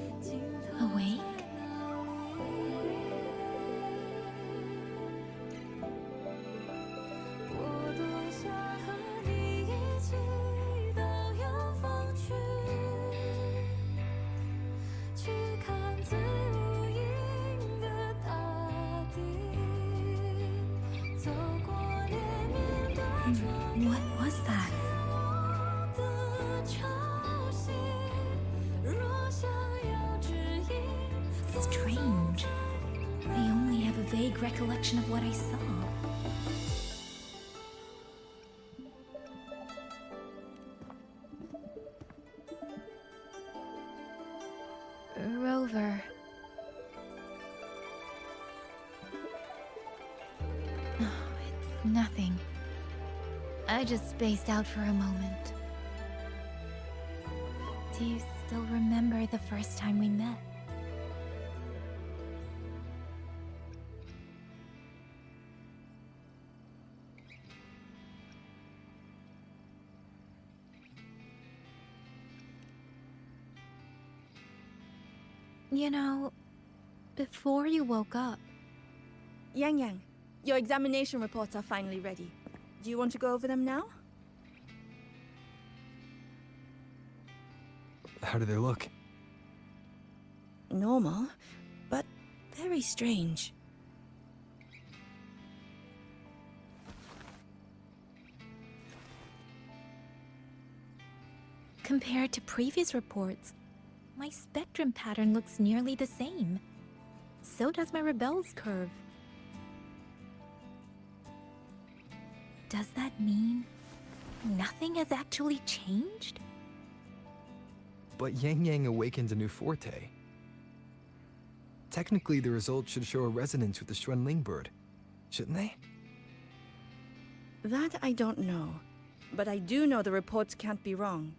awake? What was that? Strange. I only have a vague recollection of what I saw. Rover. Oh, it's nothing. I just spaced out for a moment. Do you still remember the first time we met? You know, before you woke up... Yang Yang, your examination reports are finally ready. Do you want to go over them now? How do they look? Normal, but very strange. Compared to previous reports, my spectrum pattern looks nearly the same. So does my rebel's curve. Does that mean nothing has actually changed? But Yang Yang awakened a new forte. Technically, the results should show a resonance with the Xuanling bird, shouldn't they? That I don't know, but I do know the reports can't be wrong.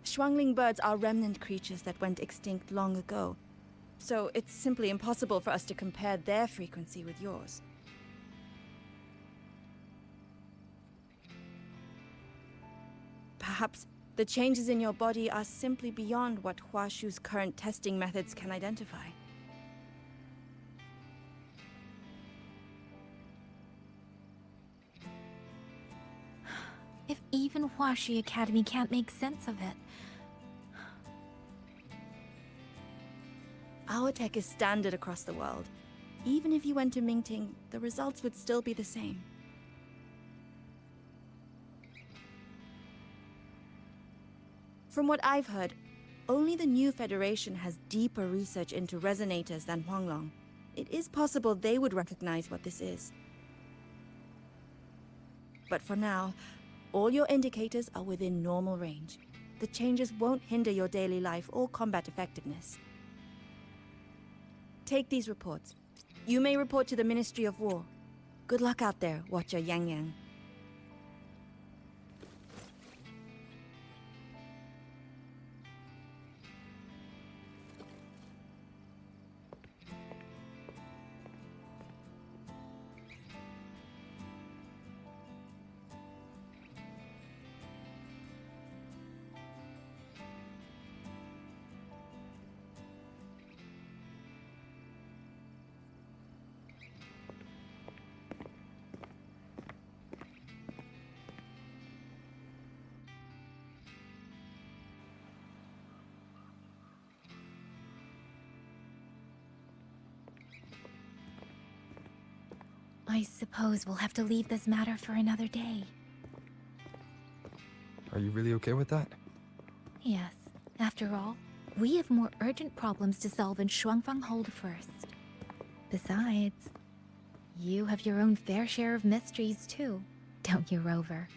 Xuanling birds are remnant creatures that went extinct long ago, so it's simply impossible for us to compare their frequency with yours. Perhaps the changes in your body are simply beyond what Huashu's current testing methods can identify. If even Huashi Academy can't make sense of it... Our tech is standard across the world. Even if you went to Mingting, the results would still be the same. From what I've heard, only the new Federation has deeper research into resonators than Huanglong. It is possible they would recognize what this is. But for now, all your indicators are within normal range. The changes won't hinder your daily life or combat effectiveness. Take these reports. You may report to the Ministry of War. Good luck out there, Watcher Yang Yang. I suppose we'll have to leave this matter for another day. Are you really okay with that? Yes. After all, we have more urgent problems to solve in Shuangfang Hold first. Besides, you have your own fair share of mysteries too, don't you, Rover?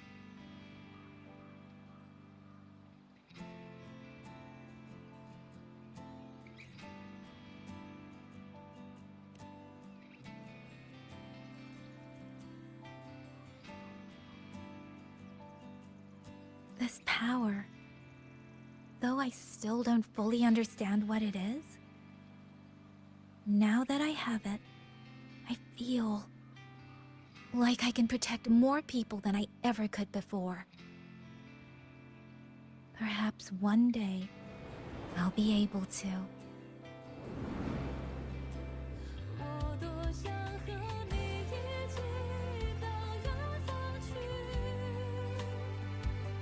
This power, though I still don't fully understand what it is, now that I have it, I feel like I can protect more people than I ever could before. Perhaps one day, I'll be able to.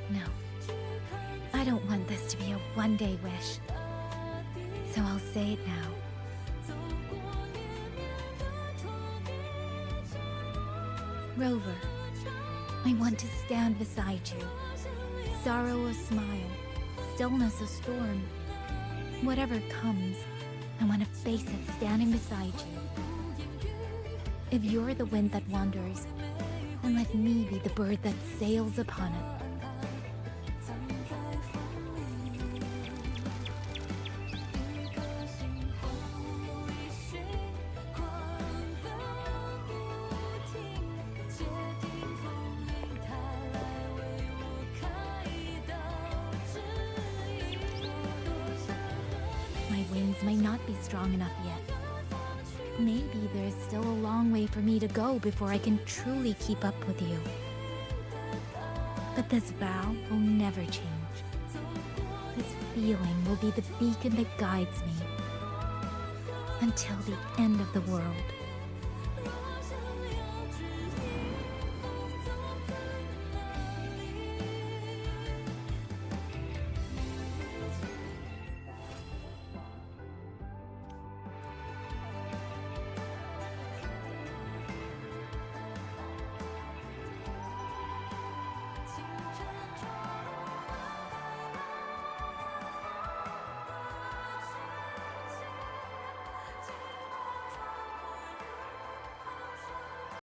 No, I don't want this to be a one-day wish, so I'll say it now. Rover, I want to stand beside you. Sorrow a smile, stillness a storm. Whatever comes, I want to face it standing beside you. If you're the wind that wanders, then let me be the bird that sails upon it. My wings may not be strong enough yet. Maybe there's still a long way for me to go before I can truly keep up with you. But this vow will never change. This feeling will be the beacon that guides me until the end of the world.